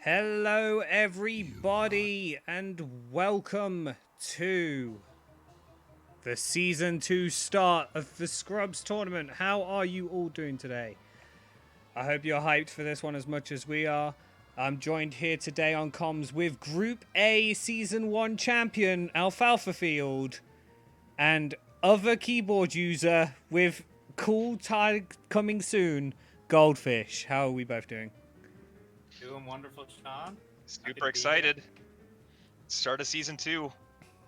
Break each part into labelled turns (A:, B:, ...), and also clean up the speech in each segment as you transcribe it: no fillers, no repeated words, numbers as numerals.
A: Hello, everybody, and welcome to the Season 2 start of the Scrubs tournament. How are you all doing today? I hope you're hyped for this one as much as we are. I'm joined here today on comms with Group A Season 1 champion, Alfalfa Field, and other keyboard user with cool tag coming soon, Goldfish. How are we both doing?
B: Doing wonderful, Sean.
C: Super excited. Start of season 2.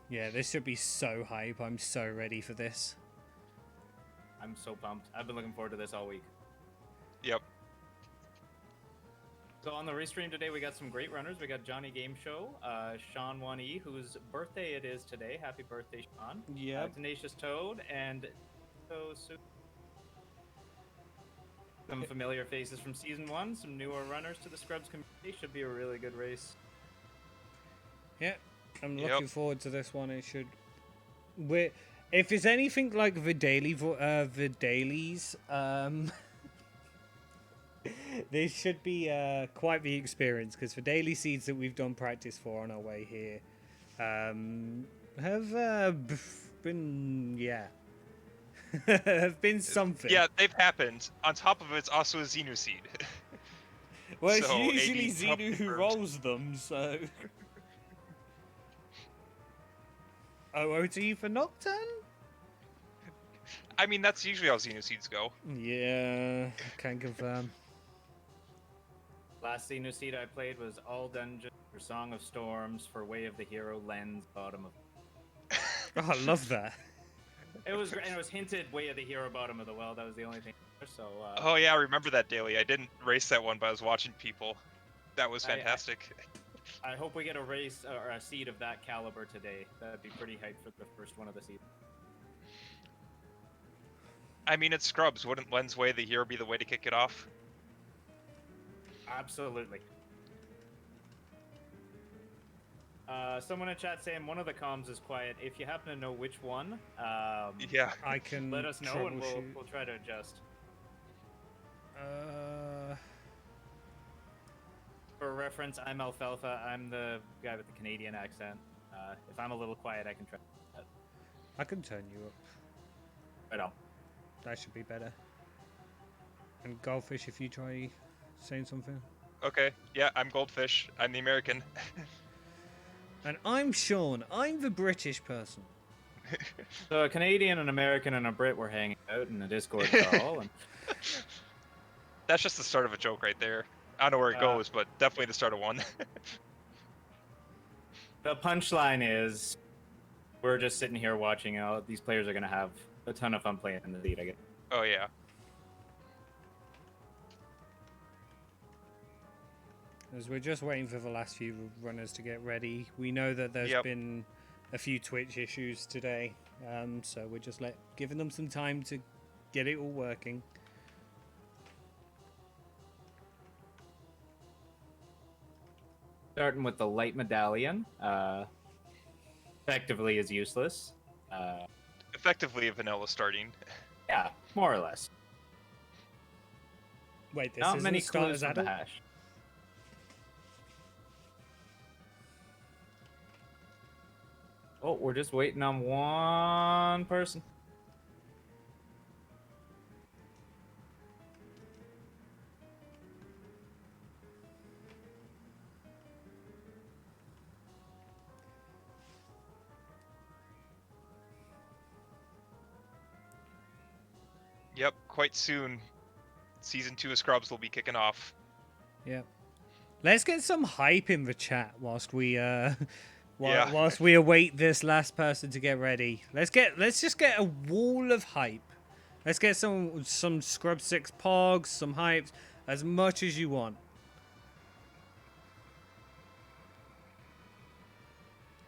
A: Yeah, this should be so hype. I'm so ready for this.
B: I'm so pumped. I've been looking forward to this all week.
C: Yep.
B: So on the restream today, we got some great runners. We got Johnny Game Show, Sean 1E, whose birthday it is today. Happy birthday, Sean.
A: Yeah.
B: Tenacious Toad, and some familiar faces from Season 1, some newer runners to the Scrubs community. Should be a really good race.
A: Yeah, I'm looking forward to this one. It should... If it's anything like the dailies, this should be quite the experience, because the daily seeds that we've done practice for on our way here have been, have been something.
C: Yeah, they've happened. On top of it, it's also a Xenu seed.
A: Well, it's
C: So,
A: usually
C: AD
A: Xenu who
C: confirmed.
A: rolls them, so... OOT for Nocturne?
C: I mean, that's usually how Xenu seeds go.
A: Yeah, can confirm.
B: Last Xenu seed I played was All Dungeons for Song of Storms for Way of the Hero Lens bottom of.
A: Oh, I love that.
B: It was great, and it was hinted Way of the Hero bottom of the well. That was the only thing. So.
C: Oh yeah, I remember that daily. I didn't race that one, but I was watching people. That was fantastic.
B: I hope we get a race or a seed of that caliber today. That'd be pretty hype for the first one of the season.
C: I mean, it's Scrubs. Wouldn't Lens Way of the Hero be the way to kick it off?
B: Absolutely. Someone in chat saying one of the comms is quiet. If you happen to know which one,
C: Yeah.
A: I can
B: let us know and
A: troubleshoot.
B: we'll try to adjust. For reference, I'm Alfalfa. I'm the guy with the Canadian accent. If I'm a little quiet, I can try.
A: I can turn you up.
B: Right on.
A: That should be better. And Goldfish, if you try saying something.
C: Okay. Yeah, I'm Goldfish. I'm the American.
A: And I'm Sean. I'm the British person.
B: So a Canadian, an American, and a Brit were hanging out in a Discord call. And
C: That's just the start of a joke right there. I don't know where it goes, but definitely the start of one.
B: the punchline is, we're just sitting here watching. These players are going to have a ton of fun playing in the lead, I guess.
C: Oh yeah.
A: As we're just waiting for the last few runners to get ready. We know that there's been a few Twitch issues today, so we're just giving them some time to get it all working.
B: Starting with the light medallion, effectively is useless.
C: Effectively a vanilla starting.
B: Yeah, more or less.
A: Wait, this
B: Not
A: isn't
B: many
A: start
B: clues
A: as
B: from the
A: adult?
B: hash. Oh, we're just waiting on one person.
C: Yep, quite soon. Season 2 of Scrubs will be kicking off.
A: Yep. Let's get some hype in the chat whilst we
C: Yeah.
A: whilst we await this last person to get ready. Let's just get a wall of hype. Let's get some Scrub 6 pogs, some hypes, as much as you want.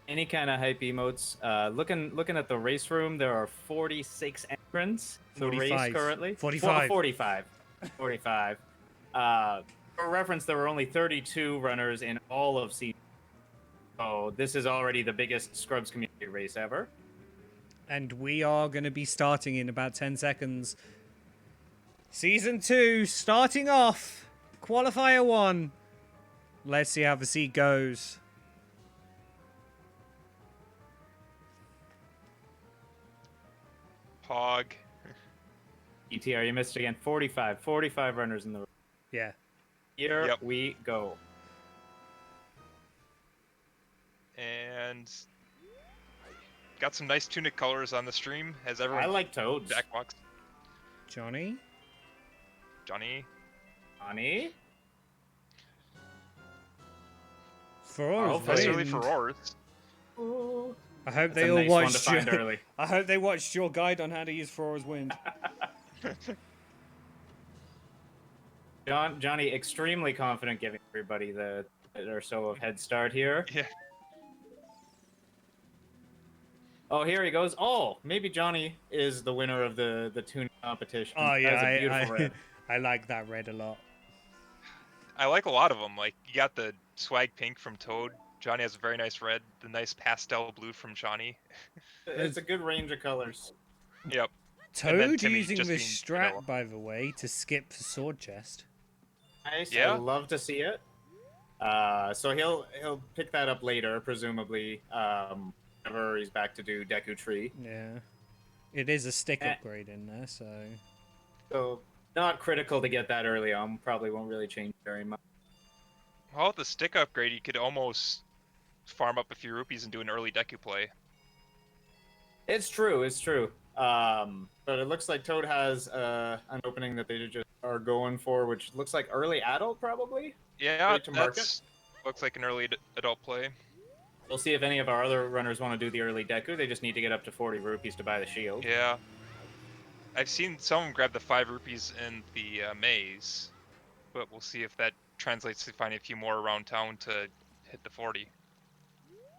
B: Any kind of hype emotes. Looking at the race room, there are 46 entrants in the race
A: 45.
B: currently.
A: 45.
B: 45. 45. For reference, there were only 32 runners in all of season. So this is already the biggest Scrubs community race ever.
A: And we are going to be starting in about 10 seconds. Season 2, starting off. Qualifier 1. Let's see how the seed goes.
C: Hog.
B: ETR, you missed again. 45 runners in the room.
A: Yeah.
B: Here
C: Yep.
B: we go.
C: And got some nice tunic colors on the stream as everyone
B: I like toads.
C: backwalks.
A: Johnny?
C: Johnny.
B: Honey?
A: Furor's
C: That's
B: Wait.
C: early
A: win.
C: for roars.
B: Ooh.
A: I hope
B: That's
A: they
B: a
A: all
B: nice one to
A: watched
B: find
A: your,
B: early.
A: I hope they watched your guide on how to use Furor's wind.
B: Johnny, extremely confident, giving everybody the or so of head start here.
C: Yeah.
B: Oh, here he goes. Oh, maybe Johnny is the winner of the tune competition.
A: Oh yeah,
B: That is a beautiful red.
A: I like that red a lot.
C: I like a lot of them. Like, you got the swag pink from Toad. Johnny has a very nice red. The nice pastel blue from Johnny.
B: It's a good range of colors.
C: Yep. And then
A: Toad
C: Timmy
A: using
C: just
A: the
C: being
A: strap,
C: vanilla.
A: by the way, to skip the sword chest.
B: Nice.
C: Yeah.
B: I love to see it. So he'll pick that up later, presumably. Whenever he's back to do Deku Tree.
A: Yeah. It is a stick
B: Eh.
A: upgrade in there, so...
B: So not critical to get that early on. Probably won't really change very much.
C: Well, with the stick upgrade, you could almost farm up a few rupees and do an early Deku play.
B: It's true. It's true. But it looks like Toad has an opening that they just are going for, which looks like early adult, probably.
C: Yeah,
B: Ready to market?
C: that's looks like an early adult play.
B: We'll see if any of our other runners want to do the early Deku. They just need to get up to 40 rupees to buy the shield.
C: Yeah. I've seen someone grab the 5 rupees in the maze, but we'll see if that translates to finding a few more around town to hit the 40.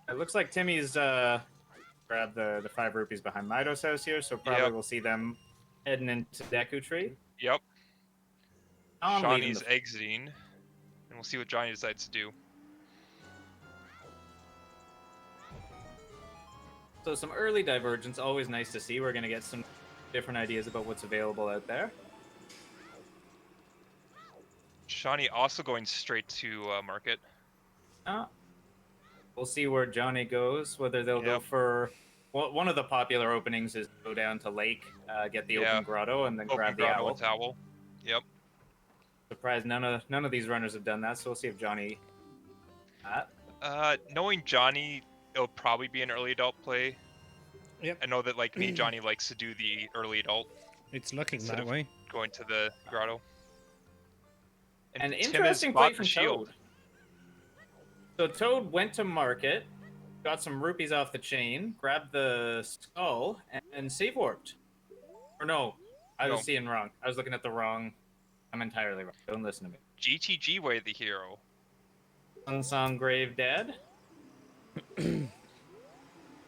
B: It looks like Timmy's grabbed the 5 rupees behind Mido's house here, so probably
C: Yep.
B: we'll see them heading into Deku Tree.
C: Yep.
B: I'm leading
C: Shawnee's exiting, and we'll see what Johnny decides to do.
B: So some early divergence, always nice to see. We're going to get some different ideas about what's available out there.
C: Shawnee also going straight to market.
B: We'll see where Johnny goes, whether they'll go
C: Yep.
B: for... Well, one of the popular openings is go down to Lake, get the
C: Yeah.
B: open grotto, and then
C: Open
B: grab the
C: grotto
B: owl.
C: and towel. Yep.
B: Surprised none of these runners have done that, so we'll see if Johnny...
C: Knowing Johnny, it'll probably be an early adult play.
A: Yep.
C: I know that, like me, Johnny likes to do the early adult
A: It's looking
C: Instead
A: that
C: of-
A: way.
C: going to the grotto.
B: An
C: Tim has
B: interesting
C: bought
B: play
C: the
B: from
C: shield.
B: Toad. So Toad went to market, got some rupees off the chain, grabbed the skull, and save warped. Or no, I was
C: No.
B: seeing wrong. I was looking at the wrong... I'm entirely wrong. Don't listen to me.
C: GTG way the hero.
B: Unsung Grave Dead.
C: I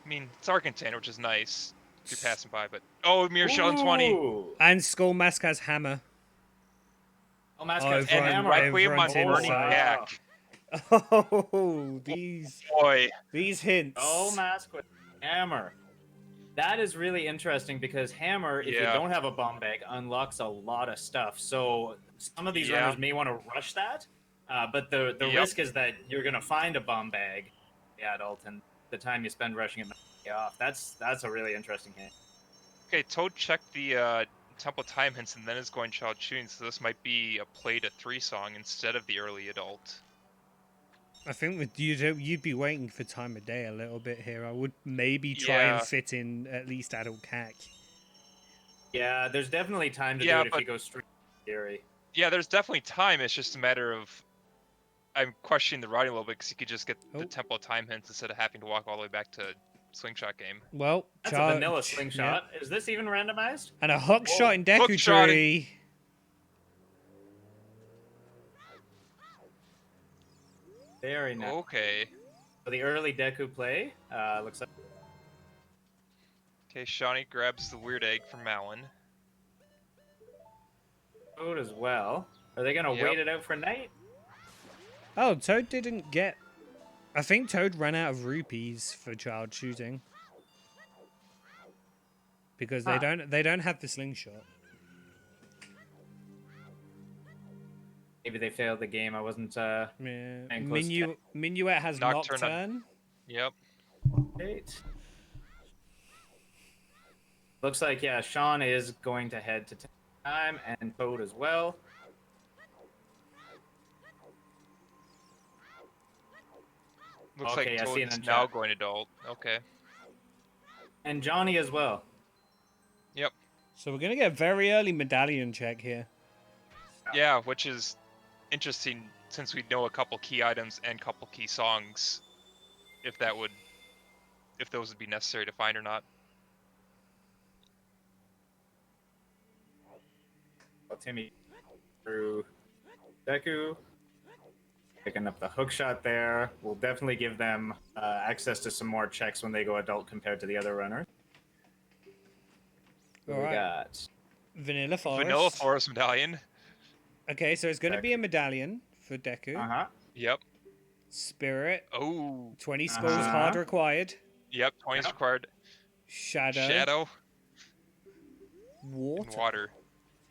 C: mean, it's Argentine, which is nice if you're passing by, but... Oh, Mirror Shell 20!
B: Ooh.
A: And Skull Mask has hammer.
B: Oh, Mask
A: Oh,
B: has
A: everyone-
C: And
B: hammer.
C: Requiem on
A: everyone's
C: Burning
A: inside.
C: Back.
A: Oh,
C: Boy.
A: these hints.
B: Oh, Mask with hammer. That is really interesting because hammer, if you
C: Yeah.
B: don't have a bomb bag, unlocks a lot of stuff. So some of these
C: Yeah.
B: runners may want to rush that, but the
C: Yep.
B: risk is that you're going to find a bomb bag, the adult, and the time you spend rushing it might pay off. That's a really interesting hint.
C: Okay, Toad checked the Temple Time hints and then is going Child Shooting, so this might be a play to 3 song instead of the early adult.
A: I think with you'd be waiting for time of day a little bit here. I would maybe try
C: Yeah.
A: and fit in at least adult CAC.
B: Yeah, there's definitely time to
C: Yeah,
B: do it if
C: but-
B: you go straight to theory.
C: Yeah, there's definitely time, it's just a matter of... I'm questioning the routing a little bit because you could just get
A: Oh.
C: the Temple Time hints instead of having to walk all the way back to Slingshot game.
A: Well,
B: That's a vanilla slingshot. Is this even randomized?
A: And a hook
C: Whoa,
A: shot in
C: hook
A: Deku
C: shot in-
A: Tree.
B: Very nice.
C: Okay.
B: So the early Deku play looks like
C: Okay, Shawnee grabs the weird egg from Malin.
B: Toad as well. Are they going to
C: Yep.
B: wait it out for night?
A: Oh, Toad didn't get... I think Toad ran out of rupees for child shooting. Because they don't have the slingshot.
B: Maybe they failed the game. I wasn't
A: Yeah.
B: paying close
A: Minuet has
C: Nocturne on-
A: Nocturne.
C: Yep.
B: attention. Looks like, yeah, Sean is going to head to time and Toad as well.
C: Looks
B: Okay,
C: like
B: I see it
C: Toad's
B: in
C: now
B: chat.
C: going adult. Okay.
B: And Johnny as well.
C: Yep.
A: So we're gonna get a very early medallion check here.
C: Yeah, which is interesting since we know a couple key items and couple key songs. If those would be necessary to find or not.
B: Timmy through Deku. Picking up the hook shot there. We'll definitely give them access to some more checks when they go adult compared to the other runners. What
A: All
B: we
A: right.
B: got?
A: Vanilla Forest.
C: Vanilla Forest Medallion.
A: Okay, so it's gonna be a medallion for Deku.
B: Uh-huh.
C: Yep.
A: Spirit.
C: Oh.
A: 20 skulls
B: Uh-huh.
A: hard required.
C: Yep. 20 is
B: Yep.
C: required.
A: Shadow.
C: Shadow
A: Water.
C: and water.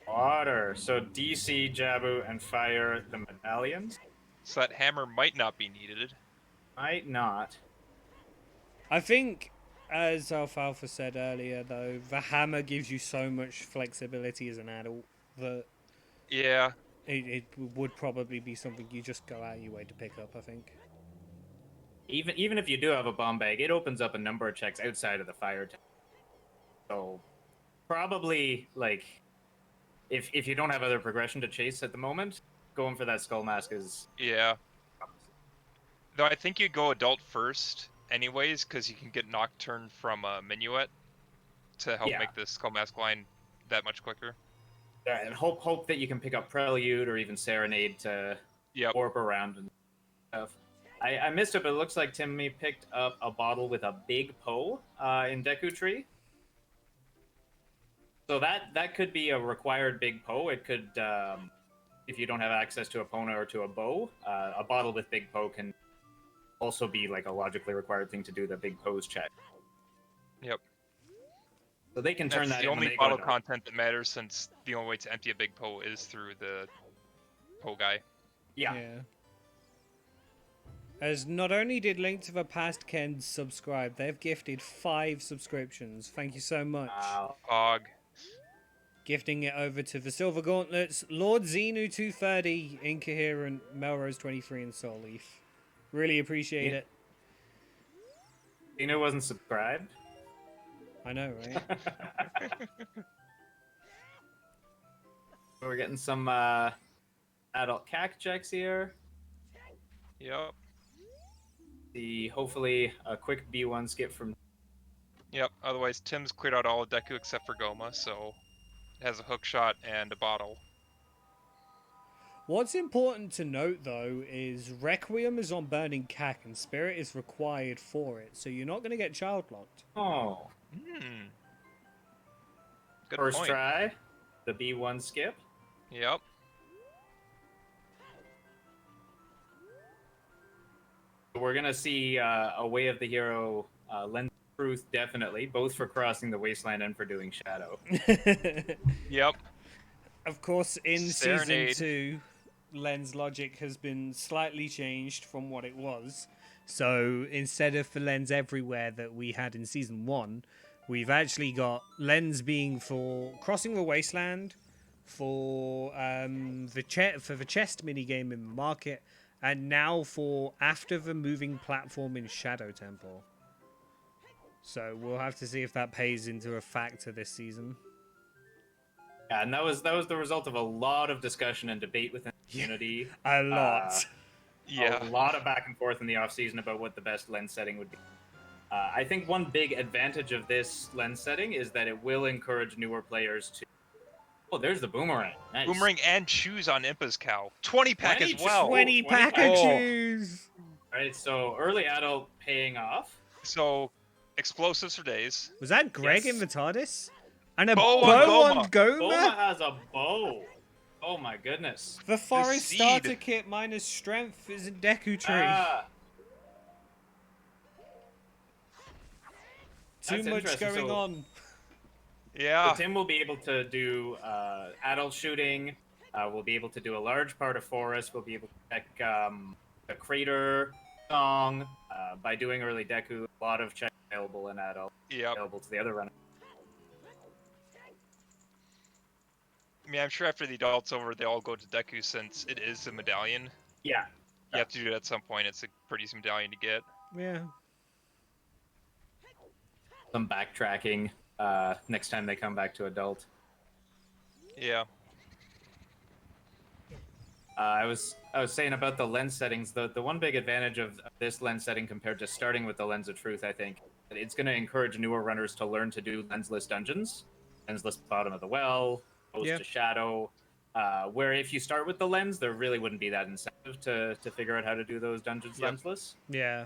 B: Water. So DC, Jabu, and Fire, the medallions.
C: So that hammer might not be needed.
B: Might not.
A: I think, as Alfalfa said earlier, though, the hammer gives you so much flexibility as an adult that
C: Yeah.
A: it would probably be something you just go out of your way to pick up, I think.
B: Even if you do have a bomb bag, it opens up a number of checks outside of the fire tank. So probably like if you don't have other progression to chase at the moment, going for that skull mask is
C: Yeah. Though I think you go adult first, anyways, because you can get Nocturne from Minuet to help
B: Yeah.
C: make the Skull Mask line that much quicker.
B: yeah, and hope that you can pick up Prelude or even Serenade to
C: Yep.
B: warp around and stuff. I missed it, but it looks like Timmy picked up a bottle with a big Poe in Deku Tree. So that could be a required big Poe. It could, if you don't have access to a Pona or to a bow, a bottle with big Poe can also be like a logically required thing to do the big Poe's check.
C: Yep.
B: So they can turn
C: That's
B: that
C: the
B: in when
C: only
B: they go
C: bottle
B: adult.
C: content that matters, since the only way to empty a big Poe is through the Poe guy.
B: Yeah.
A: As not only did Link to the Past Ken subscribe, they've gifted 5 subscriptions. Thank you so much.
C: Fog.
A: Gifting it over to the Silver Gauntlets, Lord Xenu 230, Incoherent, Melrose 23, and Soul Leaf. Really appreciate
B: Yeah.
A: it.
B: Dino wasn't subscribed.
A: I know, right?
B: We're getting some adult CAC checks here.
C: Yep.
B: Hopefully a quick B1 skip from.
C: Yep. Otherwise, Tim's cleared out all of Deku except for Goma, so it has a hook shot and a bottle.
A: What's important to note, though, is Requiem is on Burning Cack and Spirit is required for it, so you're not going to get child locked.
B: Oh.
C: Good
B: First
C: point.
B: try, the B1 skip.
C: Yep.
B: We're gonna see a Way of the Hero Lens Truth, definitely, both for crossing the wasteland and for doing Shadow.
C: Yep.
A: Of course, in
C: Serenade.
A: Season 2, Lens logic has been slightly changed from what it was. So instead of the Lens Everywhere that we had in Season 1, we've actually got Lens being for crossing the wasteland, for the chest minigame in the market, and now for after the moving platform in Shadow Temple. So we'll have to see if that pays into a factor this season.
B: Yeah, and that was the result of a lot of discussion and debate within the community.
A: A lot.
C: Yeah.
B: A lot of back and forth in the off season about what the best lens setting would be. I think one big advantage of this lens setting is that it will encourage newer players to. Oh, there's the boomerang. Nice.
C: Boomerang and shoes on Impa's cow. 20 pack as well.
A: 20 pack of
C: Oh.
A: shoes!
B: Right, so early adult paying off.
C: So, explosives for days.
A: Was that Greg
B: Yes.
A: in the TARDIS? And a
C: Bow
A: bow
C: on
A: on
B: Boma
A: Goma?
B: has a bow. Oh my goodness.
A: The forest
C: seed.
A: starter kit minus strength is a Deku tree. Too
B: that's
A: much
B: interesting.
A: going
B: So-
A: on.
C: Yeah.
B: So Tim will be able to do adult shooting, We'll be able to do a large part of forest. We'll be able to check the crater song by doing early Deku. A lot of checks available in adult,
C: Yep.
B: available to the other runners.
C: I mean, I'm sure after the adult's over, they all go to Deku since it is a medallion.
B: Yeah.
C: You have to do it at some point. It's a pretty easy medallion to get.
A: Yeah.
B: Some backtracking next time they come back to adult.
C: Yeah.
B: I was saying about the lens settings. The one big advantage of this lens setting compared to starting with the Lens of Truth, I think, it's going to encourage newer runners to learn to do lensless dungeons, lensless bottom of the well, close to shadow. Where if you start with the lens, there really wouldn't be that incentive to figure out how to do those dungeons lensless.
A: Yeah.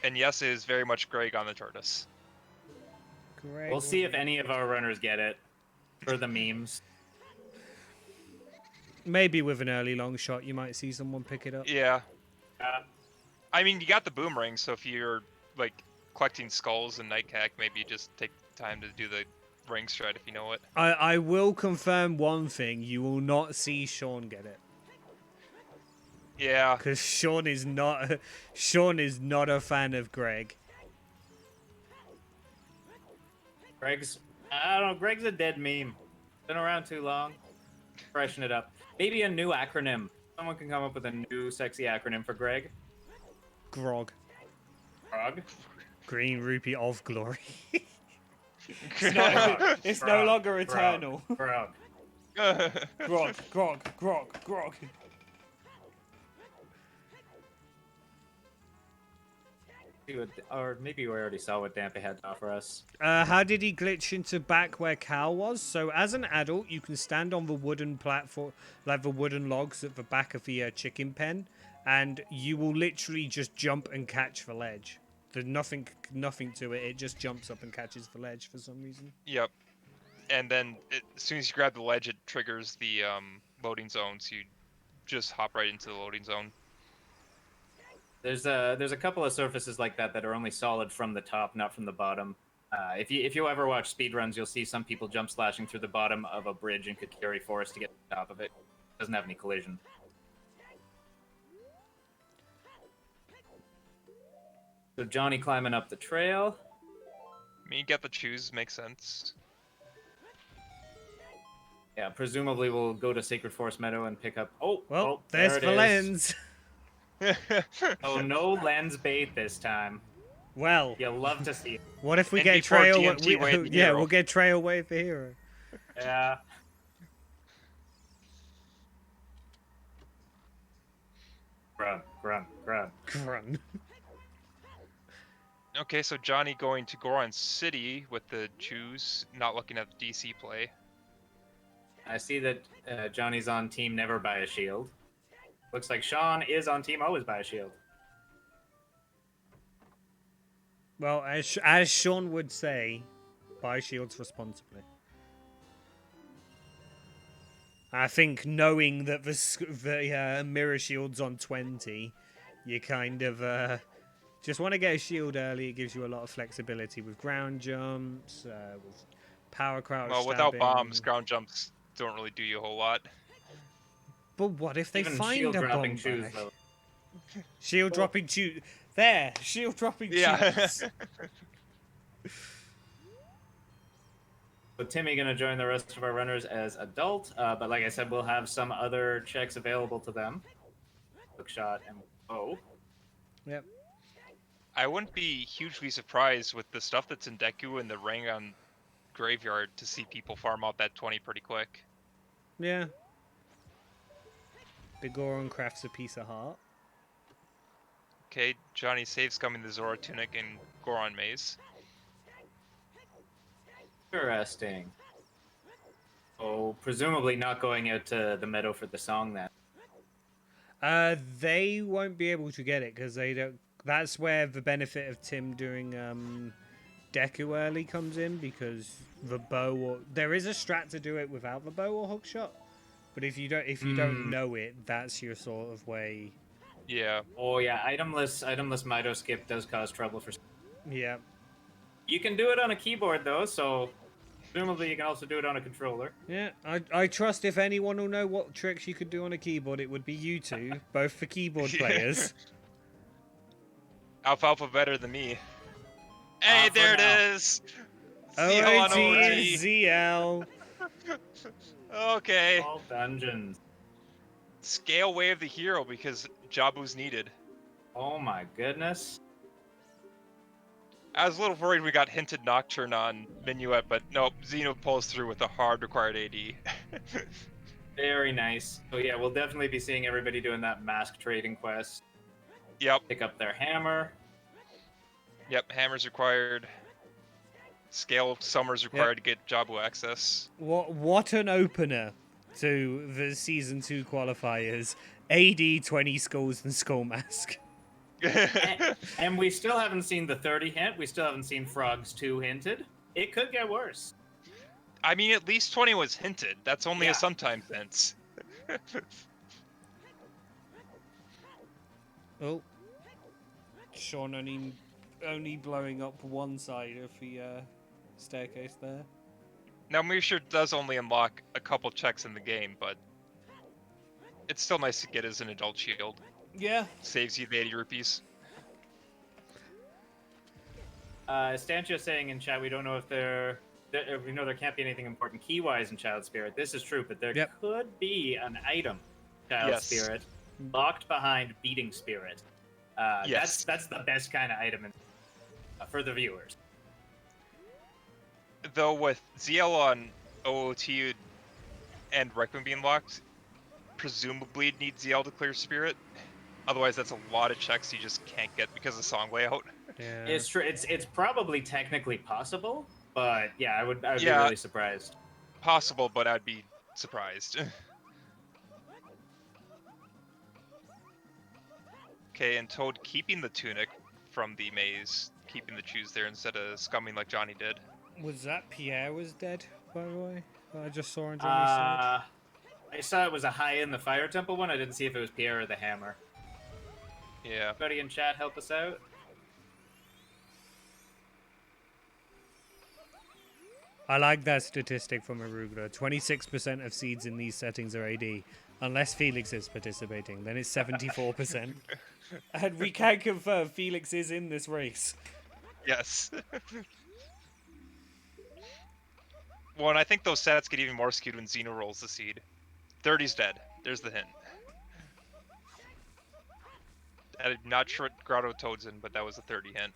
C: And yes, it is very much Greg on the tortoise.
A: Great.
B: We'll see if any of our runners get it for the memes.
A: Maybe with an early long shot, you might see someone pick it up.
C: Yeah. I mean, you got the boomerang, so if you're like collecting skulls and Nightcack, maybe you just take time to do the ring strat if you know it.
A: I will confirm one thing: you will not see Sean get it.
C: Yeah.
A: Because Sean is not a fan of Greg.
B: Greg's a dead meme. Been around too long. Freshen it up. Maybe a new acronym. Someone can come up with a new sexy acronym for Greg.
A: Grog.
B: Grog?
A: Green Rupee of Glory.
B: Grog.
A: It's no longer eternal.
B: Grog.
A: Grog.
B: Or maybe we already saw what Dampa had to offer us.
A: How did he glitch into back where Cal was? So as an adult, you can stand on the wooden platform, like the wooden logs at the back of the chicken pen, and you will literally just jump and catch the ledge. There's nothing to it. It just jumps up and catches the ledge for some reason.
C: Yep. And then as soon as you grab the ledge, it triggers the loading zone, so you just hop right into the loading zone.
B: There's a couple of surfaces like that that are only solid from the top, not from the bottom. If you ever watch speedruns, you'll see some people jump slashing through the bottom of a bridge in Kakiri Forest to get to the top of it. Doesn't have any collision. So Johnny climbing up the trail.
C: I mean, you get the choose, makes sense.
B: Yeah, presumably we'll go to Sacred Forest Meadow and pick up...
A: Well, there's the lens.
B: Oh, no lens bait this time.
A: Well,
B: You'll love to see it.
A: What if we
C: And
A: get
C: before
A: Trail?
C: TNT Wave the hero.
A: We'll get Trail Wave the hero.
B: Yeah.
A: Grun.
C: Okay, so Johnny going to Goron City with the choose, not looking at the DC play.
B: I see that Johnny's on team Never Buy a Shield. Looks like Sean is on team Always Buy a Shield.
A: Well, as Sean would say, buy shields responsibly. I think knowing that the mirror shield's on 20, you kind of just want to get a shield early. It gives you a lot of flexibility with ground jumps, with power crouch.
C: Well, without bombs, ground jumps don't really do you a whole lot.
A: But what if they
B: Even
A: find
B: shield
A: a
B: dropping
A: bomb
B: choose,
A: bag?
B: though.
A: Shield dropping choose. There, shield dropping choose.
B: So Timmy gonna join the rest of our runners as adult, but like I said, we'll have some other checks available to them. Hook shot and bow.
A: Yep.
C: I wouldn't be hugely surprised with the stuff that's in Deku and the Rangon Graveyard to see people farm out that 20 pretty quick.
A: Yeah. Big Goron crafts a piece of heart.
C: Okay, Johnny saves coming the Zora Tunic and Goron Maze.
B: Interesting. Oh, presumably not going out to the meadow for the song then.
A: They won't be able to get it because they don't. That's where the benefit of Tim doing Deku early comes in, because the bow or there is a strat to do it without the bow or hookshot, but if you don't know it, that's your sort of way.
C: Yeah.
B: Oh yeah, itemless Mido skip does cause trouble for.
A: Yeah.
B: You can do it on a keyboard though, so Presumably, you can also do it on a controller.
A: Yeah, I trust if anyone will know what tricks you could do on a keyboard, it would be you two, both for keyboard players.
C: Alfalfa better than me. Hey,
B: For
C: there it
B: now.
C: is! ZL on
A: OOT,
C: OOT.
A: ZL.
C: Okay.
B: All dungeons.
C: Scale wave the hero because Jabu's needed.
B: Oh my goodness.
C: I was a little worried we got hinted Nocturne on Minuet, but nope, Xeno pulls through with a hard required AD.
B: Very nice. So yeah, we'll definitely be seeing everybody doing that mask trading quest.
C: Yep,
B: Pick up their hammer.
C: yep, hammers required. Scale summers required to get Jabu access.
A: What an opener to the Season 2 qualifiers. AD 20 skulls and skull mask.
B: And we still haven't seen the 30 hint. We still haven't seen Frogs 2 hinted. It could get worse.
C: I mean, at least 20 was hinted. That's only
B: Yeah.
C: a sometimes hint.
A: Oh. Sean only blowing up one side of the staircase there.
C: Now, Mishra does only unlock a couple checks in the game, but it's still nice to get as an adult shield.
A: Yeah.
C: Saves you the 80 rupees.
B: Stantia saying in chat, we don't know if we know there can't be anything important key-wise in Child Spirit. This is true, but there
A: Yep.
B: could be an item, Child
C: Yes.
B: Spirit, locked behind Beating Spirit.
C: Yes.
B: That's the best kind of item for the viewers.
C: Though with ZL on OOT and Requiem being locked, presumably you'd need ZL to clear Spirit. Otherwise, that's a lot of checks you just can't get because of song layout.
A: Yeah.
B: It's true. It's probably technically possible, but yeah, I would be
C: Yeah.
B: really surprised.
C: Possible, but I'd be surprised. Okay, and Toad keeping the tunic from the maze, keeping the shoes there instead of scumming like Johnny did.
A: Was that Pierre was dead, by the way? I just saw on Johnny's side.
B: I saw it was a high in the Fire Temple one. I didn't see if it was Pierre or the Hammer.
C: Yeah.
B: Everybody in chat, help us out.
A: I like that statistic from Arugula. 26% of seeds in these settings are AD. Unless Felix is participating, then it's 74%. And we can confirm Felix is in this race.
C: Yes. Well, and I think those stats get even more skewed when Xeno rolls the seed. 30's dead. There's the hint. I'm not sure what Grotto Toad's in, but that was a 30 hint.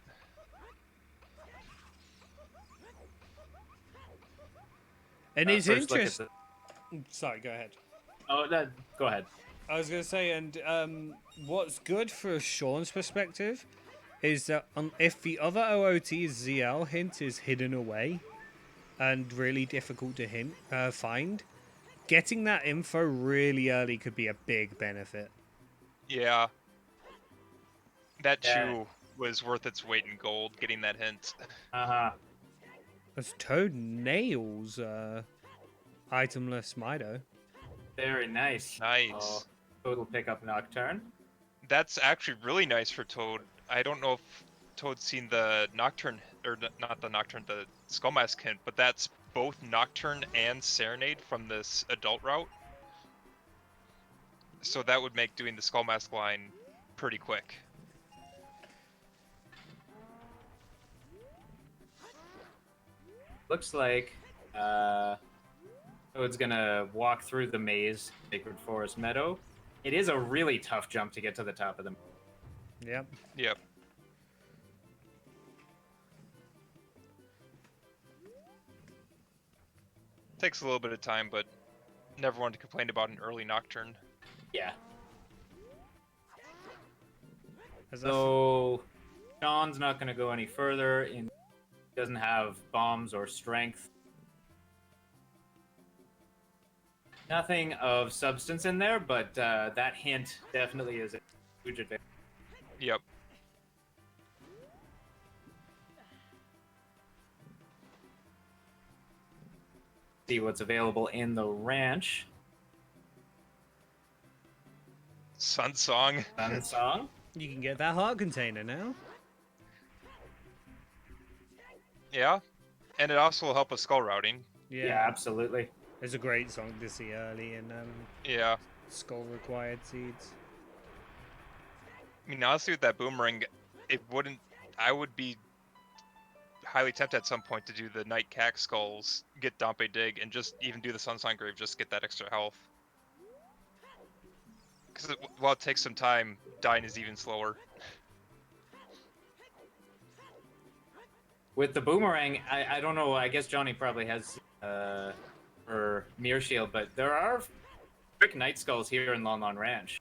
A: And it's
B: First look at
A: interesting. Sorry, go ahead.
B: Go ahead.
A: I was going to say, and what's good for Sean's perspective is that if the other OOT's ZL hint is hidden away and really difficult to find, getting that info really early could be a big benefit.
C: Yeah. That
B: Yeah.
C: shoe was worth its weight in gold, getting that hint.
B: Uh-huh.
A: As Toad nails itemless Mido.
B: Very nice.
C: Nice.
B: Oh, Toad will pick up Nocturne.
C: That's actually really nice for Toad. I don't know if Toad's seen the Nocturne, or not the Nocturne, the Skullmask hint, but that's both Nocturne and Serenade from this adult route. So that would make doing the Skullmask line pretty quick.
B: Looks like Toad's gonna walk through the maze, Sacred Forest Meadow. It is a really tough jump to get to the top of the.
A: Yep.
C: Yep. Takes a little bit of time, but never one to complain about an early Nocturne.
B: Yeah.
A: As I
B: So Sean's not gonna go any further. Doesn't have bombs or strength. Nothing of substance in there, but that hint definitely is a huge advantage.
C: Yep.
B: See what's available in the ranch.
C: Sun Song.
B: Sun Song.
A: You can get that heart container now.
C: Yeah. And it also will help with skull routing.
B: Yeah, absolutely.
A: It's a great song to see early in
C: Yeah.
A: skull required seeds.
C: I mean, honestly, with that boomerang, it wouldn't. I would be highly tempted at some point to do the Night Cack skulls, get Dompe Dig, and just even do the Sunsign Grave, just to get that extra health. Because while it takes some time, dying is even slower.
B: With the boomerang, I don't know. I guess Johnny probably has for Mirror Shield, but there are quick Night Skulls here in Lon Lon Ranch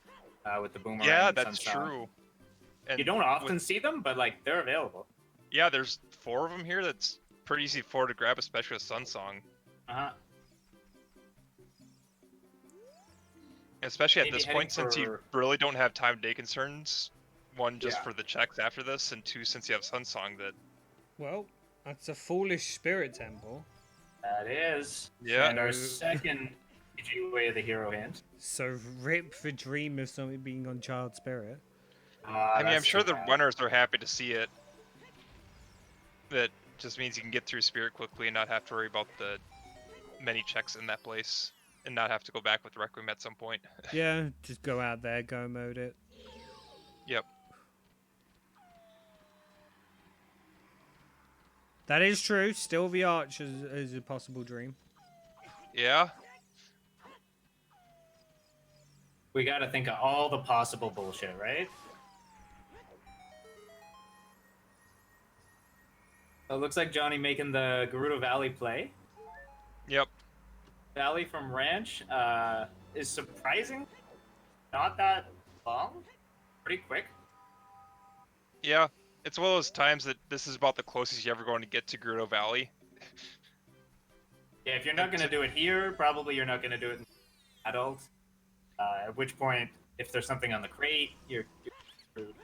B: with the boomerang.
C: Yeah,
B: and
C: that's
B: Sunsong.
C: true. And
B: You don't often see them, but like they're available.
C: Yeah, there's 4 of them here. That's pretty easy to grab, especially with Sunsong.
B: Uh-huh.
C: Especially at
B: Maybe
C: this
B: heading
C: point, since you
B: for-
C: really don't have time-day concerns. 1, just
B: Yeah.
C: for the checks after this, and 2, since you have Sunsong, that...
A: Well, that's a foolish spirit temple.
B: That is.
C: Yeah.
B: And our second Way of the Hero Hand.
A: So rip the dream of something being on Child Spirit.
C: I mean, I'm sure the runners are happy to see it. That just means you can get through Spirit quickly and not have to worry about the many checks in that place. And not have to go back with Requiem at some point.
A: Yeah, just go out there, go mode it.
C: Yep.
A: That is true. Still, the arch is a possible dream.
C: Yeah.
B: We got to think of all the possible bullshit, right? So it looks like Johnny making the Gerudo Valley play.
C: Yep.
B: Valley from Ranch is surprising. Not that long. Pretty quick.
C: Yeah. It's one of those times that this is about the closest you're ever going to get to Gerudo Valley.
B: Yeah, if you're not going to do it here, probably you're not going to do it in adult. At which point, if there's something on the crate, you're screwed.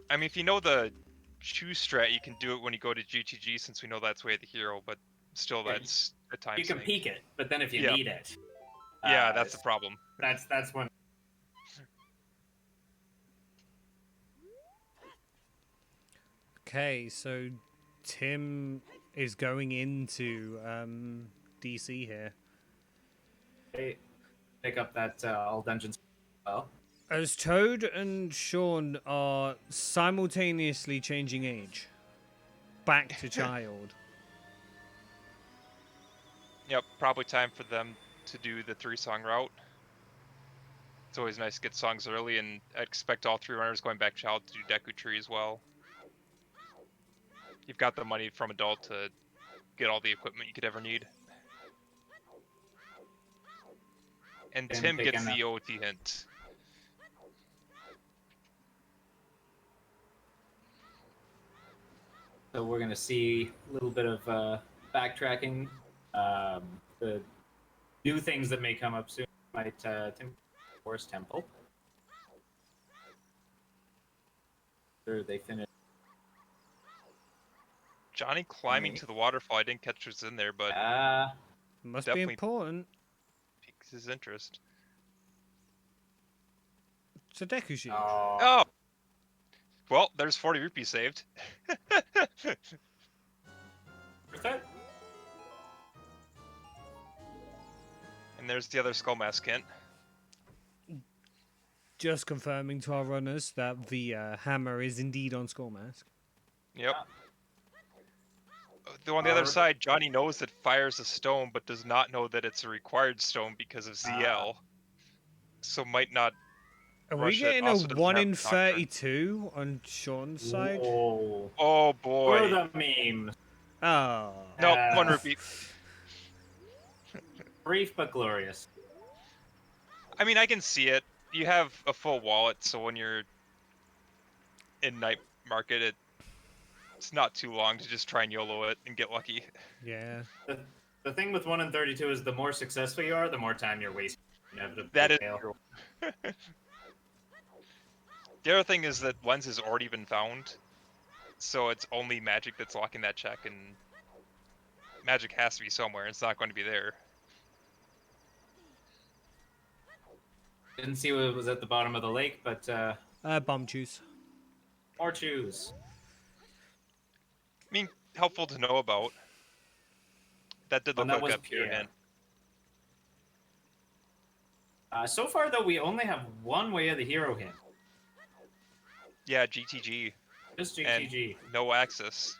C: I mean, if you know the choose strat, you can do it when you go to GTG, since we know that's Way of the Hero, but still,
B: Yeah,
C: that's a time
B: You can
C: sink.
B: peek it, but then if you
C: Yeah.
B: need it,
C: Yeah, that's the problem.
B: That's when.
A: Okay, so Tim is going into DC here.
B: They pick up that all dungeons. Well,
A: As Toad and Sean are simultaneously changing age. Back to child.
C: Yep, probably time for them to do the 3-song route. It's always nice to get songs early, and I expect all 3 runners going back child to do Deku Tree as well. You've got the money from adult to get all the equipment you could ever need. And Tim gets the OT hint.
B: so we're gonna see a little bit of backtracking. The new things that may come up soon might Forest Temple. Sure, they finish.
C: Johnny climbing to the waterfall, I didn't catch what's in there, but
A: Must
C: Definitely.
A: be important.
C: piques his interest.
A: It's a Deku Shield.
C: Oh! Well, there's 40 rupees saved.
B: Worth it?
C: And there's the other Skull Mask hint.
A: Just confirming to our runners that the hammer is indeed on Skull Mask.
C: Yep. Though on the other
B: Alright.
C: side, Johnny knows that fire is a stone, but does not know that it's a required stone because of ZL. So might not.
A: Are we
C: Rush it
A: getting a
C: also doesn't
A: 1
C: have
A: in
C: Nocturne.
A: 32 on Sean's side?
B: Whoa.
C: Oh
B: For
C: boy.
B: the memes.
A: Oh.
C: Nope, 1 rupee.
B: Brief but glorious.
C: I mean, I can see it. You have a full wallet, so when you're in night market, it's not too long to just try and YOLO it and get lucky.
A: Yeah.
B: The thing with 1 in 32 is the more successful you are, the more time you're wasting. Inevitably
C: That is
B: fail.
C: true. The other thing is that lens has already been found, so it's only magic that's locking that check, and magic has to be somewhere. It's not going to be there.
B: Didn't see what was at the bottom of the lake, but
A: Bomb juice.
B: more choose.
C: I mean, helpful to know about. That did look
B: And that
C: like
B: was
C: a pure
B: Pierre.
C: hint.
B: So far, though, we only have one way of the hero hint.
C: Yeah, GTG.
B: Just
C: And
B: GTG.
C: no axis.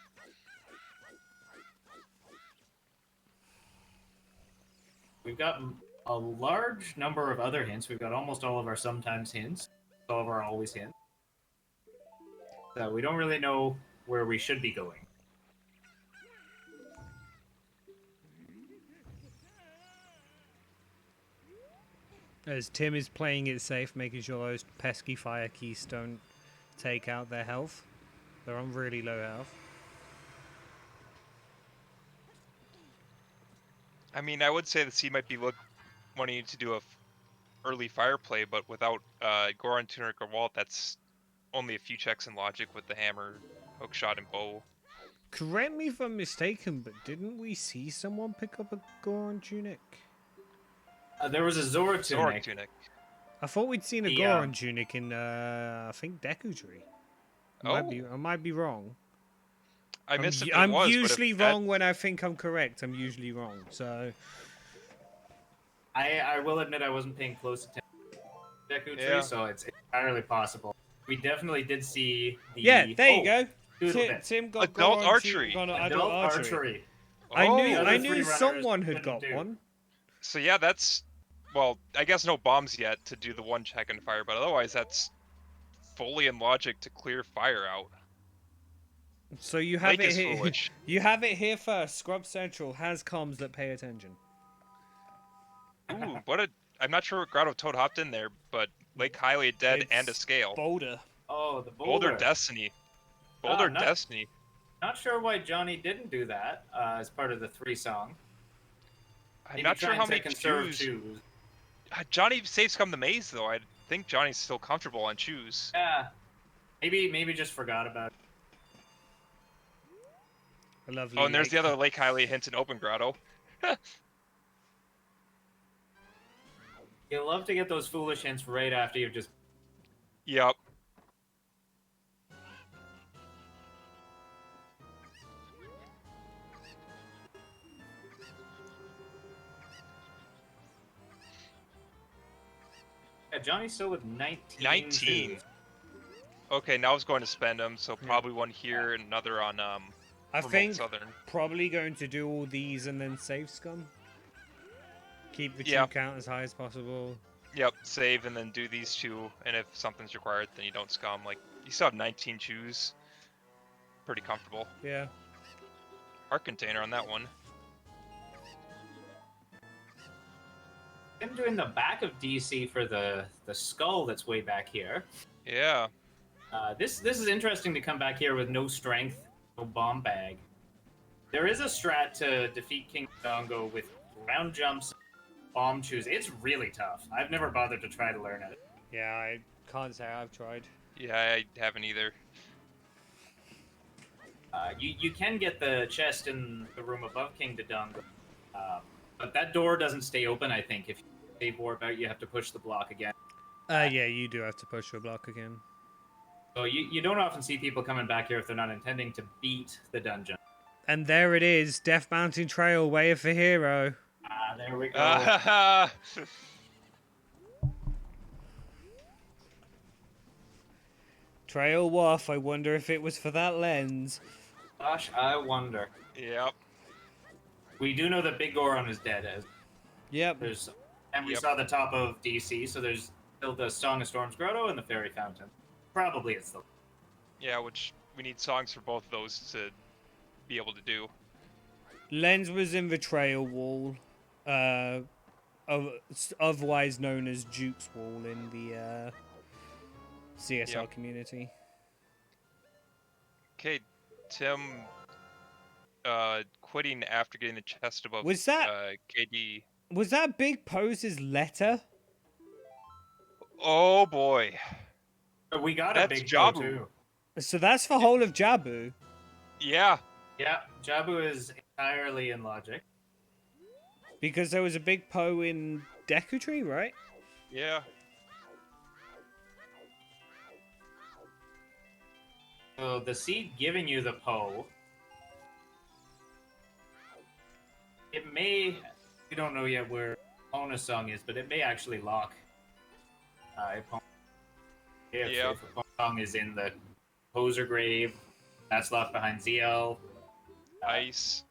B: We've got a large number of other hints. We've got almost all of our sometimes hints, all of our always hints. So we don't really know where we should be going.
A: As Tim is playing it safe, making sure those pesky fire keys don't take out their health. They're on really low health.
C: I mean, I would say the C might be wanting to do a early fire play, but without Goron, Tunic, or Walt, that's only a few checks in logic with the hammer, hookshot, and bow.
A: Correct me if I'm mistaken, but didn't we see someone pick up a Goron tunic?
B: There was a Zora
C: Zorg
B: tunic.
C: tunic.
A: I thought we'd seen a
B: The,
A: Goron tunic in, I think, Decutry. I might be wrong.
C: I missed if it
A: I'm
C: was,
A: usually
C: but if
A: wrong when I think I'm correct. I'm usually wrong, so...
B: I will admit I wasn't paying close attention to Deku Tree,
C: Yeah.
B: so it's entirely possible. We definitely did see the...
A: Yeah, there you go.
B: Doodle bit.
A: Tim got
C: Adult
A: Goron
C: archery.
B: Adult archery.
A: I
C: Oh,
A: knew
B: other
A: I
B: three
A: knew
B: runners
A: someone had
B: couldn't
A: got
B: do.
A: one.
C: So yeah, that's, well, I guess no bombs yet to do the one check and fire, but otherwise that's fully in logic to clear fire out.
A: So you have
C: Lake
A: it
C: is
A: here.
C: foolish.
A: You have it here first. Scrub Central has comms that pay attention.
C: Ooh, I'm not sure what Grotto Toad hopped in there, but Lake Highly Dead and a
A: It's
C: scale.
A: Boulder.
B: Oh, the
C: Boulder
B: boulder.
C: Destiny. Boulder
B: not-
C: Destiny.
B: Not sure why Johnny didn't do that as part of the 3 song.
C: I'm
B: Maybe
C: not
B: try
C: sure
B: and
C: how
B: say
C: many
B: conserve
C: choose. Johnny saves come the maze though. I think Johnny's still comfortable on choose.
B: Yeah. Maybe just forgot about it.
A: A lovely.
C: Oh, and there's
A: lake.
C: the other Lake Highly hint in Open Grotto.
B: You love to get those foolish hints right after you've just...
C: Yep.
B: Yeah, Johnny's still with 19.
C: 19.
B: too.
C: Okay, now I was going to spend them, so probably one here and another on
A: I
C: Remote
A: think
C: Southern.
A: probably going to do all these and then save scum. Keep the
C: Yeah.
A: two count as high as possible.
C: Yep, save and then do these two, and if something's required, then you don't scum. Like, you still have 19 choose. Pretty comfortable.
A: Yeah.
C: Heart container on that one.
B: I'm doing the back of DC for the skull that's way back here.
C: Yeah.
B: This is interesting to come back here with no strength, no bomb bag. There is a strat to defeat King Dongo with round jumps, bomb choose. It's really tough. I've never bothered to try to learn it.
A: Yeah, I can't say I've tried.
C: Yeah, I haven't either.
B: You can get the chest in the room above King Dodongo, but that door doesn't stay open, I think. If you save warp out, you have to push the block again.
A: Yeah, you do have to push your block again.
B: So you don't often see people coming back here if they're not intending to beat the dungeon.
A: And there it is, Death Mountain Trail, way of the hero.
B: There we go.
A: Trail Wharf, I wonder if it was for that lens.
B: Gosh, I wonder.
C: Yep.
B: We do know that Big Goron is dead,
A: Yep.
B: and we
C: Yep.
B: saw the top of DC, so there's still the Song of Storms Grotto and the Fairy Fountain. Probably it's the...
C: Yeah, which we need songs for both of those to be able to do.
A: Lens was in the trail wall, otherwise known as Duke's Wall in the CSR
C: Yep.
A: community.
C: Okay, Tim quitting after getting the chest above
A: Was that-
C: KD.
A: Was that Big Pose's letter?
C: Oh boy.
B: We got a
C: That's
B: Big Go,
C: Jabu.
B: too.
A: So that's the whole of Jabu.
C: Yeah.
B: Yeah, Jabu is entirely in logic.
A: Because there was a Big Poe in Decutry, right?
C: Yeah.
B: So the seed giving you the Poe We don't know yet where Opponent's song is, but it may actually lock.
C: Yeah.
B: If Opponent's song is in the Poser Grave, that's locked behind ZL.
C: Ice.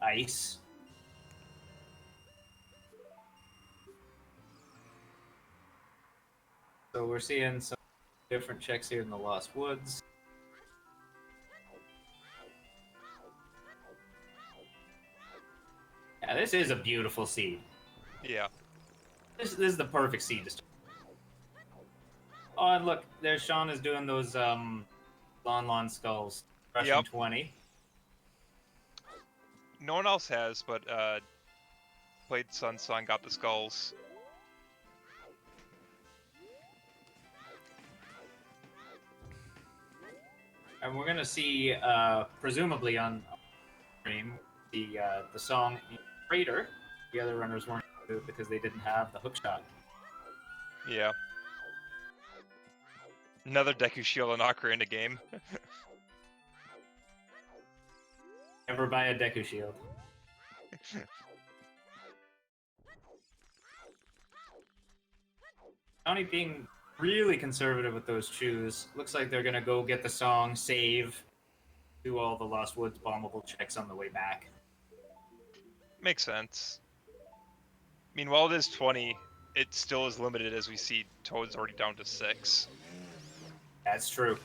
B: Ice. So we're seeing some different checks here in the Lost Woods. Yeah, this is a beautiful seed.
C: Yeah.
B: This is the perfect seed to start. Oh, and look, there's Sean is doing those Lon skulls. Rushing
C: Yep.
B: 20.
C: No one else has, but played Sun Song, got the skulls.
B: And we're gonna see, presumably on stream, the song Crater. The other runners weren't able to do it because they didn't have the hook shot.
C: Yeah. Another Deku Shield and Ocarina game.
B: Never buy a Deku Shield. County being really conservative with those chews. Looks like they're gonna go get the song, save, do all the Lost Woods bombable checks on the way back.
C: Makes sense. I mean, while it is 20, it still is limited as we see Toad's already down to 6.
B: That's true.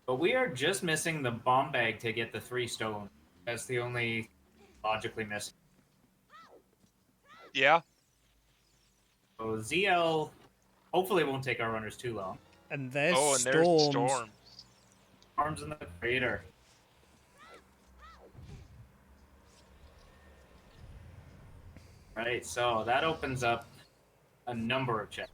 B: But we are just missing the bomb bag to get the 3 stone. That's the only logically missing.
C: Yeah.
B: So ZL hopefully won't take our runners too long.
A: And there's
C: Oh, and
A: storms.
C: there's the storm.
B: Arms in the crater. Right, so that opens up a number of checks.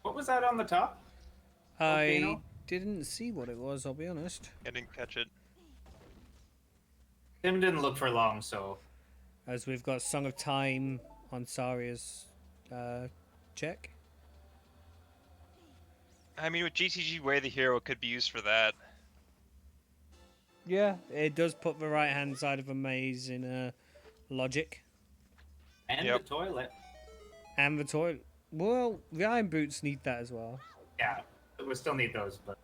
B: What was that on the top?
A: I
B: Volcano?
A: didn't see what it was, I'll be honest.
C: I didn't catch it.
B: Tim didn't look for long, so
A: As we've got Song of Time on Saria's check.
C: I mean, with GTG Way the Hero, it could be used for that.
A: Yeah, it does put the right hand side of a maze in logic.
B: and
C: Yep.
B: the toilet.
A: And the toilet. Well, the iron boots need that as well.
B: Yeah, we still need those, but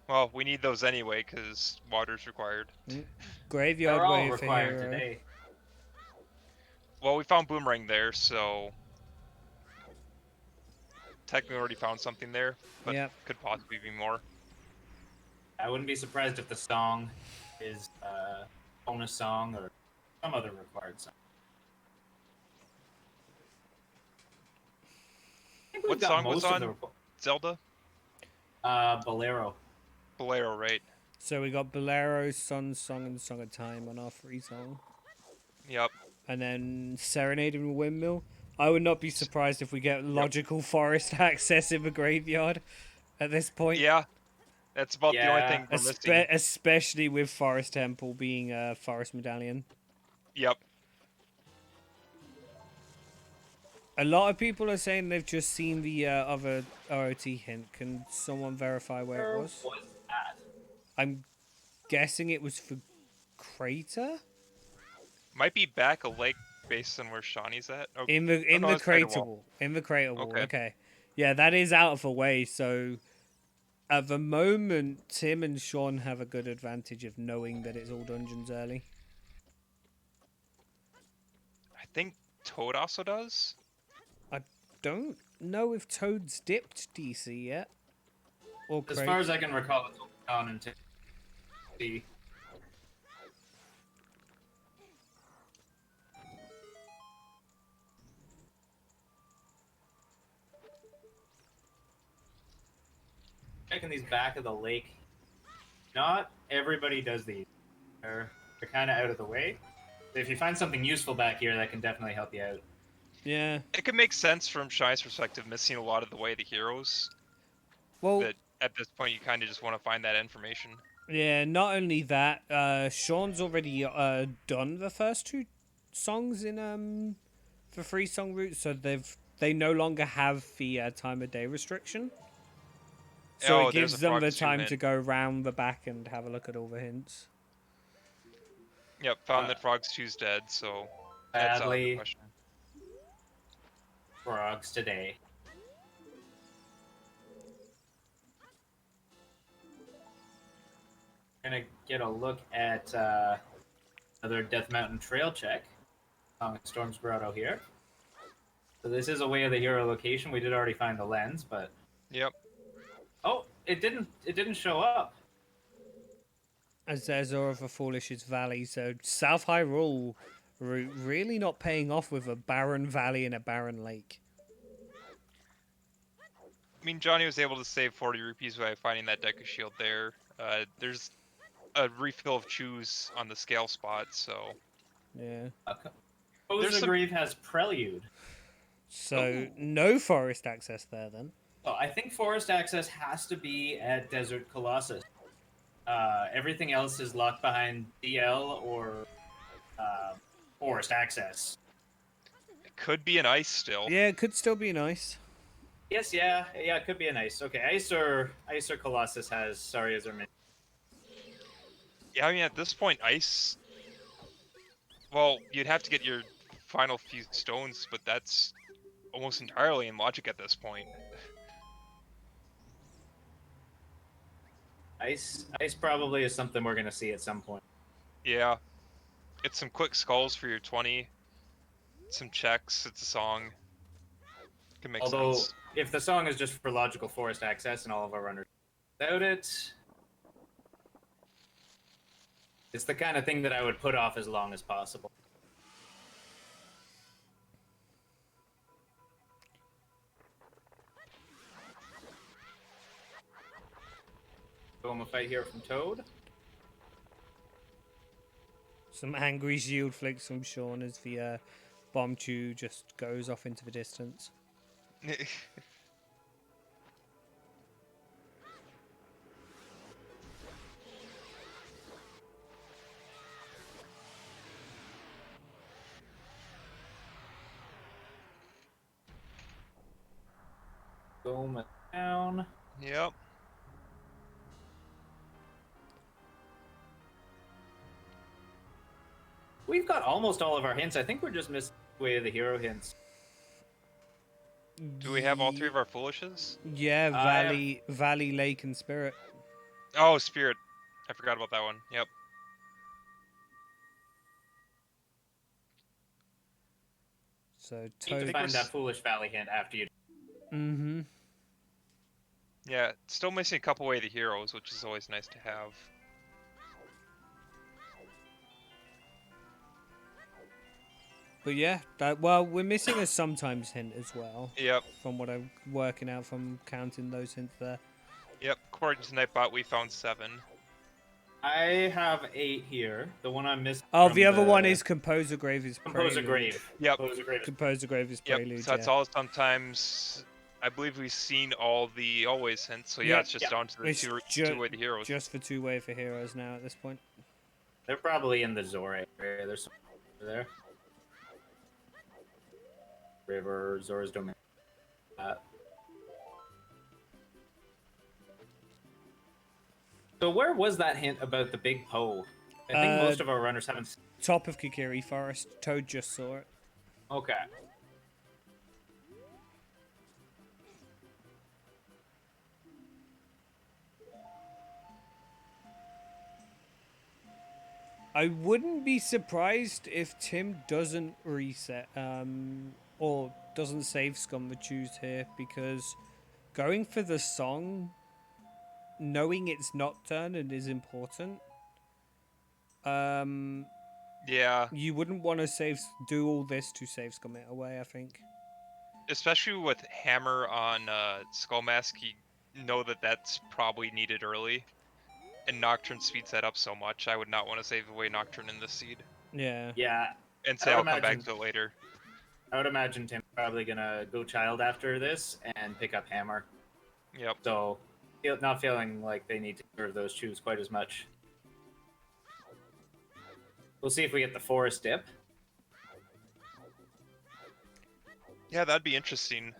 C: Well, we need those anyway, because water's required.
A: Graveyard
B: they're all
A: way for
B: required
A: hero.
B: today.
C: Well, we found Boomerang there, so... Technically already found something there, but
A: Yep.
C: could possibly be more.
B: I wouldn't be surprised if the song is a bonus song or some other required song. I think we've
C: What
B: got
C: song was
B: most of
C: on?
B: the requ-
C: Zelda?
B: Bolero.
C: Bolero, right?
A: So we got Bolero, Sun Song, and Song of Time on our free song.
C: Yep.
A: And then Serenade and Windmill. I would not be surprised if we get logical forest access in the graveyard at this point.
C: Yeah. That's about the only
B: Yeah.
C: thing we're missing.
A: Especially with Forest Temple being a Forest Medallion.
C: Yep.
A: A lot of people are saying they've just seen the other ROT hint. Can someone verify where it was?
B: Was that?
A: I'm guessing it was for Crater?
C: Might be back a lake based on where Shawnee's at. Oh,
A: In the
C: no,
A: the
C: it's Crater
A: crater
C: Wall.
A: wall. In the crater wall.
C: Okay.
A: Okay. Yeah, that is out of the way. So at the moment, Tim and Sean have a good advantage of knowing that it's all dungeons early.
C: I think Toad also does.
A: Don't know if Toad's dipped DC yet. Or
B: As
A: Crater.
B: far as I can recall, it's on and see. Checking these back of the lake. Not everybody does these. They're kind of out of the way. If you find something useful back here, that can definitely help you out.
A: Yeah.
C: It could make sense from Shy's perspective, missing a lot of the way the heroes.
A: Well,
C: That at this point you kind of just want to find that information.
A: yeah, not only that, Sean's already done the first 2 songs in the free song route, so they no longer have the time of day restriction. So
C: Oh,
A: it
C: there's
A: gives
C: a
A: them the
C: Frogs 2
A: time
C: hint.
A: to go round the back and have a look at all the hints.
C: Yep, found that Frogs 2's dead, so that's out of the
B: Sadly,
C: question.
B: frogs today. Gonna get a look at another Death Mountain trail check on Storm's Grotto here. So this is a Way of the Hero location. We did already find the lens, but
C: Yep.
B: oh, it didn't show up.
A: As there's of the Foolish's Valley, so South Hyrule route really not paying off with a barren valley and a barren lake.
C: I mean, Johnny was able to save 40 rupees by finding that Deku Shield there. There's a refill of Chews on the scale spot, so...
A: Yeah.
C: There's some-
B: Grieve has Prelude.
A: So
B: Ooh.
A: no forest access there then.
B: So I think forest access has to be at Desert Colossus. Everything else is locked behind DL or forest access.
C: It could be an ice still.
A: Yeah, it could still be nice.
B: Yes, yeah, it could be a nice. Okay, Ice or Colossus has Saria's or Min.
C: Yeah, I mean, at this point, ice... Well, you'd have to get your final few stones, but that's almost entirely in logic at this point.
B: Ice probably is something we're gonna see at some point.
C: Yeah. It's some quick skulls for your 20. Some checks, it's a song. Can make
B: Although,
C: sense.
B: if the song is just for logical forest access and all of our runners without it, it's the kind of thing that I would put off as long as possible. Boom, a fight here from Toad.
A: Some angry shield flicks from Sean as the bomb chew just goes off into the distance.
B: Boom, down.
C: Yep.
B: We've got almost all of our hints. I think we're just missing Way of the Hero hints.
C: Do we have all three of our foolishes?
A: Yeah,
B: I
A: Valley, Lake, and Spirit.
C: Oh, Spirit. I forgot about that one. Yep.
A: So
B: Need to
A: Toad.
B: find that Foolish Valley hint after you.
A: Mm-hmm.
C: Yeah, still missing a couple Way of the Heroes, which is always nice to have.
A: But yeah, we're missing a sometimes hint as well.
C: Yep.
A: From what I'm working out from counting those hints there.
C: Yep. According to Nightbot, we found 7.
B: I have 8 here. The one I missed.
A: Oh,
B: from
A: the other one is Composer Grave is
B: Composer
A: Prelude.
B: Grave.
C: Yep.
B: Composer Grave.
A: Composer Grave is
C: Yep.
A: Prelude.
C: So that's
A: yeah.
C: all sometimes. I believe we've seen all the always hints, so yeah,
A: Yep.
C: it's just down to the
A: It's
C: two Way of the Heroes.
A: Just for two-way for heroes now at this point.
B: They're probably in the Zora area. There's some over there. River, Zora's Domain. So where was that hint about the big Poe? I think most of our runners haven't seen.
A: Top of Kikiri Forest. Toad just saw it.
B: Okay.
A: I wouldn't be surprised if Tim doesn't reset, or doesn't save Scum the Choose here, because going for the song, knowing it's Nocturne and is important,
C: Yeah.
A: you wouldn't want to do all this to save Scum it away, I think.
C: Especially with Hammer on Skull Mask, you know that that's probably needed early. And Nocturne speeds that up so much, I would not want to save away Nocturne in this seed.
A: Yeah.
B: Yeah.
C: And say
B: I
C: I'll
B: would
C: come back
B: imagine-
C: to it later.
B: I would imagine Tim's probably gonna go Child after this and pick up Hammer.
C: Yep.
B: So, not feeling like they need to serve those chews quite as much. We'll see if we get the Forest Dip.
C: Yeah, that'd be interesting.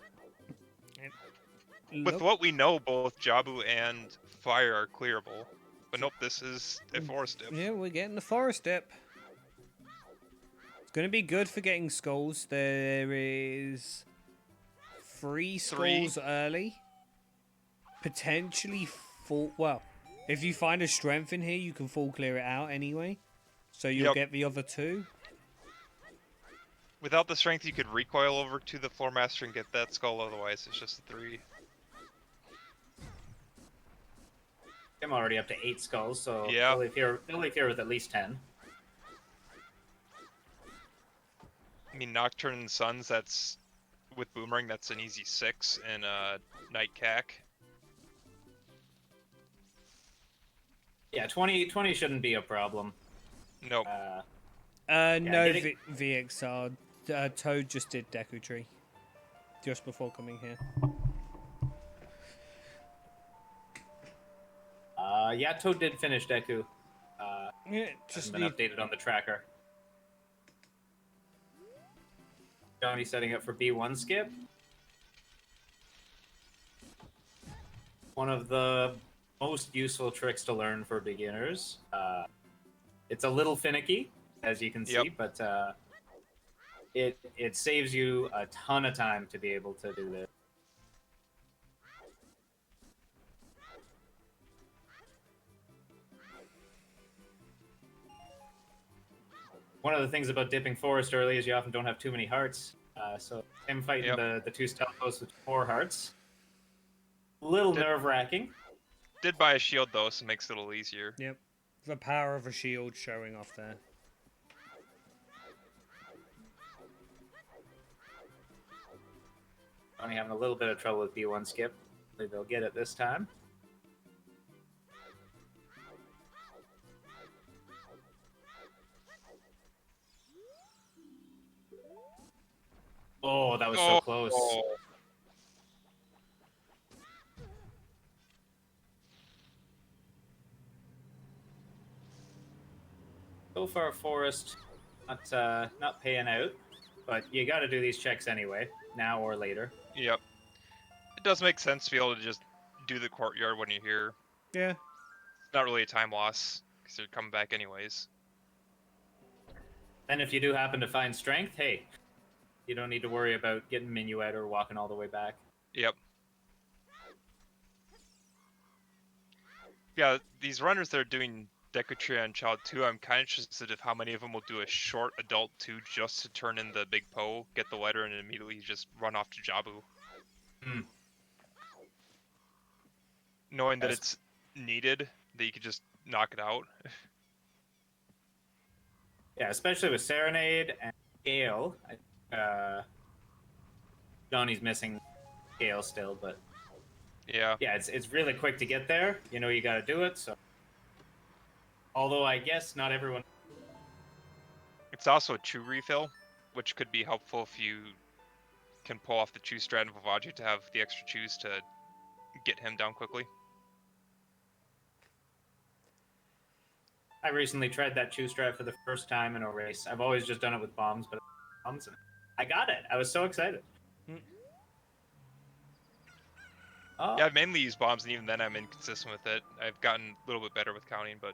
C: With
A: Look,
C: what we know, both Jabu and Fire are clearable. But nope, this is a forest dip.
A: yeah, we're getting the forest dip. It's going to be good for getting skulls. There is 3 skulls early. Potentially 4. Well, if you find a strength in here, you can full clear it out anyway. So you'll
C: Yep.
A: get the other 2.
C: Without the strength, you could recoil over to the Floor Master and get that skull, otherwise it's just a 3.
B: I'm already up to 8 skulls, so
C: Yeah.
B: they'll leave here with at least 10.
C: I mean, Nocturne and Suns, that's... With Boomerang, that's an easy 6, and Night Cack.
B: Yeah, 20 shouldn't be a problem.
C: Nope.
A: No
B: getting-
A: VXR. Toad just did Deku Tree. Just before coming here.
B: Yeah, Toad did finish Deku.
A: Yeah,
B: Just been updated on the tracker. Johnny setting up for B1 skip. One of the most useful tricks to learn for beginners. It's a little finicky, as you can see,
C: Yep.
B: but it saves you a ton of time to be able to do this. One of the things about dipping forest early is you often don't have too many hearts. So him fighting the 2 stealth ghosts with 4 hearts. A little nerve-wracking.
C: Did buy a shield, though, so it makes it a little easier.
A: Yep. The power of a shield showing off there.
B: Only having a little bit of trouble with B1 skip. Hopefully they'll get it this time. Oh, that was so close. So far, Forest not paying out, but you got to do these checks anyway, now or later.
C: Yep. It does make sense to be able to just do the courtyard when you're here.
A: Yeah.
C: It's not really a time loss, because you're coming back anyways.
B: And if you do happen to find strength, hey, you don't need to worry about getting minuet or walking all the way back.
C: Yep. Yeah, these runners that are doing Decatria and Child 2, I'm kind of interested of how many of them will do a short adult 2 just to turn in the big Poe, get the letter, and immediately just run off to Jabu.
B: Hmm.
C: Knowing that it's needed, that you could just knock it out.
B: Yeah, especially with Serenade and Gale. Johnny's missing Gale still, but
C: Yeah.
B: yeah, it's really quick to get there. You know you got to do it. So, although I guess not everyone.
C: It's also a Chew refill, which could be helpful if you can pull off the Chew strat and Vavaji to have the extra Chews to get him down quickly.
B: I recently tried that Chew strat for the first time in a race. I've always just done it with bombs, but bombs, and I got it. I was so excited. Oh.
C: Yeah, I've mainly used bombs, and even then I'm inconsistent with it. I've gotten a little bit better with counting, but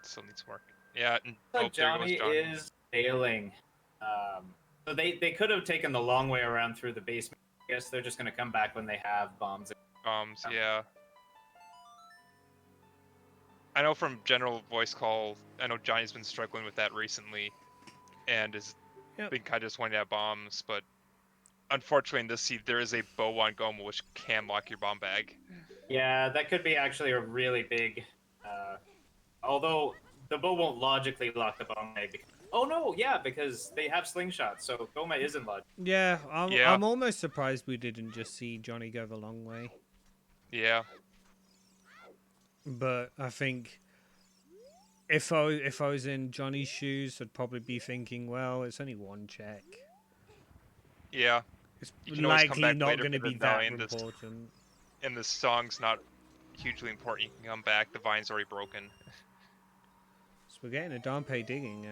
C: still needs some work. Yeah, and
B: So
C: there goes
B: Johnny
C: Johnny.
B: is failing. So they could have taken the long way around through the basement. I guess they're just going to come back when they have bombs.
C: Bombs, yeah. I know from general voice call, I know Johnny's been struggling with that recently, and has been kind of just wanting to have bombs, but unfortunately in this seed there is a bow on Goma which can lock your bomb bag.
B: Yeah, that could be actually a really big... although the bow won't logically lock the bomb bag. Oh no, yeah, because they have slingshots, so Goma isn't logical.
A: Yeah, I'm almost surprised we didn't just see Johnny go the long way.
C: Yeah.
A: But I think if I was in Johnny's shoes, I'd probably be thinking, well, it's only 1 check.
C: Yeah.
A: It's
C: You can always come
A: likely
C: back
A: not
C: later
A: going to
C: for the
A: be that
C: medallion.
A: important.
C: And the song's not hugely important. You can come back. The vine's already broken.
A: So we're getting a Dampe digging.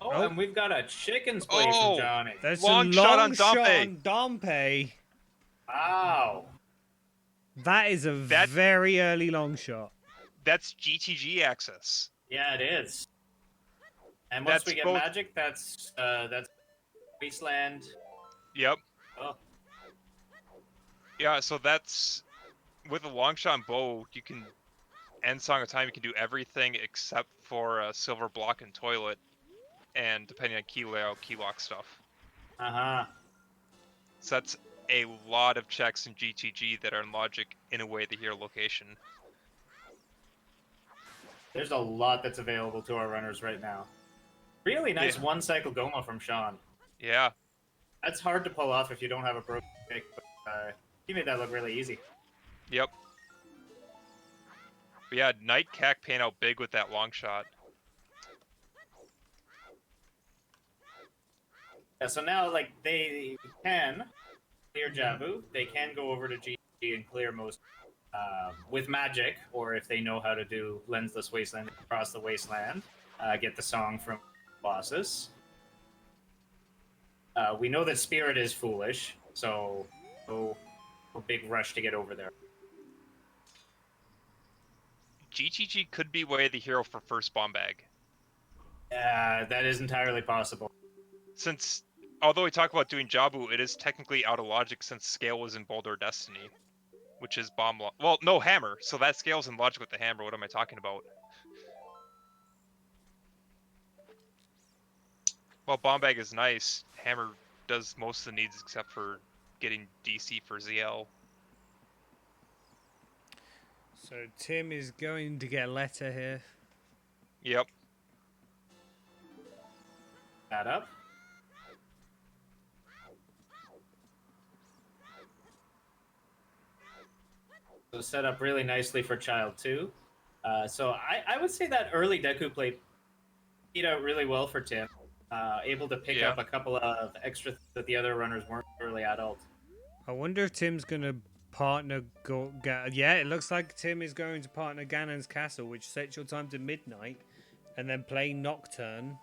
A: Oh.
B: And we've got a chicken splay from
C: Oh!
B: Johnny.
A: That's
C: Long
A: a
C: shot
A: long
C: on
A: shot
C: Dompe.
A: on Dompe.
B: Wow.
A: That is a
C: That-
A: very early long shot.
C: That's GTG access.
B: Yeah, it is. And once
C: That's
B: we get
C: both-
B: magic, that's Wasteland.
C: Yep.
B: Oh,
C: Yeah, so that's... With a long shot and bow, you can end Song of Time, you can do everything except for Silver Block and Toilet, and depending on key layout, key lock stuff.
B: uh-huh.
C: So that's a lot of checks in GTG that are in Logic in a way the hero location.
B: There's a lot that's available to our runners right now. Really nice
C: Yeah.
B: one-cycle Goma from Sean.
C: Yeah.
B: That's hard to pull off if you don't have a broken pick, but he made that look really easy.
C: Yep. But yeah, Knight Cac paying out big with that long shot.
B: Yeah, so now, like, they can clear Jabu. They can go over to GG and clear most with magic, or if they know how to do Lensless Wasteland across the Wasteland, get the song from bosses. We know that Spirit is foolish, so no big rush to get over there.
C: GTG could be way the hero for first bomb bag.
B: That is entirely possible.
C: Since, although we talk about doing Jabu, it is technically out of Logic since Scale was in Boulder Destiny, which is well, no, Hammer, so that Scale's in Logic with the Hammer, what am I talking about? Well, bomb bag is nice, Hammer does most of the needs except for getting DC for ZL.
A: So Tim is going to get a letter here.
C: Yep.
B: That up. So set up really nicely for Child 2. So I would say that early Deku play played out really well for Tim. Able to pick
C: Yeah.
B: up a couple of extra that the other runners weren't early adult.
A: I wonder if Tim's going to partner... yeah, it looks like Tim is going to partner Ganon's Castle, which sets your time to midnight, and then play Nocturne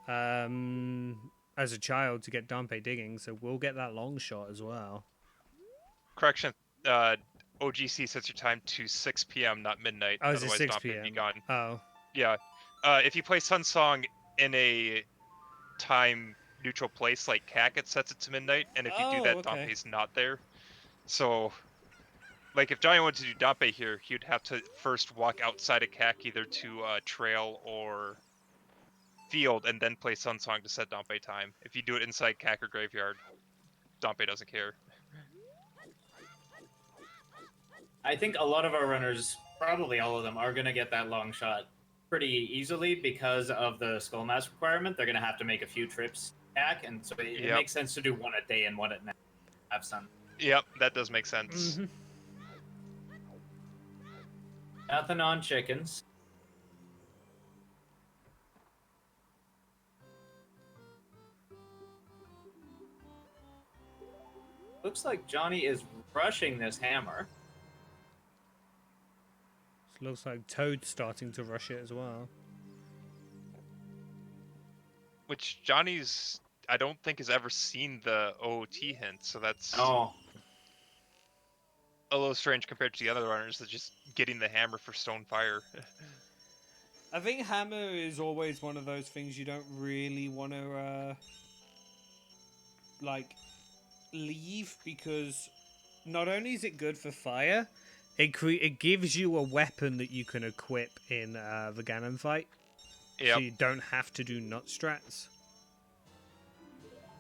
A: as a child to get Dampe digging, so we'll get that long shot as well.
C: Correction, OGC sets your time to 6 p.m., not midnight,
A: Oh, is it
C: otherwise
A: 6
C: Dompe would be
A: p.m.?
C: gone.
A: Oh.
C: Yeah. If you play Sun Song in a time neutral place like CAC, it sets it to midnight, and if you do that,
A: okay.
C: Dompe's not there. So, like, if Johnny wanted to do Dompe here, he would have to first walk outside of CAC, either to Trail or Field, and then play Sun Song to set Dompe time. If you do it inside CAC or Graveyard, Dompe doesn't care.
B: I think a lot of our runners, probably all of them, are going to get that long shot pretty easily because of the Skull Mask requirement. They're going to have to make a few trips back, and so it
C: Yep.
B: makes sense to do one a day and one at night. Have sun.
C: Yep, that does make sense.
A: Mm-hmm.
B: Nothing on chickens. Looks like Johnny is rushing this hammer.
A: Looks like Toad's starting to rush it as well.
C: Which Johnny's, I don't think, has ever seen the OOT hint, so that's
B: Oh,
C: a little strange compared to the other runners that just getting the hammer for Stone Fire.
A: I think Hammer is always one of those things you don't really want to, like, leave, because not only is it good for fire, it gives you a weapon that you can equip in the Ganon fight.
C: Yep.
A: So you don't have to do nut strats.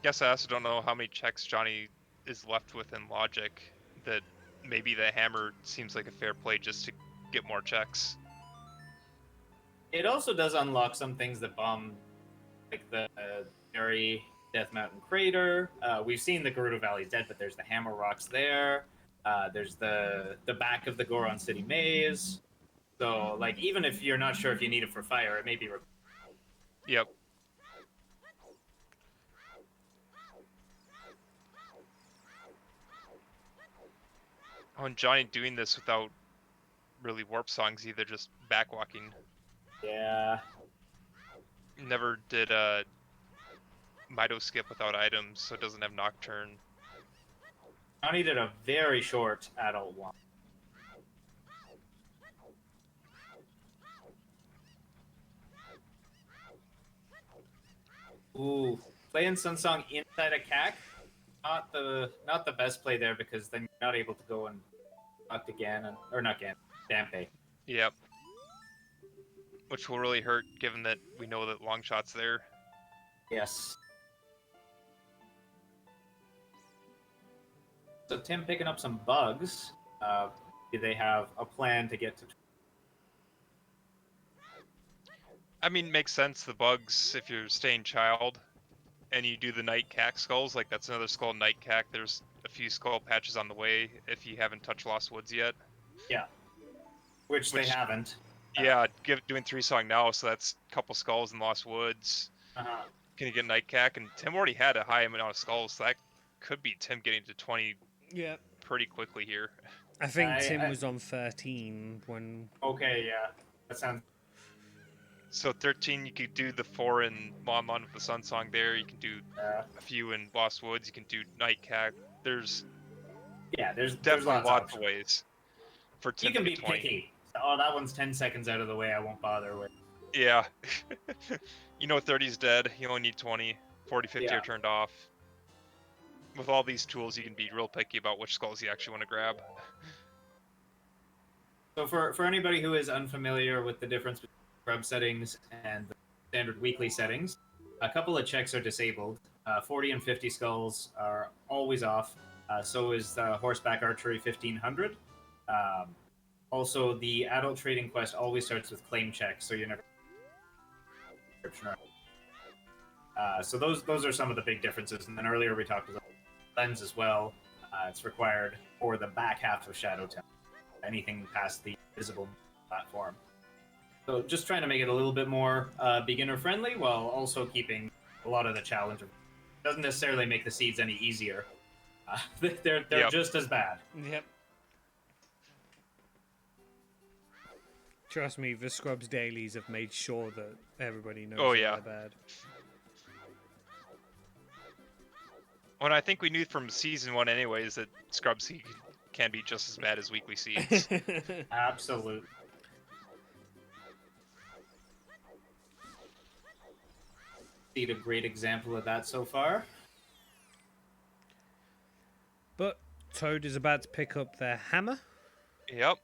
C: Guess I also don't know how many checks Johnny is left with in Logic, that maybe the hammer seems like a fair play just to get more checks.
B: it also does unlock some things that bomb, like the Berry Death Mountain Crater. We've seen the Gerudo Valley's dead, but there's the Hammer Rocks there. There's the back of the Goron City Maze. So, like, even if you're not sure if you need it for fire, it may be.
C: Yep. Oh, and Johnny doing this without really warp songs either, just backwalking.
B: Yeah.
C: Never did Mido skip without items, so it doesn't have Nocturne.
B: Johnny did a very short adult one. Ooh, playing Sunsong inside a CAC, not the best play there because then you're not able to go and knock again or not again, Dampe.
C: Yep. Which will really hurt, given that we know that long shot's there.
B: Yes. So Tim picking up some bugs. Do they have a plan to get to?
C: I mean, makes sense. The bugs, if you're staying child, and you do the night cack skulls, like that's another skull night cack. There's a few skull patches on the way if you haven't touched Lost Woods yet.
B: Yeah. Which they haven't.
C: Yeah, doing 3-song now, so that's a couple skulls in Lost Woods.
B: Uh-huh.
C: Can you get night cack? And Tim already had a high amount of skulls, so that could be Tim getting to 20 pretty quickly here.
A: I think Tim was on 13 when...
B: Okay, yeah. That sounds...
C: So 13, you could do the 4 in Lon Lon with the Sun Song there. You can do a few in Lost Woods. You can do night cack. There's definitely lots of ways for Tim
B: to get 20. You can be
C: 20.
B: picky. Oh, that one's 10 seconds out of the way. I won't bother with.
C: Yeah. You know 30's dead. You only need 20. 40, 50 are turned off. With all these tools, you can be real picky about which skulls you actually want to grab.
B: So for anybody who is unfamiliar with the difference between scrub settings and the standard weekly settings, a couple of checks are disabled. 40 and 50 skulls are always off. So is the horseback archery 1500. Also, the adult trading quest always starts with claim checks, so you're never. So those are some of the big differences. And then earlier we talked about lens as well. It's required for the back half of Shadow Town. Anything past the visible platform. So just trying to make it a little bit more beginner friendly while also keeping a lot of the challenge. Doesn't necessarily make the seeds any easier. They're just as bad.
A: Yep. Trust me, the Scrubs dailies have made sure that everybody knows they're bad.
C: Well, I think we knew from season 1 anyways that Scrub Seed can be just as bad as weekly seeds.
B: Absolutely. Seed a great example of that so far.
A: But Toad is about to pick up their hammer.
C: Yep.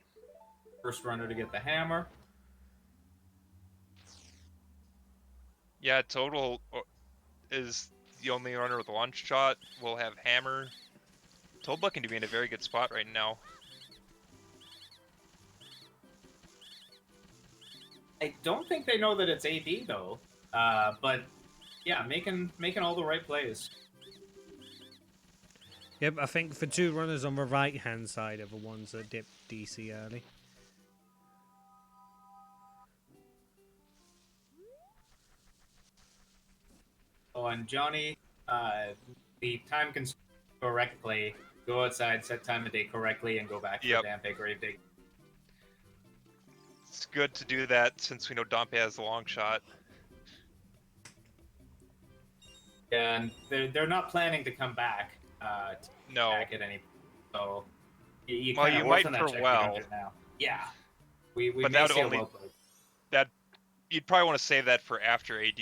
B: First runner to get the hammer.
C: Yeah, Total is the only runner with a launch shot. We'll have hammer. Toad looking to be in a very good spot right now.
B: I don't think they know that it's AD though. But yeah, making all the right plays.
A: Yep, I think the two runners on the right-hand side are the ones that dip DC early.
B: Oh, and Johnny, the time can correctly go outside, set time of day correctly, and go back to the Dampe grave dig.
C: It's good to do that since we know Dampe has the long shot.
B: Yeah, and they're not planning to come back.
C: No.
B: Back at any. So you
C: might for well.
B: Now. Yeah. We
C: but
B: may
C: that
B: see
C: only that you'd probably want to save that for after AD,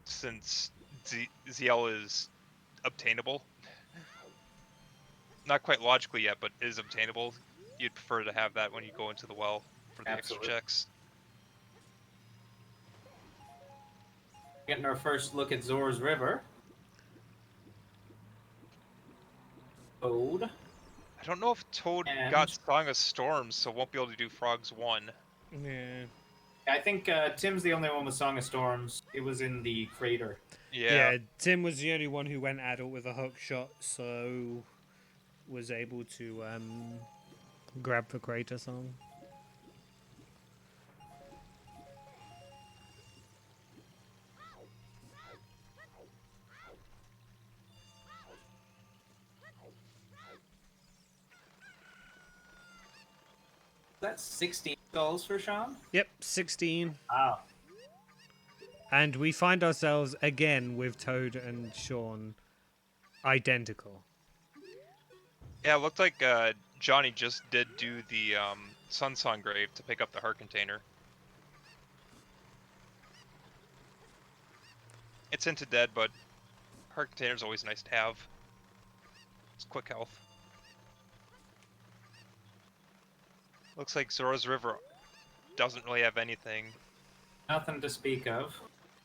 C: since ZL is obtainable. Not quite logically yet, but is obtainable. You'd prefer to have that when you go into the well for the extra checks.
B: Getting our first look at Zor's River. Toad.
C: I don't know if Toad got Song of Storms, so won't be able to do Frogs 1.
A: Yeah.
B: I think Tim's the only one with Song of Storms. It was in the crater.
A: Yeah, Tim was the only one who went adult with a hook shot, so was able to grab the crater song.
B: That's 16 skulls for Sean?
A: Yep, 16.
B: Wow.
A: And we find ourselves again with Toad and Sean identical.
C: Yeah, it looked like Johnny just did do the Sun Song Grave to pick up the heart container. It's into dead, but heart container's always nice to have. It's quick health. Looks like Zora's River doesn't really have anything.
B: Nothing to speak of.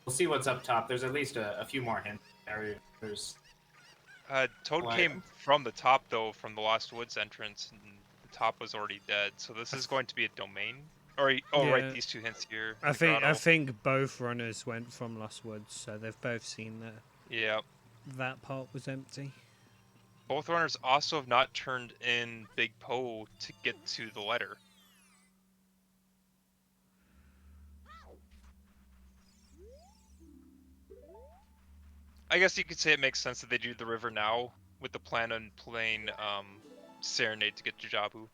B: We'll see what's up top. There's at least a few more hints. There's
C: Toad
B: Oh,
C: came
B: item?
C: from the top, though, from the Lost Woods entrance, and the top was already dead. So this is going to be a domain. Or right,
A: Yeah.
C: these two hints here.
A: I
C: the
A: think
C: grotto.
A: both runners went from Lost Woods, so they've both seen that
C: Yeah.
A: that part was empty.
C: Both runners also have not turned in Big Poe to get to the letter. I guess you could say it makes sense that they do the river now, with the plan on playing Serenade to get to Jabu.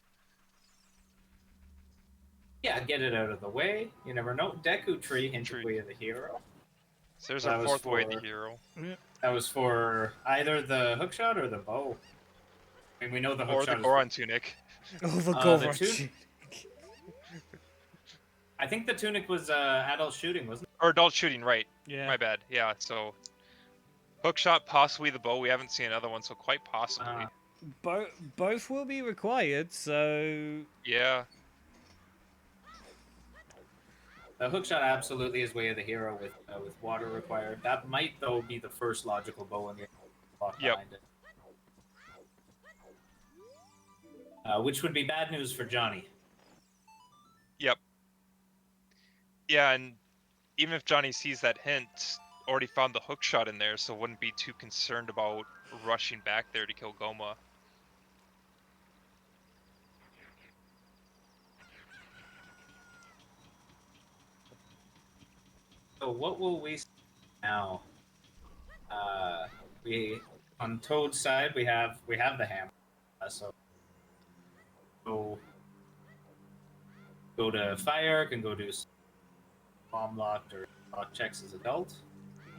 B: Yeah, get it out of the way. You never know. Deku Tree hinted way of the hero.
C: So there's
B: That
C: our
B: was
C: fourth way of
B: for-
C: the hero.
B: That was for either the hookshot or the bow. I mean, we know the
C: Or the
B: hookshot
C: Goron tunic.
A: Oh, the
B: the
A: Goron
B: two-
A: tunic.
B: I think the tunic was adult shooting, wasn't it?
C: Or adult shooting, right.
A: Yeah.
C: My bad. Yeah, so hookshot, possibly the bow. We haven't seen another one, so quite possibly.
A: Both will be required, so
C: Yeah.
B: The hookshot absolutely is way of the hero with water required. That might though be the first logical bow in the block
C: Yep.
B: behind it. Which would be bad news for Johnny.
C: Yep. Yeah, and even if Johnny sees that hint, already found the hookshot in there, so wouldn't be too concerned about rushing back there to kill Goma.
B: So what will we see now? We on Toad's side we have the hammer. So go to fire, can go do bomb locked or lock checks as adult.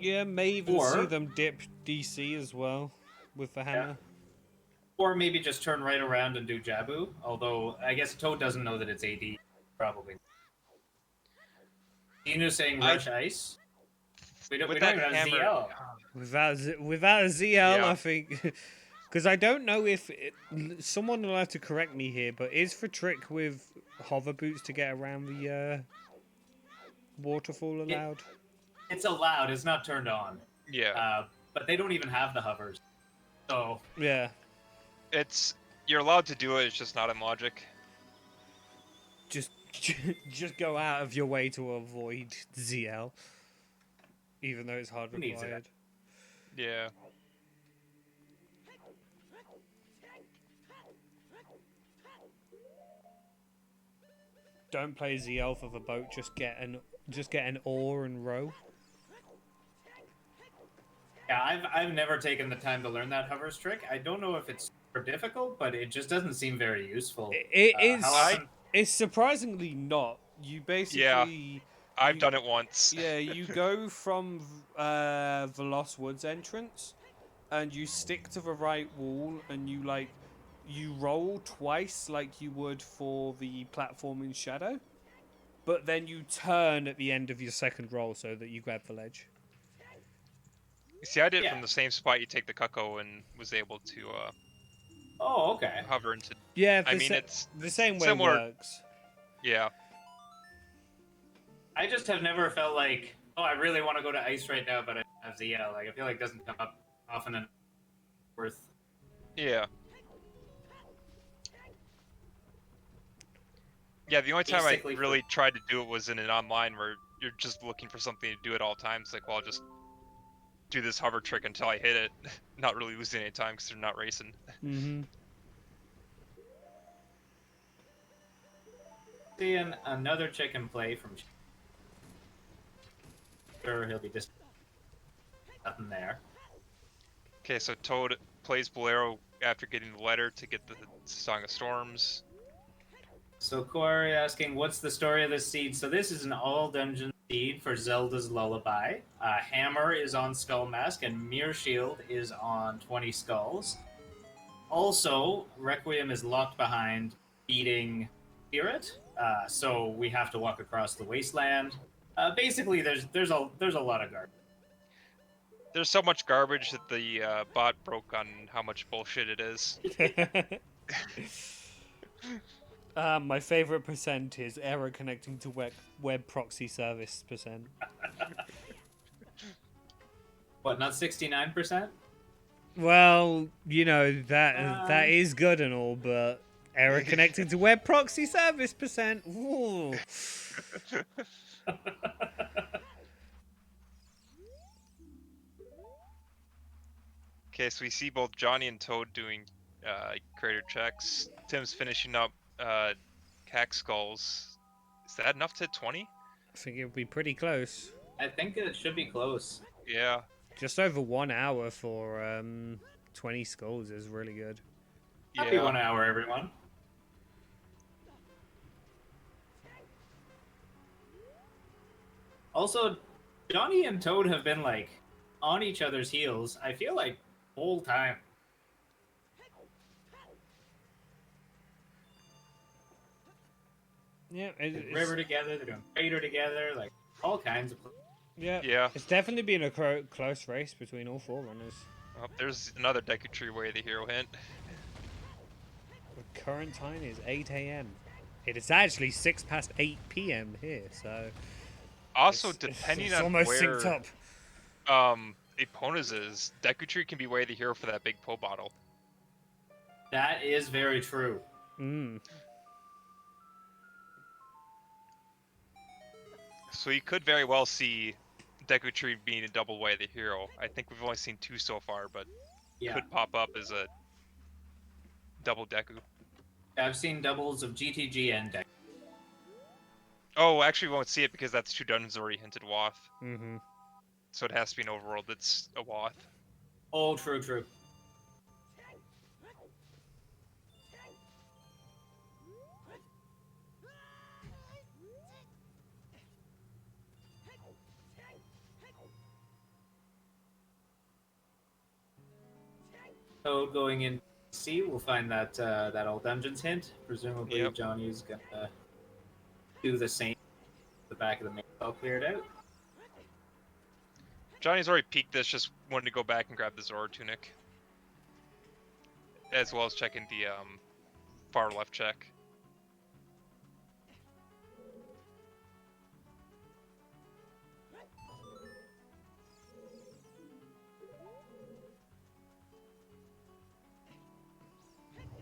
A: yeah, may even
B: Or-
A: see them dip DC as well with the hammer.
B: Or maybe just turn right around and do Jabu. Although I guess Toad doesn't know that it's AD. Probably. Inu's saying rush ice. We don't
C: With
B: even
C: that
B: have
C: hammer,
B: ZL.
A: Without a ZL,
C: Yeah.
A: I think, because I don't know if someone will have to correct me here, but is for trick with hover boots to get around the waterfall allowed?
B: It's allowed. It's not turned on.
C: yeah,
B: But they don't even have the hovers. So
A: Yeah.
C: you're allowed to do it. It's just not in logic.
A: Just go out of your way to avoid ZL, even though it's hard
B: Who needs it?
A: required.
C: Yeah.
A: Don't play ZL for the boat. Just get an oar and row.
B: yeah, I've never taken the time to learn that hovers trick. I don't know if it's super difficult, but it just doesn't seem very useful.
A: It is.
B: How often?
A: It's surprisingly not. You basically.
C: I've
A: You-
C: done it once.
A: Yeah, you go from the Lost Woods entrance, and you stick to the right wall, and you roll twice like you would for the platform in Shadow, but then you turn at the end of your second roll so that you grab the ledge.
C: See, I did it
B: Yeah.
C: from the same spot you take the Cuckoo and was able to
B: Oh, okay.
C: hover into.
A: Yeah,
C: I mean, it's
A: the same way
C: similar-
A: works.
C: Yeah.
B: I just have never felt like, oh, I really want to go to ice right now, but I don't have ZL. Like I feel like it doesn't come up often and worth.
C: Yeah. Yeah, the only time I
B: Basically for-
C: really tried to do it was in an online where you're just looking for something to do at all times. Like, well, I'll just do this hover trick until I hit it, not really losing any time because they're not racing.
A: Mm-hmm.
B: Seeing another chicken play from. Sure, he'll be just nothing there.
C: Okay, so Toad plays Bolero after getting the letter to get the Song of Storms.
B: So Corey asking, what's the story of this seed? So this is an all-dungeon seed for Zelda's Lullaby. Hammer is on Skull Mask, and Mirror Shield is on 20 Skulls. Also, Requiem is locked behind beating Spirit, so we have to walk across the wasteland. Basically, there's a lot of garbage.
C: There's so much garbage that the bot broke on how much bullshit it is.
A: My favorite percent is error connecting to web proxy service percent.
B: What? Not 69%?
A: Well, you know that is good and all, but error connecting to web proxy service percent. Ooh.
C: Okay, so we see both Johnny and Toad doing crater checks. Tim's finishing up cack skulls. Is that enough to hit 20?
A: I think it would be pretty close.
B: I think it should be close.
C: Yeah.
A: Just over 1 hour for 20 skulls is really good.
B: Happy
C: Yeah.
B: 1 hour, everyone. Also, Johnny and Toad have been like on each other's heels. I feel like whole time.
A: Yeah,
B: Like, River together, they're doing Crater together, like all kinds of.
C: Yeah.
A: It's definitely been a close race between all four runners.
C: Oh, there's another Deku Tree Way of the Hero hint.
A: The current time is 8 a.m. It is actually 6 past 8 p.m. here, so
C: Also,
A: it's
C: depending on
A: almost
C: where
A: synced up.
C: Epona's is, Deku Tree can be Way of the Hero for that big pill bottle.
B: That is very true.
A: Mm.
C: So you could very well see Deku Tree being a double Way of the Hero. I think we've only seen 2 so far, but
B: Yeah,
C: could pop up as a double Deku.
B: I've seen doubles of GTG and Deck.
C: Oh, actually, we won't see it because that's 2 dungeons already hinted Wath.
A: Mm-hmm.
C: So it has to be an overworld that's a Wath.
B: Oh, true, true. Toad going in C, we'll find that that old dungeons hint. Presumably,
C: Yep.
B: Johnny's gonna do the same. The back of the main all cleared out.
C: Johnny's already peeked this, just wanted to go back and grab the Zora tunic. As well as checking the far left check.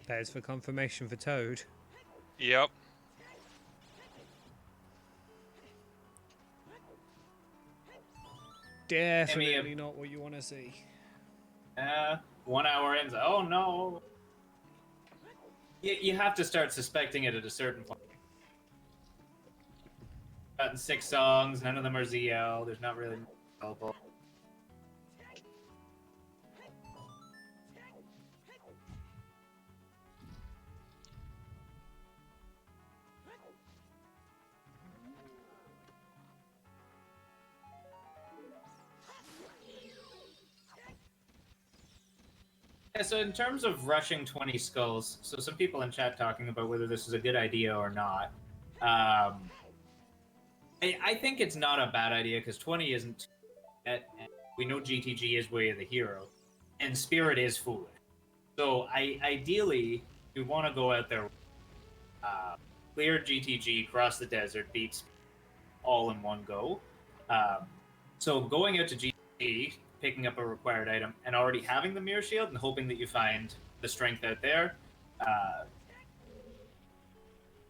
A: That is for confirmation for Toad.
C: Yep.
A: Definitely not what you want to see.
B: 1 hour ends. Oh no! You have to start suspecting it at a certain point. Gotten 6 songs, none of them are ZL. There's not really available. Yeah, so in terms of rushing 20 skulls, so some people in chat talking about whether this is a good idea or not. I think it's not a bad idea because 20 isn't. We know GTG is Way of the Hero, and Spirit is foolish. So ideally, we want to go out there, clear GTG, cross the desert, beats all in one go. So going out to GTG, picking up a required item, and already having the Mirror Shield, and hoping that you find the strength out there.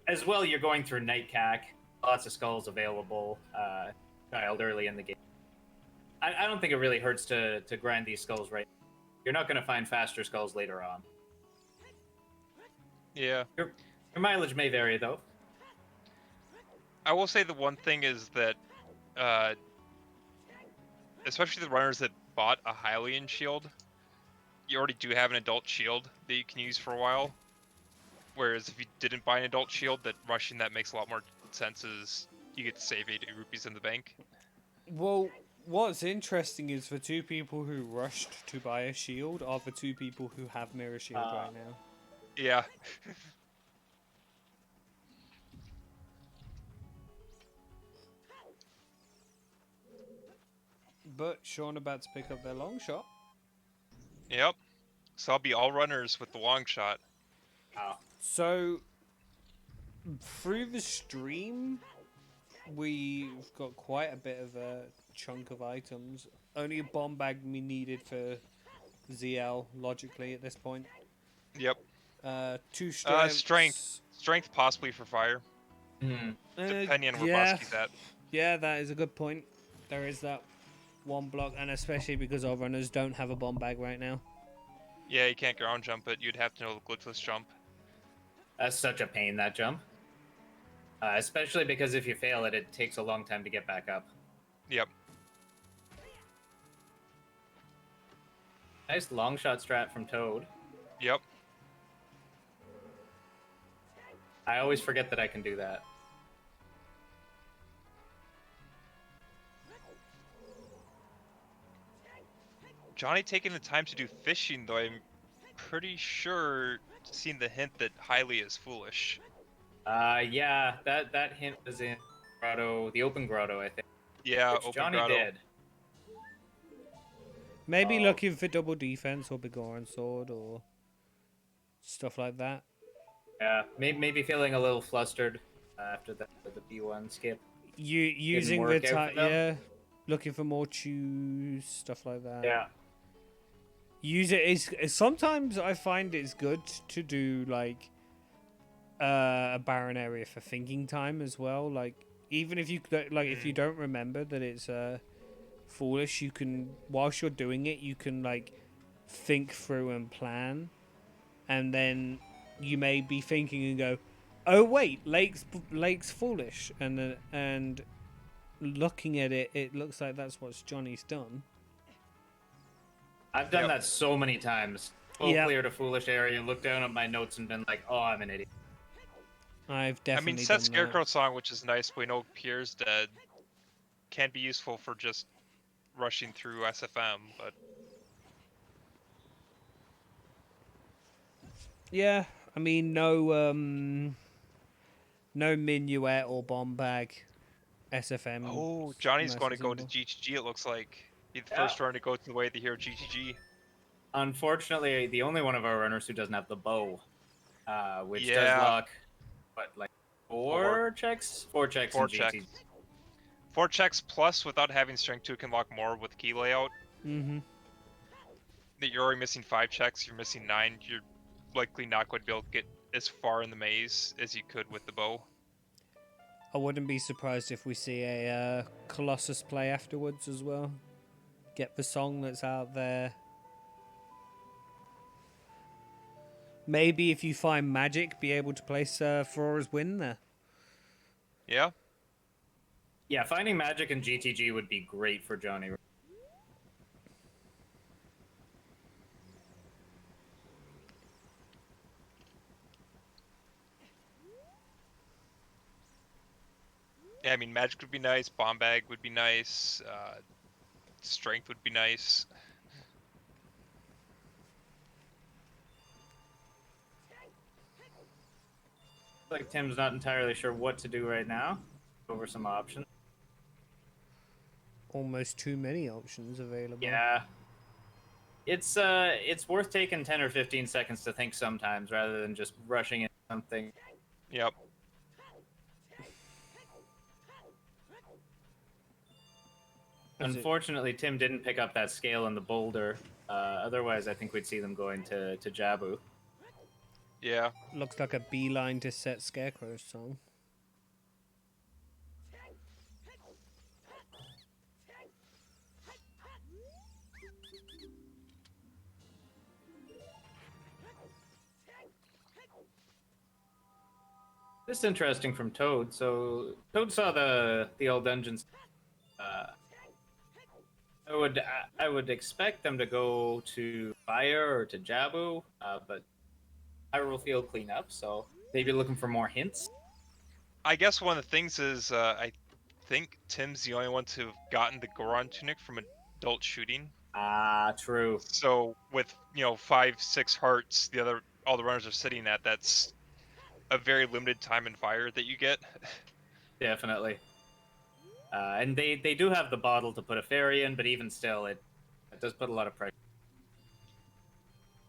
B: As well, you're going through Night Cack, lots of skulls available, child early in the game. I don't think it really hurts to grind these skulls right. You're not going to find faster skulls later on.
C: Yeah.
B: Your mileage may vary, though.
C: I will say the one thing is that, especially the runners that bought a Hylian shield, you already do have an adult shield that you can use for a while. Whereas if you didn't buy an adult shield, that rushing that makes a lot more sense. Is you get to save 80 rupees in the bank.
A: Well, what's interesting is the two people who rushed to buy a shield are the two people who have mirror shield right now.
C: Yeah.
A: But Sean about to pick up their long shot.
C: Yep. So I'll be all runners with the long shot.
B: Wow.
A: So through the stream, we've got quite a bit of a chunk of items. Only a bomb bag me needed for ZL logically at this point.
C: Yep.
A: 2 strengths.
C: Strength possibly for fire.
B: Hmm.
C: Depending on where
A: yeah.
C: Bosky's at.
A: Yeah, that is a good point. There is that one block, and especially because our runners don't have a bomb bag right now.
C: Yeah, you can't ground jump it. You'd have to know the glitchless jump.
B: That's such a pain, that jump. Especially because if you fail it, it takes a long time to get back up.
C: Yep.
B: Nice long shot strat from Toad.
C: Yep.
B: I always forget that I can do that.
C: Johnny taking the time to do fishing, though I'm pretty sure seeing the hint that Hylia is foolish.
B: Yeah, that hint was in grotto, the open grotto, I think.
C: Yeah,
B: Which
C: open
B: Johnny
C: grotto.
B: did.
A: Maybe
B: Oh.
A: looking for double defense or Begoran sword or stuff like that.
B: Yeah, maybe feeling a little flustered after the B1 skip.
A: You using the
B: work out for them?
A: yeah, looking for more chews, stuff like that.
B: Yeah.
A: Use it is sometimes I find it's good to do like a barren area for thinking time as well. Like even if you if you don't remember that it's foolish, you can whilst you're doing it, you can like think through and plan, and then you may be thinking and go, "Oh wait, Lake's foolish," and looking at it, it looks like that's what Johnny's done.
B: I've done
C: Yep.
B: that so many times.
A: Yep.
B: Cleared a foolish area, looked down at my notes, and been like, "Oh, I'm an idiot."
A: I've
C: I
A: definitely
C: mean,
A: done
C: set
A: that.
C: Scarecrow song, which is nice, but we know Pierre's dead. Can be useful for just rushing through SFM, but
A: Yeah, I mean no minuet or bomb bag. SFM.
C: oh, Johnny's going to
A: Mercy
C: go to
A: symbol.
C: GTG. It looks like be the
B: Yeah.
C: first runner to go to the way of the hero GTG.
B: Unfortunately, the only one of our runners who doesn't have the bow, which does
C: Yeah.
B: lock, what, like four checks? Four checks
C: Four
B: in GT.
C: checks. 4 checks plus without having strength 2 can lock more with key layout.
A: Mm-hmm.
C: That you're already missing 5 checks, you're missing 9. You're likely not going to be able to get as far in the maze as you could with the bow.
A: I wouldn't be surprised if we see a Colossus play afterwards as well. Get the song that's out there. Maybe if you find Magic, be able to place Flora's Win there.
C: Yeah.
B: Yeah, finding magic in GTG would be great for Johnny.
C: Yeah, I mean, magic would be nice, bomb bag would be nice, strength would be nice.
B: Like Tim's not entirely sure what to do right now. Over some options.
A: Almost too many options available.
B: Yeah. It's worth taking 10 or 15 seconds to think sometimes rather than just rushing into something.
C: Yep.
B: Unfortunately, Tim didn't pick up that scale in the boulder. Otherwise, I think we'd see them going to Jabu.
C: Yeah.
A: Looks like a beeline to set Scarecrow's song.
B: This is interesting from Toad. So Toad saw the old dungeons. I would expect them to go to Fire or to Jabu, but Hyrule Field cleanup, so maybe looking for more hints.
C: I guess one of the things is I think Tim's the only one to have gotten the Goron tunic from adult shooting.
B: Ah, true.
C: So with 5, 6 hearts, all the runners are sitting at. That's a very limited time in fire that you get.
B: Definitely. And they do have the bottle to put a fairy in, but even still, it does put a lot of pressure.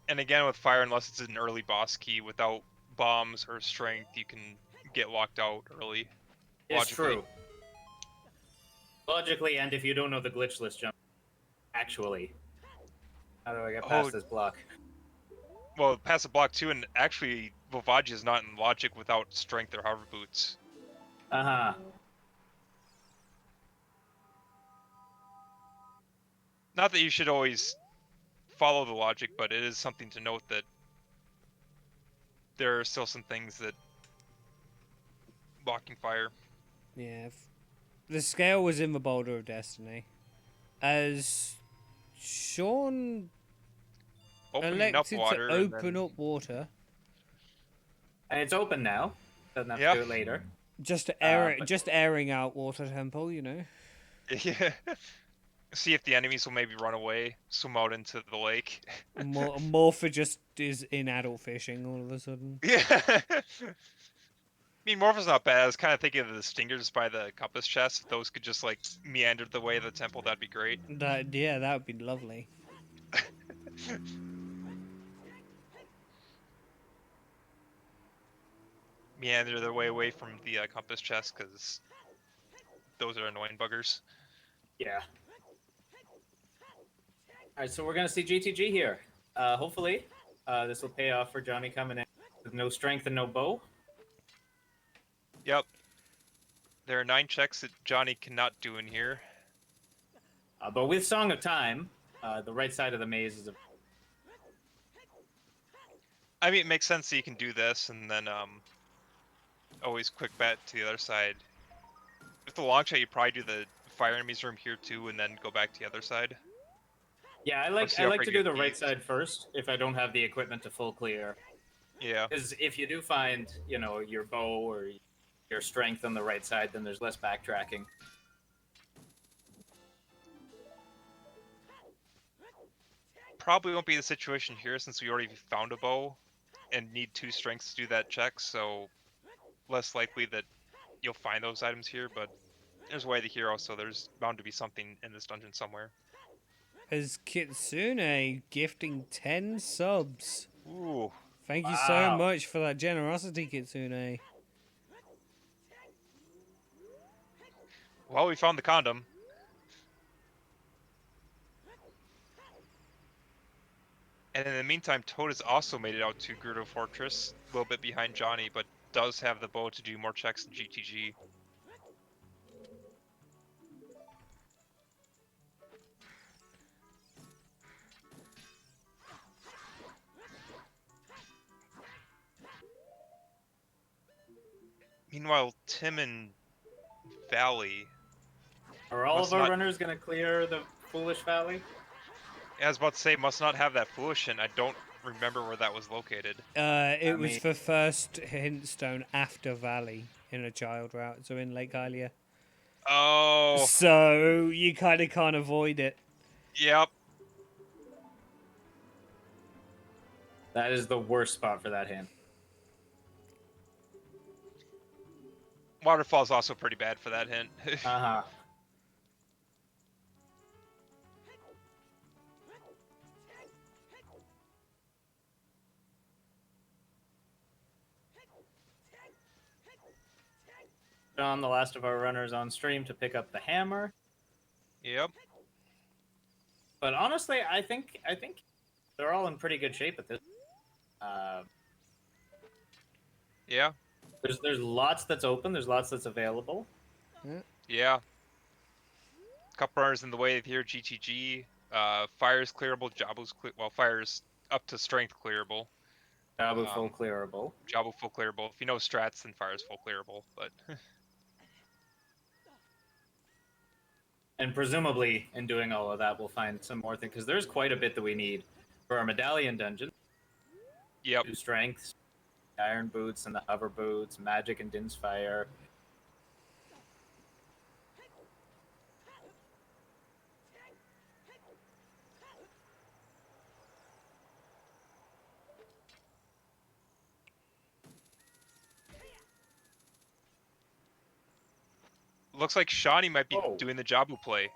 C: And again, with fire, unless it's an early boss key, without bombs or strength, you can get locked out early.
B: It's
C: Logically.
B: true. Logically, and if you don't know the glitchless jump, actually. How do I get past this block?
C: Well, past the block too, and actually, Vovaji is not in logic without strength or hover boots.
B: Uh-huh.
C: Not that you should always follow the logic, but it is something to note that there are still some things that blocking fire.
A: Yeah. The scale was in the Boulder of Destiny. As Sean
C: Opening up
A: elected
C: water
A: to
C: and
A: open
C: then...
A: up water.
B: And it's open now. Doesn't have
C: Yeah.
B: to do it later.
A: Just
B: but-
A: just airing out Water Temple, you know.
C: Yeah. See if the enemies will maybe run away, swim out into the lake.
A: Morpher just is in adult fishing all of a sudden.
C: Yeah. I mean, Morphe's not bad. I was kind of thinking of the stingers by the compass chest. If those could just like meander the way of the temple, that'd be great.
A: That would be lovely.
C: Meander their way away from the compass chest, because those are annoying buggers.
B: Yeah. All right, so we're gonna see GTG here. Hopefully, this will pay off for Johnny coming in with no strength and no bow.
C: Yep. There are 9 checks that Johnny cannot do in here.
B: But with Song of Time, the right side of the maze is a...
C: I mean, it makes sense that you can do this, and then always quick bet to the other side. With the long shot, you probably do the fire enemies room here too, and then go back to the other side.
B: Yeah, I like to do the right side first if I don't have the equipment to full clear.
C: Yeah.
B: Because if you do find, your bow or your strength on the right side, then there's less backtracking.
C: Probably won't be the situation here since we already found a bow and need 2 strengths to do that check, so less likely that you'll find those items here, but there's Way of the Hero, so there's bound to be something in this dungeon somewhere.
A: As Kitsune gifting 10 subs.
C: Ooh.
A: Thank you so much for that generosity, Kitsune.
C: Well, we found the condom. And in the meantime, Toad has also made it out to Gerudo Fortress, a little bit behind Johnny, but does have the bow to do more checks than GTG. Meanwhile, Tim and Valley...
B: Are all of our runners going to clear the Foolish Valley?
C: I was about to say, must not have that Foolish, and I don't remember where that was located.
A: It was the first hint stone after Valley in a child route, so in Lake Hylia.
C: Oh.
A: So you kind of can't avoid it.
C: Yep.
B: That is the worst spot for that hint.
C: Waterfall's also pretty bad for that hint.
B: Uh-huh. On the last of our runners on stream to pick up the hammer.
C: Yep.
B: But honestly, I think they're all in pretty good shape at this.
C: Yeah.
B: There's lots that's open. There's lots that's available.
C: Yeah. Couple runners in the way here. GTG. Fire's clearable. Jabu's Fire's up to strength clearable.
B: Jabu full clearable.
C: Jabu full clearable. If you know strats, then Fire's full clearable. But
B: and presumably, in doing all of that, we'll find some more things because there's quite a bit that we need for our medallion dungeon.
C: Yep.
B: 2 strengths, iron boots and the hover boots, magic and Din's fire.
C: Looks like Shawnee might be
B: Oh.
C: doing the Jabu play.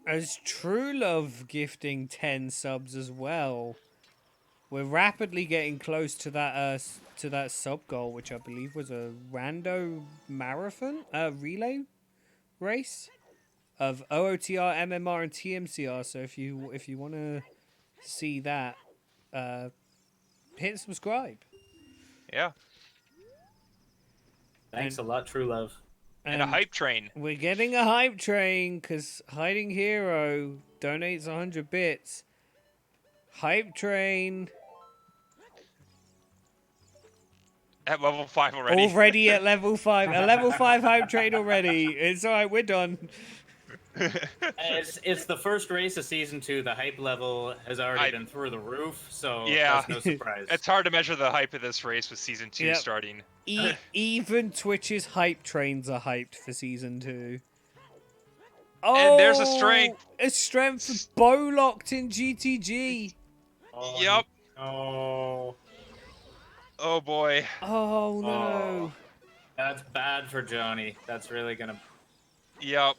A: As True Love gifting 10 subs as well. We're rapidly getting close to that sub goal, which I believe was a rando marathon, relay race of OOTR, MMR, and TMCR. So if you want to see that, hit subscribe.
C: Yeah.
B: Thanks a lot, True Love.
C: And a hype train.
A: We're getting a hype train because Hiding Hero donates 100 bits. Hype train.
C: At level 5 already.
A: Already at level 5. A level 5 hype train already. It's alright, we're done.
B: It's the first race of season 2. The hype level has already been through the roof, so
C: Yeah.
B: that's no surprise.
C: It's hard to measure the hype of this race with season 2
A: Yep.
C: starting.
A: Even Twitch's hype trains are hyped for season 2. Oh,
C: And there's a strength.
A: A strength for bow locked in GTG.
B: Oh,
C: Yep.
B: no.
C: Oh boy.
A: Oh no.
B: Oh, that's bad for Johnny. That's really gonna.
C: Yep.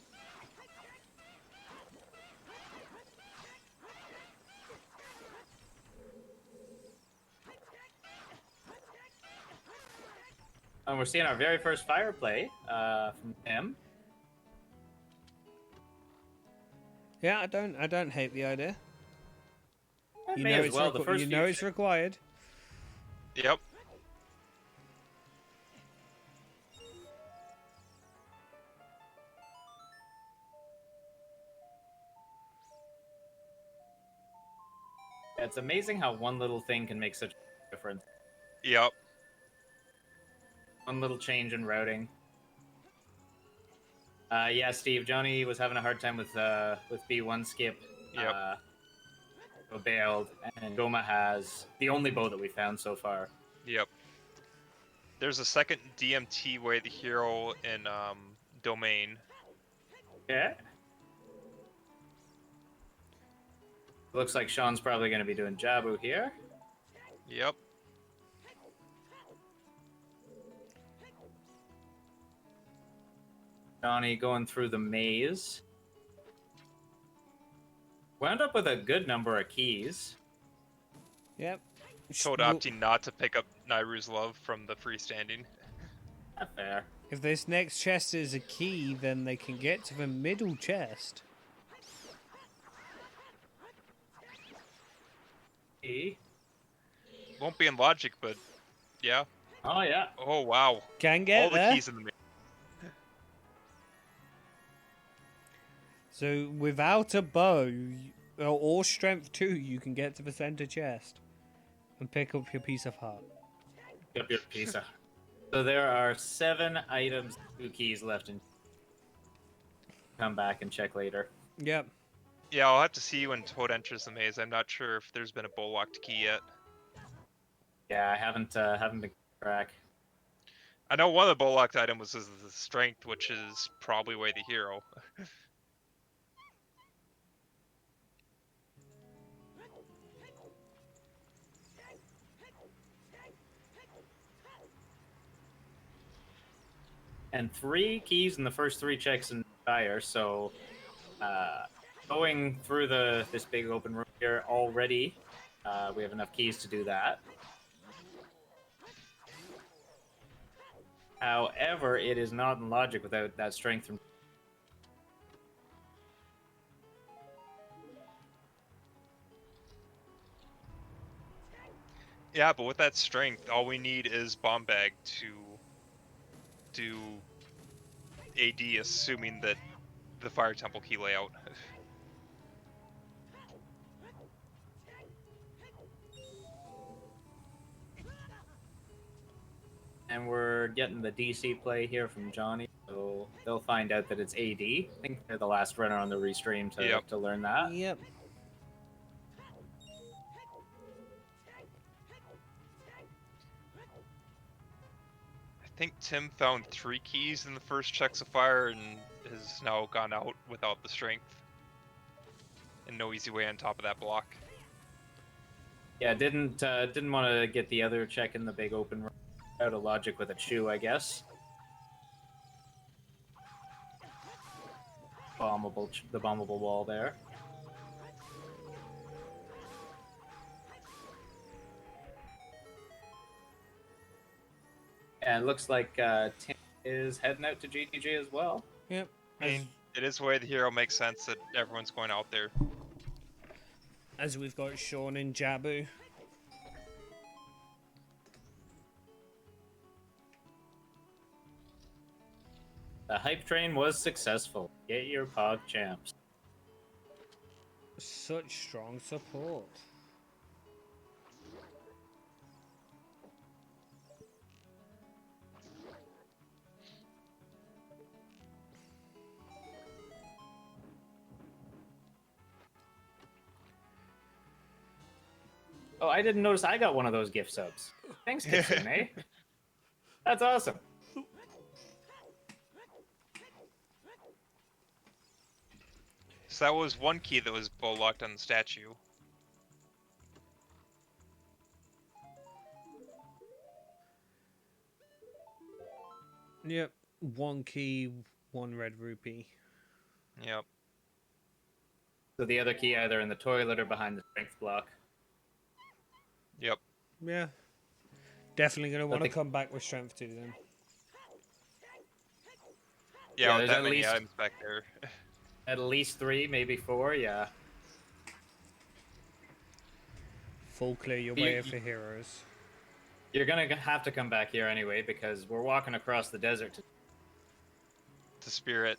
B: And we're seeing our very first fire play from him.
A: Yeah, I don't hate the idea. You
B: May
A: know
B: as
A: it's
B: well. The first
A: you
B: few
A: know it's required.
C: Yep.
B: It's amazing how one little thing can make such a difference.
C: Yep.
B: One little change in routing. Yeah, Steve. Johnny was having a hard time with B1 skip.
C: Yep.
B: So bailed, and Goma has the only bow that we found so far.
C: Yep. There's a second DMT way the hero in domain.
B: Yeah. Looks like Sean's probably going to be doing Jabu here.
C: Yep.
B: Johnny going through the maze. Wound up with a good number of keys.
A: Yep.
C: Toad opting not to pick up Nairu's love from the freestanding.
B: Not fair.
A: If this next chest is a key, then they can get to the middle chest.
B: Key.
C: Won't be in logic, but yeah.
B: Oh, yeah.
C: Oh wow.
A: Can get
C: All the
A: there.
C: keys in the main.
A: So without a bow or strength 2, you can get to the center chest and pick up your piece of heart.
B: Pick up your pizza. So there are 7 items, 2 keys left. And come back and check later.
A: Yep.
C: Yeah, I'll have to see when Toad enters the maze. I'm not sure if there's been a bow locked key yet.
B: Yeah, I haven't been track.
C: I know one of the bow locked items was the strength, which is probably way the hero.
B: And 3 keys in the first 3 checks in fire. So going through this big open room here already, we have enough keys to do that. However, it is not in logic without that strength from.
C: Yeah, but with that strength, all we need is Bomb Bag to do AD, assuming that the Fire Temple key layout.
B: And we're getting the DC play here from Johnny, so they'll find out that it's AD. I think they're the last runner on the restream to learn that.
A: Yep.
C: think Tim found 3 keys in the first checks of fire and has now gone out without the strength. And no easy way on top of that block.
B: Yeah, didn't want to get the other check in the big open room. Out of logic with a chew, I guess. The bombable wall there. Yeah, it looks like Tim is heading out to GTG as well.
A: Yep.
C: I mean, it is the way the hero makes sense that everyone's going out there.
A: As we've got Sean and Jabu.
B: The hype train was successful. Get your Pog champs.
A: Such strong support.
B: Oh, I didn't notice I got one of those gift subs. Thanks, Kitsune. That's awesome.
C: So that was one key that was bow locked on the statue.
A: Yep. 1 key, 1 red rupee.
C: Yep.
B: So the other key either in the toilet or behind the strength block.
C: Yep.
A: Yeah. Definitely going to want to
B: think-
A: come back with strength 2 then.
C: Yeah, with
B: there's
C: that
B: at
C: many
B: least-
C: items back there.
B: At least 3, maybe 4, yeah.
A: Full clear your
B: You-
A: way
B: you-
A: for heroes.
B: You're gonna have to come back here anyway because we're walking across the desert.
C: To spirit.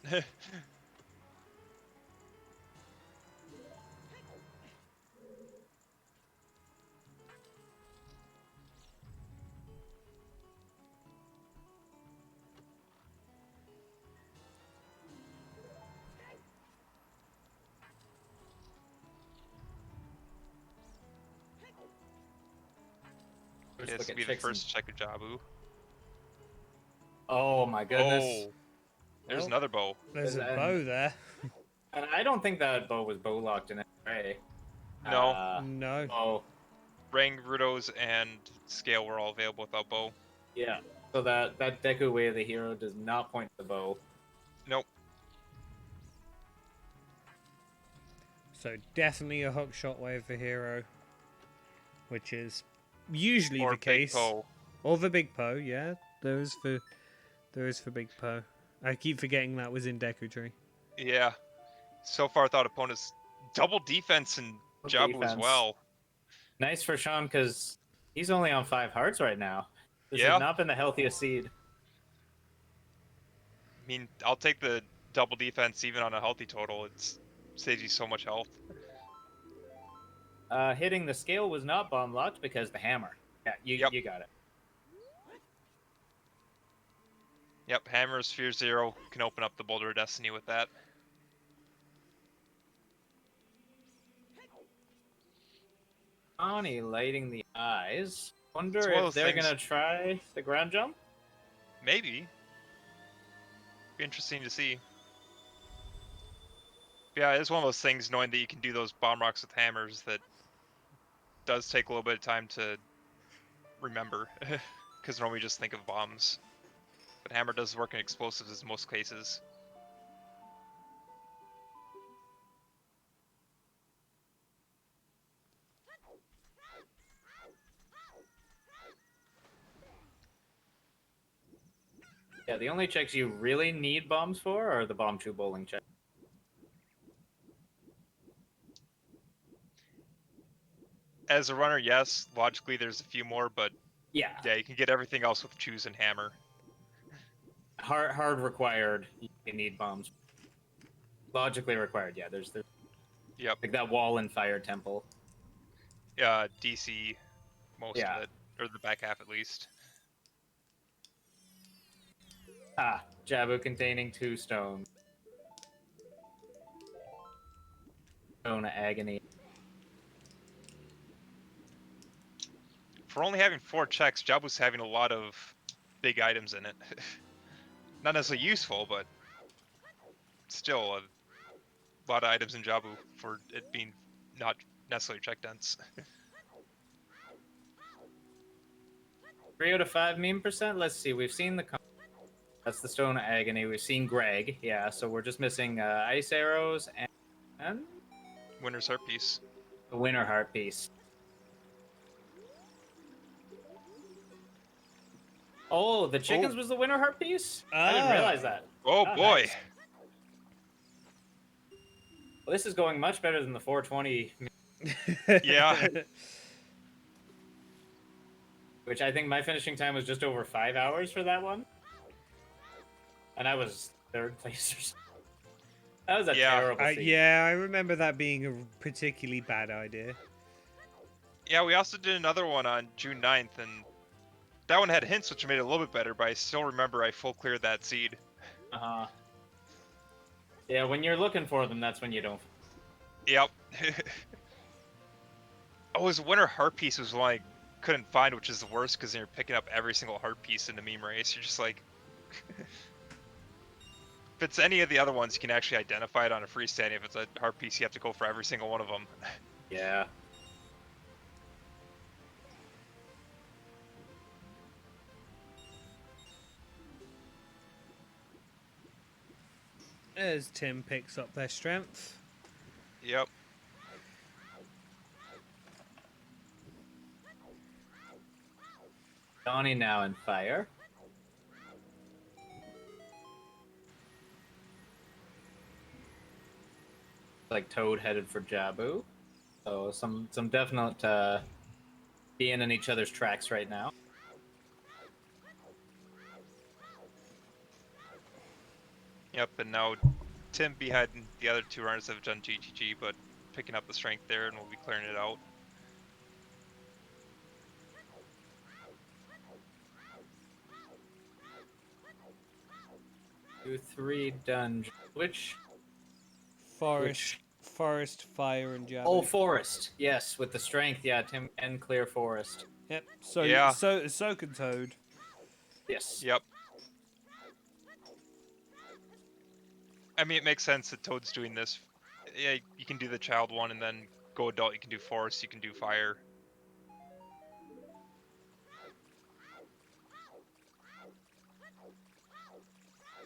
C: This will be the first check of Jabu.
B: Oh my goodness.
C: Oh, there's
A: Well,
C: another bow.
A: There's a
B: And-
A: bow there.
B: And I don't think that bow was bow locked in any way.
C: No.
A: No.
B: Oh,
C: Rang, Rudos, and Scale were all available without bow.
B: yeah. So that Deku Way of the Hero does not point to the bow.
C: Nope.
A: So definitely a hook shot wave for hero. Which is usually
C: Or
A: the case.
C: Big Poe.
A: Or the big Poe, yeah. There is for big Poe. I keep forgetting that was in Deku Tree.
C: Yeah. So far, thought opponents double defense and Jabu as
B: Defense.
C: well.
B: Nice for Sean because he's only on 5 hearts right now. This
C: Yeah.
B: has not been the healthiest seed.
C: I mean, I'll take the double defense even on a healthy total. It saves you so much health.
B: Hitting the scale was not bomb locked because the hammer. Yeah, you got it.
C: Yep, Hammer, Sphere Zero can open up the Boulder of Destiny with that.
B: Ani lighting the eyes. Wonder
C: It's one of
B: if
C: those
B: they're
C: things-
B: gonna try the ground jump.
C: Maybe. Be interesting to see. Yeah, it's one of those things knowing that you can do those bomb rocks with hammers that does take a little bit of time to remember. Because normally we just think of bombs. But hammer does work in explosives in most cases.
B: Yeah, the only checks you really need bombs for are the bomb 2 bowling check.
C: As a runner, yes, logically there's a few more, but
B: Yeah,
C: yeah, you can get everything else with choose and hammer.
B: hard required. You need bombs. Logically required. Yeah, there's
C: Yep.
B: like that wall in Fire Temple.
C: DC, most
B: Yeah.
C: of it, or the back half at least.
B: Ah, Jabu containing 2 stones. Stone of Agony.
C: For only having 4 checks, Jabu's having a lot of big items in it. Not necessarily useful, but still a lot of items in Jabu for it being not necessarily check dense.
B: 3 out of 5 meme percent. Let's see. We've seen the. That's the Stone of Agony. We've seen Greg. Yeah, so we're just missing Ice Arrows and
C: Winner's Heart Piece.
B: the Winter Heart piece. Oh, the chickens was the Winter Heart piece? I didn't realize that.
C: Oh boy.
B: Nice. Well, this is going much better than the 420,
C: Yeah.
B: which I think my finishing time was just over 5 hours for that one. And I was 3rd place or something. That was a terrible scene.
A: Yeah, I remember that being a particularly bad idea.
C: Yeah, we also did another one on June 9th, and that one had hints, which made it a little bit better, but I still remember I full cleared that seed.
B: Uh-huh. Yeah, when you're looking for them, that's when you don't.
C: Yep. Oh, his Winter Heart Piece was one I couldn't find, which is the worst, because you're picking up every single heart piece in the meme race. You're just like... If it's any of the other ones, you can actually identify it on a freestanding. If it's a heart piece, you have to go for every single one of them.
B: Yeah.
A: As Tim picks up their strength.
C: Yep.
B: Donnie now in fire. Like Toad headed for Jabu. So some definite being in each other's tracks right now.
C: Yep, and now Tim behind the other two runners have done GGG, but picking up the strength there, and we'll be clearing it out.
B: Two, three dungeons. Which?
A: Forest, fire, and Jabba.
B: Oh, Forest. Yes, with the strength. Yeah, Tim and clear Forest.
A: Yep. So
C: Yeah.
A: so can Toad.
B: Yes.
C: Yep. I mean, it makes sense that Toad's doing this. Yeah, you can do the child one, and then go adult. You can do forest. You can do fire.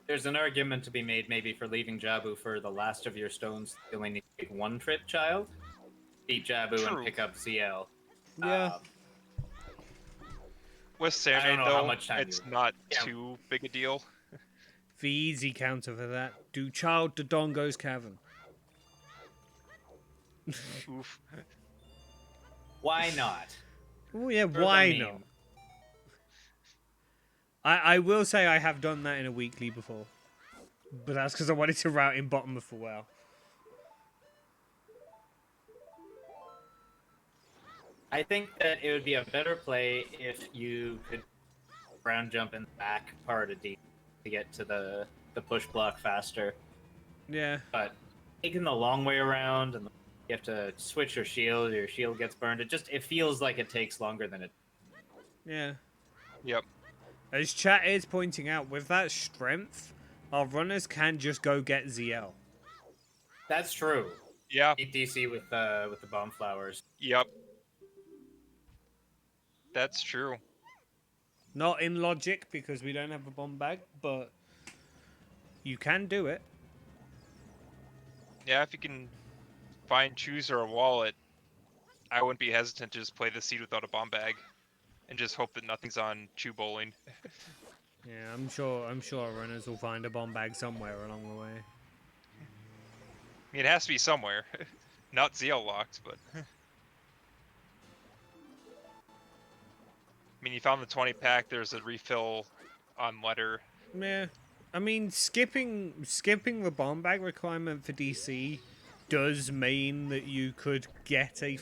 B: There's an argument to be made maybe for leaving Jabu for the last of your stones. You only need to take one trip, child. Beat Jabu
C: True.
B: and pick up ZL.
A: Yeah.
C: With
B: I don't
C: Serenade,
B: know how
C: though,
B: much time
C: it's
B: you-
C: not
B: Yeah.
C: too big a deal.
A: The easy counter for that. Do Child to Dongo's Cavern.
C: Oof.
B: Why not?
A: Oh yeah,
B: For the
A: why
B: meme.
A: not? I will say I have done that in a weekly before. But that's because I wanted to route in bottom of the well.
B: I think that it would be a better play if you could ground jump in the back part of D to get to the push block faster.
A: Yeah.
B: But taking the long way around and you have to switch your shield gets burned. It feels like it takes longer than it.
A: Yeah.
C: Yep.
A: As chat is pointing out, with that strength, our runners can just go get ZL.
B: That's true.
C: Yeah.
B: Beat DC with the bomb flowers.
C: Yep. That's true.
A: Not in logic because we don't have a bomb bag, but you can do it.
C: Yeah, if you can find choose or a wallet, I wouldn't be hesitant to just play the seed without a bomb bag, and just hope that nothing's on chew bowling.
A: Yeah, I'm sure our runners will find a bomb bag somewhere along the way.
C: I mean, it has to be somewhere, not ZL locked, but. I mean, you found the 20 pack. There's a refill on letter.
A: Yeah. I mean, skipping the bomb bag requirement for DC does mean that you could get a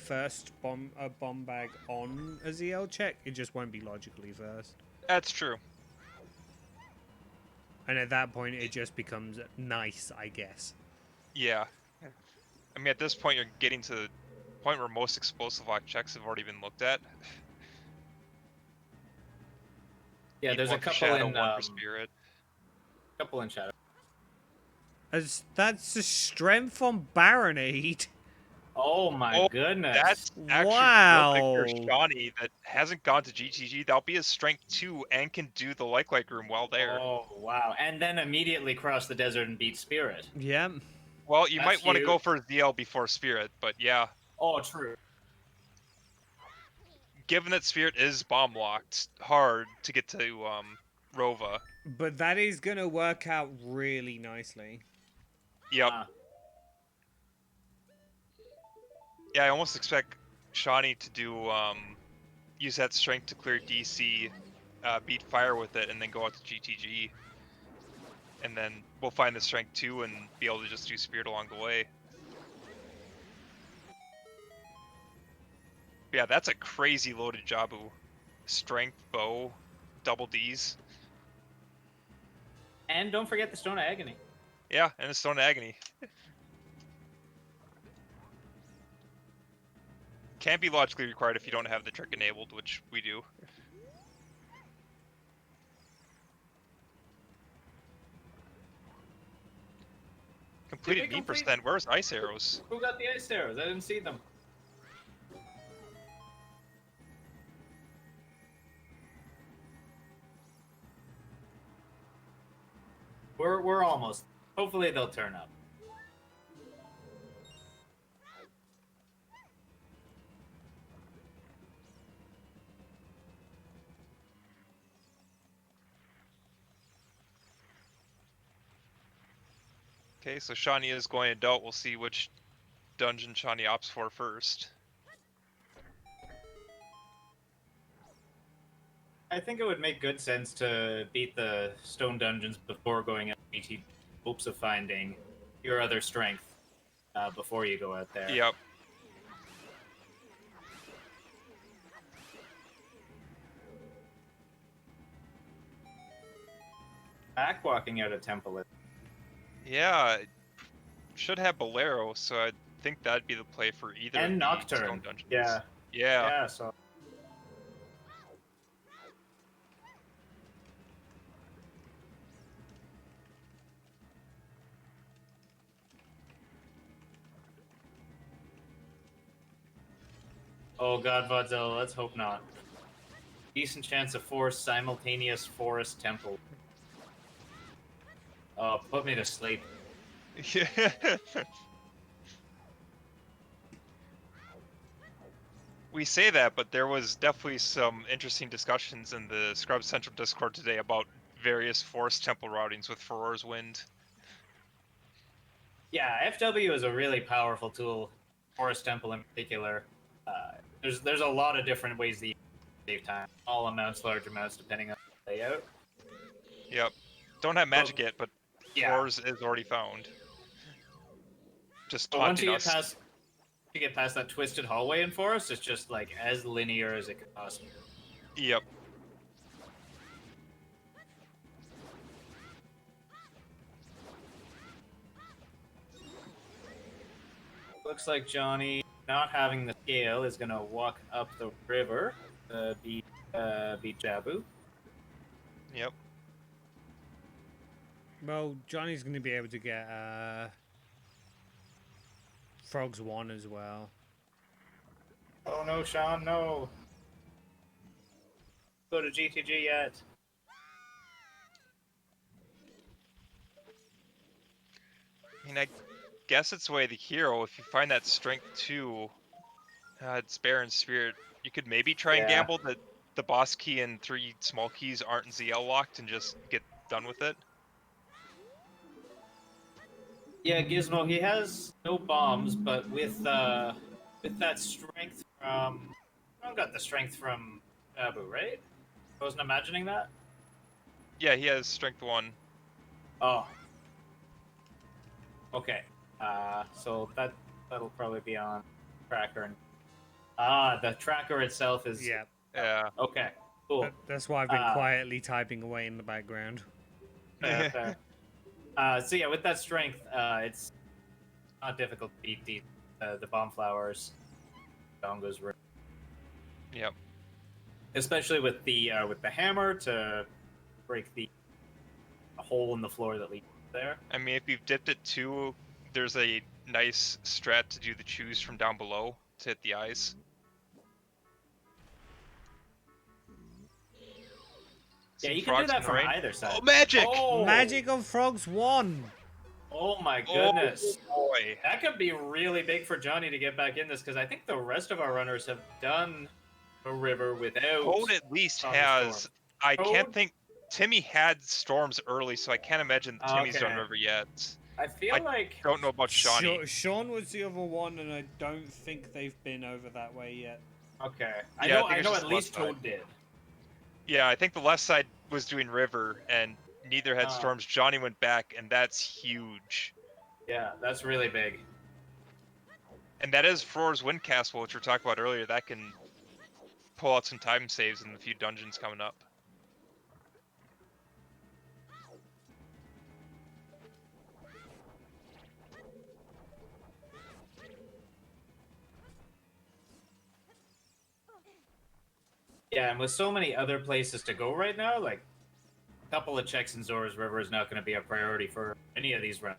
A: bomb bag on a ZL check. It just won't be logically first.
C: That's true.
A: And at that point, it just becomes nice, I guess.
C: Yeah. I mean, at this point, you're getting to the point where most explosive lock checks have already been looked at.
B: Yeah,
C: Need
B: there's a
C: one for
B: couple
C: Shadow,
B: in
C: one for Spirit.
B: Shadow.
A: That's a strength on Baronade.
B: Oh my
C: Oh,
B: goodness.
C: That's actually real big for
A: Wow.
C: Shawnee that hasn't gone to GTG. That'll be his strength 2 and can do the like room while there.
B: Oh wow! And then immediately cross the desert and beat Spirit.
A: Yeah.
C: Well, you
B: That's
C: might want to go
B: huge.
C: for ZL before Spirit, but yeah.
B: Oh, true.
C: Given that Spirit is bomb locked, hard to get to Rova.
A: But that is going to work out really nicely.
C: Yep.
B: Uh,
C: Yeah, I almost expect Shawnee to do use that strength to clear DC, beat Fire with it, and then go out to GTG. And then we'll find the strength 2 and be able to just do Spirit along the way. But yeah, that's a crazy loaded Jabu. Strength, bow, double Ds.
B: and don't forget the Stone of Agony.
C: Yeah, and a Stone of Agony. Can't be logically required if you don't have the trick enabled, which we do. Completed
B: we
C: meme
B: complete-
C: percent. Where's Ice Arrows?
B: Who got the ice arrows? I didn't see them. We're almost. Hopefully they'll turn up.
C: Okay, so Shawnee is going adult. We'll see which dungeon Shawnee opts for first.
B: I think it would make good sense to beat the stone dungeons before going out to BT, hopes of finding your other strength before you go out there.
C: Yep.
B: Backwalking out of temple.
C: Yeah, should have Bolero, so I think that'd be the play for either
B: And
C: of the
B: Nocturne.
C: stone dungeons.
B: Yeah.
C: Yeah.
B: Yeah, so. Oh god, Vodzilla, let's hope not. Decent chance of force simultaneous forest temple. Oh, put me to sleep.
C: Yeah. We say that, but there was definitely some interesting discussions in the Scrub Central Discord today about various forest temple routings with Furor's Wind.
B: Yeah, FW is a really powerful tool. Forest temple in particular. There's a lot of different ways that you can save time. Small amounts, large amounts, depending on the layout.
C: Yep. Don't have magic yet, but
B: Yeah.
C: Furor's is already found. Just
B: But once
C: taunting
B: you
C: us.
B: get past that twisted hallway in forest, it's just like as linear as it could possibly.
C: Yep.
B: Looks like Johnny, not having the scale, is gonna walk up the river, beat Jabu.
C: Yep.
A: Well, Johnny's going to be able to get Frogs 1 as well.
B: Oh no, Sean, no. Go to GTG yet.
C: I mean, I guess it's the way of the hero. If you find that strength 2, it's Baron Spirit, you could maybe try and
B: Yeah.
C: gamble that the boss key and 3 small keys aren't ZL locked and just get done with it.
B: Yeah, Gizmo, he has no bombs, but with that strength from... I got the strength from Abu, right? I wasn't imagining that?
C: Yeah, he has strength 1.
B: Oh. Okay. So that'll probably be on tracker. The tracker itself is...
A: Yeah.
C: Yeah.
B: Okay, cool.
A: That's why I've been quietly typing away in the background.
B: Fair. So yeah, with that strength, it's not difficult to beat the bomb flowers, Dongo's room,
C: Yep.
B: especially with the hammer to break the hole in the floor that leads there.
C: I mean, if you've dipped it too, there's a nice strat to do the choose from down below to hit the eyes.
B: Yeah,
C: Some
B: you can do
C: frogs
B: that
C: in the
B: from
C: rain.
B: either side.
C: Oh, magic!
B: Oh,
A: Magic of Frogs 1!
B: Oh my
C: Oh,
B: goodness.
C: boy.
B: That could be really big for Johnny to get back in this, because I think the rest of our runners have done a river without
C: Toad at least
B: thunderstorm.
C: has. I can't
B: Toad?
C: think. Timmy had storms early, so I can't imagine Timmy's done
B: Okay.
C: river yet.
B: I feel
C: I
B: like
C: don't know about Shawnee.
A: Sean was the other one, and I don't think they've been over that way yet.
B: okay. I
C: Yeah, I
B: know
C: think it's just
B: at
C: the
B: least
C: left side.
B: Toad did.
C: Yeah, I think the left side was doing river, and neither had
B: Ah.
C: storms. Johnny went back, and that's huge.
B: Yeah, that's really big.
C: And that is Fror's Wind Castle, which we were talking about earlier. That can pull out some time saves in the few dungeons coming up.
B: Yeah, and with so many other places to go right now, like a couple of checks in Zora's River is not going to be a priority for any of these runs.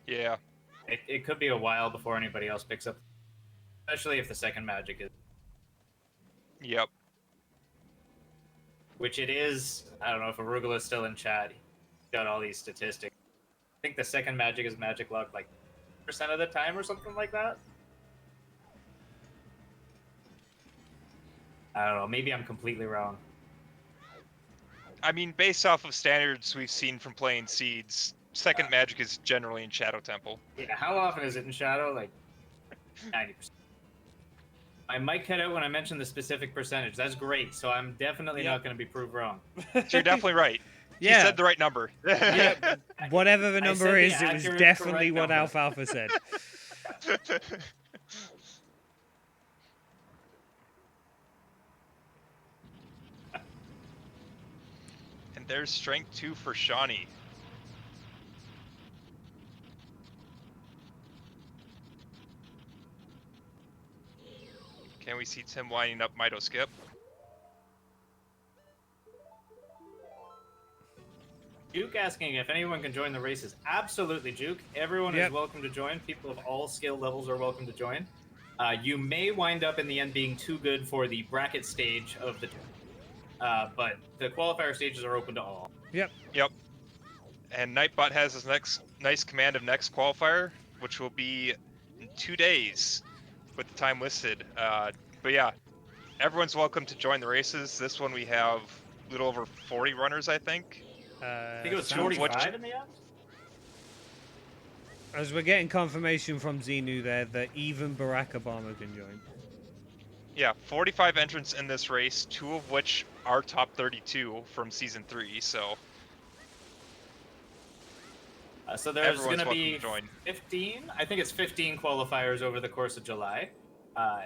C: Yeah.
B: It could be a while before anybody else picks up, especially if the second magic is,
C: Yep.
B: which it is. I don't know if Arugula's still in chat. He got all these statistics. I think the second magic is magic luck like % of the time or something like that. I don't know. Maybe I'm completely wrong.
C: I mean, based off of standards we've seen from playing Seeds, second magic is generally in Shadow Temple.
B: Yeah, how often is it in Shadow? Like 90%. I might cut out when I mention the specific percentage. That's great. So I'm definitely
A: Yep.
B: not going to be proved wrong.
C: So you're definitely right.
A: Yeah.
C: He said the right number.
A: Yeah, whatever the
B: I
A: number
B: said the
A: is, it was
B: accurate,
A: definitely
B: correct
A: what
B: number.
A: Alfalfa said.
C: And there's strength 2 for Shawnee. Can we see Tim winding up Mito Skip?
B: Juke asking if anyone can join the races. Absolutely, Juke. Everyone
A: Yep.
B: is welcome to join. People of all skill levels are welcome to join. You may wind up in the end being too good for the bracket stage of the but the qualifier stages are open to all.
A: Yep.
C: Yep. And Nightbot has his next nice command of next qualifier, which will be in 2 days with the time listed. But yeah, everyone's welcome to join the races. This one we have a little over 40 runners, I think.
B: I think it was
A: sounds-
B: 45 in the end.
A: As we're getting confirmation from Xenu there that even Barack Obama can join.
C: Yeah, 45 entrants in this race, 2 of which are top 32 from season 3. So
B: So there's
C: everyone's
B: going to
C: welcome
B: be
C: to join.
B: 15. I think it's 15 qualifiers over the course of July.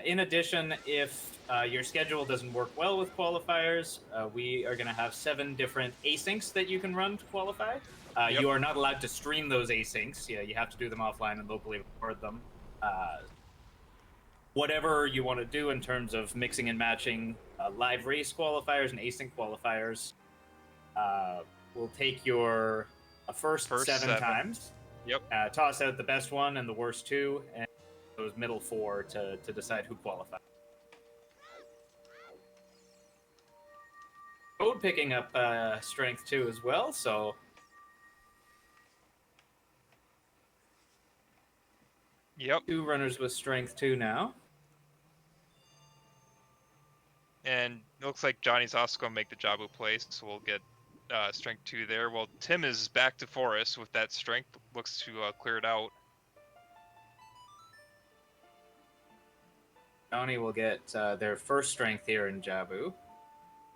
B: In addition, if your schedule doesn't work well with qualifiers, we are going to have 7 different asyncs that you can run to qualify.
C: Yep.
B: You are not allowed to stream those asyncs. Yeah, you have to do them offline and locally record them. Whatever you want to do in terms of mixing and matching live race qualifiers and async qualifiers, we'll take your first 7 times.
C: Yep.
B: Toss out the best one and the worst 2, and those middle 4 to decide who qualifies. Code picking up strength 2 as well, so
C: Yep.
B: 2 runners with strength 2 now.
C: And it looks like Johnny's also going to make the Jabu place, so we'll get strength 2 there. Well, Tim is back to Forest with that strength. Looks to clear it out.
B: Johnny will get their first strength here in Jabu.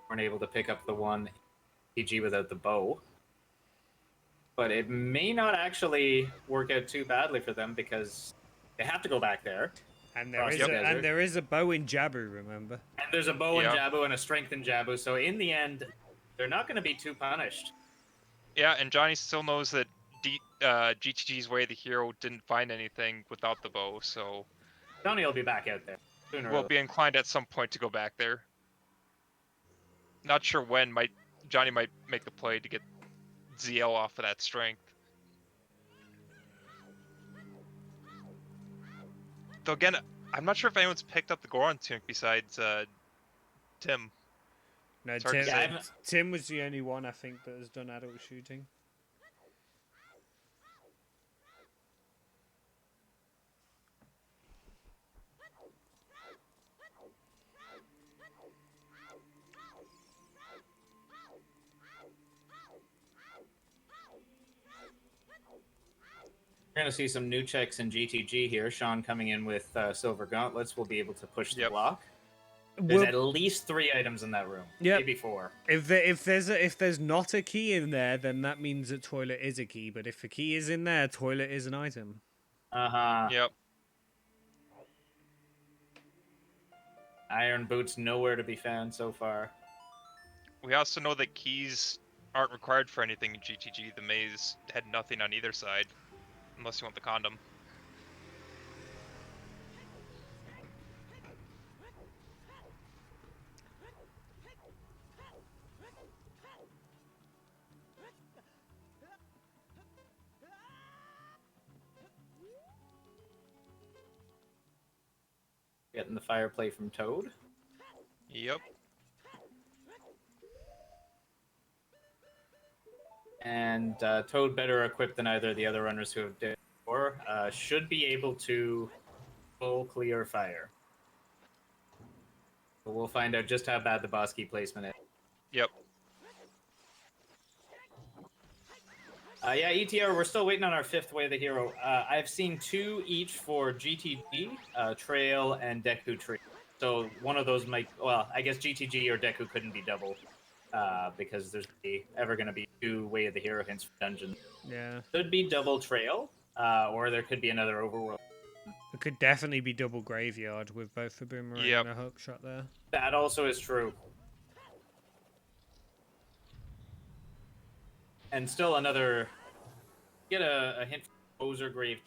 B: Weren't able to pick up the one PG without the bow. But it may not actually work out too badly for them because they have to go back there.
A: And there
B: Across
A: is
B: the
A: a,
B: desert.
A: and there is a bow in Jabu, remember?
B: And there's a bow
C: Yeah.
B: in Jabu and a strength in Jabu, so in the end, they're not going to be too punished.
C: Yeah, and Johnny still knows that GTG's Way of the Hero didn't find anything without the bow, so
B: Johnny will be back out there sooner or
C: we'll
B: later.
C: be inclined at some point to go back there. Not sure when. Might Johnny might make the play to get ZL off of that strength. Though again, I'm not sure if anyone's picked up the Goron tunic besides Tim.
A: No,
C: It's hard to say.
A: Tim was the only one I think that has done adult shooting.
B: We're going to see some new checks in GTG here. Sean coming in with silver gauntlets will be able to push the
C: Yep.
B: block. There's at least 3 items in that room.
A: Yep.
B: Maybe 4.
A: If there's not a key in there, then that means that toilet is a key. But if a key is in there, toilet is an item.
B: Uh-huh.
C: Yep.
B: Iron boots nowhere to be found so far.
C: We also know that keys aren't required for anything in GTG. The maze had nothing on either side, unless you want the condom.
B: Getting the fire play from Toad.
C: Yep.
B: And Toad, better equipped than either of the other runners who have did before, should be able to full clear fire. But we'll find out just how bad the boss key placement is.
C: Yep.
B: Yeah, ETR, we're still waiting on our 5th Way of the Hero. I've seen 2 each for GTG, Trail, and Deku Tree. So one of those might, well, I guess GTG or Deku couldn't be double, because there's ever going to be 2 Way of the Hero hints for dungeons.
A: Yeah.
B: Could be double Trail, or there could be another overworld.
A: It could definitely be double graveyard with both the boomerang
C: Yep.
A: and a hook shot there.
B: That also is true. And still another, get a hint from Composer Grave.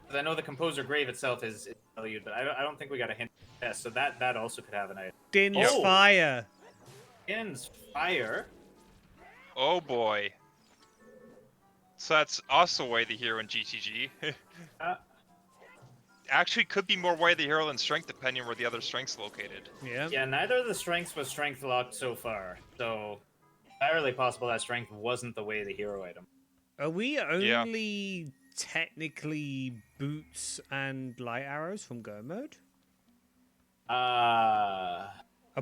B: Because I know the Composer Grave itself is valued, but I don't think we got a hint. Yeah, so that also could have an item.
A: Din's
B: Oh!
A: fire.
B: Din's fire.
C: Oh boy. So that's also Way of the Hero in GTG.
B: Uh,
C: Actually, could be more Way of the Hero than Strength, depending on where the other Strength's located.
A: Yeah.
B: yeah, neither of the strengths was strength locked so far. So entirely possible that strength wasn't the Way of the Hero item.
A: Are we only technically boots and light arrows from go mode? A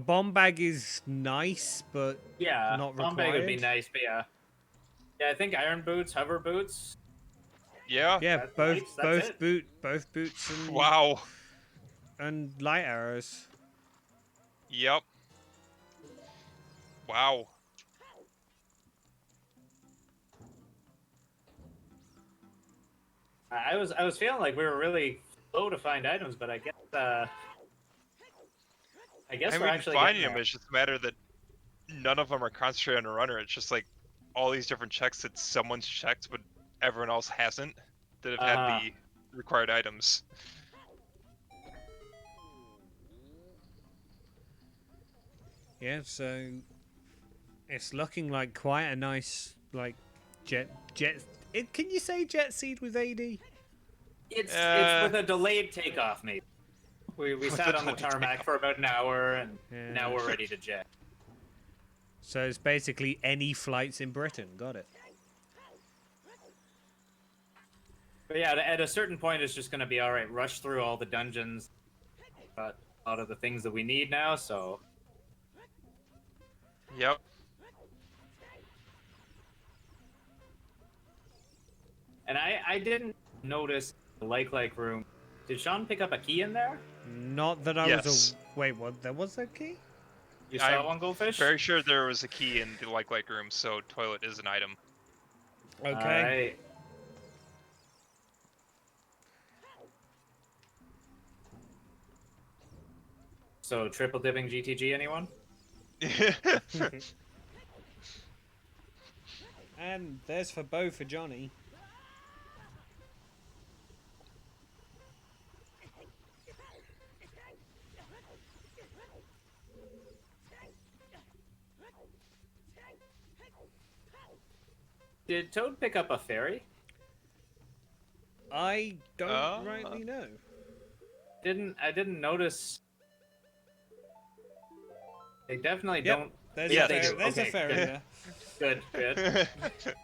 A: bomb bag is nice, but
B: Yeah,
A: not
B: bomb bag would be
A: required.
B: nice, but yeah. Yeah, I think iron boots, hover boots.
C: Yeah.
A: yeah,
B: That's
A: both
B: nice, that's it.
A: both boots and
C: Wow.
A: and light arrows.
C: Yep. Wow.
B: I was feeling like we were really slow to find items, but I guess
C: And
B: we're
C: we
B: actually
C: finding
B: getting
C: them.
B: there.
C: It's just a matter that none of them are concentrated on a runner. It's just like all these different checks that someone's checked, but everyone else hasn't, that have had the required items.
A: Yeah, so it's looking like quite a nice like jet. Can you say jet seed with AD?
B: It's
C: Uh,
B: with a delayed takeoff, maybe. We
C: With
B: sat
C: a
B: on the
C: delayed
B: tarmac
C: takeoff.
B: for about an hour, and
A: Yeah.
B: now we're ready to jet.
A: So it's basically any flights in Britain. Got it.
B: But yeah, at a certain point, it's just going to be all right. Rush through all the dungeons, but a lot of the things that we need now. So
C: Yep.
B: and I didn't notice the like room. Did Sean pick up a key in there?
A: Not that I
C: Yes.
A: was. Wait, what? There was that key?
B: You saw
C: I'm
B: one goldfish?
C: Very sure there was a key in the like room, so toilet is an item.
A: Okay.
B: Alright. So triple dipping GTG, anyone?
A: And there's for Bo for Johnny.
B: Did Toad pick up a fairy?
A: I don't rightly know.
B: I didn't notice. They definitely
A: Yep,
B: don't.
A: there's
B: Yeah,
A: a
B: they
A: fairy.
B: do.
A: There's a
B: Okay,
A: fairy
B: good.
A: there.
B: Good, good.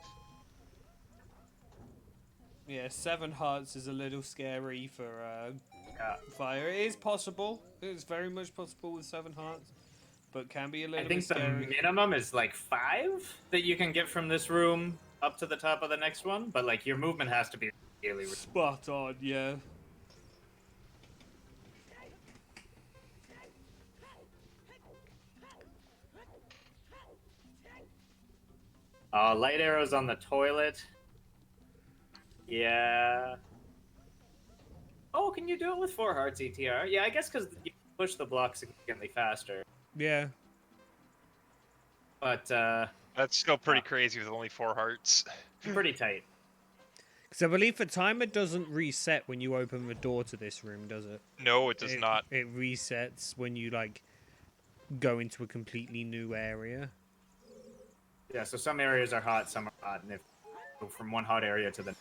A: Yeah, 7 hearts is a little scary for
B: Yeah.
A: fire. It is possible. It's very much possible with 7 hearts, but can be a
B: I
A: little bit
B: think the
A: scary.
B: minimum is like 5 that you can get from this room up to the top of the next one, but like your movement has to be really.
A: Spot on, yeah.
B: Light arrows on the toilet. Yeah. Oh, can you do it with 4 hearts ETR? Yeah, I guess because you push the block significantly faster.
A: Yeah.
B: But
C: That's still pretty crazy with only 4 hearts.
B: pretty tight.
A: Because I believe the timer doesn't reset when you open the door to this room, does it?
C: No, it does not.
A: It resets when you, like, go into a completely new area.
B: Yeah, so some areas are hot, some are hot, and if you go from one hot area to the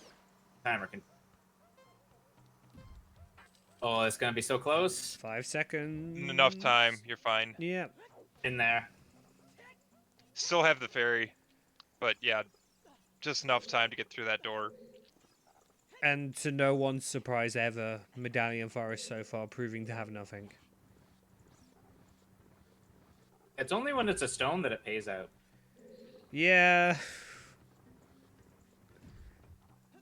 B: timer can. Oh, it's gonna be so close.
A: 5 seconds.
C: Enough time, you're fine.
A: Yeah.
B: In there.
C: Still have the fairy, but yeah, just enough time to get through that door.
A: And to no one's surprise ever, Medallion Forest so far proving to have nothing.
B: It's only when it's a stone that it pays out.
A: Yeah.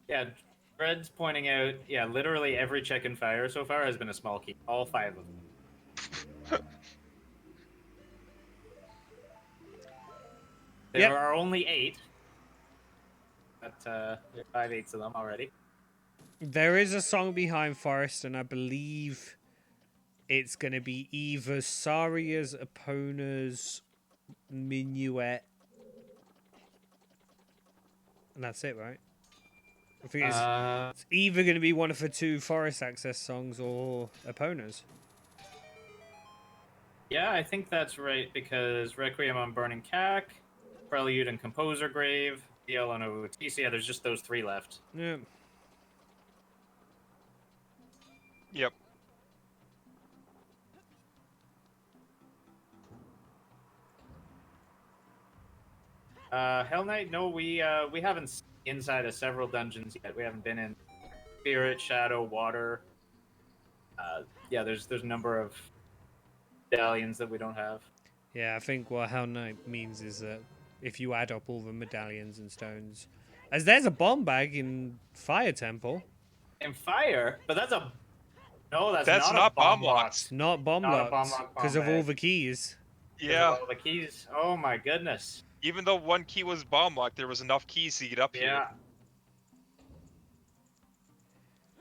B: Yeah, Fred's pointing out, yeah, literally every check in fire so far has been a small key. All 5 of them. There
A: Yep.
B: are only 8. But there are 5/8 of them already.
A: There is a song behind Forest, and I believe it's going to be either Saria's Epona's Minuet. And that's it, right? I think it's either going to be one of the 2 Forest Access songs or Epona's.
B: Yeah, I think that's right, because Requiem on Burning Cack, Prelude and Composer Grave, DL on Otis. Yeah, there's just those 3 left.
A: Yeah.
C: Yep.
B: Hell Knight, no, we haven't seen inside of several dungeons yet. We haven't been in Spirit, Shadow, Water. Yeah, there's a number of medallions that we don't have.
A: Yeah, I think what Hell Knight means is that if you add up all the medallions and stones, as there's a bomb bag in Fire Temple.
B: In Fire, but that's a that's
C: not
B: a bomb
C: locked.
B: locked.
A: Not bomb
B: Not a bomb
A: locked
B: locked
A: because
B: bomb
A: of all
B: bag.
A: the keys.
C: Yeah.
B: All the keys. Oh my goodness.
C: Even though 1 key was bomb locked, there was enough keys to get up
B: Yeah.
C: here.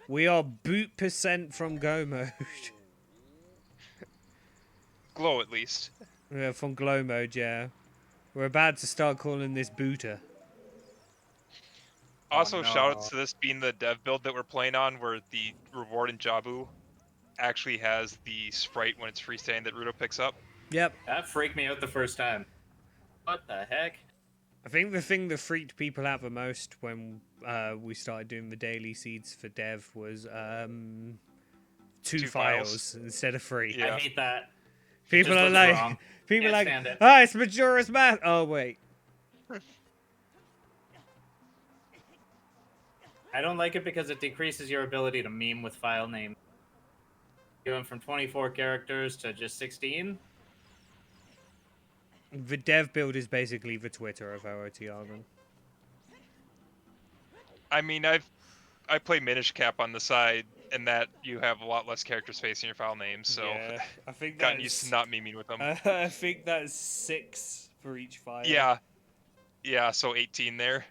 A: We are boot percent from go mode.
C: Glow at least.
A: Yeah, from glow mode, yeah. We're about to start calling this booter.
C: Also,
B: no.
C: shoutouts to this being the dev build that we're playing on, where the reward in Jabu actually has the sprite when it's freestanding that Rudo picks up.
A: Yep.
B: That freaked me out the first time. What the heck?
A: I think the thing that freaked people out the most when we started doing the daily seeds for dev was 2 files instead of 3.
C: Yeah.
B: I hate that.
A: People
B: just
A: are
B: looks
A: like,
B: wrong.
A: people are
B: Can't
A: like,
B: stand it.
A: oh, it's Majora's Mask. Oh wait,
B: I don't like it because it decreases your ability to meme with file name. Going from 24 characters to just 16.
A: the dev build is basically the Twitter of OOTR. Then.
C: I mean, I play Minish Cap on the side, and that you have a lot less character space in your file names, so
A: Yeah, I think
C: gotten
A: that's.
C: used to not memeing with them.
A: I think that's 6 for each file.
C: Yeah, so 18 there.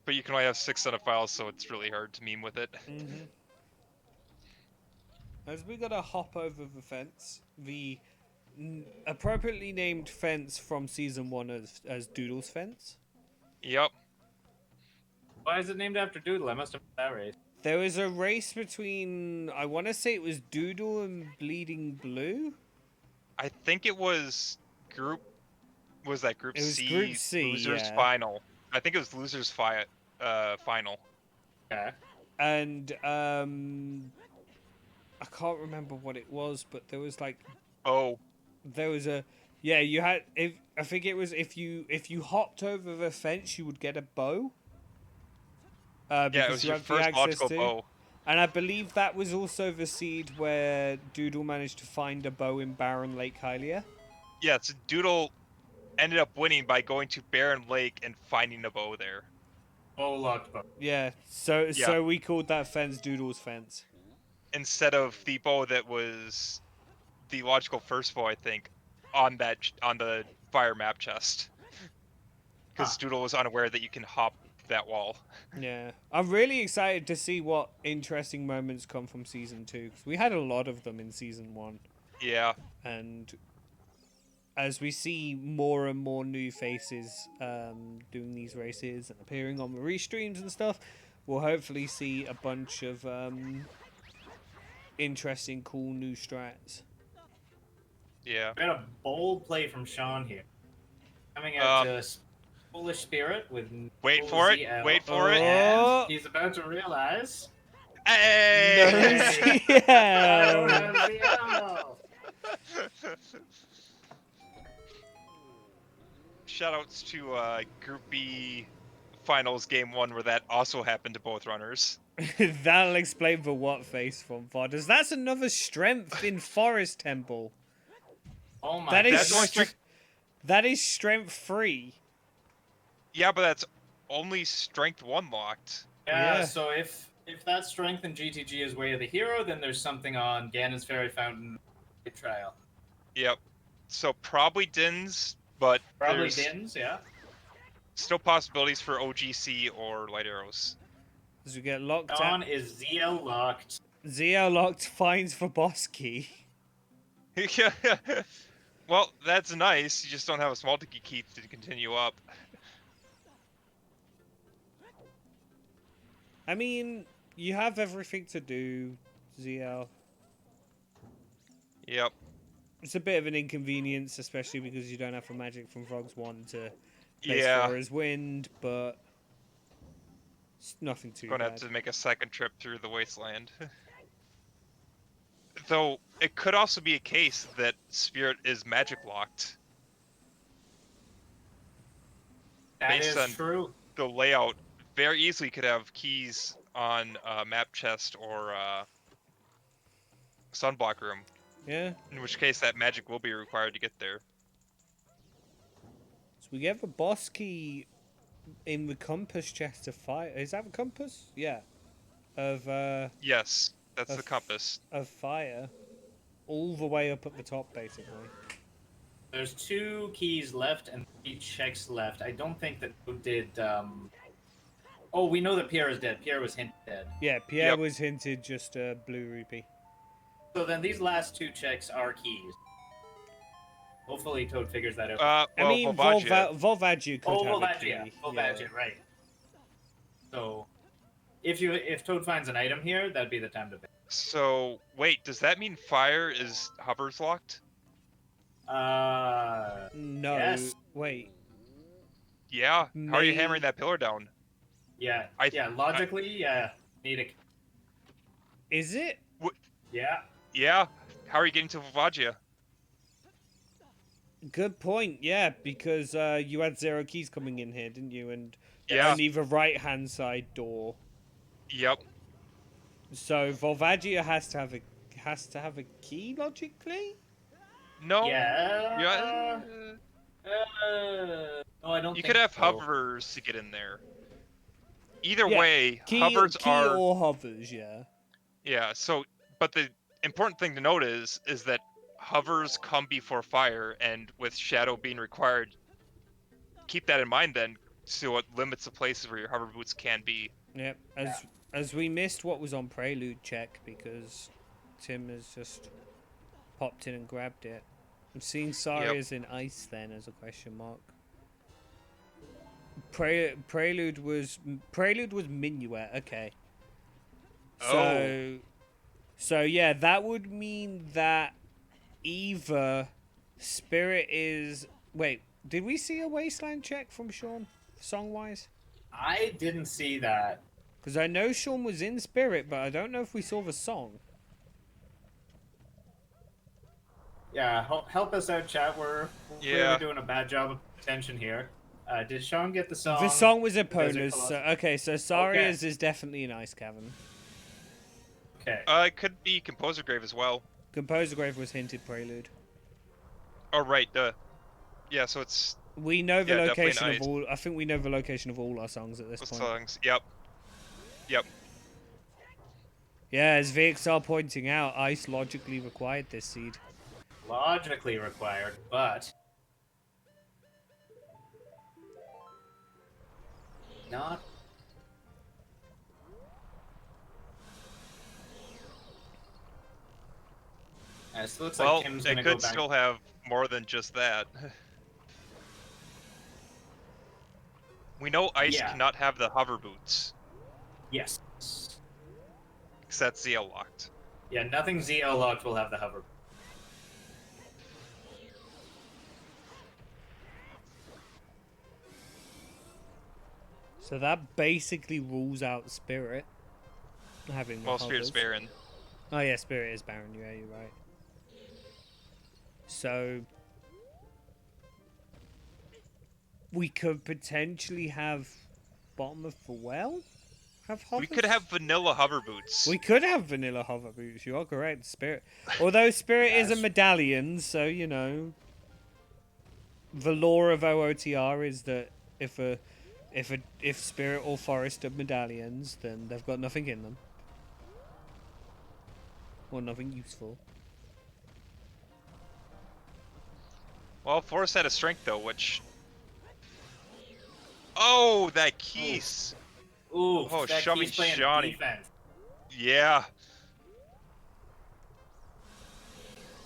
C: But you can only have 6 on a file, so it's really hard to meme with it.
A: Mm-hmm. As we gotta hop over the fence, the appropriately named fence from season 1 as Doodle's fence.
C: Yep.
B: Why is it named after Doodle? I must have missed that race.
A: There was a race between, I want to say it was Doodle and Bleeding Blue.
C: I think it was Group. Was that Group
A: It was
C: C?
A: Group C,
C: Losers
A: yeah.
C: final. I think it was losers final.
B: Okay.
A: And I can't remember what it was, but there was like
C: Oh,
A: there was a yeah, you had if I think it was if you hopped over the fence you would get a bow.
C: yeah, it
A: Because
C: was
A: you
C: your
A: have the
C: first
A: access
C: logical
A: to.
C: bow.
A: And I believe that was also the seed where Doodle managed to find a bow in Barren Lake Hylia.
C: Yeah, so Doodle ended up winning by going to Barren Lake and finding a bow there.
B: Oh, locked bow.
A: Yeah, so
C: Yeah.
A: we called that fence Doodle's fence.
C: Instead of the bow that was the logical first bow, I think, on the fire map chest, because Doodle was unaware that you can hop that wall.
A: Yeah, I'm really excited to see what interesting moments come from season 2 because we had a lot of them in season 1,
C: Yeah,
A: and as we see more and more new faces doing these races and appearing on the restreams and stuff, we'll hopefully see a bunch of interesting, cool new strats.
C: yeah.
B: We got a bold play from Sean here. Coming out to Foolish Spirit with
C: Wait
B: no
C: for it.
B: ZL.
C: Wait for it.
A: Oh.
B: And he's about to realize
A: No
C: Hey!
B: I don't
A: ZL.
B: have ZL.
C: Shoutouts to Group B finals game 1 where that also happened to both runners.
A: That'll explain the what face from Vodders. That's another strength in Forest Temple.
B: Oh my
A: That is
C: That's only strength.
A: that is strength 3.
C: Yeah, but that's only strength 1 locked.
B: Yeah,
A: Yeah.
B: so if that strength in GTG is Way of the Hero, then there's something on Ganon's Fairy Fountain Trial.
C: Yep. So probably Dins, but
B: Probably
C: there's
B: Dins, yeah.
C: still possibilities for OGC or Light Arrows.
A: As we get locked
B: Sean
A: out.
B: is ZL locked.
A: ZL locked finds for boss key.
C: Well, that's nice. You just don't have a small key to continue up.
A: I mean, you have everything to do, ZL.
C: Yep.
A: It's a bit of an inconvenience, especially because you don't have the magic from Frogs 1 to place
C: Yeah.
A: for as wind, but it's nothing too
C: Gonna
A: bad.
C: have to make a second trip through the wasteland. Though it could also be a case that Spirit is magic locked.
B: That
C: Based
B: is
C: on
B: true.
C: the layout, very easily could have keys on map chest or sunblock room.
A: Yeah.
C: In which case, that magic will be required to get there.
A: So we get the boss key in the compass chest of fire. Is that the compass? Yeah. Of
C: Yes, that's
A: Of-
C: the compass.
A: of fire, all the way up at the top, basically.
B: There's 2 keys left and 3 checks left. I don't think that Toad did. Oh, we know that Pierre is dead. Pierre was hinted dead.
A: Yeah, Pierre
C: Yep.
A: was hinted just a blue rupee.
B: So then these last 2 checks are keys. Hopefully Toad figures that out.
C: Well,
A: I mean,
C: Volvagia.
A: Volvagia could
B: Oh,
A: have a
B: Volvagia.
A: key.
B: Volvagia, right. So, if Toad finds an item here, that'd be the time to pick.
C: So, wait, does that mean fire is hovers locked?
A: No,
B: Yes.
A: wait.
C: Yeah. How are you
A: May-
C: hammering that pillar down?
B: Yeah.
C: I-
B: yeah. Logically, yeah. Need a.
A: Is it?
B: Yeah.
C: Yeah. How are you getting to Volvagia?
A: Good point, yeah, because you had 0 keys coming in here, didn't you? And
C: Yeah.
A: only the right-hand side door.
C: Yep.
A: So Volvagia has to have a key, logically?
C: No.
B: Yeah.
C: Yeah.
B: No, I don't.
C: You
B: think
C: could have
B: so.
C: hovers to get in there. Either
A: Yeah,
C: way,
A: Key,
C: hovers
A: key
C: are.
A: or hovers, yeah.
C: Yeah. So, but the important thing to note is that hovers come before fire, and with shadow being required, keep that in mind then, so it limits the places where your hover boots can be.
A: Yep, as we missed what was on Prelude check because Tim has just popped in and grabbed it. I'm seeing Saria's in ice then as a question mark. Prelude was Minuet, okay. So yeah, that would mean that either Spirit is. Wait, did we see a wasteland check from Sean? song-wise?
B: I didn't see that.
A: Because I know Sean was in Spirit, but I don't know if we saw the song.
B: Yeah, help us out, chat. We're
C: Yeah.
B: clearly doing a bad job of attention here. Did Sean get the song?
A: The song was
B: Desert
A: Epona's.
B: Colossus?
A: So, okay, so Saria's is definitely an Ice Cavern.
B: Okay.
C: It could be Composer Grave as well.
A: Composer Grave was hinted Prelude.
C: Oh, right. Yeah, so it's
A: We know the
C: Yeah, definitely
A: location
C: an
A: of
C: ice.
A: all. I think we know the location of all our songs at this
C: those
A: point.
C: songs. Yep. Yep.
A: Yeah, as VXR pointing out, Ice logically required this seed.
B: Logically required, but not. So it looks
C: Well,
B: like Tim's
C: they
B: gonna go
C: could
B: back.
C: still have more than just that. We know Ice
B: Yeah.
C: cannot have the hover boots,
B: Yes.
C: because that's ZL locked.
B: Yeah, nothing ZL locked will have the hover.
A: So that basically rules out Spirit. Having the
C: Well, Spirit's
A: hovers.
C: Baron.
A: Oh yeah, Spirit is Baron. Yeah, you're right. So we could potentially have bottom of the well. Have hovers?
C: We could have vanilla hover boots.
A: We could have vanilla hover boots. You are correct. Spirit, although Spirit is a
B: Yes.
A: medallion, so you know. The lore of OOTR is that if Spirit or Forest are medallions, then they've got nothing in them. Or nothing useful.
C: Well, Forrest had a strength though, which. Oh, that Keys.
B: Ooh,
C: Oh,
B: that
C: show me
B: keeps playing
C: Johnny.
B: defense.
C: Yeah.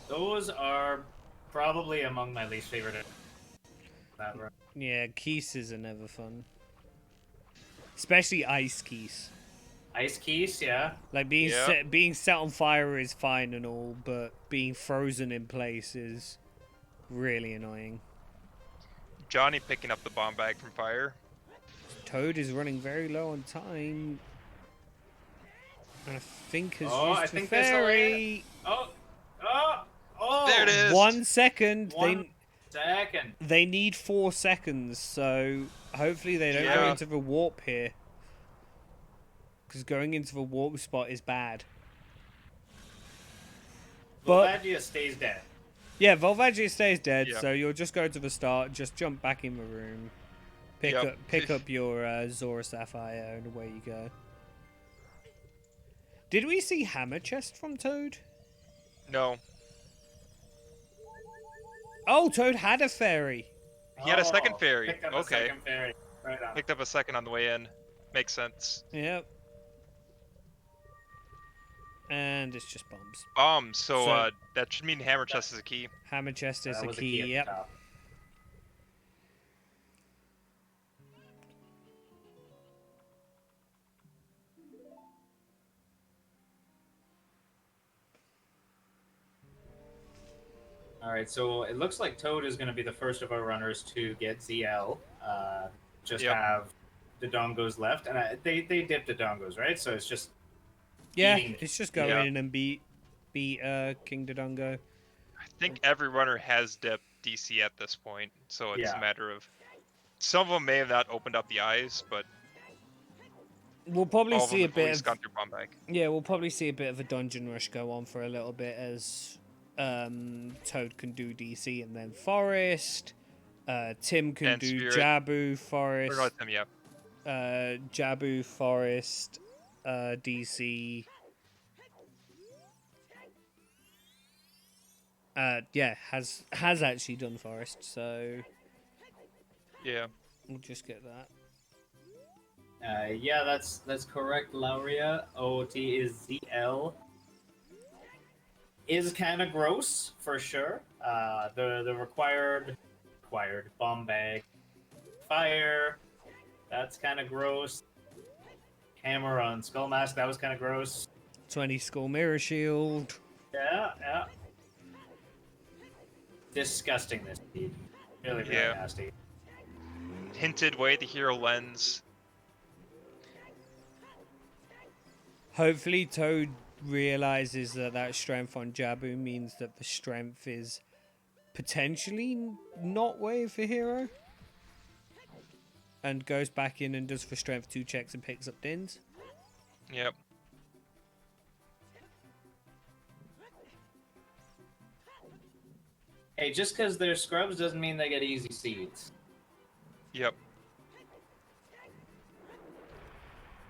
B: Those are probably among my least favorite. That run.
A: Yeah, Keys are never fun. Especially Ice Keys.
B: Ice Keys, yeah.
A: Like
C: Yeah.
A: being set on fire is fine and all, but being frozen in place is really annoying.
C: Johnny picking up the bomb bag from fire.
A: Toad is running very low on time. And I think has
B: Oh,
A: used
B: I
A: the
B: think this will
A: fairy.
B: Oh, oh, oh!
C: There it is.
A: 1 second.
B: 1 second.
A: They need 4 seconds, so hopefully they don't go
C: Yeah.
A: into the warp here. Because going into the warp spot is bad. But
B: Volvagia stays dead.
A: yeah, Volvagia stays dead,
C: Yeah.
A: so you'll just go to the start, just jump back in the room, pick
C: Yep.
A: up your Zora Sapphire, and away you go. Did we see Hammer Chest from Toad?
C: No.
A: Oh, Toad had a fairy.
C: He had a second fairy.
B: Picked up a
C: Okay.
B: second fairy. Right on.
C: Picked up a second on the way in. Makes sense.
A: Yep. And it's just bombs.
C: So
A: So-
C: that should mean Hammer Chest is a key.
A: Hammer Chest is
B: That
A: the
B: was
A: key,
B: at the
A: yep.
B: top. All right, so it looks like Toad is going to be the first of our runners to get ZL. Just
C: Yep.
B: have the Dongos left, and they dip the Dongos, right? So it's just
A: Yeah,
B: eating-
A: it's just go
C: Yeah.
A: in and beat King Dodongo.
C: I think every runner has dipped DC at this point, so it's
B: Yeah.
C: a matter of. Some of them may have not opened up the eyes, but
A: We'll probably
C: all of
A: see
C: them
A: a
C: have at
A: bit
C: least
A: of
C: gone through bomb bag.
A: yeah, we'll probably see a bit of a dungeon rush go on for a little bit as Toad can do DC and then Forest. Tim can
C: And
A: do
C: Spirit.
A: Jabu,
C: Or
A: Forest.
C: not them, yeah.
A: Jabu, Forest, DC. Yeah, has actually done Forest, so
C: Yeah.
A: we'll just get that.
B: yeah, that's correct, Lauria. OOT is ZL. Is kind of gross for sure. The required bomb bag, fire. That's kind of gross. Hammer on Skull Mask. That was kind of gross.
A: 20 Skull Mirror Shield.
B: Yeah. Disgusting. This dude. Really
C: Yeah.
B: nasty.
C: hinted way the hero lens.
A: Hopefully Toad realizes that that strength on Jabu means that the strength is potentially not way for hero. And goes back in and does for strength 2 checks and picks up Dins.
C: Yep.
B: Hey, just because they're scrubs doesn't mean they get easy seeds.
C: Yep.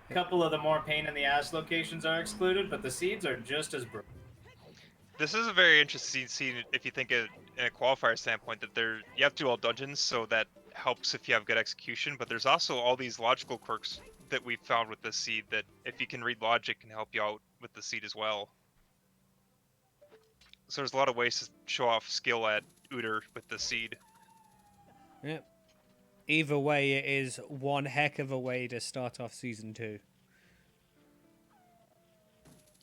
B: A couple of the more pain in the ass locations are excluded, but the seeds are just as brutal.
C: This is a very interesting scene if you think it in a qualifier standpoint that you have to do all dungeons, so that helps if you have good execution, but there's also all these logical quirks that we found with this seed that if you can read logic can help you out with the seed as well. So there's a lot of ways to show off skill at Uter with the seed.
A: Yep. Either way, it is one heck of a way to start off Season 2.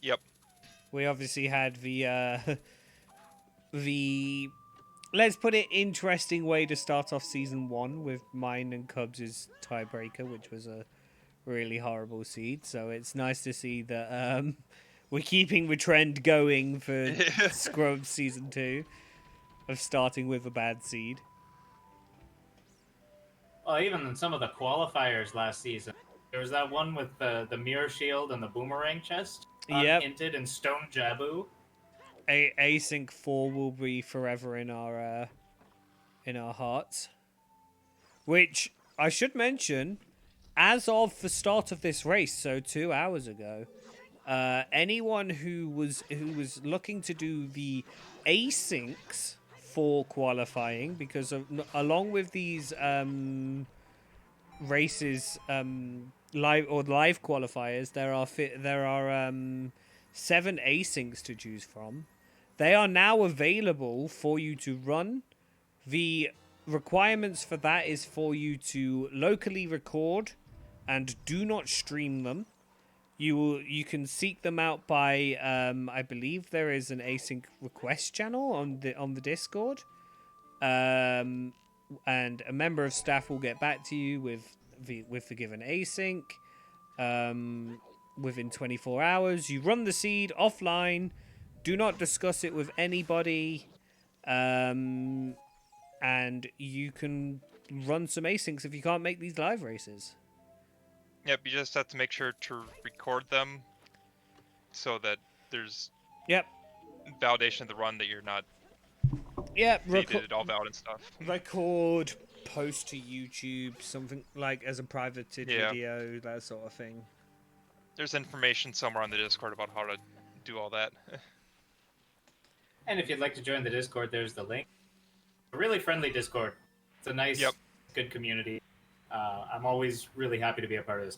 C: Yep.
A: We obviously had the let's put it interesting way to start off Season 1 with mine and Cubs' tiebreaker, which was a really horrible seed. So it's nice to see that we're keeping the trend going for Scrubs Season 2 of starting with a bad seed.
B: Well, even in some of the qualifiers last season, there was that one with the mirror shield and the boomerang chest.
A: Yep.
B: Unhinted and stone Jabu.
A: Async 4 will be forever in our hearts. Which I should mention, as of the start of this race, so 2 hours ago, anyone who was looking to do the asyncs for qualifying, because along with these races, live qualifiers, there are 7 asyncs to choose from. They are now available for you to run. The requirements for that is for you to locally record and do not stream them. You can seek them out by I believe there is an async request channel on the Discord, and a member of staff will get back to you with the given async within 24 hours. You run the seed offline. Do not discuss it with anybody, and you can run some asyncs if you can't make these live races.
C: Yep, you just have to make sure to record them so that there's validation of the run that you're not did it all valid and stuff.
A: Record, post to YouTube, something like as a private video, that sort of thing.
C: There's information somewhere on the Discord about how to do all that.
B: And if you'd like to join the Discord, there's the link. A really friendly Discord. It's a nice, good community. I'm always really happy to be a part of this.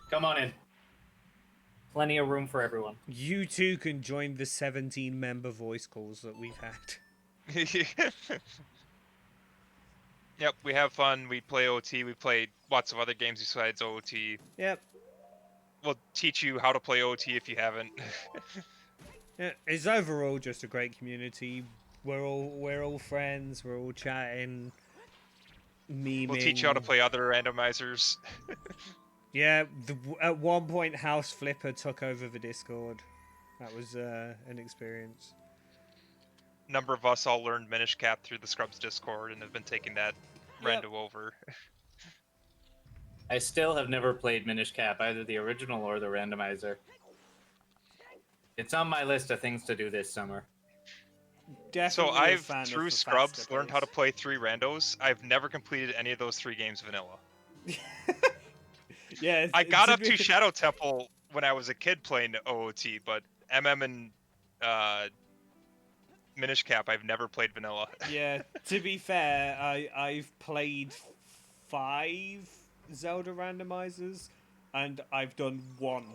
B: Come on in. Plenty of room for everyone.
A: You too can join the 17-member voice calls that we've had.
C: Yep, we have fun. We play OT. We play lots of other games besides OT.
A: Yep.
C: We'll teach you how to play OT if you haven't.
A: Yeah, it's overall just a great community. We're all friends. We're all chatting, memeing.
C: We'll teach you how to play other randomizers.
A: Yeah, at one point, House Flipper took over the Discord. That was an experience.
C: A number of us all learned Minish Cap through the Scrubs Discord and have been taking that rando over.
B: I still have never played Minish Cap, either the original or the randomizer. It's on my list of things to do this summer.
A: Definitely
C: so I've, through Scrubs, learned how to play 3 randos. I've never completed any of those 3 games vanilla.
A: Yeah,
C: I got up to Shadow Temple when I was a kid playing OOT, but MM and Minish Cap, I've never played vanilla.
A: Yeah, to be fair, I've played 5 Zelda randomizers, and I've done 1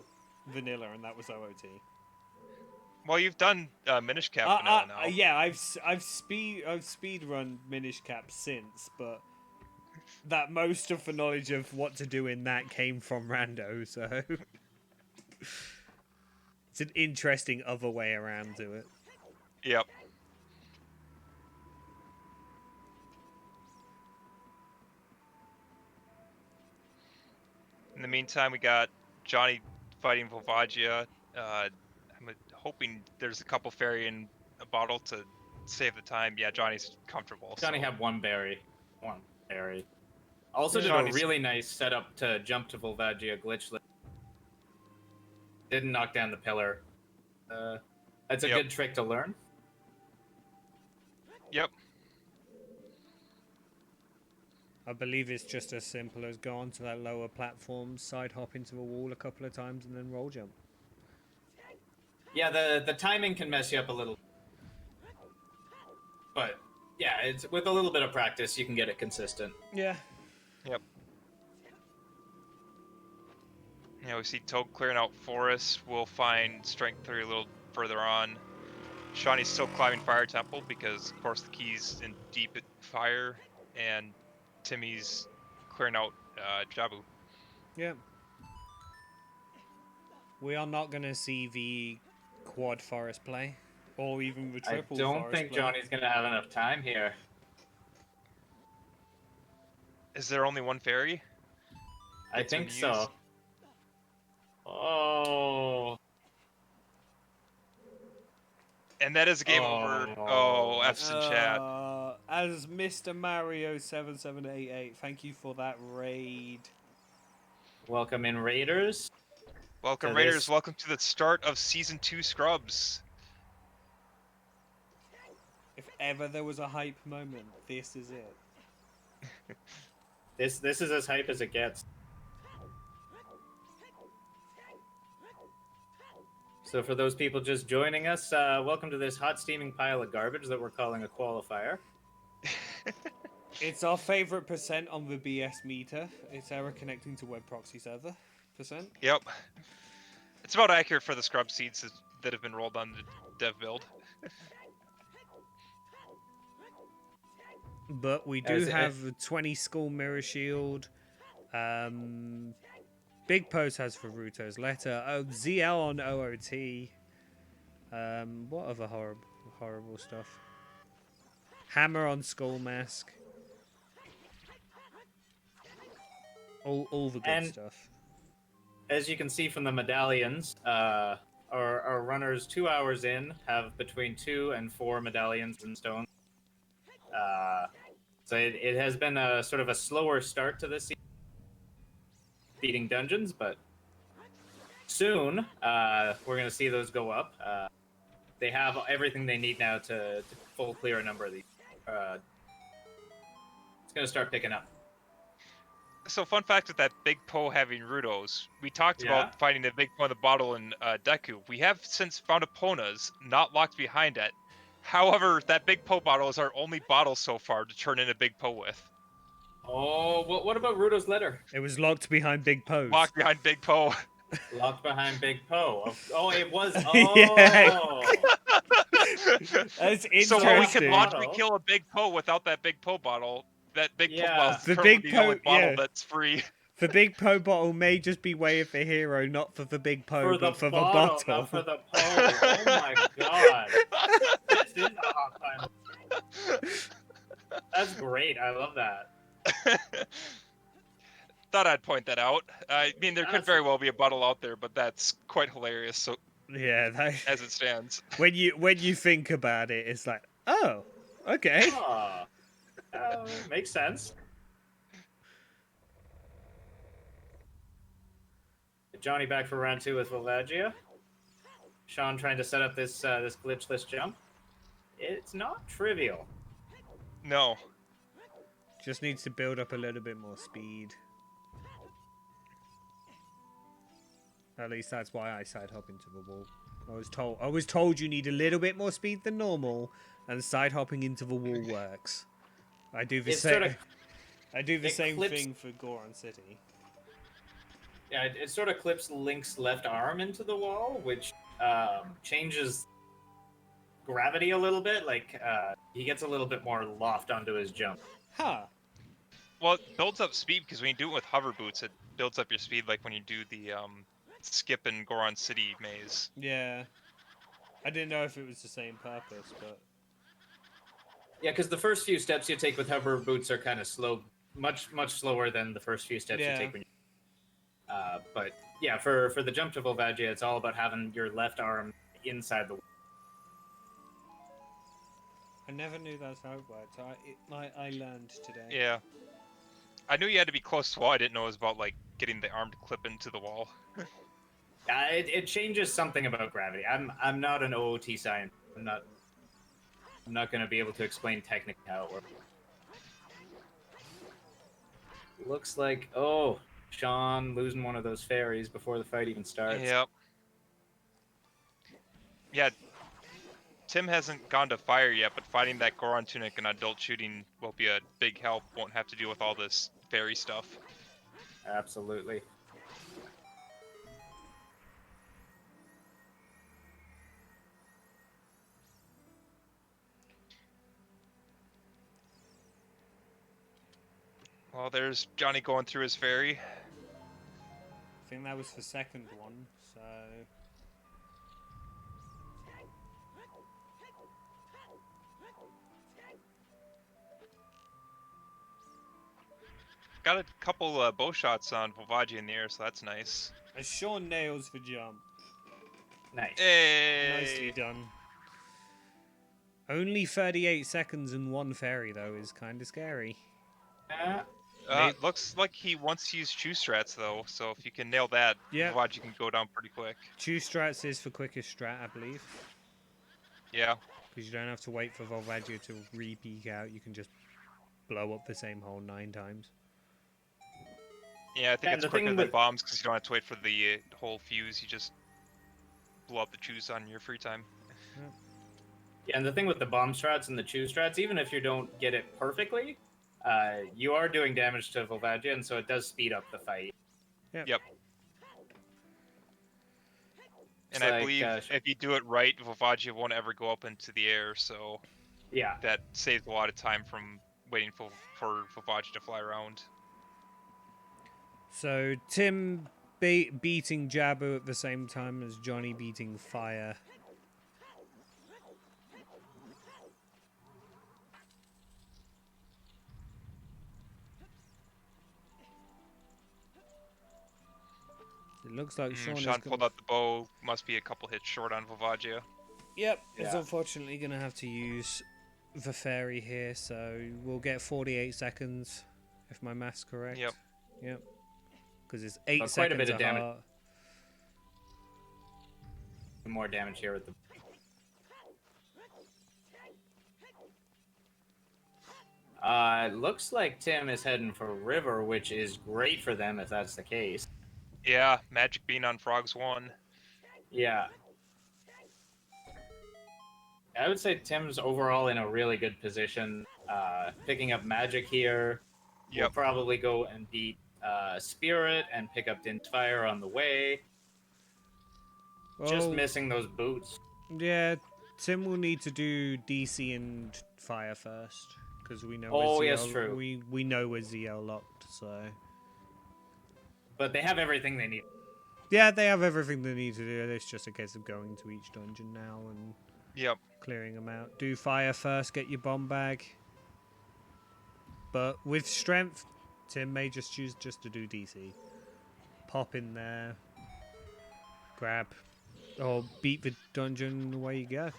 A: vanilla, and that was OOT.
C: Well, you've done Minish Cap vanilla now.
A: Yeah, I've speed run Minish Cap since, but that most of the knowledge of what to do in that came from Rando, so it's an interesting other way around to it.
C: Yep. the meantime, we got Johnny fighting Volvagia. I'm hoping there's a couple fairy in a bottle to save the time. Yeah, Johnny's comfortable.
B: Johnny
C: so.
B: have one berry. One berry. Also
A: Yeah.
B: did a
C: Johnny's-
B: really nice setup to jump to Volvagia glitchless. Didn't knock down the pillar. That's a
C: Yep.
B: good trick to learn.
C: Yep.
A: I believe it's just as simple as go onto that lower platform, side hop into the wall a couple of times, and then roll jump.
B: Yeah, the timing can mess you up a little. But yeah, it's with a little bit of practice you can get it consistent.
A: Yeah.
C: Yep. Yeah, we see Toad clearing out forests. We'll find Strength 3 a little further on. Shawnee's still climbing Fire Temple because, of course, the key's in deep fire, and Timmy's clearing out Jabu.
A: Yeah. We are not going to see the quad forest play, or even the
B: I
A: triple
B: don't
A: forest
B: think
A: play.
B: Johnny's gonna have enough time here.
C: Is there only one fairy?
B: I
C: Get some
B: think so.
C: use.
B: Oh.
C: And that is a game over. Oh, F's in chat.
A: As Mr. Mario 7788, thank you for that raid.
B: Welcome in, Raiders.
C: Welcome,
B: to
C: Raiders.
B: this-
C: Welcome to the start of Season 2 Scrubs.
A: If ever there was a hype moment, this is it.
B: This is as hype as it gets. So for those people just joining us, welcome to this hot steaming pile of garbage that we're calling a qualifier.
A: It's our favorite percent on the BS meter. It's error connecting to web proxy server percent.
C: Yep. It's about accurate for the scrub seeds that have been rolled on the dev build.
A: But we do
B: As-
A: have a 20 skull mirror shield. Big Post has Faruto's letter. ZL on OOT. What other horrible stuff? Hammer on Skull Mask. All the good
B: And-
A: stuff.
B: As you can see from the medallions, our runners 2 hours in have between 2 and 4 medallions and stones. So it has been a sort of a slower start to this season, beating dungeons, but soon we're going to see those go up. They have everything they need now to full clear a number of these. It's going to start picking up.
C: So, fun fact with that Big Po having Rudos, we talked
B: Yeah.
C: about finding the Big Po in the bottle in Deku. We have since found Eponas not locked behind it. However, that Big Po bottle is our only bottle so far to turn in a Big Po with.
B: Oh, what about Rudo's letter?
A: It was locked behind Big Pose.
C: Locked behind Big Po.
B: Locked behind Big Po. Oh, it was. Oh.
A: Yeah. That's interesting.
C: So while we can
B: Bottle.
C: logically kill a Big Po without that Big Po bottle, that Big Po
B: Yeah.
C: bottle is
A: The
C: currently
A: Big
C: the only
A: Po-
C: bottle
A: yeah.
C: that's free.
A: The Big Po bottle may just be way of the hero, not for the Big Po,
B: For the
A: but for
B: bottle,
A: the bottle.
B: not for the Po. Oh my god. This is a hot time. That's great. I love that.
C: Thought I'd point that out. I mean, there could
B: That's-
C: very well be a bottle out there, but that's quite hilarious. So
A: Yeah,
C: as it stands,
A: when you think about it, it's like, oh, okay.
B: Oh, makes sense. Johnny back for round 2 with Volvagia. Sean trying to set up this this glitchless jump. It's not trivial.
C: no.
A: Just needs to build up a little bit more speed. At least that's why I side hop into the wall. I was told you need a little bit more speed than normal, and side hopping into the wall works. I do the
B: It's
A: same.
B: sort of-
A: I do the
B: it
A: same
B: clips-
A: thing for Goron City.
B: Yeah, it sort of clips Link's left arm into the wall, which changes gravity a little bit. Like he gets a little bit more loft onto his jump.
A: Huh.
C: Well, it builds up speed because when you do it with hover boots, it builds up your speed like when you do the skip in Goron City maze.
A: Yeah. I didn't know if it was the same purpose, but
B: Yeah, because the first few steps you take with hover boots are kind of slow, much slower than the first few steps
A: Yeah.
B: you take when But yeah, for the jump to Volvagia, it's all about having your left arm inside the.
A: I never knew that's how it worked. I learned today.
C: Yeah. I knew you had to be close to the wall. I didn't know it was about like getting the arm to clip into the wall.
B: It changes something about gravity. I'm not an OOT scientist. I'm not going to be able to explain technically how it works. Looks like Sean losing one of those fairies before the fight even starts.
C: Yep. Yeah. Tim hasn't gone to fire yet, but fighting that Goron tunic and adult shooting will be a big help. Won't have to deal with all this fairy stuff.
B: Absolutely.
C: Well, there's Johnny going through his fairy.
A: I think that was the second one, so...
C: Got a couple bow shots on Volvagia in the air, so that's nice.
A: As Sean nails the jump.
B: Nice.
C: Hey!
A: Nicely done. Only 38 seconds and one fairy, though, is kind of scary.
C: Looks like he wants to use Chew Strats, though, so if you can nail that,
A: Yep.
C: Volvagia can go down pretty quick.
A: Chew strats is for quickest strat, I believe.
C: Yeah.
A: Because you don't have to wait for Volvagia to re-peek out, you can just blow up the same hole 9 times.
C: Yeah, I think
B: And
C: it's
B: the
C: quicker
B: thing
C: than
B: with-
C: bombs because you don't have to wait for the whole fuse. You just blow up the chews on your free time.
B: Yeah, and the thing with the bomb strats and the chew strats, even if you don't get it perfectly, you are doing damage to Volvagia, and so it does speed up the fight.
A: Yep.
C: Yep.
B: It's
C: And I
B: like,
C: believe if you do it right, Volvagia won't ever go up into the air, so
B: Yeah.
C: that saves a lot of time from waiting for Volvagia to fly around.
A: So, Tim beating Jabu at the same time as Johnny beating Fire. It looks like Sean
C: Sean
A: is
C: pulled out the bow. Must be a couple hits short on Volvagia.
A: Yep, it's
B: Yeah.
A: unfortunately going to have to use the fairy here, so we'll get 48 seconds, if my math's correct.
C: Yep.
A: Yep. Because it's 8
B: Quite a
A: seconds
B: bit of damage.
A: heart.
B: More damage here with the. It looks like Tim is heading for River, which is great for them if that's the case.
C: Yeah, Magic Bean on Frogs 1.
B: Yeah. I would say Tim's overall in a really good position. Picking up Magic here. We'll
C: Yep.
B: probably go and beat Spirit and pick up Din's Fire on the way. Just
A: Well,
B: missing those boots.
A: yeah, Tim will need to do DC and Fire first, because we know
B: Oh,
A: we're
B: yes,
A: ZL
B: true.
A: we know we're ZL locked, so...
B: But they have everything they need.
A: Yeah, they have everything they need to do. It's just a case of going to each dungeon now and
C: Yep.
A: clearing them out. Do Fire first, get your bomb bag. But with strength, Tim may just choose just to do DC. Pop in there, grab, or beat the dungeon, away you go.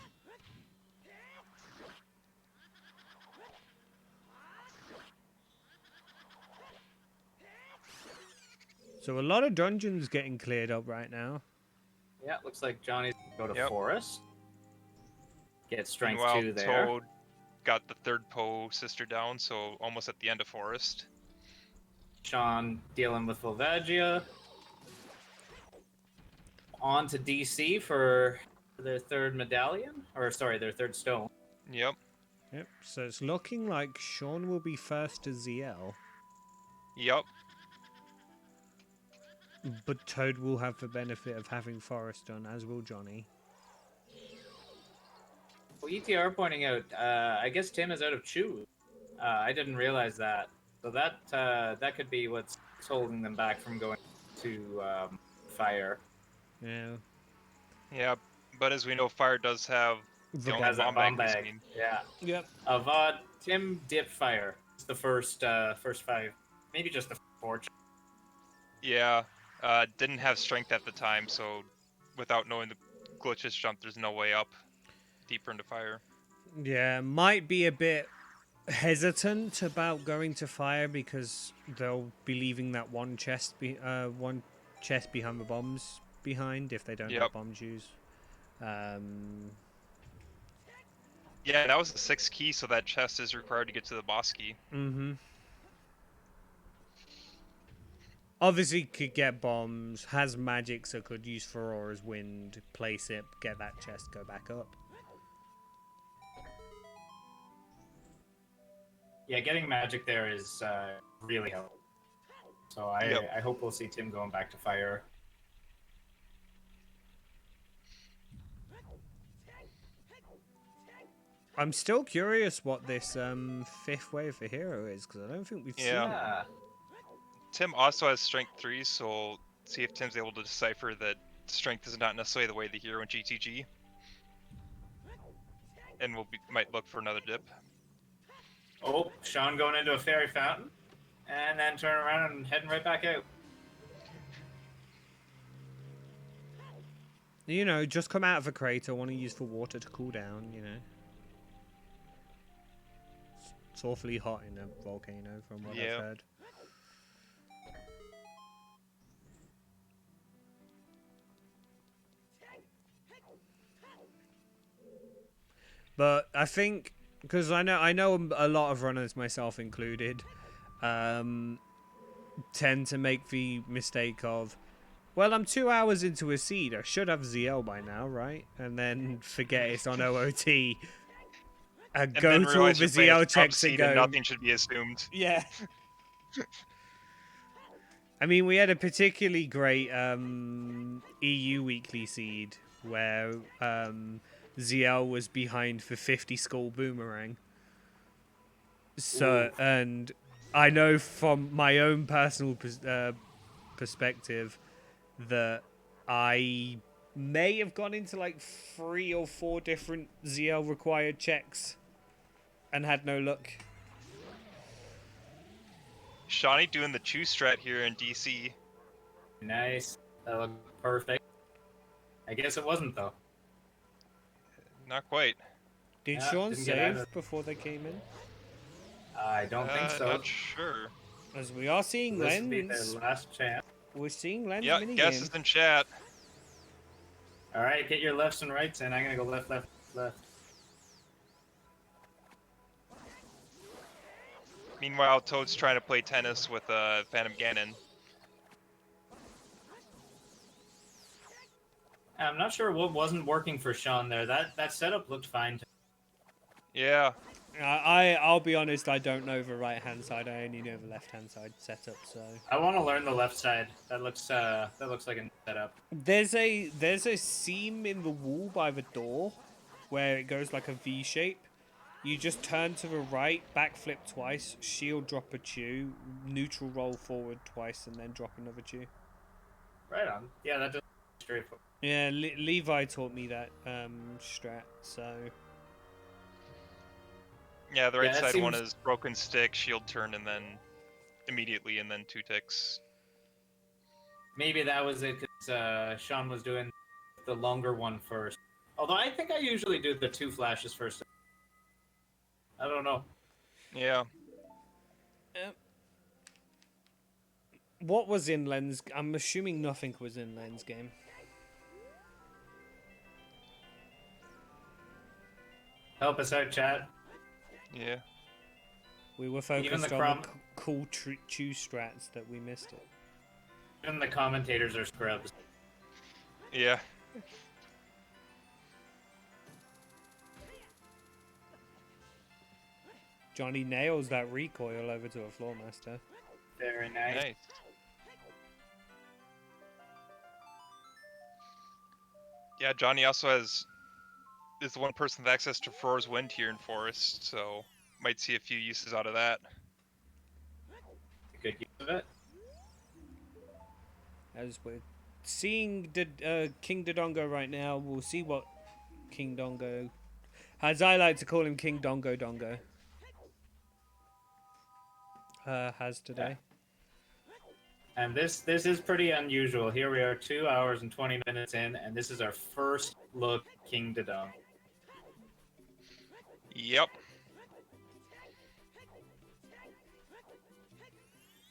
A: So a lot of dungeons getting cleared up right now.
B: Yeah, looks like Johnny's gonna go to
C: Yep.
B: Forest. Get Strength
C: Meanwhile,
B: 2 there.
C: Toad got the third Poe sister down, so almost at the end of Forest.
B: Sean dealing with Volvagia. On to DC for their third medallion. Or, sorry, their third stone.
C: Yep.
A: Yep, so it's looking like Sean will be first to ZL,
C: Yep.
A: but Toad will have the benefit of having Forest done, as will Johnny.
B: Well, ETR pointing out, I guess Tim is out of Chew. I didn't realize that. So that could be what's holding them back from going to Fire.
A: Yeah.
C: Yeah, but as we know, Fire does have the only
B: Has that
C: bomb
B: bomb
C: bag we've
B: bag.
C: seen.
B: Yeah.
A: Yep.
B: Avad, Tim dip Fire. It's the first 5. Maybe just the 4.
C: Yeah. Didn't have strength at the time, so without knowing the glitches jump, there's no way up deeper into fire.
A: Yeah, might be a bit hesitant about going to fire because they'll be leaving that one chest behind the bombs behind if they don't have
C: Yep.
A: bomb juice.
C: Yeah, that was the 6th key, so that chest is required to get to the boss key.
A: Obviously could get bombs, has magic, so could use Ferora's wind, place it, get that chest, go back up.
B: Yeah, getting magic there is really helpful. So I hope we'll see Tim going back to fire.
A: I'm still curious what this 5th wave for hero is, because I don't think we've seen it.
B: Yeah.
C: Tim also has strength 3, so we'll see if Tim's able to decipher that strength is not necessarily the way of the hero in GTG. And might look for another dip.
B: Oh, Sean going into a fairy fountain, and then turning around and heading right back out.
A: You know, just come out of a crater, want to use for water to cool down, you know. It's awfully hot in a volcano from what I've heard. But I think, because I know a lot of runners, myself included, tend to make the mistake of, well, I'm 2 hours into a seed, I should have ZL by now, right? And then forget it's on OOT. And go to all the ZL checks and go,
C: nothing should be assumed.
A: yeah. I mean, we had a particularly great EU weekly seed where ZL was behind for 50 skull boomerang. So, and I know from my own personal perspective that I may have gone into like 3 or 4 different ZL required checks and had no luck.
C: Shawnee doing the chew strat here in DC.
B: Nice. That looked perfect. I guess it wasn't, though.
C: Not quite.
A: Did
B: Yeah,
A: Sean
B: didn't get
A: save
B: out
A: before they came in?
B: I don't think so.
C: Not sure.
A: As we are seeing
B: This will be
A: Lens.
B: their last chance.
A: We're seeing Lens
C: Yeah,
A: minigame.
C: guess is in chat.
B: All right, get your lefts and rights in. I'm going to go left, left, left.
C: Meanwhile, Toad's trying to play tennis with Phantom Ganon.
B: I'm not sure what wasn't working for Sean there. That setup looked fine.
C: Yeah.
A: I'll be honest, I don't know the right hand side. I only know the left hand side setup. So
B: I want to learn the left side. That looks like a setup.
A: there's a seam in the wall by the door where it goes like a V shape. You just turn to the right, backflip twice, shield drop a chew, neutral roll forward twice, and then drop another chew.
B: Right on. Yeah, that does straightforward.
A: Yeah, Levi taught me that strat. So
C: Yeah, the right
B: that
C: side one
B: seems-
C: is broken stick, shield turn, and then immediately, and then 2 ticks.
B: Maybe that was it because Sean was doing the longer one first. Although I think I usually do the 2 flashes first. I don't know.
C: Yeah.
A: what was in Lens? I'm assuming nothing was in Lens game.
B: Help us out, chat.
C: Yeah.
A: We were
B: Even
A: focused
B: the
A: on the cool chew strats that we missed it.
B: Even the commentators are scrubs.
C: Yeah.
A: Johnny nails that recoil over to a floor master.
B: Very nice.
C: Nice. Yeah, Johnny also is the one person with access to Ferora's Wind here in Forest, so might see a few uses out of that.
B: Good use of it.
A: As we're seeing King Dodongo right now, we'll see what King Dongo, as I like to call him, King Dongo has today.
B: And this is pretty unusual. Here we are 2 hours and 20 minutes in, and this is our first look King Dodong.
C: Yep.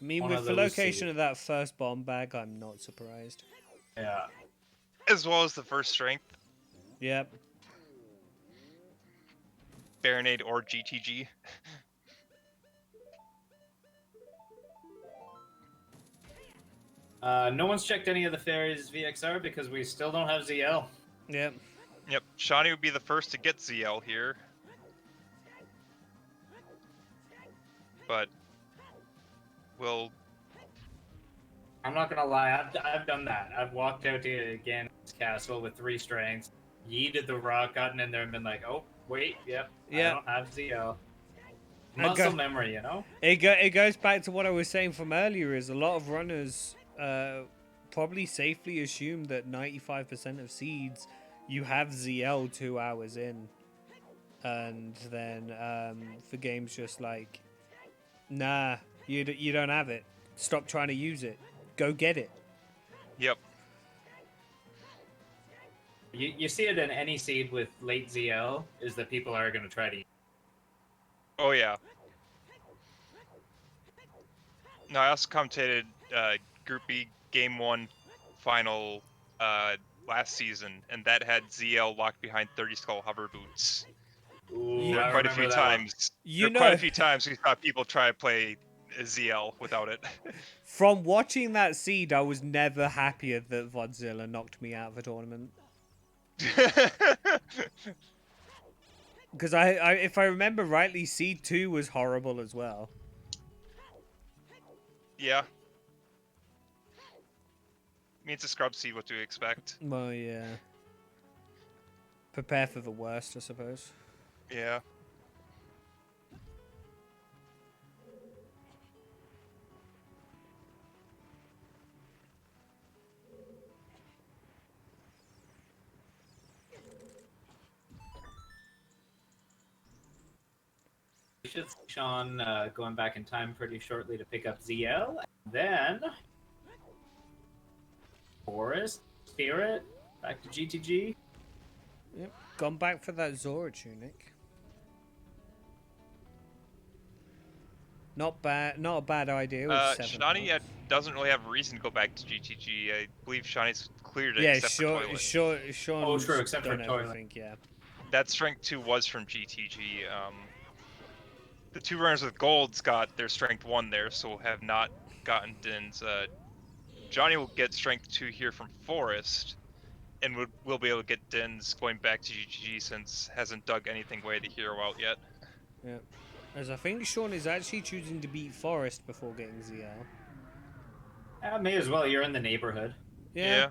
A: I mean,
B: One
A: with
B: of
A: the
B: those
A: location
B: seeds.
A: of that first bomb bag, I'm not surprised.
B: Yeah.
C: As well as the first strength,
A: Yep.
C: Baronade or GTG.
B: No one's checked any of the fairies VXR because we still don't have ZL.
A: Yep.
C: Yep, Shawnee would be the first to get ZL here. But we'll...
B: I'm not gonna lie, I've done that. I've walked out to Ganon's castle with 3 strengths, yeeted the rock, gotten in there, and been like, oh, wait, yep,
A: Yeah.
B: I don't have ZL.
A: I
B: Muscle
A: go-
B: memory, you know?
A: It goes back to what I was saying from earlier. Is a lot of runners probably safely assume that 95% of seeds you have ZL 2 hours in, and then for games just like, nah, you don't have it. Stop trying to use it. Go get it.
C: Yep.
B: You see it in any seed with late ZL, is that people are going to try to use.
C: Oh, yeah. No, I also commentated Group B Game 1 final last season, and that had ZL locked behind 30 Skull hover boots.
B: Ooh,
C: There
B: I
C: were quite a
B: remember
C: few
B: that one.
C: times.
A: You
C: There were quite
A: know-
C: a few times we saw people try to play ZL without it.
A: From watching that seed, I was never happier that Vodzilla knocked me out of the tournament. Because if I remember rightly, seed 2 was horrible as well.
C: Yeah. I mean, it's a scrub seed, what do we expect?
A: Well, yeah. Prepare for the worst, I suppose.
C: Yeah.
B: We should see Sean going back in time pretty shortly to pick up ZL. And then Forest, Spirit, back to GTG.
A: Yep. Gone back for that Zora tunic. Not bad. Not a bad idea. With 7
C: Shani
A: hearts.
C: doesn't really have a reason to go back to GTG. I believe Shani's cleared it
A: Yeah,
C: except for Toilet.
A: Sean's
B: Oh, true, except for
A: done
B: Toilet.
A: everything, yeah.
C: That strength 2 was from GTG. The 2 runners with golds got their strength 1 there, so have not gotten Din's. Johnny will get strength 2 here from Forest, and will be able to get Din's going back to GTG since hasn't dug anything way the hero out yet.
A: Yeah. As I think Sean is actually choosing to beat Forest before getting ZL.
B: May as well, you're in the neighborhood.
A: Yeah.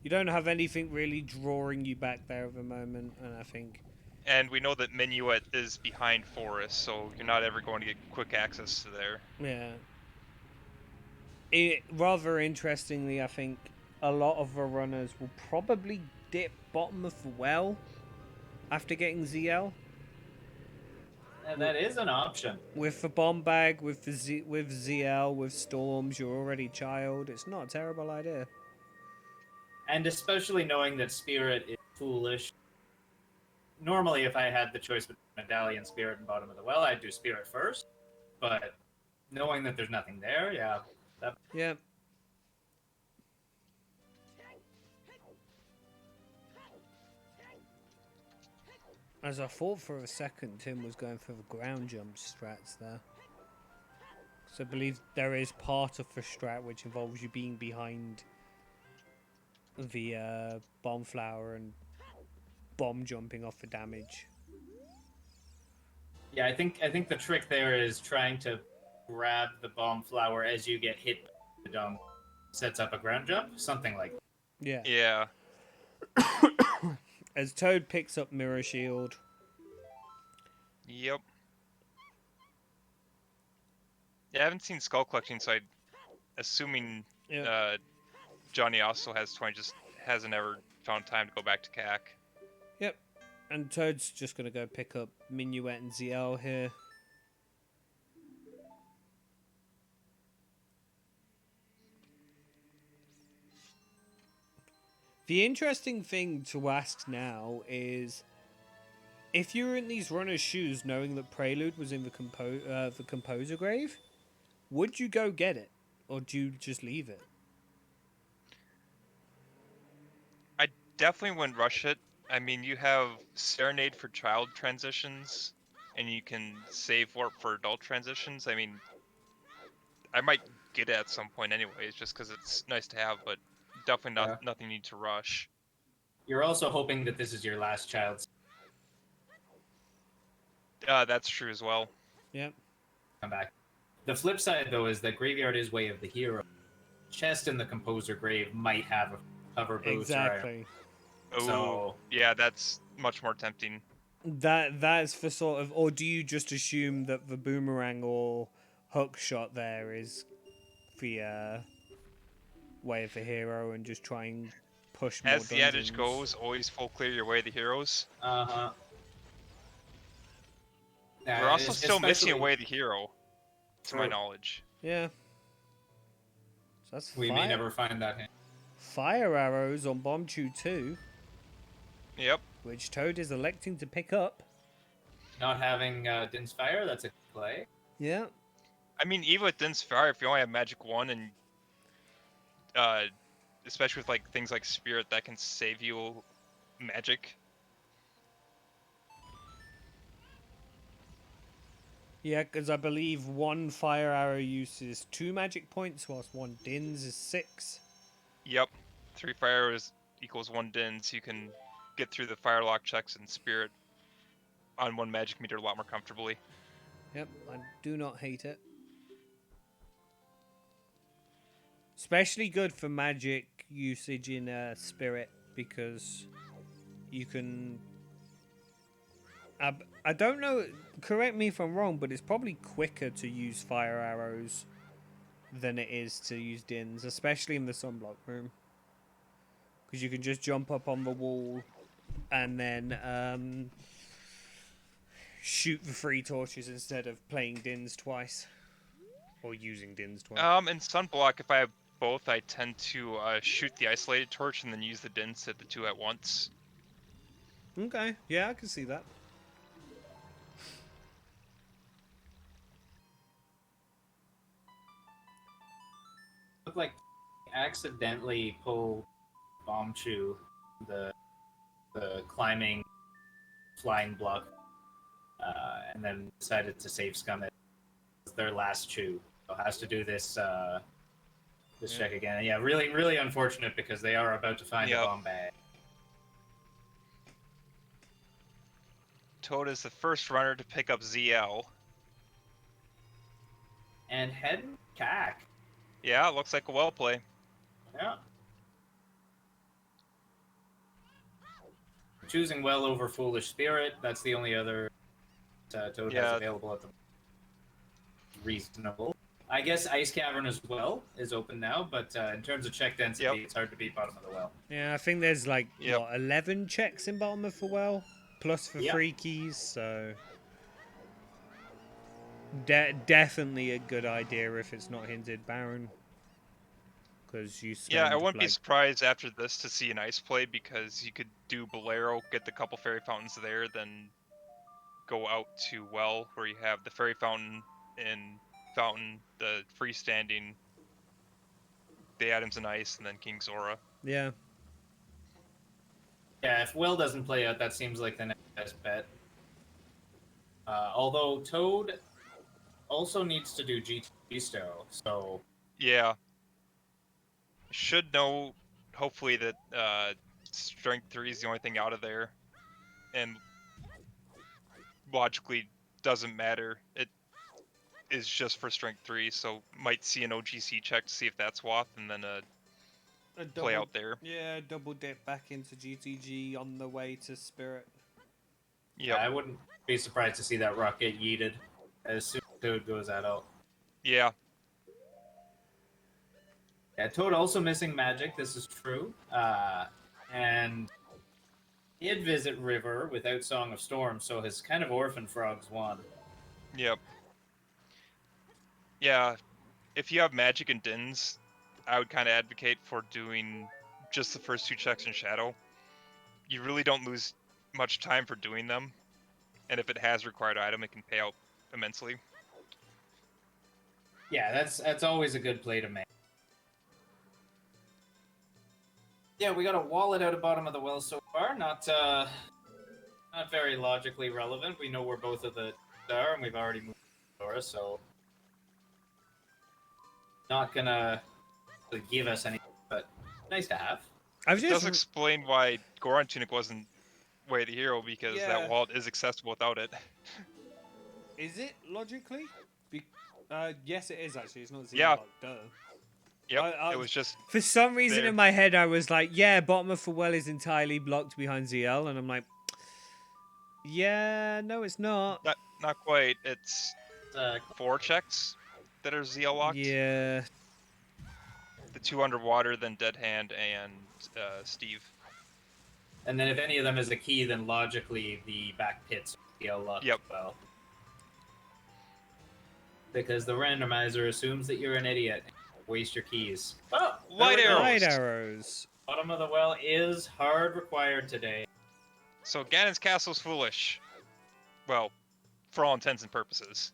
A: You don't have anything really drawing you back there at the moment, and I think...
C: And we know that Minuet is behind Forest, so you're not ever going to get quick access to there.
A: Yeah. Rather interestingly, I think a lot of the runners will probably dip bottom of the well after getting ZL.
B: And that is an option.
A: With the bomb bag, with the with ZL, with Storms, you're already child. It's not a terrible idea.
B: And especially knowing that Spirit is foolish. Normally, if I had the choice between Medallion, Spirit, and bottom of the well, I'd do Spirit first. But knowing that there's nothing there, yeah.
A: Yeah. As I thought for a second, Tim was going for the ground jump strats there. So I believe there is part of the strat which involves you being behind the bomb flower and bomb jumping off the damage.
B: Yeah, I think the trick there is trying to grab the bomb flower as you get hit by the dome. Sets up a ground jump, something like that.
A: Yeah.
C: Yeah.
A: As Toad picks up Mirror Shield.
C: Yep. Yeah, I haven't seen Skull Collecting, so I, assuming
A: Yeah.
C: Johnny also has 20, just hasn't ever found time to go back to CAC.
A: Yep. And Toad's just going to go pick up Minuet and ZL here. The interesting thing to ask now is, if you were in these runners' shoes, knowing that Prelude was in the Composer grave, would you go get it, or do you just leave it?
C: I definitely wouldn't rush it. I mean, you have Serenade for child transitions, and you can save Warp for adult transitions. I mean, I might get it at some point anyways, just because it's nice to have, but definitely
B: Yeah.
C: nothing you need to rush.
B: You're also hoping that this is your last child
C: That's true as well.
A: Yep.
B: come back. The flip side, though, is that Graveyard is Way of the Hero. Chest in the Composer grave might have a hover boost.
A: Exactly.
C: Oh,
B: So
C: yeah, that's much more tempting.
A: That's for sort of, or do you just assume that the boomerang or hook shot there is the way of the hero and just try and push more
C: As the adage
A: dungeons?
C: goes, always full clear your way to heroes.
B: uh-huh.
C: We're also still missing a
B: Especially,
C: way to hero, to my
B: True.
C: knowledge.
A: Yeah. So that's
B: we may never find that hint.
A: fire arrows on Bombchu 2,
C: Yep.
A: which Toad is electing to pick up.
B: Not having Din's Fire, that's a play.
A: Yeah.
C: I mean, even with Din's Fire, if you only have Magic 1 and especially with like things like Spirit that can save you magic.
A: Yeah, because I believe one fire arrow uses 2 magic points, whilst one Din's is 6.
C: Yep. 3 fire arrows equals 1 din, so you can get through the firelock checks and Spirit on 1 magic meter a lot more comfortably.
A: Yep, I do not hate it. Especially good for magic usage in Spirit, because you can... I don't know, correct me if I'm wrong, but it's probably quicker to use fire arrows than it is to use Dins, especially in the sunblock room. Because you can just jump up on the wall and then shoot the 3 torches instead of playing Dins twice. Or using Dins twice.
C: In Sunblock, if I have both, I tend to shoot the isolated torch and then use the din to hit the 2 at once.
A: Okay, yeah, I can see that.
B: Look like accidentally pulled Bombchu, the climbing flying block, and then decided to save Scum it. It's their last chew. So has to do this this check again. And yeah, really, really unfortunate because they are about to find a bomb bag.
C: Toad is the first runner to pick up ZL.
B: And head cack.
C: Yeah, it looks like a well play.
B: Yeah. Choosing well over Foolish Spirit. That's the only other Toad has available at the reasonable. I guess Ice Cavern as well is open now, but in terms of check density, it's hard to beat bottom of the well.
A: Yeah, I think there's like, what, 11 checks in bottom of the well? Plus for 3 keys, so... definitely a good idea if it's not hinted Baron. Because you spend,
C: I wouldn't be surprised after this to see an ice play, because you could do Bolero, get the couple fairy fountains there, then go out to well, where you have the fairy fountain and fountain, the freestanding, the items in ice, and then King Zora.
A: Yeah.
B: Yeah, if Will doesn't play out, that seems like the next best bet. Although Toad also needs to do GT Sto, so...
C: Yeah. Should know, hopefully, that Strength 3 is the only thing out of there. And logically doesn't matter. It is just for Strength 3, so might see an OGC check to see if that's Wath, and then a play out there.
A: Yeah, double dip back into GTG on the way to Spirit.
B: Yeah, I wouldn't be surprised to see that rock get yeeted as soon as Toad goes adult.
C: Yeah.
B: Yeah, Toad also missing magic, this is true. And he did visit River without Song of Storm, so his kind of Orphan Frogs won.
C: Yep. Yeah, if you have magic and dins, I would kind of advocate for doing just the first 2 checks in Shadow, you really don't lose much time for doing them. And if it has required item, it can pay out immensely.
B: Yeah, that's always a good play to make. Yeah, we got a wallet out of bottom of the well so far. Not very logically relevant. We know where both of the are, and we've already moved Dora, so not gonna really give us anything, but nice to have.
A: I've
C: It does
A: just
C: explain why Goron Tunic wasn't Way of the Hero, because
A: Yeah.
C: that wallet is accessible without it.
A: is it logically? Yes, it is actually. It's not ZL
C: Yeah.
A: locked, duh.
C: Yep,
A: I-
C: it was just
A: For some reason
C: there.
A: in my head, I was like, yeah, bottom of the well is entirely blocked behind ZL, and I'm like, yeah, no, it's not.
C: not quite. It's 4 checks that are ZL locked.
A: Yeah,
C: The 2 underwater, then Dead Hand and Steve.
B: And then if any of them is a key, then logically the back pits are locked
C: Yep.
B: as well. Because the randomizer assumes that you're an idiot. Waste your keys. Oh,
C: Light
B: there we go.
C: arrows.
A: light arrows.
B: Bottom of the well is hard required today.
C: So Ganon's Castle's foolish. Well, for all intents and purposes.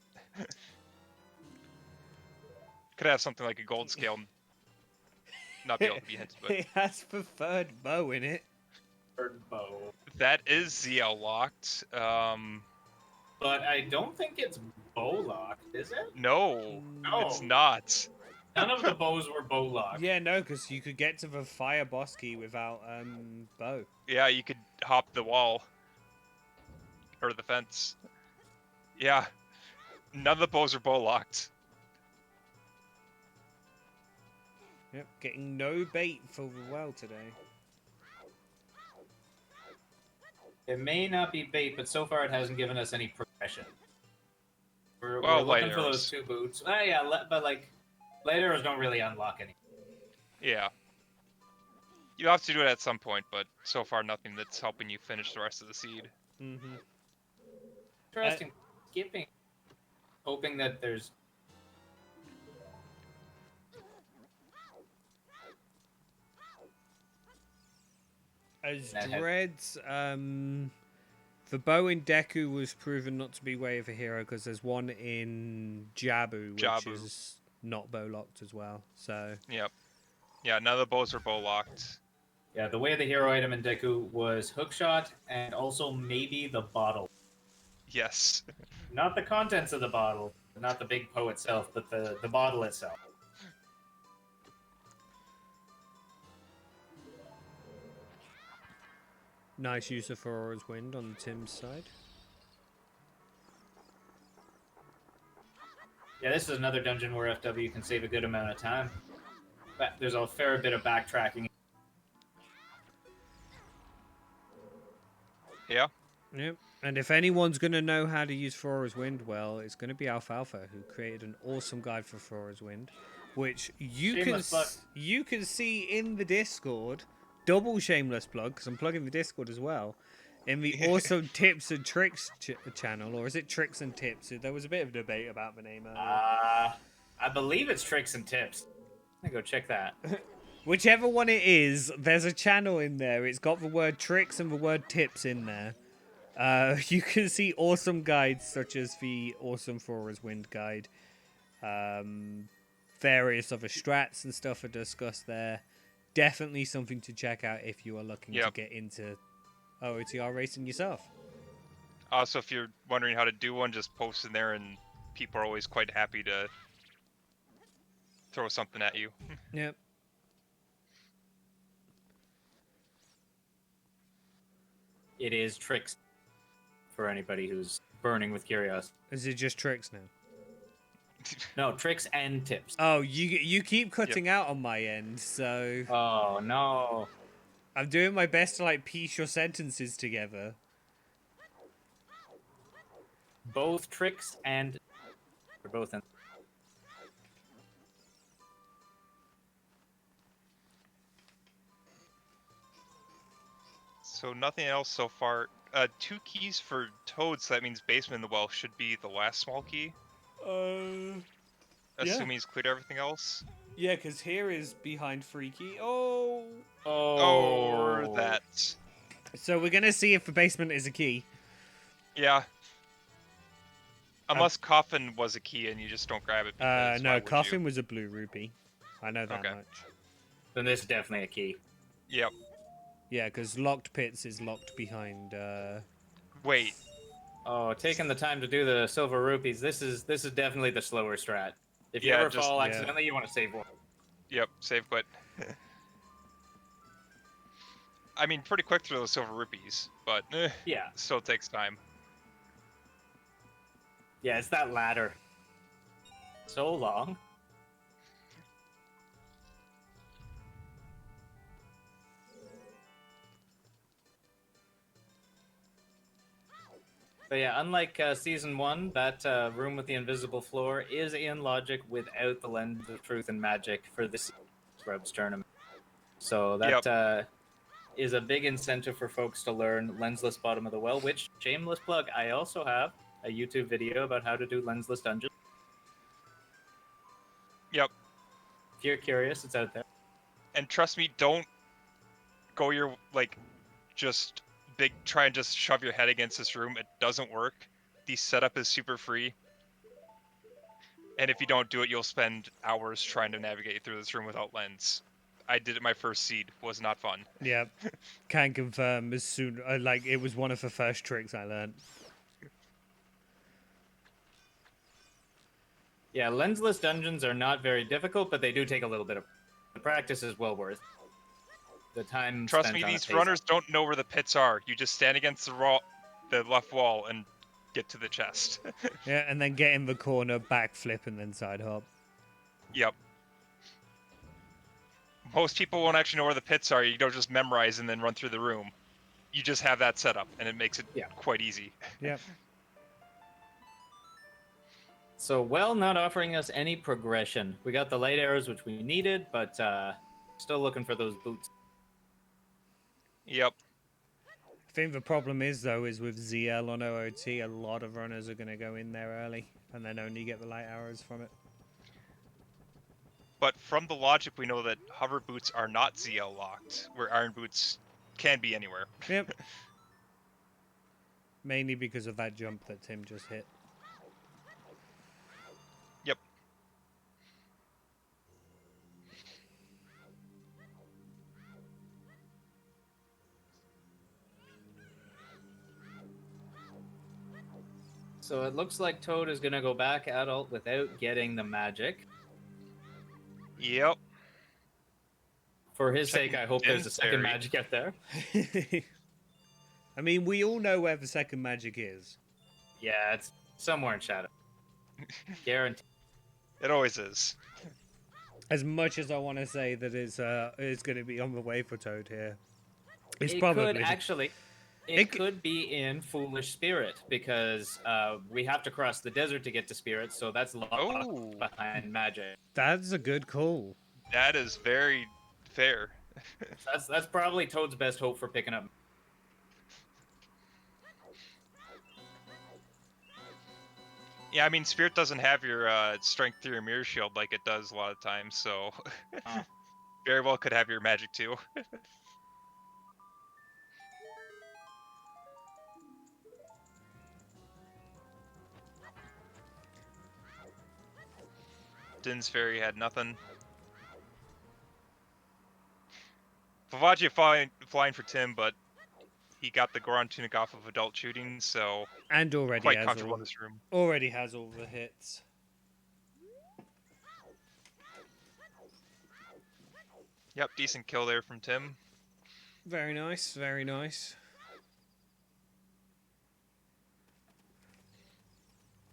C: Could have something like a gold scale and not be able to be hinted, but
A: It has preferred bow in it.
B: Third bow.
C: that is ZL locked.
B: But I don't think it's bow locked, is it?
C: No,
B: No.
C: it's not.
B: None of the bows were bow locked.
A: Yeah, no, because you could get to the fire boss key without bow.
C: Yeah, you could hop the wall. Or the fence. Yeah. None of the bows are bow locked.
A: Yep, getting no bait for the well today.
B: It may not be bait, but so far it hasn't given us any progression. We're
C: Light
B: looking for those
C: arrows.
B: 2 boots. But like, light arrows don't really unlock any.
C: Yeah. You have to do it at some point, but so far nothing that's helping you finish the rest of the seed.
A: Mm-hmm.
B: Interesting. Skipping. Hoping that there's...
A: As
B: That had-
A: Dreads, the bow in Deku was proven not to be Way of a Hero because there's one in Jabu, which
C: Jabu.
A: is not bow locked as well. So
C: Yep. Yeah, none of the bows are bow locked.
B: Yeah, the way of the hero item in Deku was hookshot and also maybe the bottle.
C: Yes.
B: Not the contents of the bottle, not the big Poe itself, but the bottle itself.
A: nice use of Aurora's Wind on Tim's side.
B: Yeah, this is another dungeon where FW can save a good amount of time. But there's a fair bit of backtracking.
C: Yeah.
A: Yep. And if anyone's going to know how to use Aurora's Wind well, it's going to be Alfalfa, who created an awesome guide for Aurora's Wind, which
B: Shameless plug.
A: you can see in the Discord. Double shameless plug, because I'm plugging the Discord as well. In the awesome Tips and Tricks channel, or is it Tricks and Tips? There was a bit of debate about the name earlier.
B: I believe it's Tricks and Tips. I'm gonna go check that.
A: Whichever one it is, there's a channel in there. It's got the word tricks and the word tips in there. You can see awesome guides such as the awesome Aurora's Wind guide. Various other strats and stuff are discussed there. Definitely something to check out if you are looking to
C: Yep.
A: get into OOTR racing yourself.
C: Also, if you're wondering how to do one, just post in there, and people are always quite happy to throw something at you.
A: Yep.
B: It is Tricks for anybody who's burning with curiosity.
A: Is it just tricks now?
B: No, Tricks and Tips.
A: Oh, you keep cutting out on my end, so
B: Oh no.
A: I'm doing my best to like piece your sentences together.
B: Both Tricks and... They're both in...
C: So nothing else so far. 2 keys for Toad, so that means Basement in the Well should be the last small key.
A: Yeah.
C: Assuming he's cleared everything else.
A: Yeah, because here is behind Freaky. Oh.
C: Or that.
A: So we're gonna see if the basement is a key.
C: Yeah. Unless Coffin was a key and you just don't grab it because why
A: No,
C: would
A: Coffin
C: you?
A: was a blue rupee. I know that
C: Okay.
A: much.
B: Then this is definitely a key.
C: Yep.
A: Yeah, because locked pits is locked behind.
C: Wait.
B: Oh, taking the time to do the silver rupees. This is definitely the slower strat. If you
C: Yeah,
B: ever
C: just-
B: fall
A: yeah.
B: accidentally, you want to save one.
C: Yep. Save quit. I mean, pretty quick through those silver rupees, but
B: Yeah.
C: still takes time.
B: Yeah, it's that ladder. So long. But yeah, unlike season 1, that room with the invisible floor is in logic without the lens of truth and magic for this Scrubs tournament. So that is a big incentive for folks to learn lensless bottom of the well, which, shameless plug, I also have a YouTube video about how to do lensless dungeons.
C: Yep.
B: If you're curious, it's out there.
C: And trust me, don't go your just try and just shove your head against this room. It doesn't work. The setup is super free. And if you don't do it, you'll spend hours trying to navigate through this room without lens. I did it my first seed. Was not fun.
A: Yeah, can confirm. As soon it was one of the first tricks I learned.
B: Yeah, lensless dungeons are not very difficult, but they do take a little bit of the practice is well worth the time.
C: Trust
B: spent
C: me,
B: on
C: these
B: it pays
C: runners
B: off.
C: don't know where the pits are. You just stand against the left wall, and get to the chest.
A: Yeah, and then get in the corner, backflip, and then side hop.
C: Yep. Most people won't actually know where the pits are. You don't just memorize and then run through the room. You just have that set up, and it makes it quite easy.
A: Yep.
B: So, well, not offering us any progression. We got the light arrows, which we needed, but still looking for those boots.
C: Yep.
A: I think the problem is, though, is with ZL on OOT, a lot of runners are going to go in there early and then only get the light arrows from it.
C: But from the logic, we know that hover boots are not ZL locked, where iron boots can be anywhere.
A: Yep. Mainly because of that jump that Tim just hit.
C: Yep.
B: So it looks like Toad is going to go back adult without getting the magic.
C: Yep.
B: For his sake, I hope there's a second
C: Fairy.
B: magic out there.
A: I mean, we all know where the second magic is.
B: Yeah, it's somewhere in Shadow. Guaranteed.
C: It always is.
A: As much as I want to say that it's going to be on the way for Toad here, it's
B: It
A: probably
B: could actually. It could be in Foolish Spirit because we have to cross the desert to get to Spirit, so that's locked behind magic.
A: That's a good call.
C: That is very fair.
B: That's probably Toad's best hope for picking up.
C: Yeah, I mean, Spirit doesn't have your strength through your mirror shield like it does a lot of times, so very well could have your magic too. Din's Fairy had nothing. Favagia flying for Tim, but he got the Goron tunic off of adult shooting, so
A: and already
C: quite
A: has
C: comfortable
A: all,
C: in this room.
A: Already has all the hits.
C: Yep, decent kill there from Tim.
A: Very nice, very nice.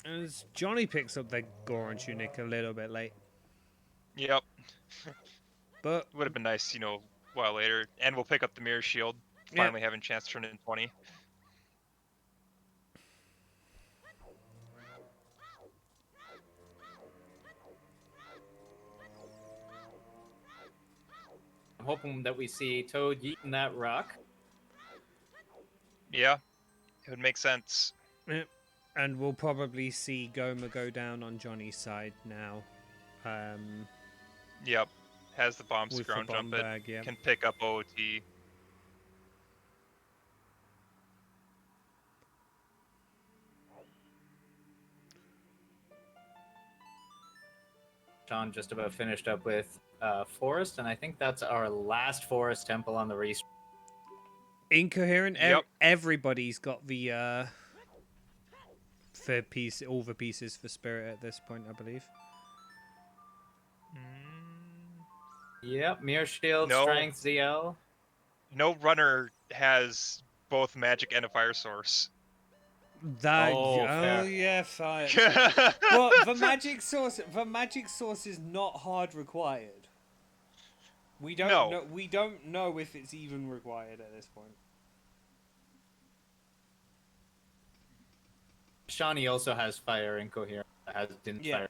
A: As Johnny picks up the Goron tunic a little bit late.
C: Yep.
A: But
C: would have been nice, a while later. And we'll pick up the mirror shield, finally having a chance to turn it in 20.
B: I'm hoping that we see Toad yeeting that rock.
C: Yeah, it would make sense.
A: Yep. And we'll probably see Goma go down on Johnny's side now.
C: Yep. Has the bomb
A: With the
C: scrounge
A: bomb
C: jump it.
A: bag, yeah.
C: Can pick up OOT.
B: Sean just about finished up with Forest, and I think that's our last Forest temple on the restart.
A: Incoherent.
C: Yep.
A: Everybody's got the all the pieces for Spirit at this point, I believe.
B: Yep, Mirror Shield,
C: No.
B: Strength, ZL.
C: No runner has both magic and a fire source.
A: That
B: fair.
A: yeah, fire. But the magic source is not hard required. We don't
C: No.
A: know. We don't know if it's even required at this point.
B: Shawnee also has Fire Incoherent. Has Din's
A: Yeah.
B: Fire.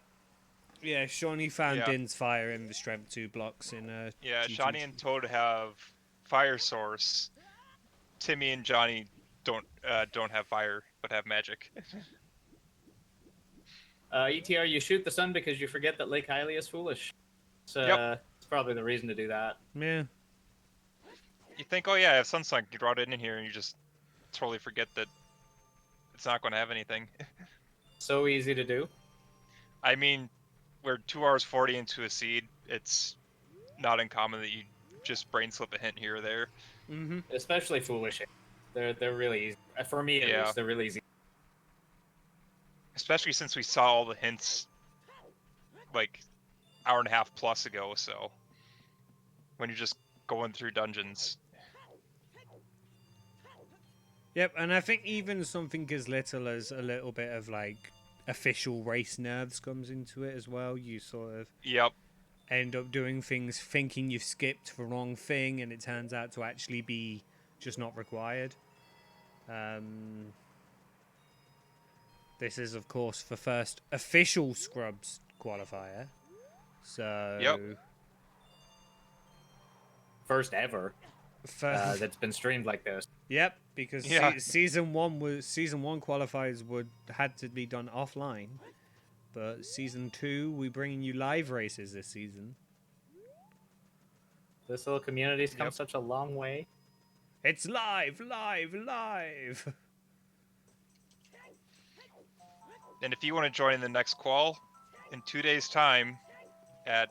A: Yeah, Shawnee found
C: Yeah.
A: Din's fire in the strength 2 blocks in
C: Yeah,
A: GG.
C: Shani and Toad have fire source. Timmy and Johnny don't have fire, but have magic.
B: ETR, you shoot the sun because you forget that Lake Hylia is foolish. So
C: Yep.
B: it's probably the reason to do that.
A: Yeah.
C: You think, oh yeah, I have Sunsunk, you brought it in here, and you just totally forget that it's not going to have anything.
B: So easy to do.
C: I mean, we're 2 hours 40 into a seed. It's not uncommon that you just brain slip a hint here or there.
A: Mm-hmm.
B: Especially foolish. They're really easy. For me, at
C: Yeah.
B: least, they're really easy.
C: Especially since we saw all the hints like hour and a half plus ago, so when you're just going through dungeons.
A: Yep, and I think even something as little as a little bit of like official race nerves comes into it as well. You sort of
C: Yep.
A: end up doing things thinking you've skipped the wrong thing, and it turns out to actually be just not required. This is, of course, the first official Scrubs qualifier. So,
C: Yep.
B: First ever that's been streamed like this.
A: Yep, because
C: Yeah.
A: season one qualifiers had to be done offline, but season 2 we bringing you live races this season.
B: This little community's come
C: Yep.
B: such a long way.
A: It's live, live, live.
C: And if you want to join the next qual in 2 days' time at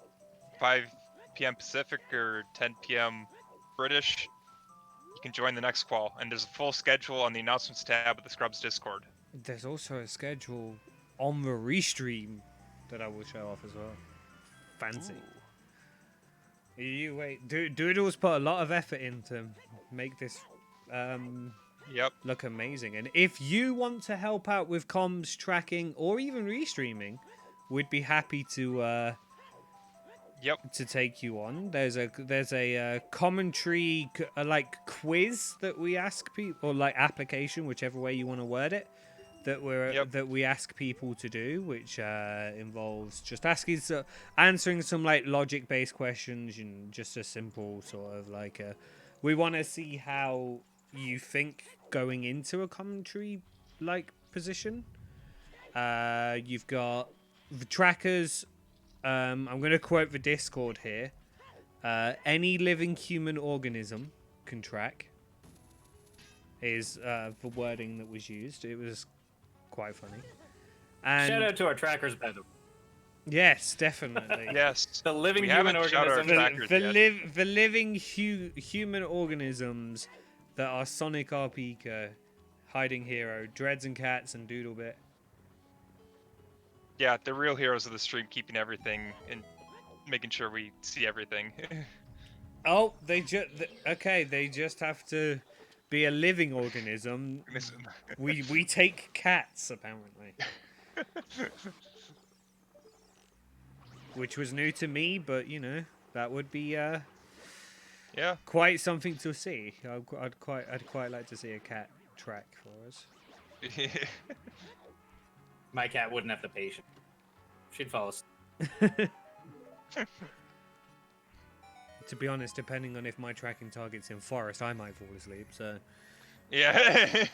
C: 5 p.m. Pacific or 10 p.m. British, you can join the next qual. And there's a full schedule on the announcements tab of the Scrubs Discord.
A: There's also a schedule on the restream that I will show off as well. Fancy. You wait. Doodles put a lot of effort in to make this
C: Yep.
A: look amazing. And if you want to help out with comms, tracking, or even restreaming, we'd be happy to
C: Yep.
A: to take you on. There's a commentary like quiz that we ask people, or like application, whichever way you want to word it, that we ask people to do, which involves just answering some like logic based questions, and just a simple sort of like we want to see how you think going into a commentary like position. You've got the trackers. I'm going to quote the Discord here. Any living human organism can track is the wording that was used. It was quite funny. And
B: Shout out to our trackers, by the way.
A: yes, definitely.
C: Yes.
B: The living
C: We
B: human
C: haven't shouted our
B: organism.
C: trackers yet.
A: The living human organisms that are Sonic RPK, Hiding Hero, Dreads and Cats, and Doodlebit.
C: Yeah, the real heroes of the stream, keeping everything and making sure we see everything.
A: Oh, they just have to be a living organism. We take cats, apparently. Which was new to me, but you know, that would be
C: Yeah.
A: quite something to see. I'd quite like to see a cat track for us.
B: My cat wouldn't have the patience. She'd fall asleep.
A: To be honest, depending on if my tracking target's in forest, I might fall asleep, so...
C: Yeah.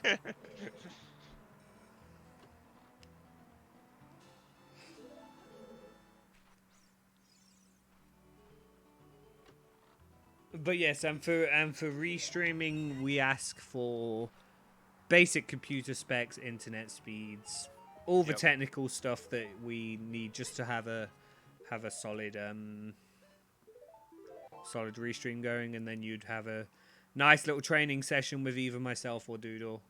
A: But yes, and for restreaming, we ask for basic computer specs, internet speeds, all the
C: Yep.
A: technical stuff that we need just to have a solid solid restream going, and then you'd have a nice little training session with either myself or Doodle.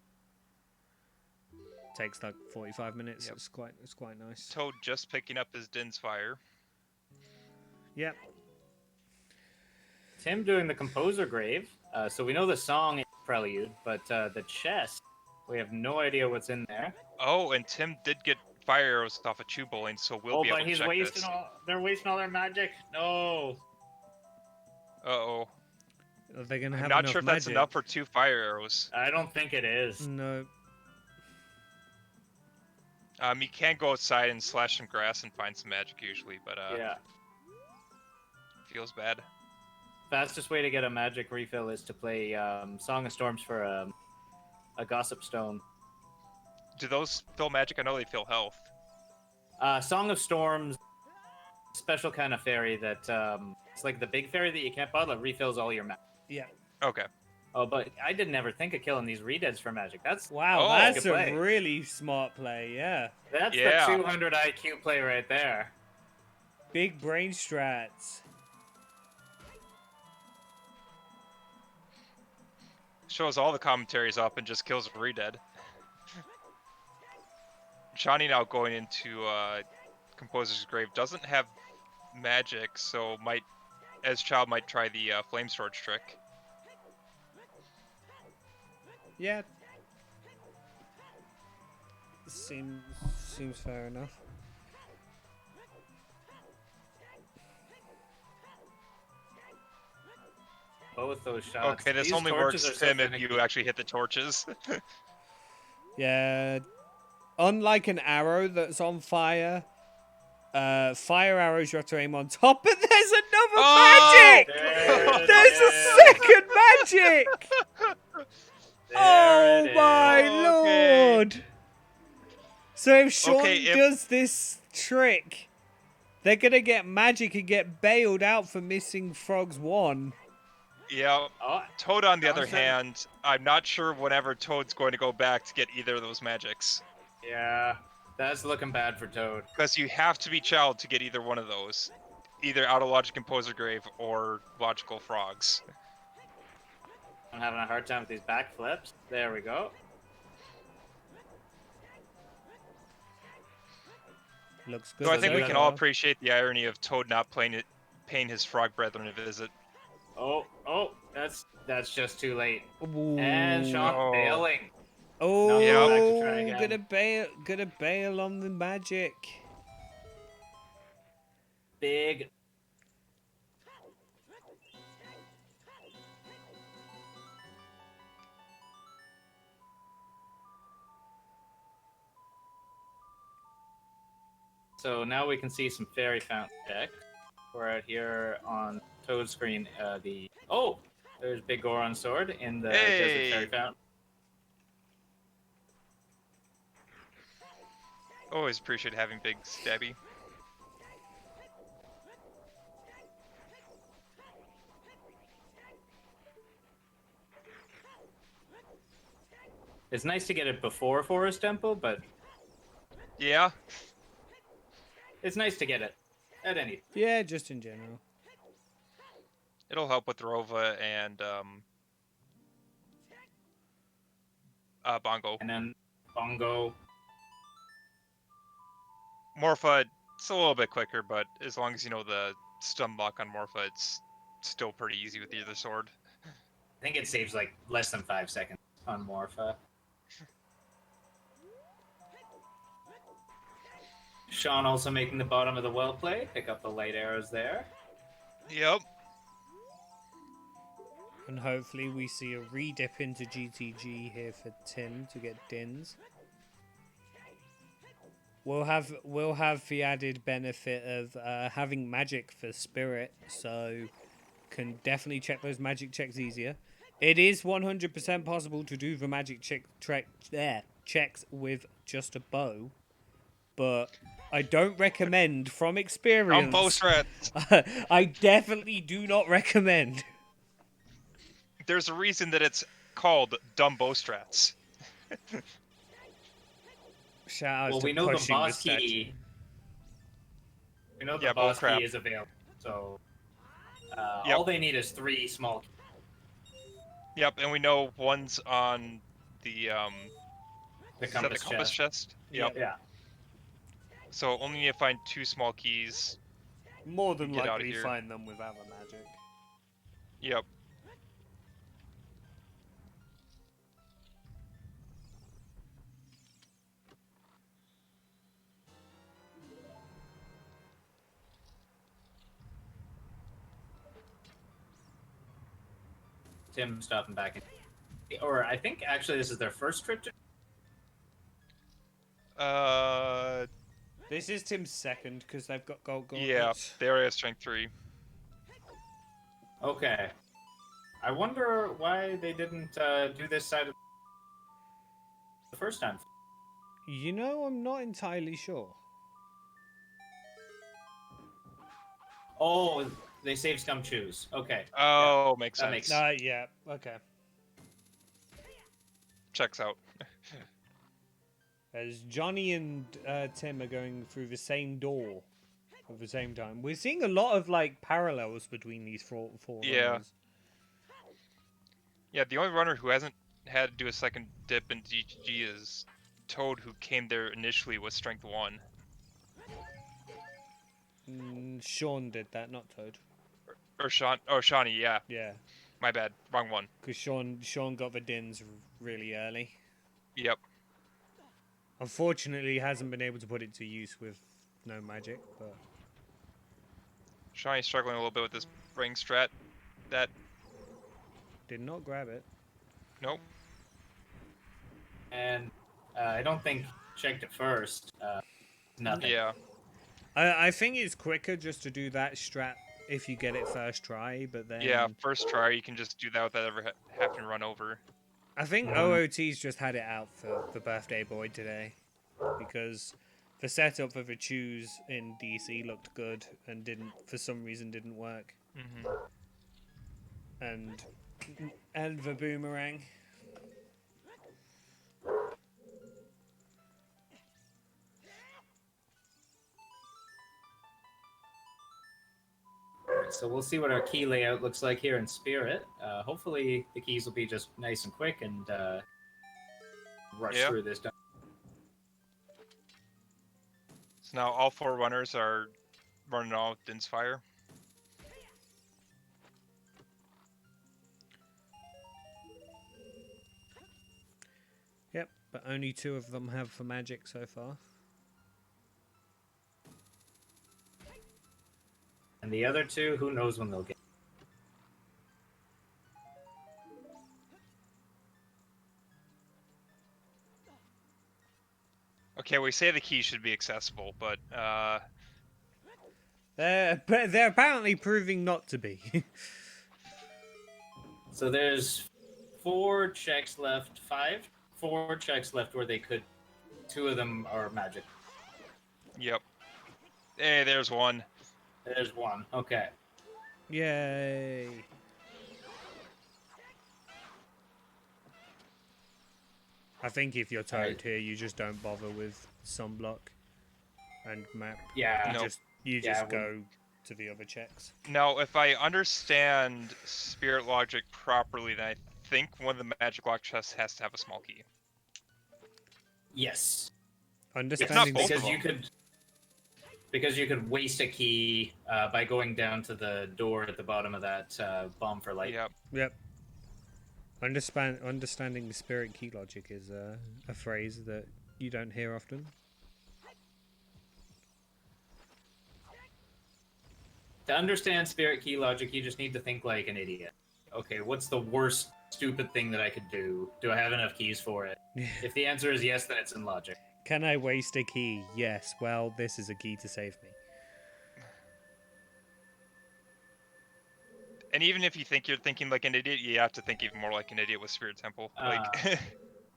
A: Takes like 45 minutes.
C: Yep.
A: It's quite nice.
C: Toad just picking up his Din's Fire.
A: Yep.
B: Tim doing the composer grave. So we know the song is prelude, but the chest, we have no idea what's in there.
C: Oh, and Tim did get fire arrows off of Chew Bowling, so we'll be able to check this.
B: They're wasting all their magic. No.
C: Uh-oh.
A: Are they gonna
C: I'm
A: have
C: not
A: enough
C: sure if that's
A: magic?
C: enough for 2 fire arrows.
B: I don't think it is.
A: No.
C: You can go outside and slash some grass and find some magic usually, but
B: Yeah.
C: feels bad.
B: Fastest way to get a magic refill is to play Song of Storms for a Gossip Stone.
C: Do those fill magic? I know they fill health.
B: Song of Storms, special kind of fairy that it's like the big fairy that you can't bottle. It refills all your magic.
A: Yeah.
C: Okay.
B: Oh, but I didn't ever think of killing these redeads for magic. That's
A: Wow,
C: Oh,
A: that's
B: good
A: a
B: play.
A: really smart play. Yeah.
B: That's
C: Yeah.
B: the 200 IQ play right there.
A: Big brain strats.
C: Shows all the commentaries up and just kills a redead. Shawnee now going into Composer's Grave doesn't have magic, so as Child might try the Flame Storage trick.
A: Yeah. Seems fair enough.
B: Both those shots.
C: Okay, this
B: These
C: only
B: torches
C: works,
B: are so
C: Tim, if
B: finicky.
C: you actually hit the torches.
A: Yeah. Unlike an arrow that's on fire, fire arrows you have to aim on top, but there's another
C: Oh!
A: magic!
B: There it
A: There's a
B: is.
A: second magic!
B: There
A: Oh
B: it
A: my
B: is.
C: Okay.
A: lord! So if Sean
C: Okay, if-
A: does this trick, they're gonna get magic and get bailed out for missing Frogs 1.
C: Yeah.
B: Oh,
C: Toad, on the other
B: Sounds good.
C: hand, I'm not sure whenever Toad's going to go back to get either of those magics.
B: yeah. That's looking bad for Toad.
C: Because you have to be Child to get either one of those. Either Out of Logic Composer Grave or Logical Frogs.
B: I'm having a hard time with these backflips. There we go.
A: Looks good.
C: So I
A: so
C: think we can all
A: far.
C: appreciate the irony of Toad not paying his frog brethren a visit.
B: Oh, that's just too late.
A: Ooh.
B: And Sean
C: Oh.
B: failing.
A: Oh,
B: Now
C: we're
B: back to try again.
A: gonna bail on the magic.
B: Big. So now we can see some fairy fountain deck. We're out here on Toad's screen. There's Big Goron Sword in the
C: Hey.
B: Desert Fairy Fountain.
C: Always appreciate having Big Stabby.
B: It's nice to get it before Forest Temple, but
C: Yeah.
B: it's nice to get it at any.
A: Yeah, just in general.
C: It'll help with Rova and Bongo.
B: And then Bongo.
C: Morpha, it's a little bit quicker, but as long as you know the stun block on Morpha, it's still pretty easy with either sword.
B: I think it saves like less than 5 seconds on Morpha. Sean also making the bottom of the well play. Pick up the light arrows there.
C: Yep.
A: And hopefully we see a redip into GTG here for Tim to get Dins. We'll have the added benefit of having magic for Spirit, so can definitely check those magic checks easier. It is 100% possible to do the magic checks with just a bow, but I don't recommend from experience.
C: On bow strats.
A: I definitely do not recommend.
C: There's a reason that it's called dumb bow strats.
A: Shout out
B: Well,
A: to
B: we know the
A: pushing the
B: boss
A: stat.
B: key. We know the
C: Yeah,
B: boss
C: bullcrap.
B: key is available, so
C: Yep.
B: all they need is 3 small keys.
C: Yep, and we know one's on the
B: The
C: is that
B: compass
C: the compass chest? Yep.
B: Yeah.
C: So only need to find 2 small keys.
A: More than
C: Get outta
A: likely
C: here.
A: find them without the magic.
C: Yep.
B: Tim stopping back in. Or I think actually this is their first trip to.
A: This is Tim's second because they've got gold
C: Yeah,
A: gauntlets.
C: they already have strength 3.
B: Okay. I wonder why they didn't do this side of the first time.
A: You know, I'm not entirely sure.
B: Oh, they saved Scum Choose. Okay.
C: Oh, makes
B: that
C: sense.
B: makes-
A: Yeah, okay.
C: Checks out.
A: As Johnny and Tim are going through the same door at the same time. We're seeing a lot of like parallels between these four
C: Yeah.
A: runners.
C: Yeah, the only runner who hasn't had to do a second dip in DGG is Toad, who came there initially with strength 1.
A: Sean did that, not Toad.
C: Or Sean. Oh, Shawnee, yeah.
A: Yeah,
C: My bad. Wrong one.
A: because Sean got the dins really early.
C: Yep.
A: Unfortunately, he hasn't been able to put it to use with no magic, but
C: Shawnee's struggling a little bit with this ring strat. That.
A: did not grab it.
C: Nope.
B: And I don't think checked it first. Nothing.
C: Yeah.
A: I think it's quicker just to do that strat if you get it first try, but then
C: Yeah, first try, you can just do that without ever having to run over.
A: I think OOT's just had it out for the birthday boy today because the setup for the choose in DC looked good and for some reason didn't work.
C: Mm-hmm.
A: And the boomerang.
B: So we'll see what our key layout looks like here in Spirit. Hopefully the keys will be just nice and quick and rush
C: Yeah.
B: through this.
C: So now all 4 runners are running all with Din's Fire.
A: Yep, but only 2 of them have for magic so far.
B: And the other 2, who knows when they'll get.
C: Okay, we say the key should be accessible, but
A: They're apparently proving not to be.
B: So there's 4 checks left, 5? 4 checks left where they could. 2 of them are magic.
C: yep. Hey, there's one.
B: There's 1. Okay.
A: Yay. I think if you're Toad
B: Right.
A: here, you just don't bother with sunblock and map.
B: Yeah.
C: Nope.
A: You
B: Yeah,
A: just go to the other checks.
C: Now, if I understand spirit logic properly, then I think one of the magic lock chests has to have a small key.
B: Yes.
A: Understanding
C: both
A: the
C: of
B: Because you could. Because you could waste a key by going down to the door at the bottom of that bomb for light.
C: Yep.
A: Yep. Understanding the spirit key logic is a phrase that you don't hear often.
B: To understand spirit key logic, you just need to think like an idiot. Okay, what's the worst stupid thing that I could do? Do I have enough keys for it? If the answer is yes, then it's in logic.
A: Can I waste a key? Yes. Well, this is a key to save me.
C: And even if you think you're thinking like an idiot, you have to think even more like an idiot with Spirit Temple. Like,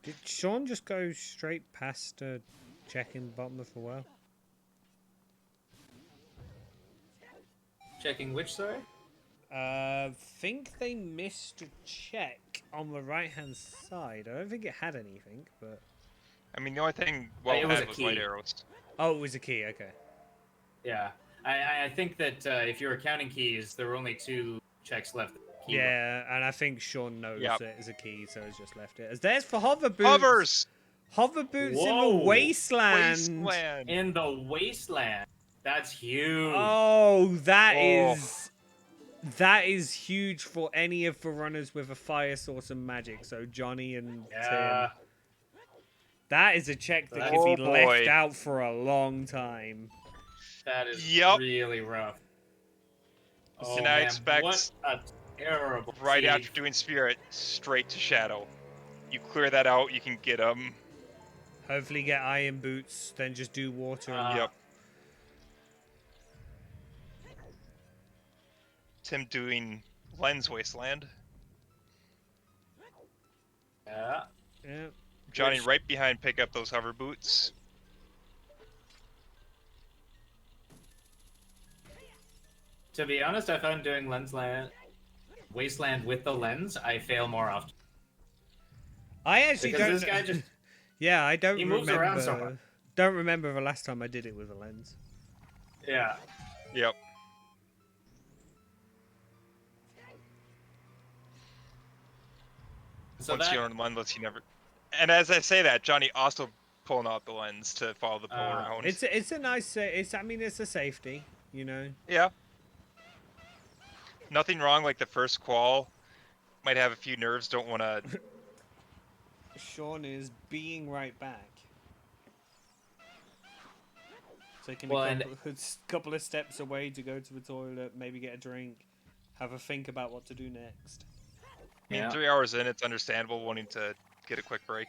A: Did Sean just go straight past checking the bottom of the well?
B: Checking which, sorry?
A: Think they missed a check on the right-hand side. I don't think it had anything, but...
C: I mean, the only thing
B: It
C: well
B: was
C: had
B: a
C: was light
B: key.
C: arrows.
A: Oh, it was a key, okay.
B: Yeah, I think that if you were counting keys, there were only 2 checks left. Key
A: Yeah, and I think Sean knows
C: Yep.
A: it is a key, so he's just left it. As there's for hover boots.
C: Hovers!
A: Hover boots in the
B: Whoa!
A: wasteland.
C: Wasteland!
B: in the wasteland. That's huge.
A: Oh, that
C: Oh.
A: is huge for any of the runners with a fire source and magic. So Johnny and
B: Yeah.
A: Tim. That is a check that
B: Oh,
A: could be left
C: boy.
A: out for a long time.
B: That is
C: Yep.
B: really rough. Oh,
C: And I
B: man,
C: expect
B: what a terrible
C: right
B: seed.
C: after doing Spirit, straight to Shadow. You clear that out, you can get them.
A: Hopefully get iron boots, then just do water. And
C: Yep. Tim doing Lens Wasteland.
B: Yeah.
A: yeah.
C: Johnny
B: Which-
C: right behind, pick up those hover boots.
B: To be honest, I found doing Wasteland with the lens, I fail more often.
A: I actually
B: Because
A: don't.
B: this guy just
A: Yeah, I don't
B: He
A: remember.
B: moves around so much.
A: Don't remember the last time I did it with a lens.
B: yeah.
C: Yep.
B: So
C: Once
B: that,
C: you own one, lets you never. And as I say that, Johnny also pulling out the lens to follow the pole around.
A: It's a nice. I mean, it's a safety. You know.
C: Yeah. Nothing wrong. Like the first Qual, might have a few nerves. Don't want to.
A: Sean is being right back. Taking
B: Well,
A: a
B: and-
A: couple of steps away to go to the toilet, maybe get a drink, have a think about what to do next.
C: I mean,
B: Yeah.
C: 3 hours in, it's understandable wanting to get a quick break.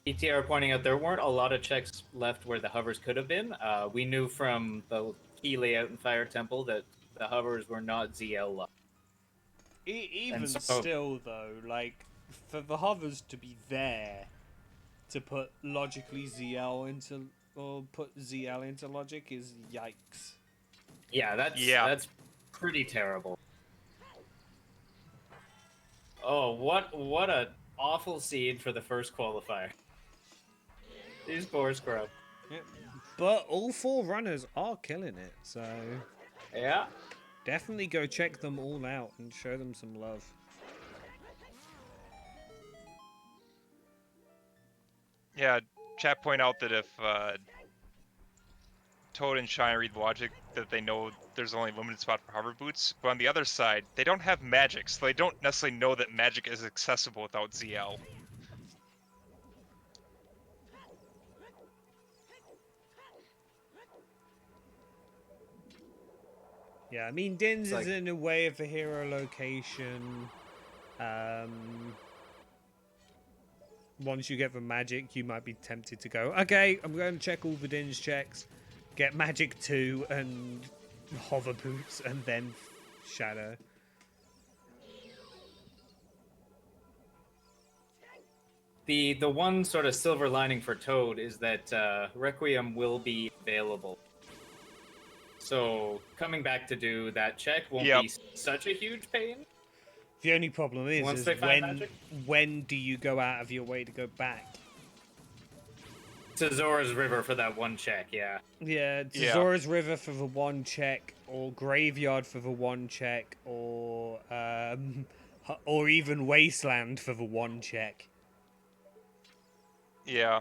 B: ETR pointing out there weren't a lot of checks left where the hovers could have been. We knew from the key layout in Fire Temple that the hovers were not ZL locked.
A: Even
B: And so-
A: still, though, like for the hovers to be there to put logically ZL into or put ZL into logic is yikes.
B: Yeah, that's pretty terrible. Oh, what a awful seed for the first qualifier. These poor scrub.
A: Yeah. But all 4 runners are killing it, so
B: Yeah.
A: definitely go check them all out and show them some love.
C: Yeah, chat point out that if Toad and Shine read logic, that they know there's only a limited spot for hover boots. But on the other side, they don't have magic, so they don't necessarily know that magic is accessible without ZL.
A: Yeah, I mean, Din's
B: It's
A: is
B: like-
A: in a way of a hero location. Once you get the magic, you might be tempted to go, okay, I'm going to check all the Din's checks, get magic 2 and hover boots, and then shadow.
B: The one sort of silver lining for Toad is that Requiem will be available. So coming back to do that check won't
C: Yep.
B: be such a huge pain.
A: The only problem is
B: Once they find magic?
A: when do you go out of your way to go back?
B: To Zora's River for that one check, yeah.
A: Yeah,
C: Yeah.
A: Zora's River for the 1 check, or Graveyard for the 1 check, or even Wasteland for the 1 check.
C: Yeah.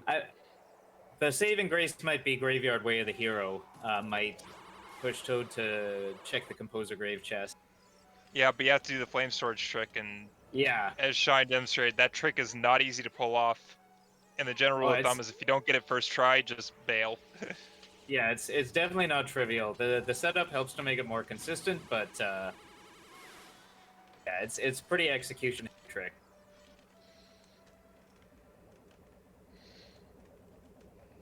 B: The saving grace might be Graveyard Way of the Hero. Might push Toad to check the Composer Grave chest.
C: Yeah, but you have to do the flame storage trick, and
B: Yeah,
C: as Shine demonstrated, that trick is not easy to pull off. And the general rule
B: Oh,
C: of
B: it's-
C: thumb is if you don't get it first try, just bail.
B: yeah, it's definitely not trivial. The setup helps to make it more consistent, but yeah, it's pretty execution trick.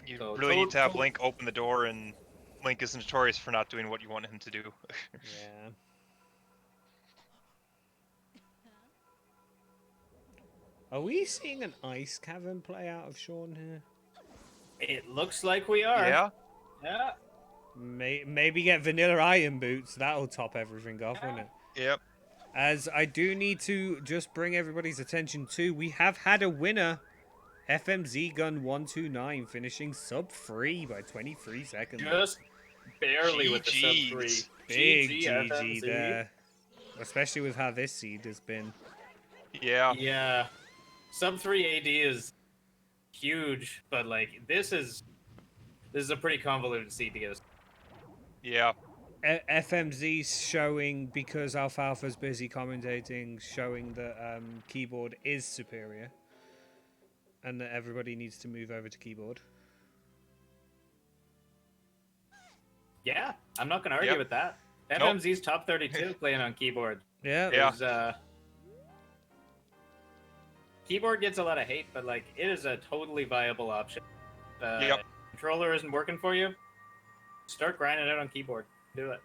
C: You
B: So
C: really need to have
B: Toad-
C: Link open the door, and Link is notorious for not doing what you want him to do.
A: Yeah. Are we seeing an ice cavern play out of Sean here?
B: It looks like we are.
C: Yeah?
B: Yeah.
A: Maybe get vanilla iron boots. That'll top everything off, won't it?
C: Yep.
A: As I do need to just bring everybody's attention to, we have had a winner. FMZ Gun 129 finishing sub 3 by 23 seconds.
B: Just barely with the sub 3.
C: GGs.
A: Big
B: GG,
A: GG
B: FMZ.
A: there. Especially with how this seed has been.
C: Yeah.
B: Yeah. Sub 3 AD is huge, but like this is a pretty convoluted seed to get us.
C: Yeah.
A: FMZ's showing, because Alfalfa's busy commentating, showing that keyboard is superior. And that everybody needs to move over to keyboard.
B: Yeah, I'm not gonna argue
C: Yep.
B: with that.
C: Nope.
B: FMZ's top 32 playing on keyboard.
A: Yeah.
C: Yeah.
B: Is, keyboard gets a lot of hate, but like it is a totally viable option.
C: Yep.
B: Controller isn't working for you. Start grinding out on keyboard. Do it.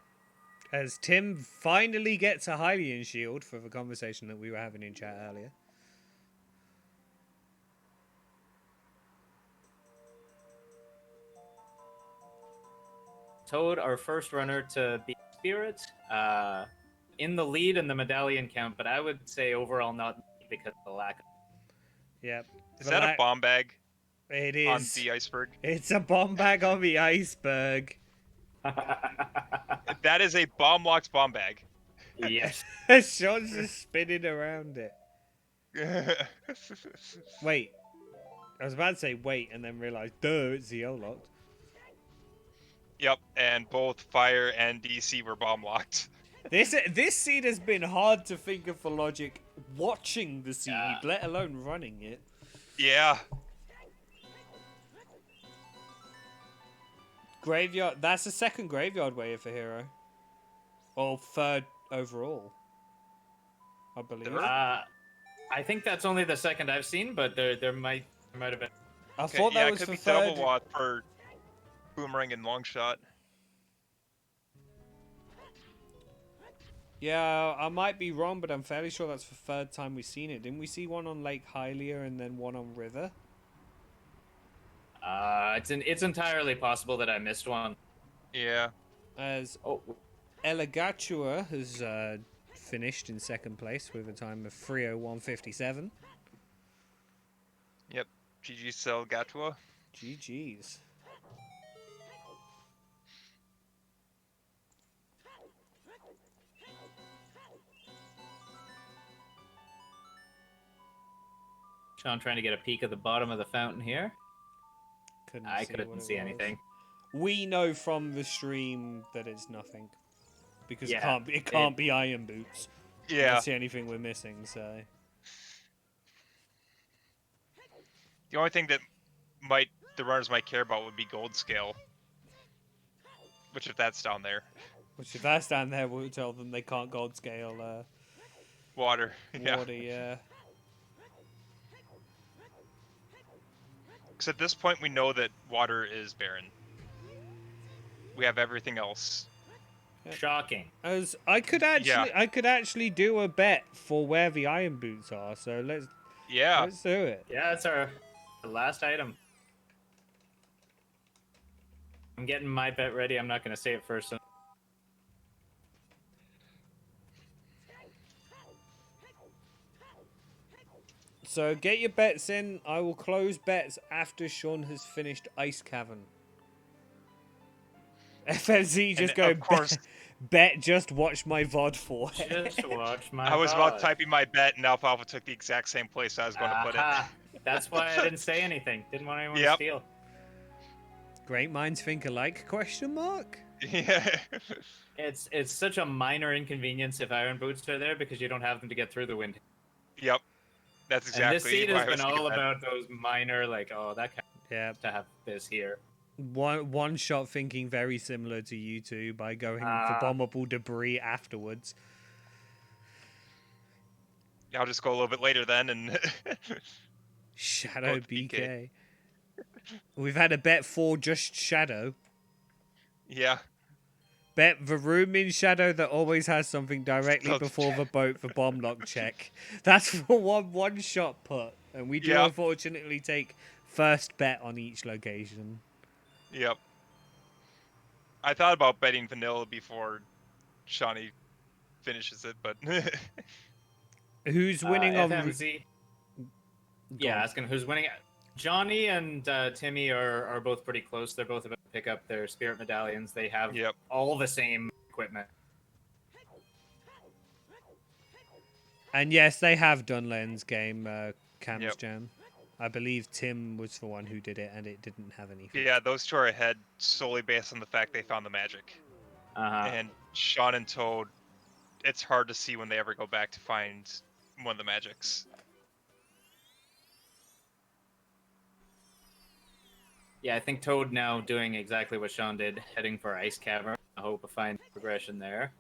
A: As Tim finally gets a Hylian shield for the conversation that we were having in chat earlier.
B: Toad, our first runner to beat Spirit, in the lead in the medallion count, but I would say overall not because of the lack.
A: Yep.
C: Is that a bomb bag
A: It
C: on
A: is.
C: the iceberg?
A: It's a bomb bag on the iceberg.
C: That is a bomb locked bomb bag.
B: Yes.
A: Sean's just spinning around it. Wait. I was about to say wait and then realised, duh, it's ZO locked.
C: Yep, and both fire and DC were bomb locked.
A: This seed has been hard to think of for logic watching the seed,
B: Yeah.
A: let alone running it.
C: Yeah.
A: Graveyard, that's the second graveyard wave for Hero. Or third overall, I believe.
B: I think that's only the second I've seen, but there might have been.
A: I
C: Okay,
A: thought
C: yeah,
A: that
C: it
A: was
C: could
A: for
C: be
A: third.
C: double watt for boomerang and long shot.
A: Yeah, I might be wrong, but I'm fairly sure that's the third time we've seen it. Didn't we see one on Lake Hylia and then one on River?
B: It's entirely possible that I missed one.
C: Yeah.
A: As
B: Oh,
A: Elagatua has finished in second place with a time of 3:01:57.
C: Yep. GG Cell Gatua.
A: GG's.
B: Sean trying to get a peek at the bottom of the fountain here. I couldn't
A: what it
B: see
A: was.
B: anything.
A: We know from the stream that it's nothing. Because
B: Yeah,
A: it can't be Iron Boots. I
C: Yeah.
A: don't see anything we're missing, so...
C: The only thing that the runners might care about would be gold scale. Which if that's down there.
A: Which if that's down there, we'll tell them they can't gold scale
C: Water. Yeah.
A: water, yeah.
C: Because at this point we know that water is barren. We have everything else.
B: Shocking.
A: As I could actually do a bet for where the Iron Boots are, so let's do it.
B: Yeah, it's our last item. I'm getting my bet ready. I'm not going to say it first.
A: So get your bets in. I will close bets after Sean has finished Ice Cavern. FFZ just
C: And
A: go
C: of course-
A: bet. Just watch my VOD for it.
B: Just watch my.
C: I was about
B: VOD.
C: typing my bet and Alfalfa took the exact same place I was going to put it.
B: Aha. That's why I didn't say anything. Didn't want anyone to
C: Yep.
B: steal.
A: Great minds think alike? Question mark.
C: Yeah.
B: It's such a minor inconvenience if iron boots are there because you don't have them to get through the wind.
C: Yep. That's exactly
B: And this seed
C: why
B: has
C: I was
B: been all
C: thinking that.
B: about those minor, like, oh, that kind
A: Yeah.
B: of to have this here.
A: One shot thinking very similar to you two by going for bombable debris afterwards.
C: I'll just go a little bit later then and
A: Shadow
C: Oh, it's BK.
A: BK. We've had a bet for just Shadow.
C: yeah.
A: Bet the room in Shadow that always has something directly
C: Still-
A: before the boat for bomb lock check. That's for one shot put. And we do
C: Yeah.
A: unfortunately take first bet on each location.
C: Yep. I thought about betting vanilla before Shawnee finishes it, but
A: Who's winning on?
B: FMZ. Yeah, asking who's winning. Johnny and Timmy are both pretty close. They're both about to pick up their spirit medallions. They have
C: Yep.
B: all the same equipment.
A: And yes, they have done Len's game, Cam's
C: Yep.
A: Jam. I believe Tim was the one who did it, and it didn't have anything.
C: yeah, those two are ahead solely based on the fact they found the magic. And Sean and Toad, it's hard to see when they ever go back to find one of the magics.
B: Yeah, I think Toad now doing exactly what Sean did, heading for Ice Cavern. I hope to find progression there.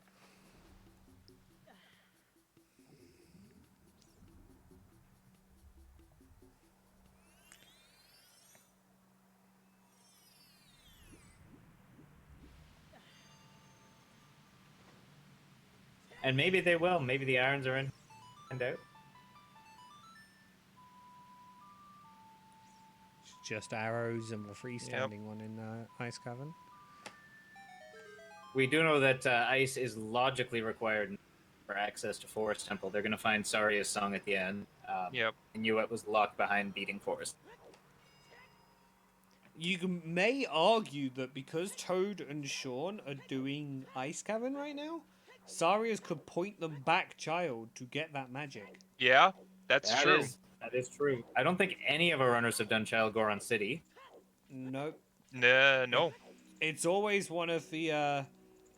B: And maybe they will. Maybe the irons are in and out.
A: Just arrows and the freestanding one in Ice Cavern.
B: We do know that ice is logically required for access to Forest Temple. They're going to find Saria's song at the end.
C: Yep.
B: And Yuet was locked behind beating Forest.
A: May argue that because Toad and Sean are doing Ice Cavern right now, Sarias could point them back child to get that magic.
C: Yeah, that's true.
B: That is true. I don't think any of our runners have done Child Goron City.
A: Nope.
C: No.
A: It's always one of the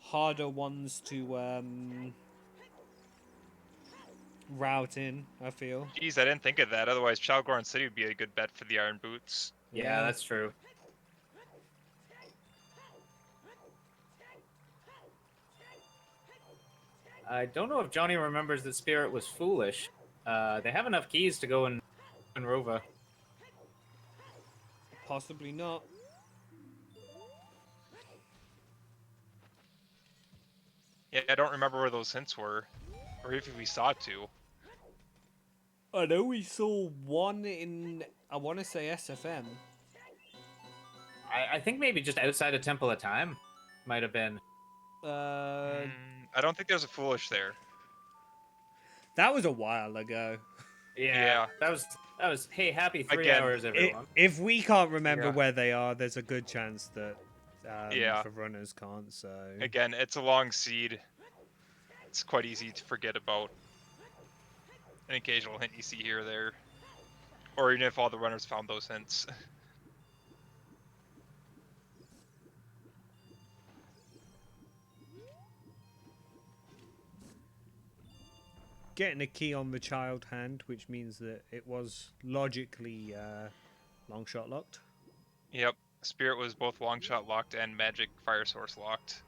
A: harder ones to route in, I feel.
C: Jeez, I didn't think of that. Otherwise, Chalgorn City would be a good bet for the Iron Boots.
B: Yeah, that's true. I don't know if Johnny remembers that Spirit was foolish. They have enough keys to go in Rova.
A: Possibly not.
C: Yeah, I don't remember where those hints were, or if we saw two.
A: I know we saw one in, I want to say SFM.
B: I think maybe just outside of Temple of Time might have been.
C: I don't think there's a foolish there.
A: That was a while ago.
B: Yeah. That was. Hey, happy 3
C: Again,
B: hours, everyone.
A: If we can't remember where they are, there's a good chance that the runners can't. So
C: again, it's a long seed. It's quite easy to forget about an occasional hint you see here or there, or even if all the runners found those hints.
A: getting a key on the child hand, which means that it was logically long shot locked.
C: Yep, Spirit was both long shot locked and magic fire source locked.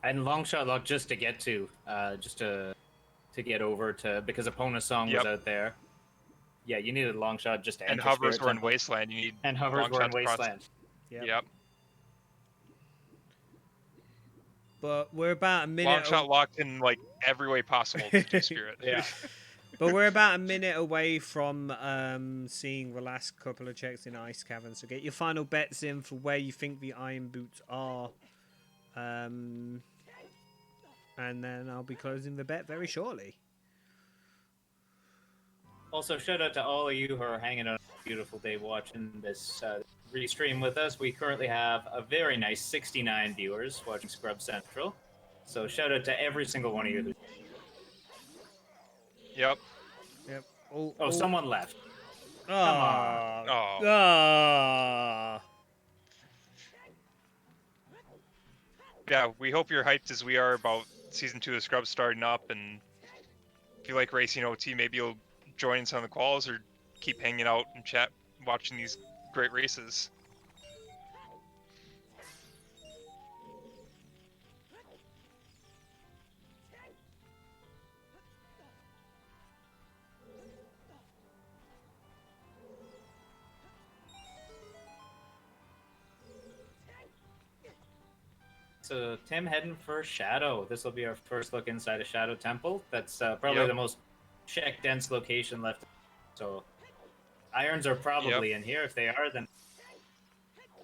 B: And long shot lock just to get to get over to, because Epona's song was out there. Yeah, you needed a long shot just to enter.
C: And hovers
B: Spirit
C: were in
B: Temple.
C: Wasteland. You need
B: And hovers
C: long
B: were in
C: shots across-
B: Wasteland.
C: Yep.
A: But we're about a minute.
C: Long shot locked in like every way possible to do Spirit.
B: Yeah.
A: But we're about a minute away from seeing the last couple of checks in Ice Cavern. So get your final bets in for where you think the Iron Boots are. And then I'll be closing the bet very shortly.
B: Also, shout out to all of you who are hanging out on a beautiful day watching this restream with us. We currently have a very nice 69 viewers watching Scrub Central. So shout out to every single one of you.
C: Yep.
A: Yep.
B: Oh, someone left.
A: Come
B: on.
C: Oh. Yeah, we hope you're hyped as we are about Season 2 of Scrubs starting up, and if you like racing OT, maybe you'll join in some of the quals or keep hanging out and chat watching these great races.
B: So Tim heading for Shadow. This will be our first look inside a Shadow Temple. That's probably the most check dense location left. So irons are probably in here. If they are, then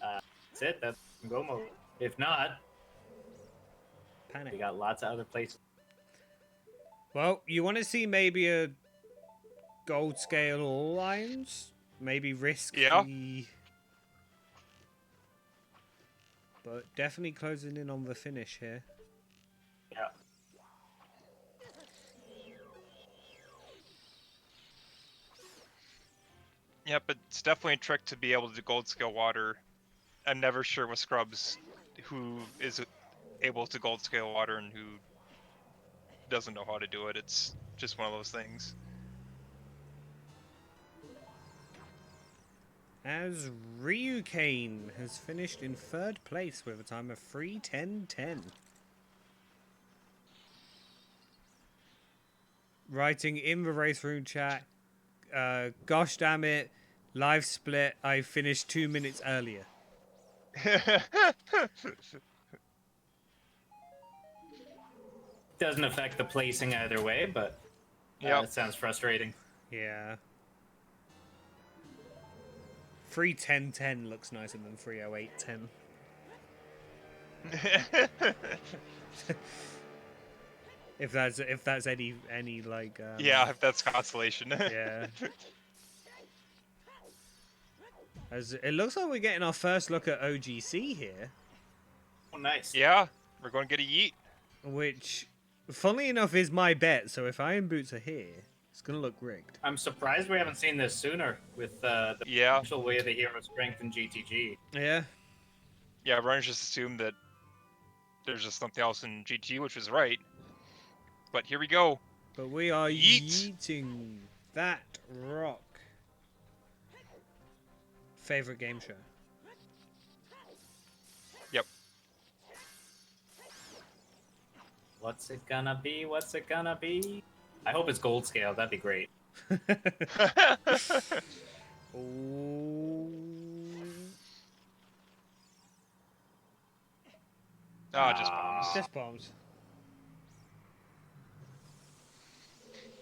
B: that's it. That's go mode. If not,
A: Panic.
B: we got lots of other places.
A: Well, you want to see maybe a gold scale all lines? Maybe risk
C: Yeah.
A: the... But definitely closing in on the finish here.
B: Yeah.
C: Yep, it's definitely a trick to be able to gold scale water. I'm never sure with scrubs who is able to gold scale water and who doesn't know how to do it. It's just one of those things.
A: As Ryukane has finished in 3rd place with a time of 3:10.10. Writing in the race room chat, gosh damn it, live split, I finished 2 minutes earlier.
B: Doesn't affect the placing either way, but
C: Yep.
B: it sounds frustrating.
A: Yeah. 3:10.10 looks nicer than 3:08.10. If that's any like
C: Yeah, if that's consolation.
A: yeah. As it looks like we're getting our first look at OGC here,
B: Oh, nice.
C: Yeah, we're going to get a yeet.
A: which funnily enough is my bet, so if Iron Boots are here, it's gonna look rigged.
B: I'm surprised we haven't seen this sooner with the
C: Yeah.
B: potential way of the hero strength in GTG.
A: Yeah.
C: Yeah, runners just assume that there's just something else in GT, which was right. But here we go.
A: But we are
C: Yeet.
A: yeeting that rock. Favorite game show.
C: Yep.
B: What's it gonna be? What's it gonna be? I hope it's gold scale. That'd be great.
A: Oh.
C: Ah, just bombs.
A: Just bombs.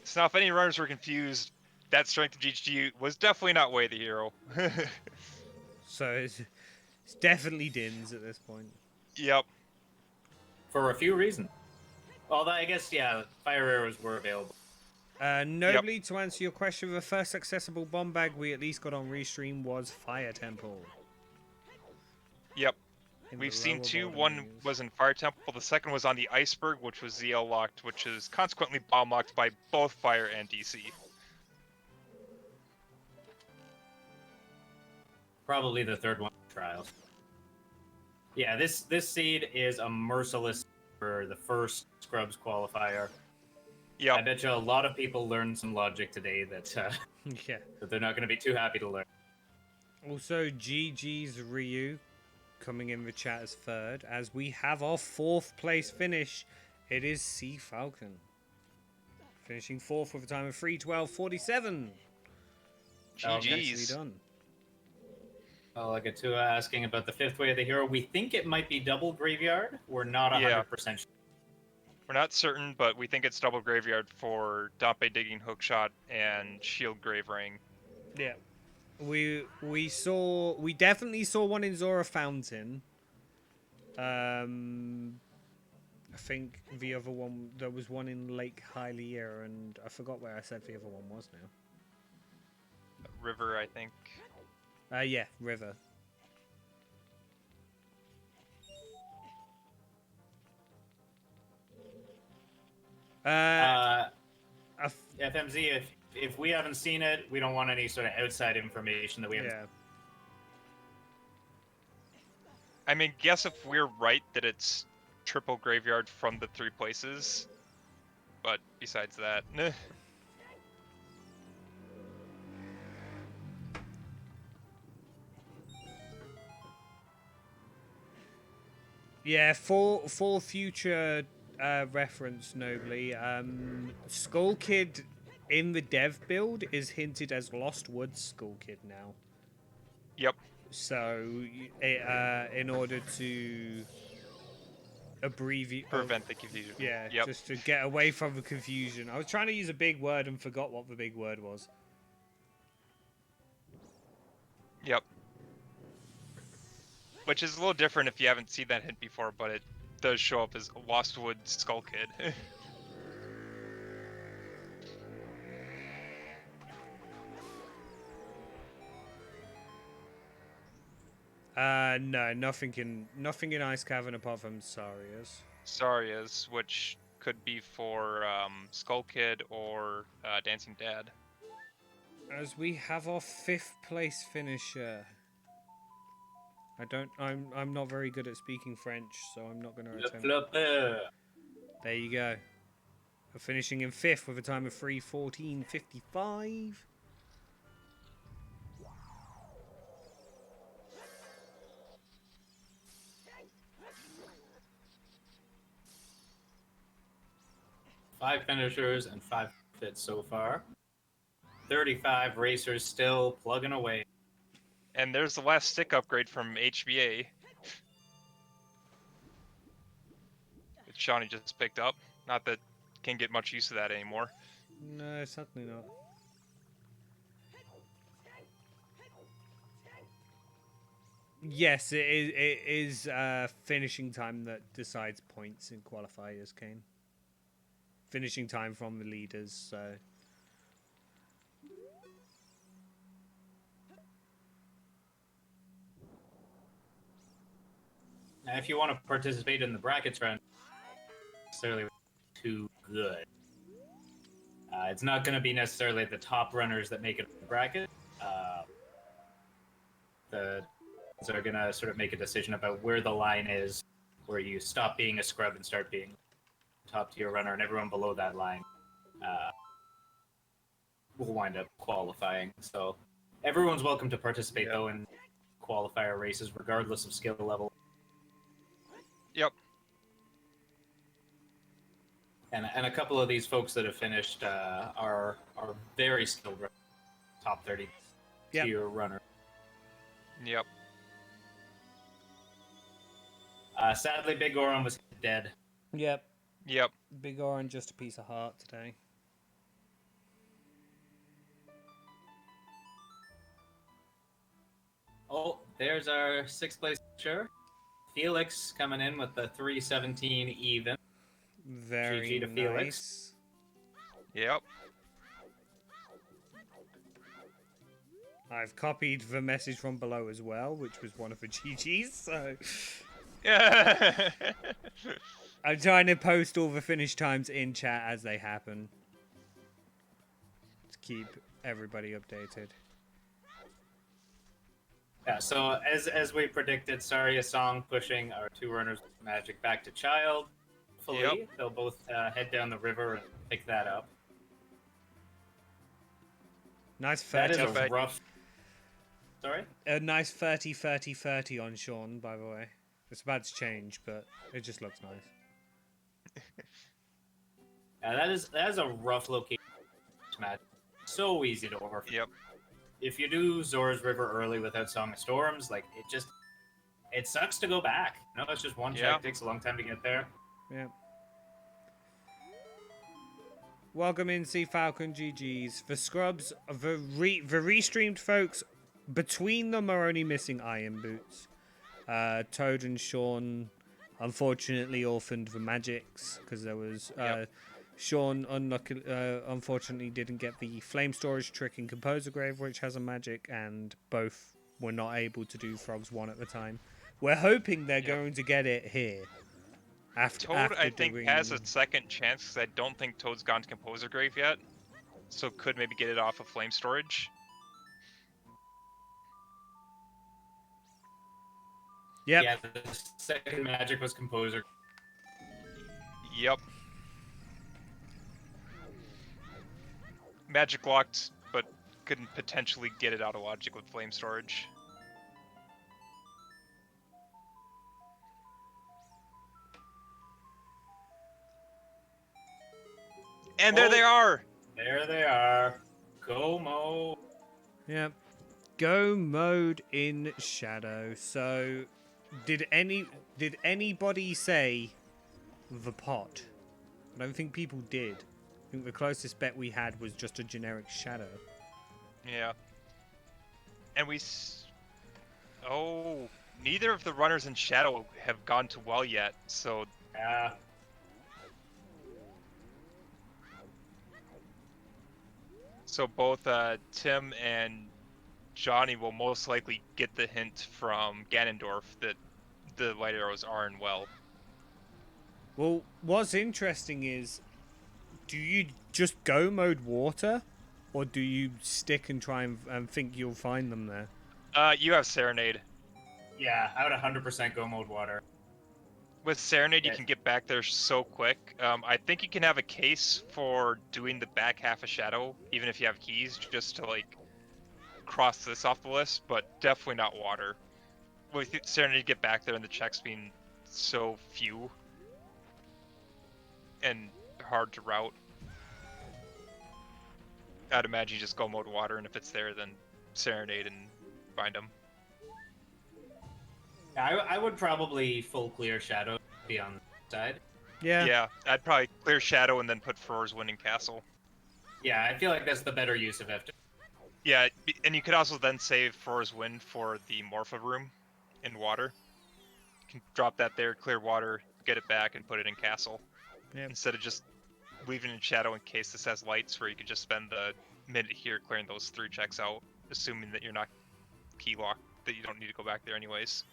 C: So now, if any runners were confused, that strength of GT was definitely not Way the Hero.
A: So it's definitely Dins at this point.
C: Yep.
B: For a few reasons. Although I guess, yeah, fire arrows were available.
A: Nobly, to answer your question, the first accessible bomb bag we at least got on Restream was Fire Temple.
C: Yep.
A: in
C: We've
A: the
C: seen
A: lower
C: two.
A: bottom
C: One
A: menus.
C: was in Fire Temple. The second was on the Iceberg, which was ZL locked, which is consequently bomb locked by both Fire and DC.
B: Probably the third one trials. Yeah, this seed is a merciless for the first Scrubs qualifier. I
C: Yep.
B: bet you a lot of people learned some logic today that
A: Yeah.
B: that they're not going to be too happy to learn.
A: Also, GG's Ryu coming in the chat as 3rd. As we have our 4th place finish, it is Sea Falcon. Finishing 4th with a time of 3:12.47. Nicely
C: GG's.
A: done.
B: Gatua asking about the fifth way of the hero. We think it might be double graveyard. We're not 100% sure.
C: We're not certain, but we think it's double graveyard for Dompe Digging Hookshot and Shield Grave Ring.
A: Yeah. We definitely saw one in Zora Fountain. I think the other one, there was one in Lake Hylia, and I forgot where I said the other one was now.
C: River, I think.
A: Yeah, River.
B: FMZ, if we haven't seen it, we don't want any sort of outside information that we haven't.
A: Yeah.
C: I mean, guess if we're right that it's triple graveyard from the 3 places. But besides that,
A: Yeah, for future reference, Nobly, Skull Kid in the dev build is hinted as Lost Woods Skull Kid now.
C: Yep.
A: So, in order to abbreviate,
C: Prevent the confusion.
A: yeah,
C: Yep.
A: just to get away from the confusion. I was trying to use a big word and forgot what the big word was.
C: Yep. which is a little different if you haven't seen that hint before, but it does show up as Lostwood Skull Kid.
A: No, nothing in Ice Cavern apart from Saria's.
C: Saria's, which could be for Skull Kid or Dancing Dad.
A: As we have our 5th place finisher. I'm not very good at speaking French, so I'm not going to attempt. There you go. We're finishing in 5th with a time of 3:14:55.
B: Five finishers and 5 fits so far. 35 racers still plugging away.
C: And there's the last stick upgrade from HBA. That Shawnee just picked up. Not that can get much use of that anymore.
A: No, certainly not. Yes, it is finishing time that decides points in qualifiers, Kane. Finishing time from the leaders, so...
B: Now, if you want to participate in the brackets round, necessarily too good. It's not going to be necessarily the top runners that make it in the bracket. The are going to sort of make a decision about where the line is, where you stop being a scrub and start being a top tier runner, and everyone below that line will wind up qualifying. So everyone's welcome to participate though in qualifier races, regardless of skill level.
C: Yep.
B: And a couple of these folks that have finished are very skilled top 30 tier runner.
C: Yep.
B: Sadly, Big Oran was dead.
A: Yep.
C: Yep.
A: Big Oran, just a piece of heart today.
B: Oh, there's our 6th place finisher. Felix coming in with the 3:17 even.
A: Very
B: GG to
A: nice.
B: Felix.
C: Yep.
A: I've copied the message from below as well, which was one of the GGs, so...
C: Yeah.
A: I'm trying to post all the finish times in chat as they happen. To keep everybody updated.
B: Yeah, so as we predicted, Saria Song pushing our 2 runners with Magic back to Child. Hopefully, they'll both head down the river and pick that up.
A: Nice
B: That
A: 30.
B: is a rough... Sorry?
A: A nice 30-30-30 on Sean, by the way. It's about to change, but it just looks nice.
B: That is a rough location match. So easy to orphan.
C: Yep.
B: If you do Zora's River early without Song of Storms, like it sucks to go back. No, it's just one check. Takes a long time to get there.
A: Yeah. Welcome in, Sea Falcon GGs. The scrubs, the restreamed folks, between them are only missing Iron Boots. Toad and Sean, unfortunately, orphaned the magics because there was Sean unfortunately didn't get the flame storage trick in Composer Grave, which has a magic, and both were not able to do Frogs 1 at the time. We're hoping they're going to get it here.
C: Toad, I think, has a second chance because I don't think Toad's gone to Composer Grave yet, so could maybe get it off of flame storage.
A: Yep.
B: Yeah, the second magic was Composer.
C: Yep. Magic locked, but couldn't potentially get it out of logic with flame storage. And there they are!
B: There they are. Go Mo.
A: Yep. Go mode in Shadow. So, did anybody say the pot? I don't think people did. I think the closest bet we had was just a generic Shadow.
C: Yeah. And we... Oh... neither of the runners in Shadow have gone to Well yet, so
B: Yeah.
C: both Tim and Johnny will most likely get the hint from Ganondorf that the light arrows are in Well.
A: Well, what's interesting is, do you just go mode water, or do you stick and try and think you'll find them there?
C: You have Serenade.
B: Yeah, I would 100% go mode water.
C: With Serenade, you
B: Yeah.
C: can get back there so quick. I think you can have a case for doing the back half of Shadow, even if you have keys, just to like cross this off the list, but definitely not water. With Serenade, you get back there and the checks being so few and hard to route. I'd imagine you just go mode water, and if it's there, then Serenade and find them.
B: Yeah, I would probably full clear Shadow, be on the side.
A: Yeah.
C: Yeah, I'd probably clear Shadow and then put Furor's Winning Castle.
B: Yeah, I feel like that's the better use of FW.
C: Yeah, and you could also then save Furor's Wind for the Morpha room in water. You can drop that there, clear water, get it back, and put it in Castle.
A: Yep.
C: Instead of just leaving it in Shadow in case this has lights, where you could just spend the minute here clearing those 3 checks out, assuming that you're not key locked, that you don't need to go back there anyways.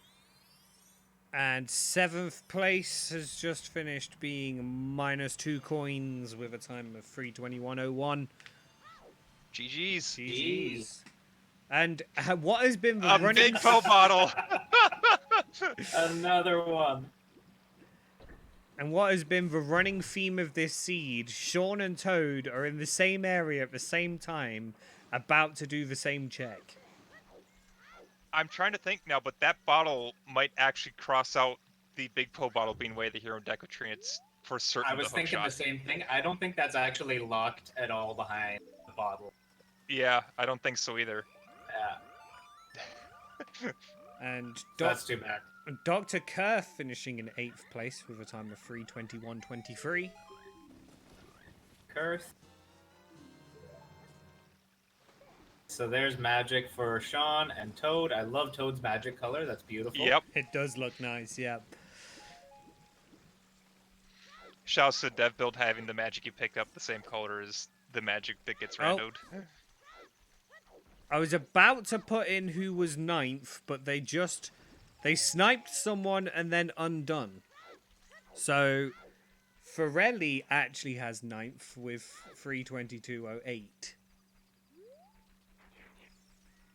A: And 7th place has just finished being -2 coins with a time of 3:21:01.
C: GG's.
A: GG's. And what has been the
C: A
A: running
C: big Poe bottle!
B: Another one.
A: and what has been the running theme of this seed? Sean and Toad are in the same area at the same time, about to do the same check.
C: I'm trying to think now, but that bottle might actually cross out the big Poe bottle being Way of the Hero and Decotrine. It's for certain
B: I was
C: the hook
B: thinking
C: shot.
B: the same thing. I don't think that's actually locked at all behind the bottle.
C: Yeah, I don't think so either.
B: Yeah,
A: And
B: that's too bad.
A: Dr. Kerr finishing in 8th place with a time of 3:21:23.
B: Kurth. So there's magic for Sean and Toad. I love Toad's magic color. That's beautiful.
C: Yep.
A: It does look nice, yeah.
C: Shouts to Dev Build having the magic you picked up the same color as the magic that gets randoed.
A: I was about to put in who was 9th, but they sniped someone and then undone. So Ferelli actually has 9th with 3:22:08.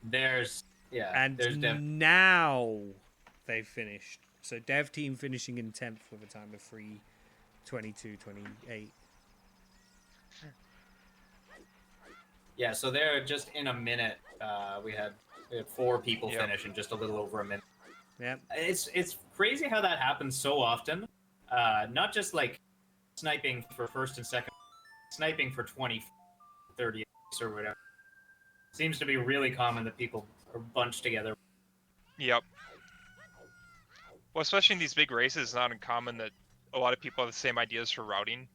B: There's
A: And
B: there's Dev.
A: now they've finished. So Dev Team finishing in 10th with a time of 3:22:28.
B: Yeah, so they're just in a minute. We had 4 people
C: Yep.
B: finish in just a little over a minute.
A: Yep.
B: It's crazy how that happens so often. Not just like sniping for first and second, sniping for 20, 30 or whatever. Seems to be really common that people are bunched together.
C: Yep. Well, especially in these big races, it's not uncommon that a lot of people have the same ideas for routing,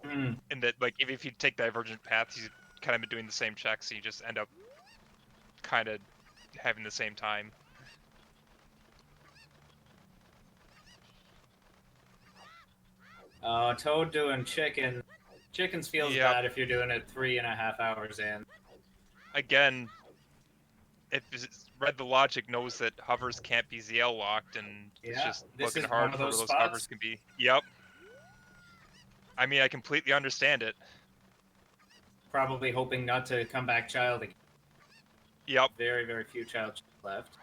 B: Mm.
C: and that like if you take divergent paths, you kind of been doing the same checks, so you just end up kind of having the same time.
B: Toad doing chicken. Chickens feels
C: Yep.
B: bad if you're doing it 3.5 hours in.
C: Again, if it's read the logic, knows that hovers can't be ZL locked, and it's
B: Yeah,
C: just
B: this
C: looking
B: is
C: hard
B: one of
C: for where
B: those
C: those
B: spots.
C: hovers can be. Yep. I mean, I completely understand it.
B: Probably hoping not to come back child again.
C: Yep.
B: Very, very few child left.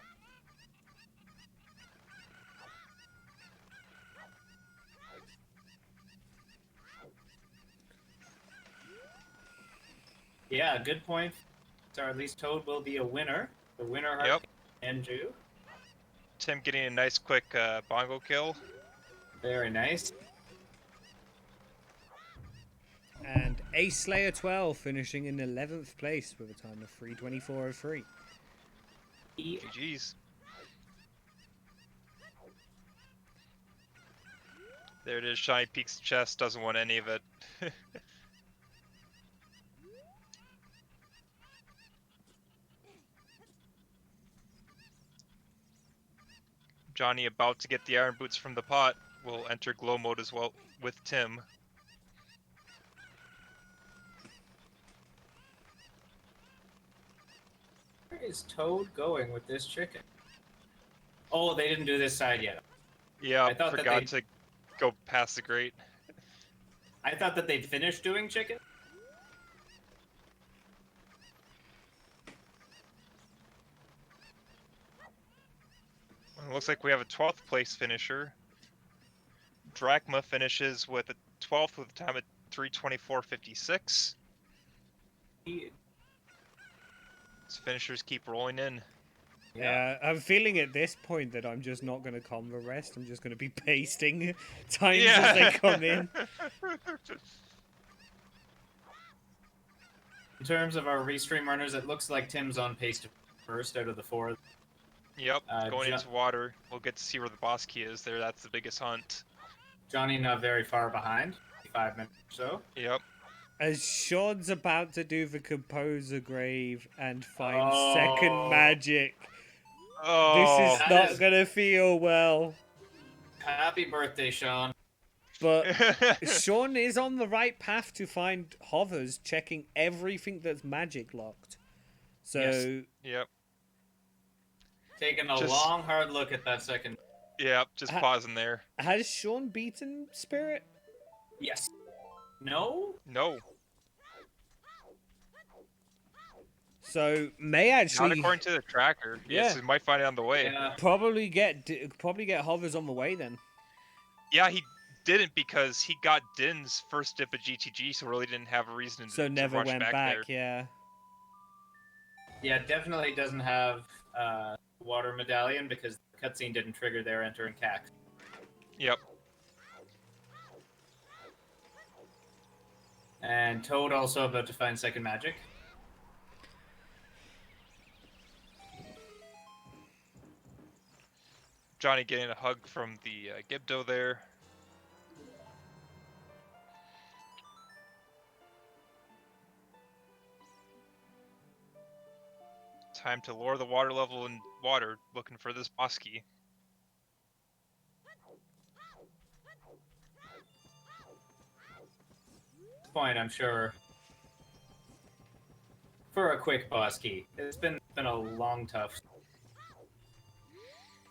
B: Yeah, good point. So at least Toad will be a winner. The winner
C: Yep.
B: and Jew.
C: Tim getting a nice quick bongo kill.
B: Very nice.
A: And Ace Slayer 12 finishing in 11th place with a time of 3:24:03.
C: GG's. There it is. Shiny Peaks chest doesn't want any of it. Johnny about to get the iron boots from the pot will enter glow mode as well with Tim.
B: Where is Toad going with this chicken? Oh, they didn't do this side yet.
C: Yeah,
B: I thought that
C: forgot to go past the grate.
B: I thought that they'd finished doing chicken.
C: It looks like we have a 12th place finisher. Drachma finishes with a 12th with a time at 3:24.56. These finishers keep rolling in.
A: Yeah, I'm feeling at this point that I'm just not going to combo rest. I'm just going to be pasting times as they come in.
B: In terms of our restream runners, it looks like Tim's on pace to first out of the four.
C: Yep, going into water. We'll get to see where the boss key is there. That's the biggest hunt.
B: Johnny not very far behind. 5 minutes or so.
C: Yep.
A: As Sean's about to do the composer grave and find second magic, this is not going to feel well.
B: Happy birthday, Sean.
A: But Sean is on the right path to find hovers, checking everything that's magic locked. So,
B: yes.
C: Yep.
B: Taking a long, hard look at that second.
C: Yep, just pausing there.
A: Has Sean beaten Spirit?
B: Yes. No?
C: No.
A: So, may actually...
C: Not according to the tracker. Yes, he might find it on the way.
B: Yeah.
A: Probably get hovers on the way then.
C: Yeah, he didn't because he got Din's first dip of GTG, so really didn't have a reason to
A: never
C: rush
A: went back
C: there.
A: yeah.
B: Yeah, definitely doesn't have water medallion because the cutscene didn't trigger their enter in CAC.
C: Yep.
B: And Toad also about to find second magic.
C: Johnny getting a hug from the Gibdo there. Time to lower the water level in water, looking for this boss key.
B: At this point, I'm sure, for a quick boss key. It's been a long, tough.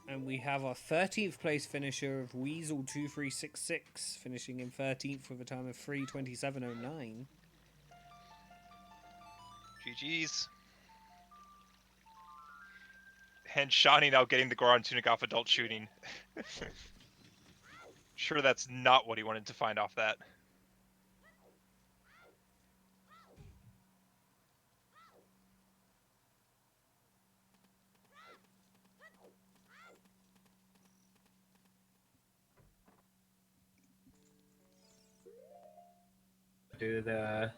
A: And we have our 13th place finisher of Weasel2366, finishing in 13th with a time of 3:27.09.
C: GG's. And Shawnee now getting the Goron Tunic off adult shooting. Sure, that's not what he wanted to find off that.
B: Do the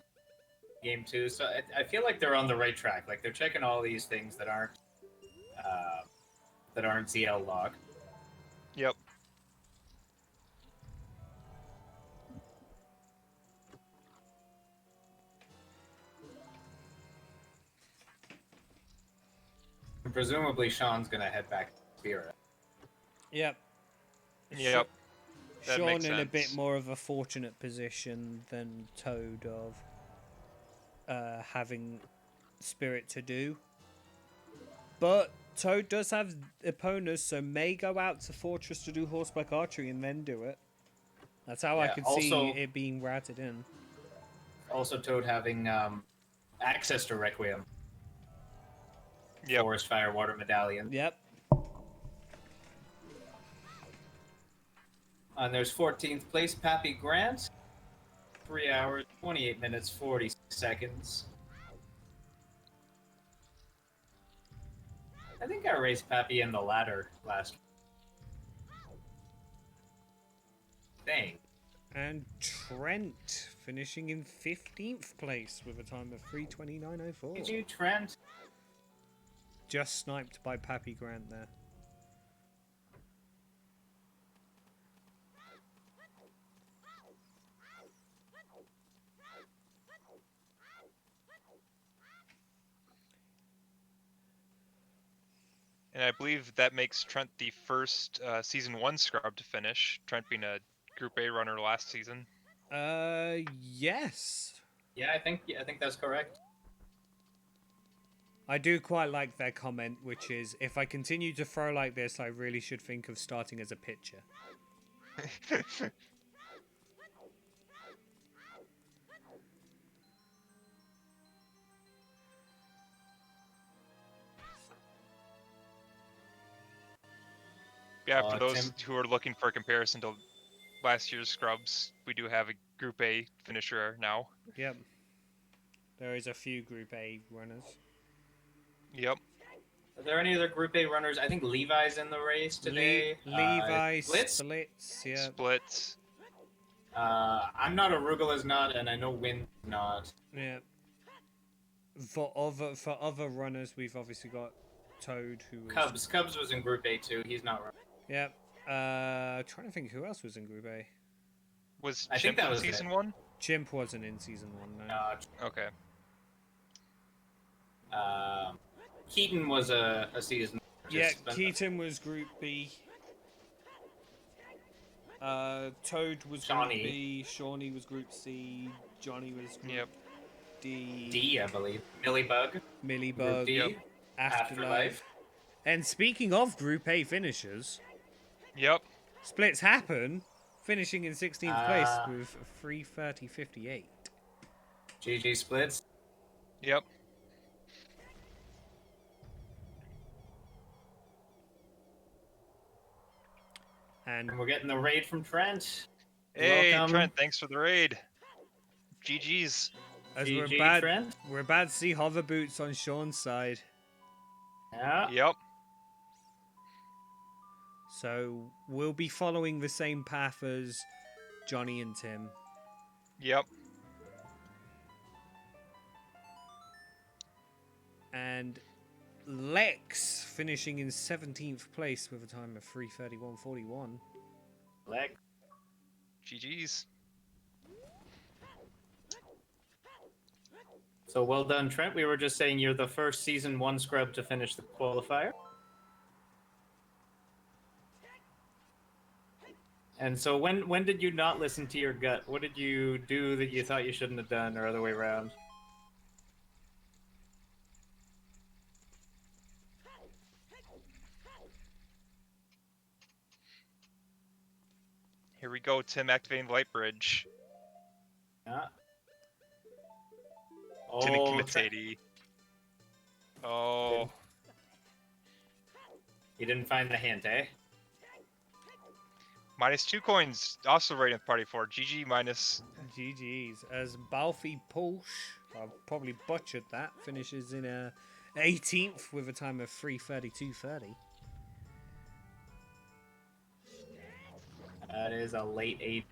B: game 2, so I feel like they're on the right track. Like they're checking all these things that aren't ZL logged.
C: Yep.
B: And presumably Sean's gonna head back to Spirit.
A: Yep.
C: Yep. That
A: Sean
C: makes
A: in a
C: sense.
A: bit more of a fortunate position than Toad of having Spirit to do. But Toad does have Eponas, so may go out to Fortress to do horseback archery and then do it. That's how I could see it being routed in.
B: Also, Toad having access to Requiem.
C: Yep.
B: Forest Fire Water Medallion.
A: Yep.
B: And there's 14th place, Pappy Grant. 3 hours, 28 minutes, 40 seconds. I think I raced Pappy in the ladder last thing.
A: And Trent finishing in 15th place with a time of 3:29.04.
B: Did you, Trent?
A: Just sniped by Pappy Grant there.
C: And I believe that makes Trent the first Season 1 scrub to finish, Trent being a Group A runner last season.
A: Yes.
B: Yeah, I think that's correct.
A: I do quite like their comment, which is, if I continue to throw like this, I really should think of starting as a pitcher.
C: Yeah, for those
B: Tim.
C: who are looking for a comparison to last year's scrubs, we do have a Group A finisher now.
A: Yep. There is a few Group A runners.
C: Yep.
B: Are there any other Group A runners? I think Levi's in the race today.
A: Levi,
B: Splits?
A: Splits, yeah.
C: Splits.
B: I'm not. Arugula's not, and I know Wynn's not.
A: Yeah. For other runners, we've obviously got Toad, who was...
B: Cubs. Cubs was in Group A too. He's not running.
A: Yep. Trying to think who else was in Group A.
C: Was
B: I think
C: Chimp
B: that
C: in
B: was
C: Season
B: it.
C: 1?
A: Chimp wasn't in Season 1, no.
C: Okay.
B: Keaton was a season.
A: Yeah,
B: participant.
A: Keaton was Group B. Toad was
B: Shawnee.
A: Group B. Shawnee was Group C. Johnny was Group
C: Yep.
A: D.
B: D, I believe. Millibug. Group
A: Millibug.
B: D.
C: Yep.
A: Afterlife. And speaking of Group A finishers,
C: Yep.
A: splits happen, finishing in 16th place with 3:30.58.
B: GG splits.
C: Yep.
A: And
B: And we're getting the raid from Trent.
C: Hey,
B: Welcome.
C: Trent, thanks for the raid. GG's.
A: as
B: GG, Trent.
A: we're about to see hover boots on Sean's side.
B: Yeah.
C: Yep.
A: So we'll be following the same path as Johnny and Tim.
C: Yep.
A: And Lex finishing in 17th place with a time of 3:31.41.
B: Leg.
C: GG's.
B: So well done, Trent. We were just saying you're the first Season 1 scrub to finish the qualifier. And so when did you not listen to your gut? What did you do that you thought you shouldn't have done, or other way around?
C: Here we go, Tim activating the light bridge.
B: Yeah.
C: Didn't
B: Oh,
C: commit
B: Trent,
C: AD. Oh.
B: you didn't find the hint, eh?
C: -2 coins, also right in party for GG minus.
A: GG's. As Balfi Pulsh, I've probably butchered that, finishes in 18th with a time of 3:32.30.
B: That is a late 8.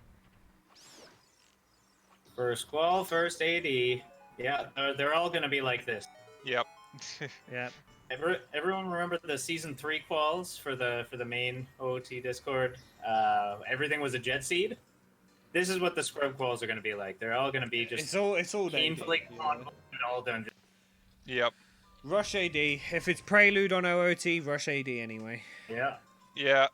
B: First qual, first AD. Yeah, they're all gonna be like this.
C: Yep.
A: Yeah.
B: Everyone remember the Season 3 quals for the main OOT Discord? Everything was a jet seed. This is what the scrub quals are gonna be like. They're all gonna be just
A: It's all
B: painfully
A: AD,
B: convoluted, all dungeons.
C: Yep.
A: Rush AD. If it's Prelude on OOT, Rush AD anyway.
B: Yeah.
C: Yeah.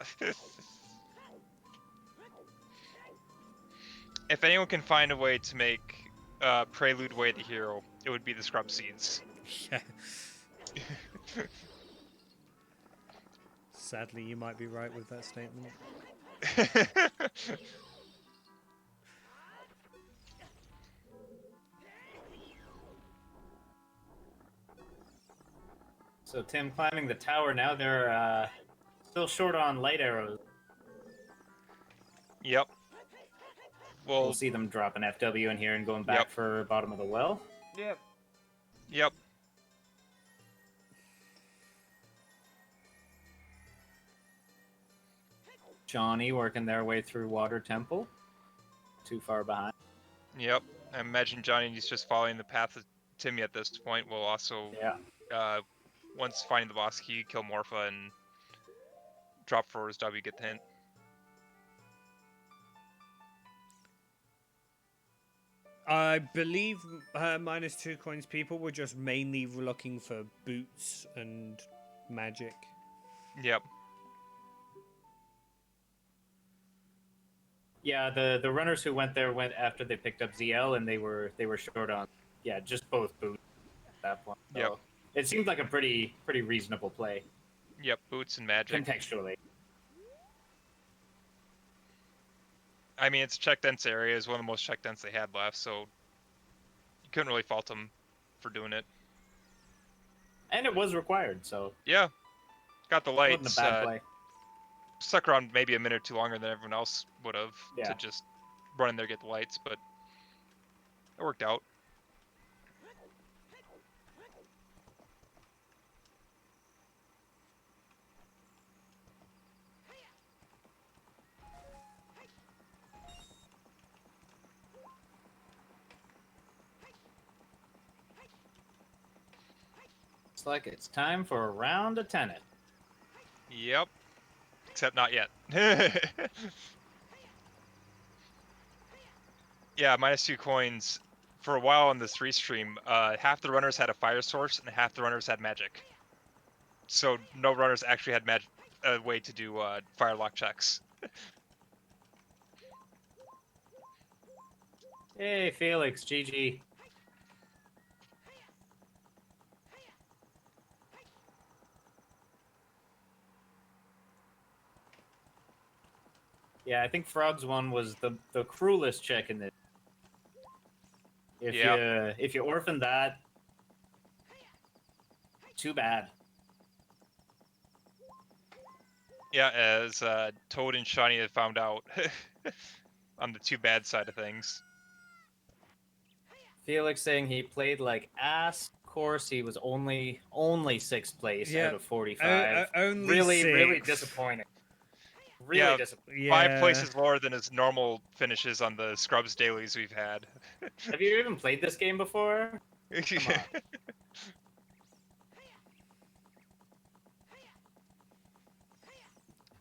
C: If anyone can find a way to make Prelude Way the hero, it would be the Scrub Seeds.
A: Yeah. Sadly, you might be right with that statement.
B: So Tim climbing the tower now. They're still short on light arrows.
C: Yep. Well,
B: We'll see them drop an FW in here and going back
C: Yep.
B: for bottom of the well.
A: Yep.
C: yep.
B: Johnny working their way through Water Temple. Too far behind.
C: Yep. I imagine Johnny's just following the path of Timmy at this point. Will also,
B: Yeah.
C: once finding the boss key, kill Morpha and drop forward his W, get the hint.
A: I believe -2 coins people were just mainly looking for boots and magic.
C: Yep.
B: Yeah, the runners who went there went after they picked up ZL, and they were short on, yeah, just both boots at that point.
C: Yep.
B: So it seemed like a pretty reasonable play
C: Yep. Boots and magic.
B: contextually.
C: I mean, it's a check dense area. It's one of the most check dense they had left, so you couldn't really fault them for doing it.
B: And it was required, so
C: Yeah. Got the
B: it wasn't
C: lights.
B: a bad play.
C: Stuck around maybe a minute or two longer than everyone else would have
B: Yeah.
C: to just run in there get the lights, but it worked out.
B: Looks like it's time for a round of tennis.
C: Yep. Except not yet. Yeah, -2 coins. For a while on this restream, half the runners had a fire source and half the runners had magic. So no runners actually had a way to do fire lock checks.
B: Hey, Felix, GG. Yeah, I think Frog's one was the cruelest check in this. If you orphan that, too bad.
C: Yeah, as Toad and Shiny had found out on the too bad side of things.
B: Felix saying he played like ass. Of course, he was only sixth place out of 45.
A: only
B: really
A: sixth.
B: disappointing. Really
C: Yeah,
B: disappointing.
A: Yeah.
C: 5 places lower than his normal finishes on the Scrubs dailies we've had.
B: Have you even played this game before? Come on.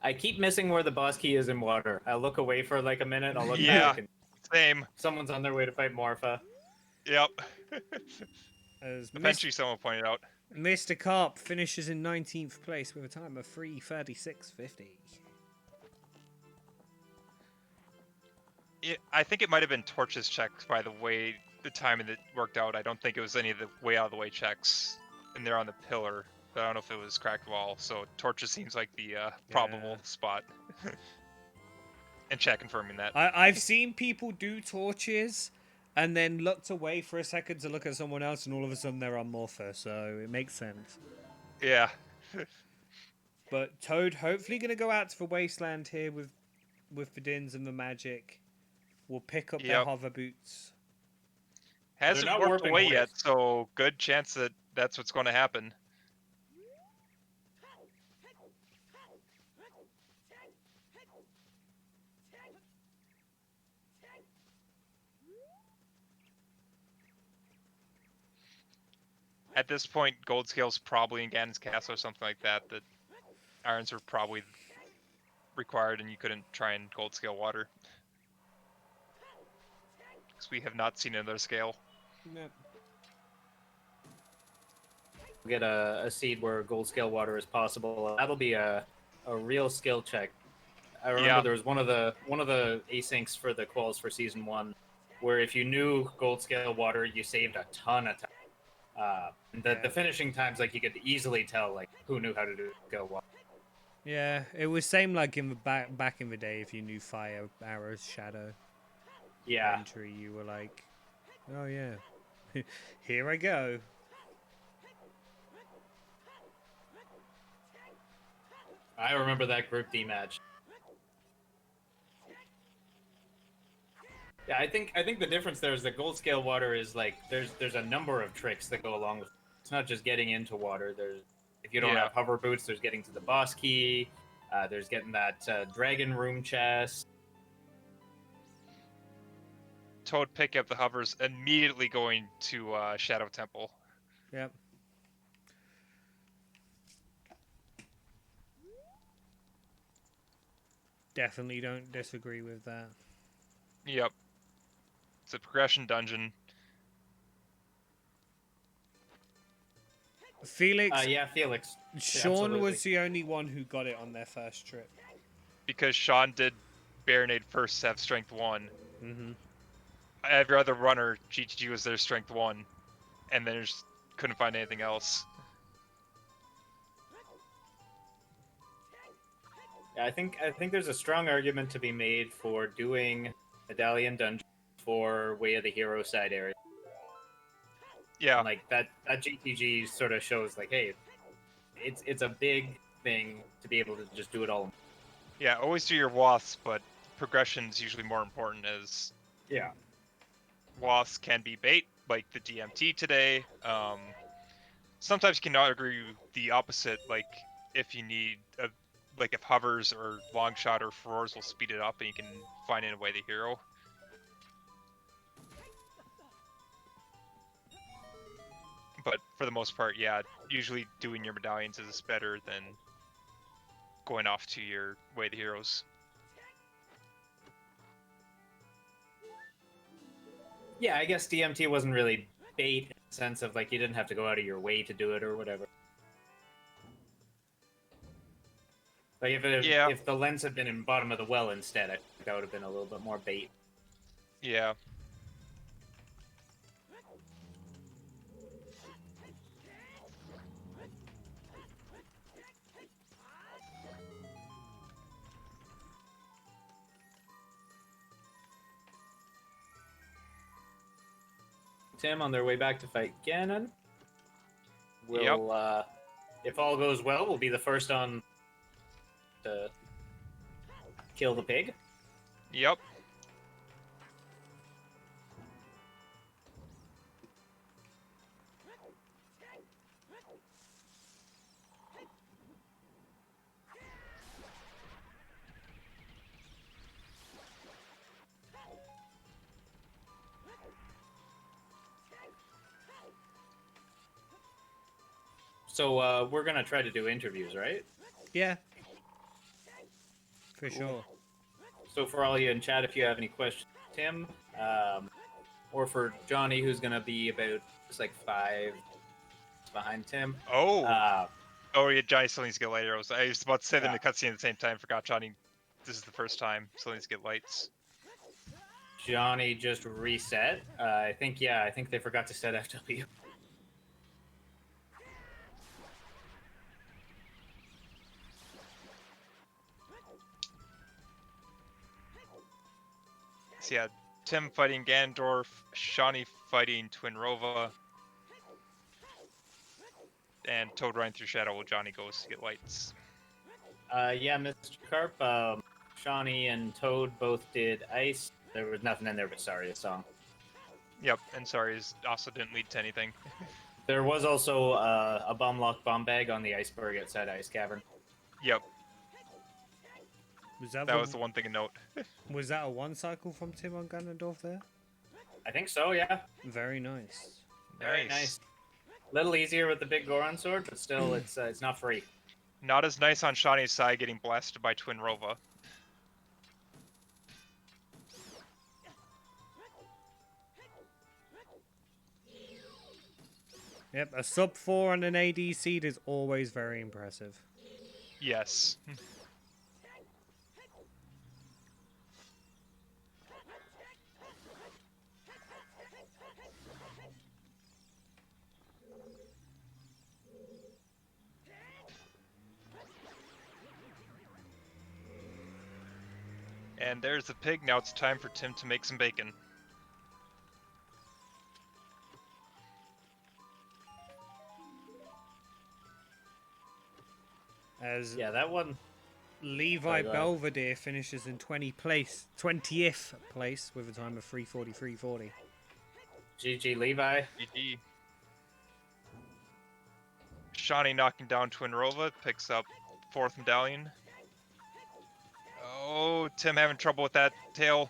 B: I keep missing where the boss key is in water. I look away for like a minute. I'll look
C: Yeah.
B: back, and
C: Same.
B: someone's on their way to fight Morpha.
C: Yep.
A: As
C: Eventually someone pointed out.
A: Mr. Carp finishes in 19th place with a time of 3:36.50.
C: I think it might have been Torch's checks by the way the timing that worked out. I don't think it was any of the way out of the way checks. And they're on the pillar. But I don't know if it was cracked wall. So Torches seems like the probable spot. And chat confirming that.
A: I've seen people do torches and then looked away for a second to look at someone else, and all of a sudden they're on Morpher, so it makes sense.
C: Yeah.
A: But Toad hopefully going to go out to the Wasteland here with the Dins and the Magic. We'll pick up their hover boots.
C: Hasn't
B: not
C: worked
B: warping
C: away
B: away.
C: yet, so good chance that that's what's going to happen. At this point, Gold Scale's probably in Ganon's Castle or something like that, that irons are probably required and you couldn't try and Gold Scale water. Because we have not seen another scale.
A: Yep.
B: Get a seed where gold scale water is possible. That'll be a real skill check. I remember there was one of the asyncs for the quals for season 1, where if you knew gold scale water, you saved a ton of time. The finishing times, like, you could easily tell like who knew how to do scale water.
A: Yeah, it was same like in the back in the day. If you knew fire, arrows, shadow, entry, you were like, oh yeah, here I go.
B: I remember that group D match. Yeah, I think the difference there is that gold scale water is like there's a number of tricks that go along with it. It's not just getting into water. There's, if you don't have hover boots, there's getting to the boss key. There's getting that dragon room chest.
C: Toad pick up the hovers, immediately going to Shadow Temple.
A: Yep. Definitely don't disagree with that.
C: Yep. It's a progression dungeon.
A: Felix,
B: Yeah, Felix.
A: Sean
B: absolutely.
A: was the only one who got it on their first trip.
C: Because Sean did Baronade first to have strength 1.
A: Mm-hmm.
C: Every other runner, GTG was their strength 1, and then just couldn't find anything else.
B: Yeah, I think there's a strong argument to be made for doing Medallion Dungeon for Way of the Hero side area.
C: Yeah,
B: And, like that GTG sort of shows like, hey, it's a big thing to be able to just do it all.
C: yeah, always do your wasps, but progression's usually more important, as
B: Yeah.
C: wasps can be bait, like the DMT today. Sometimes you can argue the opposite, like if you need like if hovers or long shot or furores will speed it up and you can find it away the hero. But for the most part, yeah, usually doing your medallions is better than going off to your way the heroes.
B: Yeah, I guess DMT wasn't really bait in the sense of like you didn't have to go out of your way to do it or whatever. Like if the lens had been in bottom of the well instead, I think that would have been a little bit more bait.
C: Yeah.
B: Tim on their way back to fight Ganon. Will if all goes well, we'll be the first on to kill the pig.
C: Yep.
B: So we're gonna try to do interviews, right?
A: Yeah. For sure.
B: So for all you in chat, if you have any questions, Tim, or for Johnny, who's gonna be about just like 5 behind Tim.
C: Oh. Oh yeah, Johnny still needs to get light arrows. I was about to say them in
B: Yeah.
C: the cutscene at the same time. Forgot Johnny. This is the first time. Still needs to get lights.
B: Johnny just reset. I think they forgot to set FW.
C: So yeah, Tim fighting Ganondorf, Shawnee fighting Twinrova, and Toad running through Shadow while Johnny goes to get lights.
B: Yeah, Mr. Carp, Shawnee and Toad both did ice. There was nothing in there but Sorry, the song.
C: Yep, and Sorry's also didn't lead to anything.
B: There was also a bomb lock bomb bag on the iceberg outside Ice Cavern.
C: Yep,
A: Was that
C: that was the one thing to note.
A: Was that a one cycle from Tim on Ganondorf there?
B: I think so, yeah.
A: Very nice.
B: Very nice. Little easier with the big Goron sword, but still, it's not free.
C: Not as nice on Shawnee's side getting blasted by Twinrova.
A: Yep, a sub 4 on an AD seed is always very impressive.
C: Yes. And there's the pig. Now it's time for Tim to make some bacon.
A: As
B: Yeah, that one.
A: Levi
B: Sorry, go ahead.
A: Belvedere finishes in 20th place with a time of 3:43:40.
B: GG Levi.
C: GG. Shawnee knocking down Twinrova, picks up 4th medallion. Oh, Tim having trouble with that tail.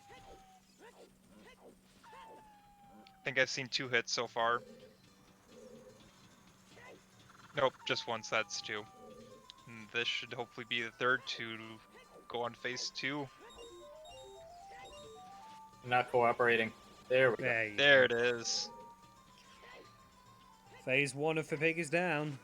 C: I think I've seen 2 hits so far. Nope, just once, that's 2. And this should hopefully be the 3rd to go on phase 2.
B: Not cooperating. There we go.
A: There you
C: There
A: go.
C: it is.
A: Phase 1 of the pig is down.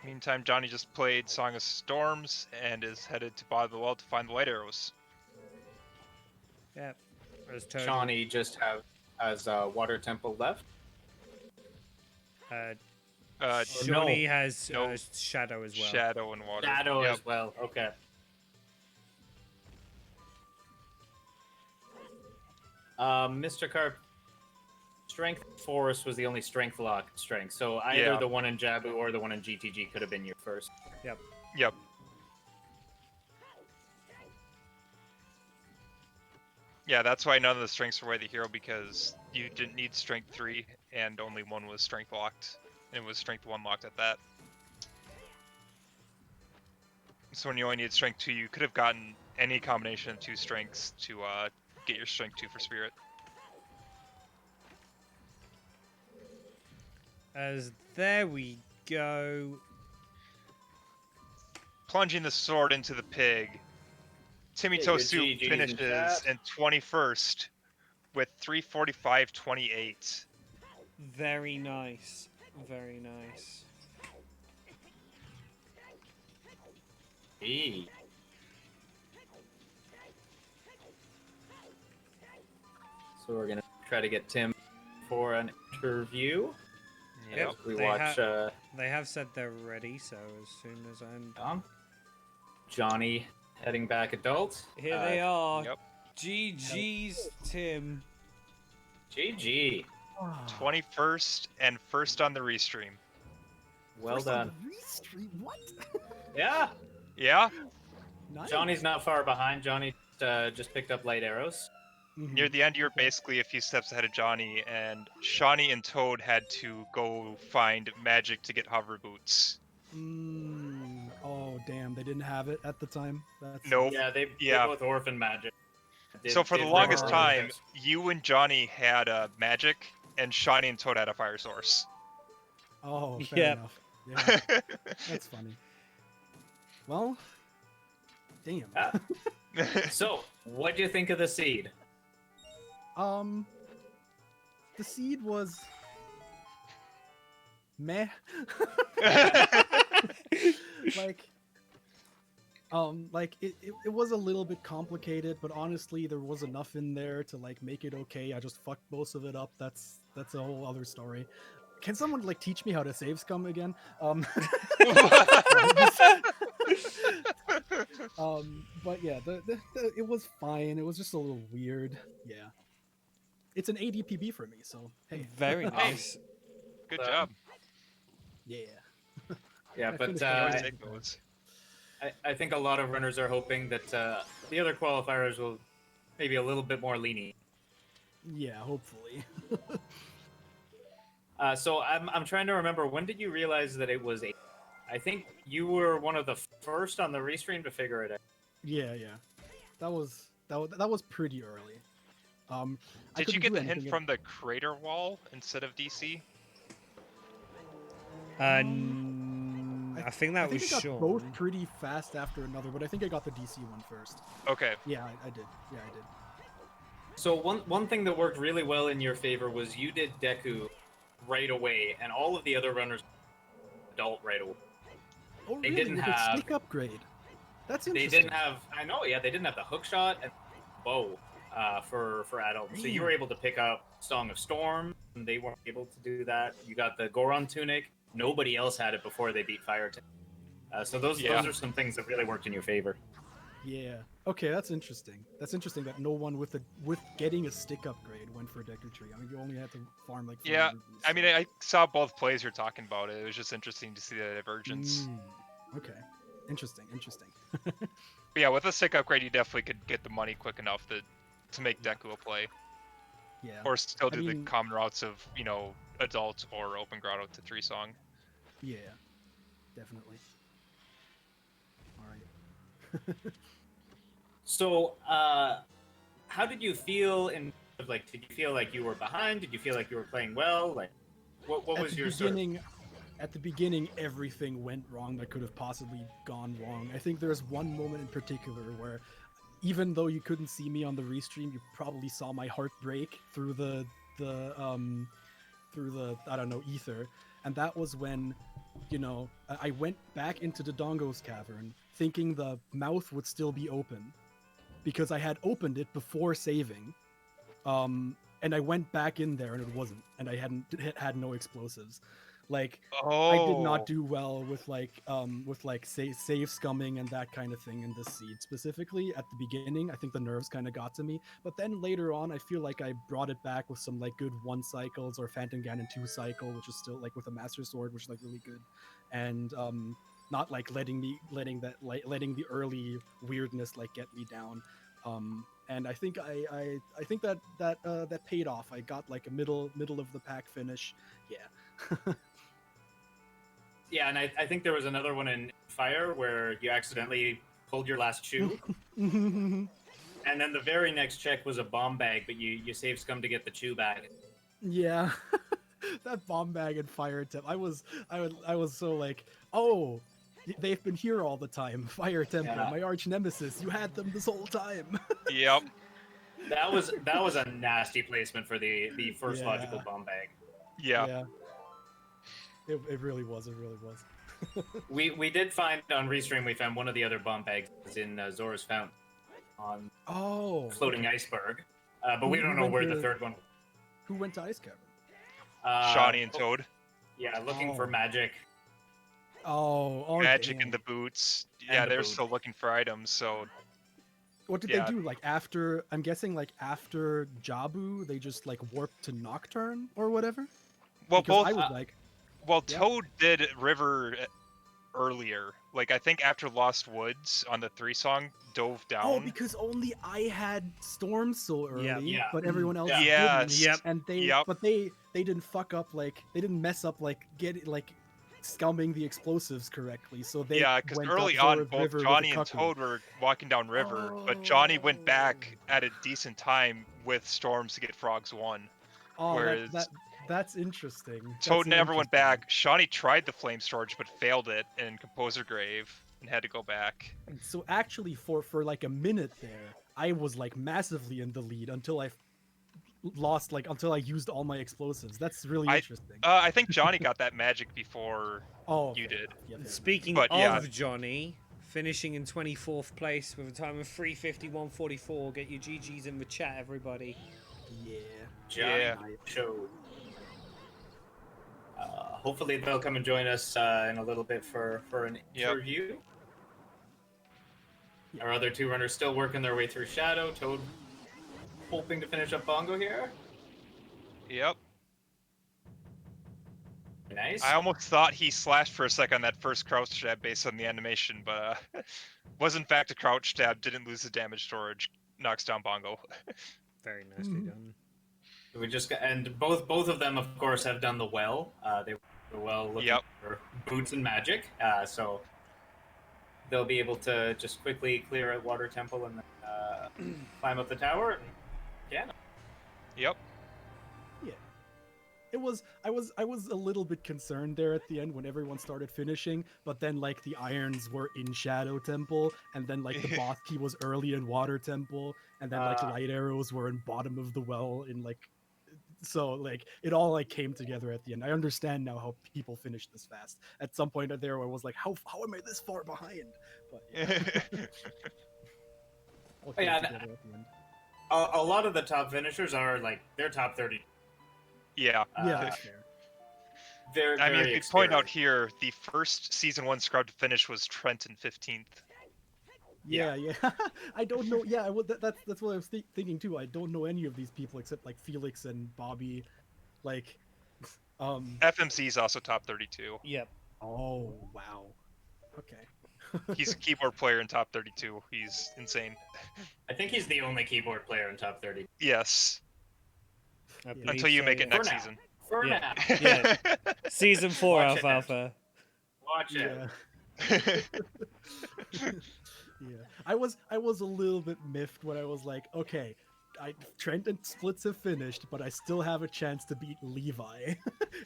C: Meantime, Johnny just played Song of Storms and is headed to bottom of the well to find the white arrows.
A: Yep. As Toad.
B: Shawnee just has Water Temple left.
A: Shawnee has
C: no.
A: Shadow as well.
C: Shadow and water.
B: Shadow
C: Yep.
B: as well. Okay. Mr. Carp, Strength Force was the only strength lock strength, so either
C: Yeah.
B: the one in Jabu or the one in GTG could have been your first.
A: Yep.
C: Yep. Yeah, that's why none of the strengths were by the hero, because you didn't need strength 3 and only one was strength locked. And it was strength 1 locked at that. So when you only need strength 2, you could have gotten any combination of 2 strengths to get your strength 2 for spirit.
A: As there we go.
C: Plunging the sword into the pig, Timmy
B: Yeah, your
C: Tosu
B: GGs in
C: finishes
B: chat.
C: in 21st with 345.28.
A: Very nice. Very nice.
B: Hey. So we're gonna try to get Tim for an interview.
C: Yep.
B: As we
A: They
B: watch
A: They have said they're ready, so as soon as I'm...
B: Johnny heading back adult.
A: Here they are.
C: Yep.
A: GG's, Tim.
B: GG.
C: 21st and first on the restream.
B: Well
D: First on
B: done.
D: the restream? What?
B: Yeah.
C: Yeah?
D: Nice.
B: Johnny's not far behind. Johnny just picked up light arrows.
D: Mhm.
C: Near the end, you were basically a few steps ahead of Johnny, and Shawnee and Toad had to go find magic to get hover boots.
D: Oh, damn. They didn't have it at the time. That's
C: Nope.
B: Yeah, they
C: Yeah.
B: both orphan magic.
C: So for the
B: Did
C: longest
B: river
C: time,
B: orphans.
C: you and Johnny had magic, and Shawnee and Toad had a fire source.
D: Oh, fair
A: Yep.
D: enough. Yeah, that's funny. Well, damn.
B: Ah. So, what do you think of the seed?
D: The seed was meh. like it was a little bit complicated, but honestly, there was enough in there to like make it okay. I just fucked most of it up. That's a whole other story. Can someone like teach me how to save scum again? But yeah, it was fine. It was just a little weird. Yeah, it's an ADPB for me. So hey,
A: Very nice.
C: Good job.
D: yeah.
B: Yeah,
D: I
B: but
D: finished
C: You always
D: Yeah.
C: take those.
B: I think a lot of runners are hoping that the other qualifiers will maybe a little bit more lenient.
D: Yeah, hopefully.
B: So I'm trying to remember, when did you realize that it was 8? I think you were one of the first on the restream to figure it out.
D: Yeah. That was pretty early. I
C: Did you
D: couldn't
C: get
D: do
C: the hint
D: anything
C: from the crater wall instead of DC?
A: I think that
D: I think
A: was
D: I got
A: Sean.
D: both pretty fast after another, but I think I got the DC one first.
C: Okay.
D: Yeah, I did. Yeah, I did.
B: So one thing that worked really well in your favor was you did Deku right away, and all of the other runners adult right away.
D: Oh,
B: They
D: really?
B: didn't
D: With its
B: have-
D: sneak upgrade. That's
B: They
D: interesting.
B: didn't have, I know, yeah, they didn't have the hook shot and bow for adults. So you were able to pick up Song of Storm, and they weren't able to do that. You got the Goron tunic. Nobody else had it before they beat Fire Tank. So those are some things that really worked in your favor.
D: Yeah. Okay, that's interesting. That's interesting that no one with getting a stick upgrade went for Deku Tree. I mean, you only had to farm like 3
C: Yeah,
D: rupees,
C: I mean,
D: so-
C: I saw both plays you're talking about. It was just interesting to see the divergence.
D: Okay. Interesting.
C: But yeah, with a stick upgrade, you definitely could get the money quick enough to make Deku a play.
D: Yeah.
C: Or still
D: I
C: do
D: mean-
C: the common routes of, adult or open grotto to 3 song.
D: Yeah. Definitely. All right.
B: So, how did you feel did you feel like you were behind? Did you feel like you were playing well? Like, what was your sort of...
D: At the beginning, everything went wrong that could have possibly gone wrong. I think there's one moment in particular where even though you couldn't see me on the restream, you probably saw my heart break through the I don't know, ether. And that was when, you know, I went back into the Dongo's cavern thinking the mouth would still be open because I had opened it before saving. And I went back in there and it wasn't, and I had no explosives. Like, I did not
C: Oh,
D: do well with save scumming and that kind of thing in this seed specifically at the beginning. I think the nerves kind of got to me, but then later on, I feel like I brought it back with some like good 1 cycles or Phantom Ganon 2 cycle, which is still like with a Master Sword, which is like really good, and not like letting the early weirdness like get me down. And I think I think that paid off. I got like a middle of the pack finish. Yeah.
B: Yeah, and I think there was another one in Fire where you accidentally pulled your last chew, and then the very next check was a bomb bag, but you saved scum to get the chew back.
D: Yeah. That bomb bag and fire tip. I was so like, oh, they've been here all the time. Fire temple,
B: Yeah.
D: my arch nemesis. You had them this whole time.
C: yep.
B: That was a nasty placement for the first
D: Yeah.
B: logical bomb bag.
C: Yeah.
D: It really was. It really was.
B: We did find on Restream, we found one of the other bomb bags in Zora's Fountain on floating iceberg, but we
D: Who
B: don't know
D: went
B: where
D: to-
B: the third one.
D: Who went to Ice Cavern?
C: Shawnee and Toad.
B: Yeah, looking for
D: Oh.
B: magic.
D: Oh,
C: Magic
D: damn.
C: in the boots.
B: And
C: Yeah,
B: the
C: they're
B: boot.
C: still looking for items, so
D: What did
C: yeah.
D: they do? Like after, I'm guessing like after Jabu, they just like warped to Nocturne or whatever?
C: well
D: Because
C: both
D: I was like,
C: well
D: yeah.
C: Toad did River earlier. Like I think after Lost Woods on the 3 song dove down.
D: oh, because only I had Storm so early,
B: Yeah.
D: but everyone else
B: Yeah.
D: didn't.
C: Yes.
D: And they,
C: Yep.
D: but they didn't fuck up like they didn't mess up like scumming the explosives correctly. So they
C: Yeah, because
D: went
C: early
D: up
C: on,
D: Zora's
C: both
D: River with
C: Johnny
D: a
C: and
D: cuckoo.
C: Toad were walking down River, but Johnny went back
D: Oh.
C: at a decent time with Storms to get Frogs 1.
D: Oh,
C: whereas
D: that's interesting.
C: Toad
D: That's
C: never went
D: interesting.
C: back. Shawnee tried the Flame Storage, but failed it in Composer Grave and had to go back.
D: So actually, for like a minute there, I was like massively in the lead until I lost until I used all my explosives. That's really interesting.
C: I think Johnny got that magic before
D: Oh,
C: you
D: fair
C: did.
D: enough. Yeah, fair enough.
A: Speaking
C: But,
A: of
C: yeah.
A: Johnny, finishing in 24th place with a time of 3:51.44. Get your GGs in the chat, everybody.
D: Yeah.
B: Johnny
C: Yeah.
B: Show. Hopefully they'll come and join us in a little bit for an
C: Yep.
B: interview. Our other 2 runners still working their way through Shadow. Toad hoping to finish up Bongo here.
C: Yep.
B: Nice.
C: I almost thought he slashed for a second on that first crouch stab based on the animation, but was in fact a crouch stab, didn't lose the damage storage, knocks down Bongo.
A: Very nicely done.
B: We just got, and both of them, of course, have done the well. They were well looking
C: Yep.
B: for boots and magic, so they'll be able to just quickly clear out Water Temple and then climb up the tower. And, yeah.
C: Yep.
D: I was a little bit concerned there at the end when everyone started finishing, but then like the irons were in Shadow Temple, and then like the boss key was early in Water Temple, and then like light arrows were in bottom of the well in like, so like it all like came together at the end. I understand now how people finish this fast. At some point there I was like, how am I this far behind? But yeah. All came
B: Yeah,
D: together at the end.
B: A lot of the top finishers are like they're top 30.
C: Yeah.
D: Yeah, that's fair.
B: They're
C: I mean,
B: very
C: if you point out
B: experienced.
C: here, the first season 1 scrub to finish was Trent in 15th.
D: Yeah. I don't know. Yeah, that's what I was thinking too. I don't know any of these people except like Felix and Bobby. Like,
C: FMC is also top 32.
A: Yep.
D: oh wow. Okay.
C: He's a keyboard player in top 32. He's insane.
B: I think he's the only keyboard player in top 30
C: Yes.
A: I
D: Yeah.
A: believe
C: Until you
A: so,
C: make it
A: yeah.
C: next
B: For now.
C: season.
B: for
A: Yeah.
B: now.
A: Yeah. Season 4
B: Watch it,
A: Alfalfa.
B: Watch it.
D: Yeah. Yeah. I was a little bit miffed when I was like, okay, Trent and Splits have finished, but I still have a chance to beat Levi.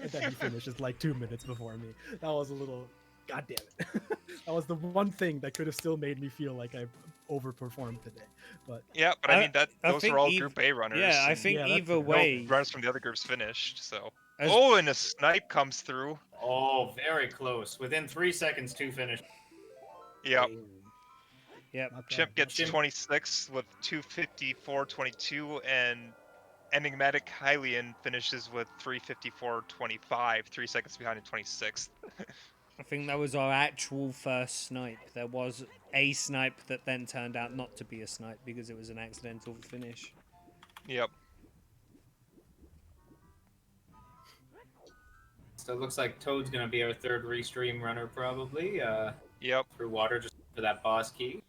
D: And then he finishes like 2 minutes before me. That was a little, god damn it. That was the one thing that could have still made me feel like I overperformed today. But
C: Yeah, but I mean
A: I
C: those
A: think
C: were all
A: eith-
C: Group A runners.
A: Yeah, I
C: and
A: think
D: Yeah, that's
A: either
D: fair.
C: no
A: way,
C: runners from the other groups finished. So.
A: as,
C: Oh, and a snipe comes through.
B: Oh, very close. Within 3 seconds to finish.
C: Yep.
D: ooh,
A: yep.
D: not bad,
C: Chimp
D: not
C: gets
D: bad.
C: 26 with 254.22, and Enigmatic Hylian finishes with 354.25, 3 seconds behind in 26th.
A: I think that was our actual first snipe. There was a snipe that then turned out not to be a snipe because it was an accidental finish.
C: Yep.
B: So it looks like Toad's gonna be our third restream runner probably.
C: Yep.
B: Through water just for that boss key.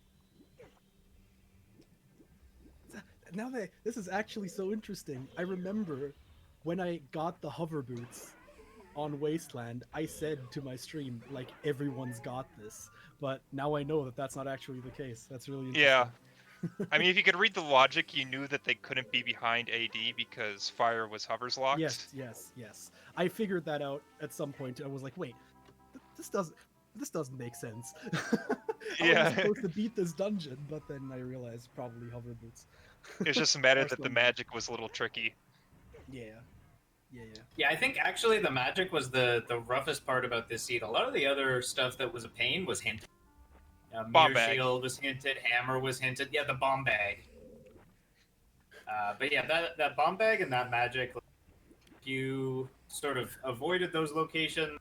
D: Now that this is actually so interesting, I remember when I got the hover boots on Wasteland, I said to my stream, like, everyone's got this. But now I know that that's not actually the case. That's really interesting.
C: Yeah. I mean, if you could read the logic, you knew that they couldn't be behind AD because Fire was hovers locked.
D: Yes. I figured that out at some point. I was like, wait, this doesn't make sense. How am I
C: Yeah.
D: supposed to beat this dungeon? But then I realized probably hover boots.
C: It's just a matter
D: Or
C: that the
D: something.
C: magic was a little tricky.
D: Yeah.
B: Yeah, I think actually the magic was the roughest part about this seed. A lot of the other stuff that was a pain was hinted.
C: Bomb
B: Mirror
C: bag.
B: Shield was hinted, Hammer was hinted. Yeah, the bomb bag. But yeah, that bomb bag and that magic, if you sort of avoided those locations,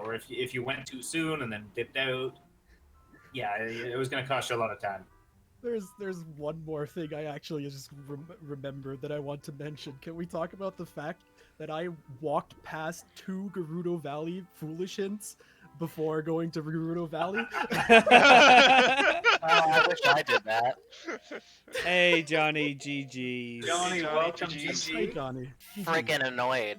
B: or if you went too soon and then dipped out, yeah, it was going to cost you a lot of time.
D: There's one more thing I actually just remembered that I want to mention. Can we talk about the fact that I walked past 2 Gerudo Valley foolish hints before going to Gerudo Valley?
E: I wish I did that.
A: Hey, Johnny, GG's.
B: Johnny,
C: Johnny,
B: welcome,
C: GG's.
D: Hi,
B: GG.
D: Johnny.
E: Freaking annoyed.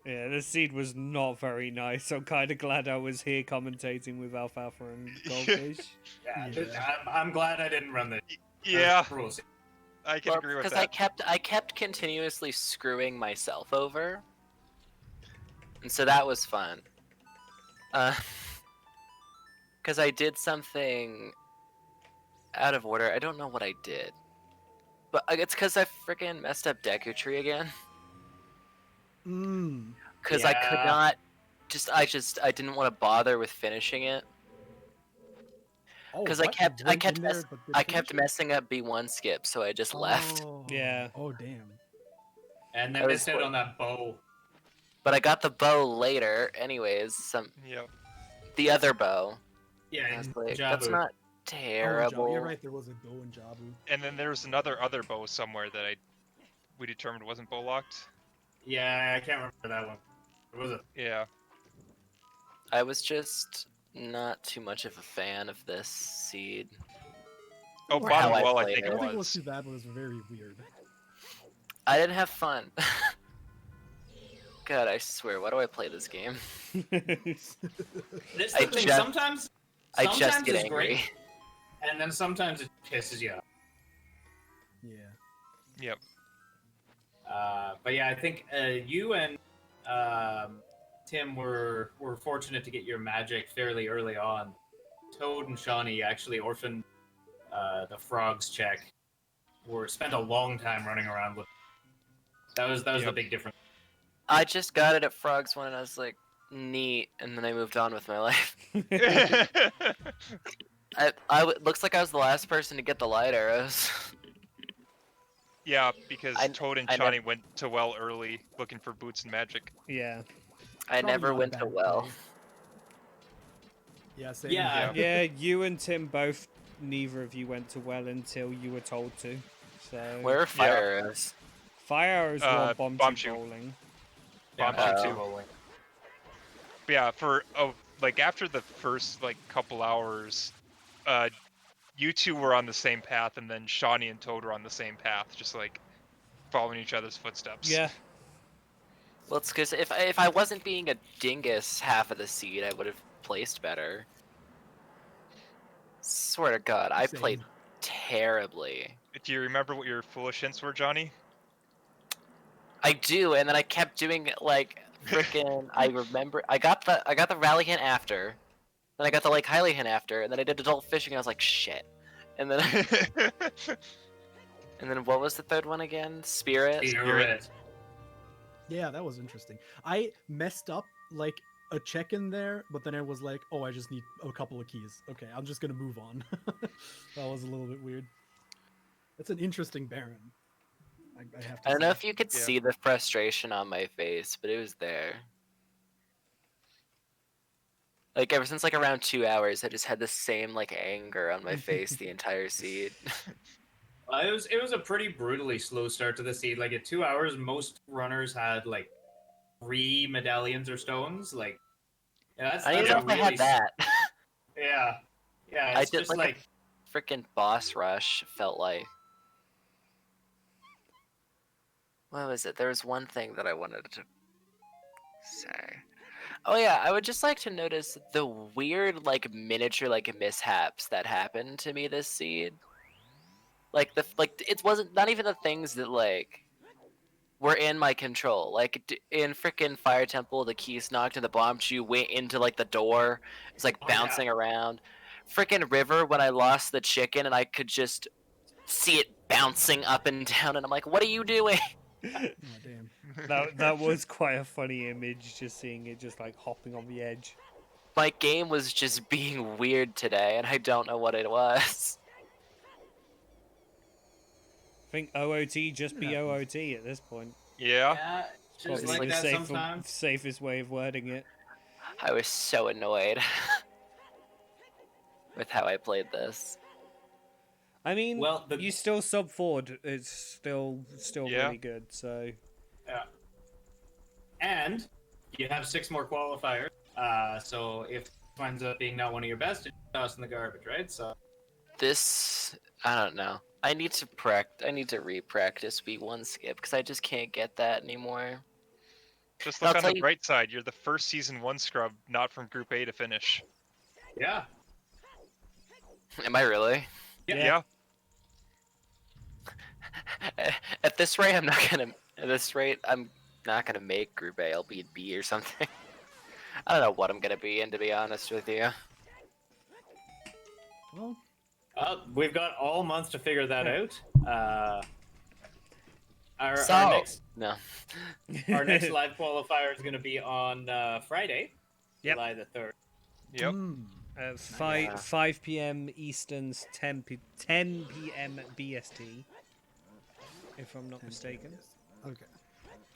A: Yeah, the seed was not very nice. I'm kind of glad I was here commentating with Alfalfa and Goldfish.
B: Yeah, I'm glad I didn't run the
C: Yeah,
B: rules.
C: I can agree with
E: Because
C: that.
E: I kept continuously screwing myself over, and so that was fun. Because I did something out of order. I don't know what I did, but it's because I freaking messed up Deku Tree again. Because I could
B: Yeah.
E: not. I didn't want to bother with finishing it.
D: Oh,
E: Because
D: what? You went in there but didn't
E: I kept
D: finish it?
E: messing up B1 skip, so I just left.
D: Oh,
A: Yeah.
D: Oh, damn.
B: And
E: I
B: then
E: was
B: missed out on that bow.
E: But I got the bow later, anyways.
C: Yep.
E: The other bow.
B: Yeah,
E: I was
B: in
E: like,
B: Jabu.
E: that's not
D: Oh,
E: terrible.
D: you're right. There was a go in Jabu.
C: And then there's other bow somewhere that we determined wasn't bow locked.
B: Yeah, I can't remember that one. What was it?
C: Yeah.
E: I was just not too much of a fan of this seed.
C: Oh,
D: Or
C: bottom
E: how I
C: well, I
E: played
C: think
E: it.
D: I
C: it
D: don't think it was
C: was.
D: too bad, but it was very weird.
E: I didn't have fun. God, I swear, why do I play this game?
B: This is
E: I
B: the thing.
E: just-
B: Sometimes
E: I just
B: sometimes
E: get
B: it's
E: angry.
B: great, and then sometimes it pisses you off.
D: Yeah.
C: Yep.
B: But yeah, I think you and Tim were fortunate to get your magic fairly early on. Toad and Shawnee actually orphaned the frogs check. Spent a long time running around with. That was the
C: Yep.
B: big difference.
E: I just got it at Frogs one, and I was like, neat, and then I moved on with my life. Looks like I was the last person to get the light arrows.
C: Yeah, because
E: I-
C: Toad and
E: I
C: Johnny went to well early looking for boots and magic.
A: Yeah.
E: I
D: Probably
E: never
D: not a
E: went to
D: bad
E: well.
D: play. Yeah, same.
B: Yeah.
A: Yeah, you and Tim both, neither of you went to well until you were told to. So
E: Where are fire arrows?
A: fire is what bomb
C: bomb
A: shoot
C: shoot.
A: bowling.
C: Bomb
B: Yeah,
C: shoot
E: Oh.
C: too.
B: bowling.
C: But yeah, for after the first couple hours, you two were on the same path, and then Shawnee and Toad were on the same path, just following each other's footsteps.
A: Yeah.
E: Well, it's because if I wasn't being a dingus half of the seed, I would have placed better. Swear to God, I
D: Same.
E: played terribly.
C: Do you remember what your foolish hints were, Johnny?
E: I do, and then I kept doing frickin'. I remember I got the rally hint after, then I got the highly hint after, and then I did adult fishing. And I was like, shit. And then and then what was the third one again? Spirit.
B: Spirit.
D: Yeah, that was interesting. I messed up like a check in there, but then I was like, oh, I just need a couple of keys. Okay, I'm just gonna move on. That was a little bit weird. That's an interesting Baron. I have to
E: I don't know
D: say.
E: if you could
C: Yeah.
E: see the frustration on my face, but it was there. Like ever since like around 2 hours, I just had the same like anger on my face the entire seed.
B: It was a pretty brutally slow start to the seed. Like at 2 hours, most runners had like 3 medallions or stones. Like that's
E: I don't
B: that's
E: even
B: a
E: know if I
B: really
E: had that.
B: yeah yeah.
E: I
B: It's
E: did
B: just
E: like
B: like
E: a freaking boss rush. Felt like. What was it? There was one thing that I wanted to say. Oh yeah, I would just like to notice the weird like miniature like mishaps that happened to me this seed. Like it wasn't not even the things that like were in my control. Like in frickin' Fire Temple, the keys knocked and the bomb chew went into like the door. It's like
B: Oh, yeah.
E: bouncing around. Frickin' River when I lost the chicken and I could just see it bouncing up and down and I'm like, what are you doing?
D: Oh damn.
A: That was quite a funny image, just seeing it just like hopping on the edge.
E: My game was just being weird today and I don't know what it was.
A: I think OOT just be OOT at this point.
C: Yeah.
B: yeah, it's just
A: Probably
B: like
A: the
B: that sometimes.
A: safest way of wording it.
E: I was so annoyed with how I played this.
A: I mean,
B: Well,
A: you still sub forward. It's still
C: Yeah.
A: really good. So
B: Yeah. And you have 6 more qualifiers. So if it winds up being not one of your best, it's tossed in the garbage, right? So
E: This, I don't know. I need to re-practice V1 skip because I just can't get that anymore.
C: Just
E: I'll
C: look on
E: tell
C: the
E: you-
C: bright side. You're the first season 1 scrub, not from Group A to finish.
B: yeah.
E: Am I really?
B: Yeah.
C: Yeah.
E: At this rate, I'm not gonna make Group A. I'll be in B or something. I don't know what I'm gonna be in, to be honest with you.
D: Well,
B: We've got all month to figure that out. Our
E: So,
B: next
E: no.
B: our next live qualifier is going to be on Friday,
A: Yep.
B: July the 3rd.
C: Yep.
A: 5 p.m. Eastern's 10 p.m. BST, if I'm not mistaken.
D: okay.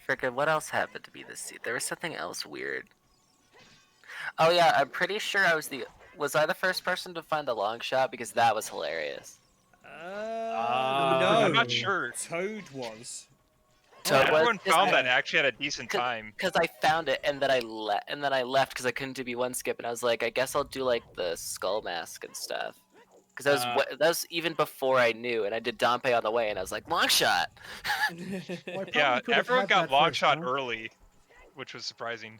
E: Frickin', what else happened to me this season? There was something else weird. Oh yeah, I'm pretty sure was I the first person to find the long shot? Because that was hilarious.
A: No,
C: I'm not sure.
A: Toad was.
E: So it was
C: Everyone
E: just-
C: found that actually had a decent time.
E: Because I found it and then I left because I couldn't do V1 skip and I was like, I guess I'll do like the skull mask and stuff. Because that was even before I knew, and I did Dompe on the way, and I was like, long shot.
D: Well, I
C: Yeah,
D: probably could have
C: everyone
D: had
C: got
D: that
C: long
D: first,
C: shot
D: huh?
C: early, which was surprising.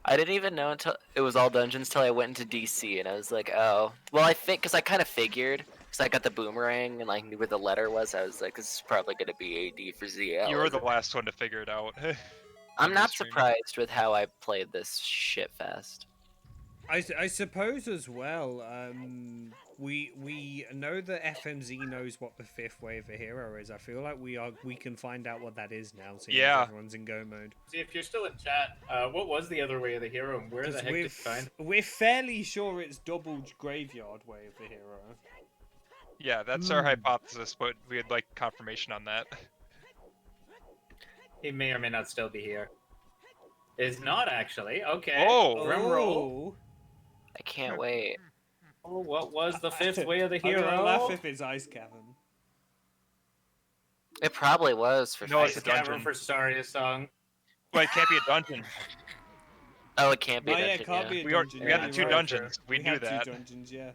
E: I didn't even know until it was all dungeons till I went into DC, and I was like, oh, well, I think because I kind of figured because I got the boomerang and like knew where the letter was. I was like, this is probably gonna be AD for ZL.
C: You were the last one to figure it out.
E: I'm
C: on
E: not
C: the stream.
E: surprised with how I played this shit fest.
A: I suppose as well. We know that FMZ knows what the 5th wave of hero is. I feel like we can find out what that is now. Seeing
C: Yeah.
A: as everyone's in go mode.
B: See, if you're still in chat, what was the other way of the hero, and where the
A: 'Cause
B: heck did you find?
A: we're fairly sure it's double graveyard way of the hero.
C: Yeah, that's our hypothesis, but we'd like confirmation on that.
B: He may or may not still be here. Is not actually. Okay.
C: Oh!
B: Drum roll.
E: I can't wait.
B: Oh, what was the 5th way of the
A: I'm
B: hero?
A: gonna laugh if it's Ice Cavern.
E: It probably was for
C: No, it's
B: Ice
C: a
B: Cavern
C: dungeon.
B: for Saria song.
C: Well, it can't be a dungeon.
E: Oh, it can't be.
A: Oh
E: a
A: yeah,
E: dungeon,
A: it can't
E: yeah.
A: be a
C: We
A: dungeon.
C: had
A: yeah,
C: the two
A: you're right.
C: dungeons. We knew
A: had
C: that.
A: 2 dungeons, yeah.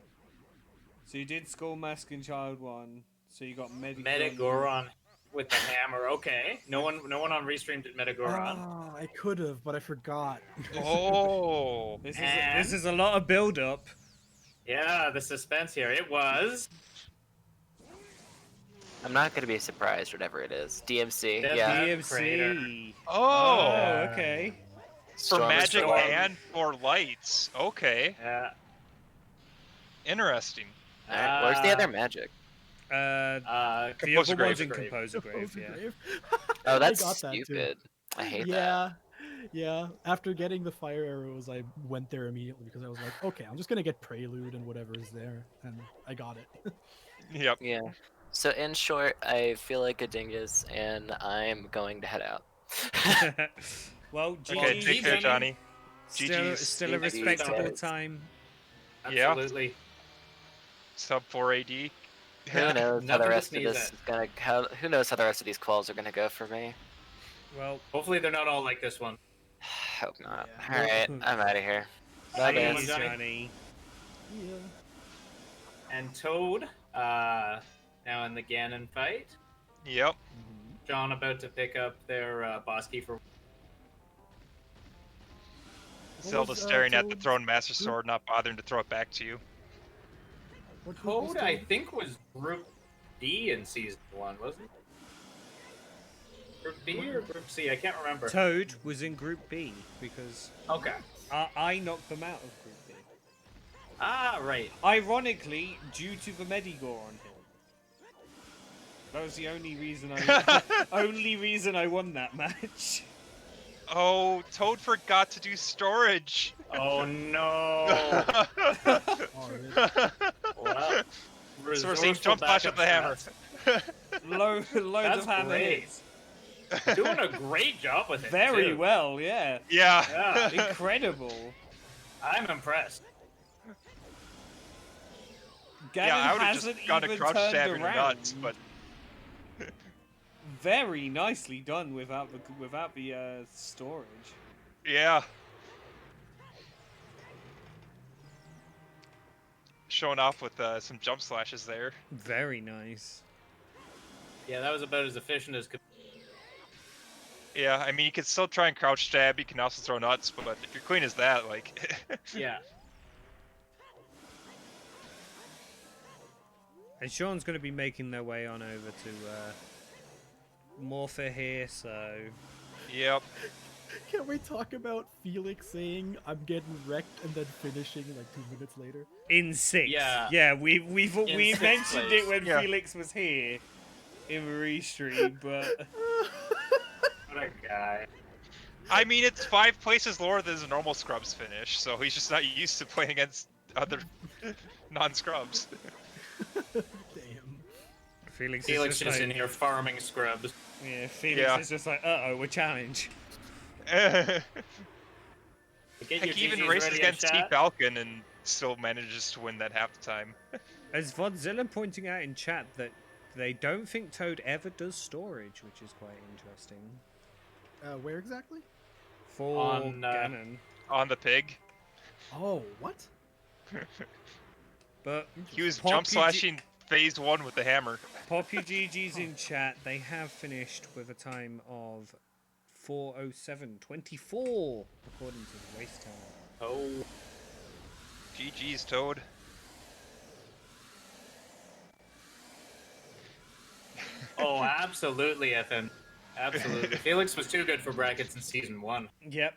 A: So you did Skull Mask and Child 1. So you got
B: Metagoron with the hammer. Okay. No one on Restream did Metagoron.
D: Ah, I could have, but I forgot.
C: Oh!
A: This is a lot of build up.
B: Yeah, the suspense here. It was
E: I'm not gonna be surprised, whatever it is. DMC,
B: Death
E: yeah.
B: Knight.
A: DMC.
C: Oh!
A: Okay.
C: For
E: Storm
C: magic
E: Storm.
C: and for lights. Okay.
B: yeah.
C: Interesting.
E: Alright, where's the other
B: Ah,
E: magic?
A: The
C: Composer
A: other one's
C: Grave.
A: in Composer Grave,
D: Composer
A: yeah.
D: Grave.
E: Oh,
D: I
E: that's
D: got that too.
E: stupid. I hate that.
D: Yeah, yeah. After getting the fire arrows, I went there immediately because I was like, okay, I'm just gonna get Prelude and whatever's there, and I got it.
C: Yep.
E: Yeah. So in short, I feel like a dingus, and I'm going to head out.
A: Well,
C: Okay,
A: GG.
C: take care,
B: Johnny.
C: Johnny.
A: Still a
E: GGs,
A: respectable
E: guys.
A: time.
C: Yeah.
B: Absolutely.
C: Sub 4 AD.
E: Who knows how
B: Nothing
E: the
B: to
E: rest of
B: sneeze
E: this
B: at.
E: is gonna? Who knows how the rest of these quals are gonna go for me?
A: Well,
B: Hopefully they're not all like this one.
E: Hope not.
D: Yeah.
E: All right, I'm out of here. Bye,
B: Have a good one,
A: see you,
E: guys.
B: Johnny.
A: Johnny.
D: Yeah.
B: And Toad, now in the Ganon fight.
C: Yep.
B: John about to pick up their boss key for.
C: Zelda
D: was,
C: staring at the
D: Toad's
C: thrown Master
D: group?
C: Sword, not bothering to throw it back to you.
D: What group was
B: Toad, I
D: Toad?
B: think, was Group D in Season 1, wasn't it? Group B or Group C? I can't remember.
A: Toad was in Group B because
B: Okay.
A: I knocked them out of Group B.
B: Ah, right.
A: Ironically, due to the Medigore on him. That was the only reason I won that match.
C: Oh, Toad forgot to do storage.
B: Oh no.
D: Oh, really?
B: Well,
C: So we're seeing
B: resourceful
C: jump flash with
B: backup
C: the hammer.
A: Loads
B: That's
A: of hammer
B: great.
A: hits.
B: shots. Doing a great job with it.
A: Very
B: too.
A: well, yeah.
C: Yeah.
B: Yeah,
A: Incredible.
B: I'm impressed.
A: Ganon
C: Yeah, I would have
A: hasn't
C: just gone to
A: even
C: crouch
A: turned
C: stabbing her
A: around.
C: nuts, but
A: Very nicely done without the storage.
C: yeah. Showing off with some jump slashes there.
A: Very nice.
B: Yeah, that was about as efficient as could.
C: Yeah, I mean, you can still try and crouch stab, you can also throw nuts, but if you're clean as that, like...
B: Yeah.
A: And Sean's going to be making their way on over to Morpher here, so...
C: Yep.
D: Can we talk about Felix saying I'm getting wrecked and then finishing like 2 minutes later?
A: In sixth.
B: Yeah.
A: Yeah, we
B: sixth
A: mentioned
B: place.
A: it when
C: Yeah.
A: Felix was here in the restream, but...
B: What a guy.
C: I mean, it's 5 places lower than his normal scrubs finish, so he's just not used to playing against other non-scrubs.
D: Damn.
A: Felix
B: Felix
A: is
B: just
A: like,
B: in here farming scrubs.
A: Yeah, Felix
C: Yeah.
A: is just like, uh-oh, we're challenged.
B: Get your
C: Heck, he even
B: GGs
C: races
B: ready in
C: against T
B: chat.
C: Falcon and still manages to win that half the time.
A: As Vodzilla pointing out in chat that they don't think Toad ever does storage, which is quite interesting.
D: Where exactly?
A: For
B: On,
A: Ganon.
C: On the pig.
D: Oh, what?
A: But
C: He was
A: Pop
C: jump
A: UG
C: slashing phase 1 with the hammer.
A: Poppy GG's in chat, they have finished with a time of 4:07:24, according to the race time.
B: Oh.
C: GG's, Toad.
B: Oh, absolutely, FM. Absolutely. Felix was too good for brackets in Season 1.
A: Yep.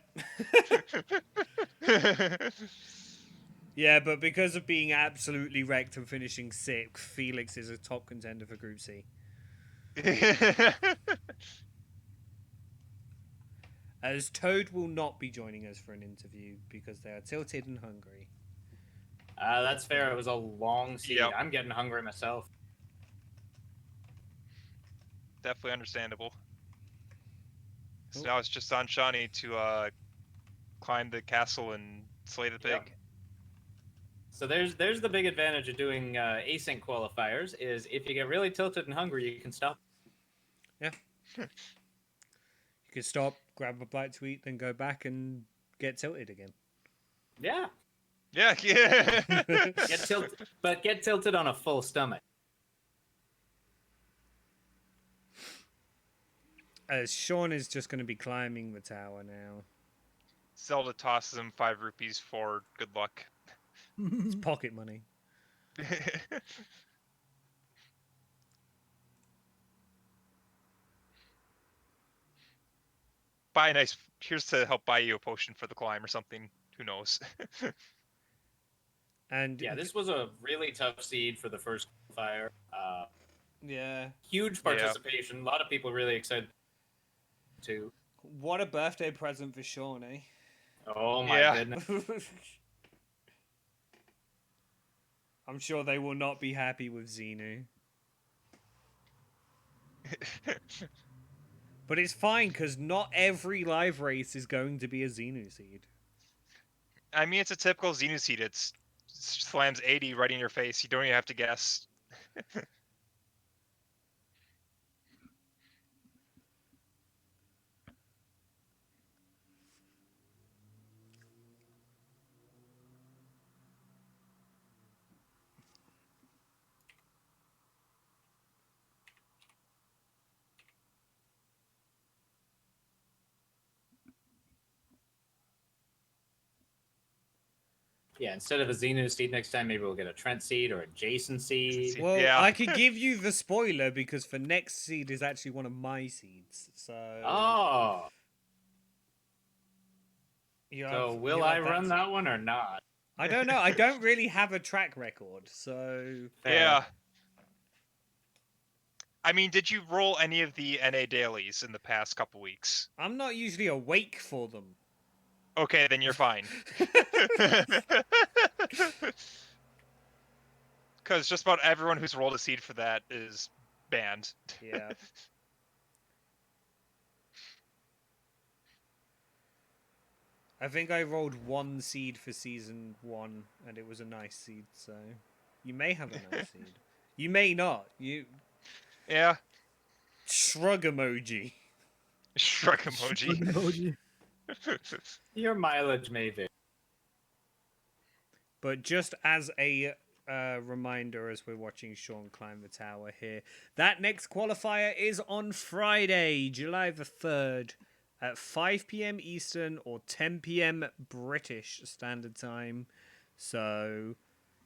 A: Yeah, but because of being absolutely wrecked and finishing sixth, Felix is a top contender for Group C. As Toad will not be joining us for an interview because they are tilted and hungry.
B: That's fair. It was a long season.
C: Yep.
B: I'm getting hungry myself.
C: Definitely understandable. So
A: Oh.
C: now it's just on Shawnee to climb the castle and slay the pig.
B: Yep. So there's the big advantage of doing async qualifiers is if you get really tilted and hungry, you can stop.
A: You could stop, grab a bite to eat, then go back and get tilted again.
B: Yeah.
C: Yeah, yeah.
B: Get tilted, but get tilted on a full stomach.
A: As Sean is just going to be climbing the tower now.
C: Zelda tosses him 5 rupees for good luck.
A: It's pocket money.
C: Buy a nice. Here's to help buy you a potion for the climb or something. Who knows?
A: And
B: Yeah, this was a really tough seed for the first qualifier.
A: yeah,
B: Huge participation. A lot of people really excited too.
A: what a birthday present for Sean, eh?
B: Oh my
C: Yeah.
B: goodness.
A: I'm sure they will not be happy with Xenu. But it's fine, because not every live race is going to be a Xenu seed.
C: I mean, it's a typical Xenu seed. It slams 80 right in your face. You don't even have to guess.
B: Yeah, instead of a Xenu seed next time, maybe we'll get a Trent seed or a Jason seed.
A: Well,
C: Yeah.
A: I could give you the spoiler, because for next seed is actually one of my seeds. So.
B: Oh,
A: You
B: so
A: have-
B: will
A: you
B: I
A: have
B: run
A: seed.
B: that one or not?
A: I don't know. I don't really have a track record, so.
B: Fair.
C: Yeah. I mean, did you roll any of the NA dailies in the past couple weeks?
A: I'm not usually awake for them.
C: Okay, then you're fine. Because just about everyone who's rolled a seed for that is banned.
A: Yeah. I think I rolled one seed for season 1, and it was a nice seed, so. You may have a nice seed. You may not. You.
C: Yeah.
A: Shrug emoji.
C: Shrug emoji.
D: Emoji.
B: Your mileage may vary.
A: But just as a reminder, as we're watching Sean climb the tower here, that next qualifier is on Friday, July the 3rd, at 5 p.m. Eastern or 10 p.m. British Standard Time. So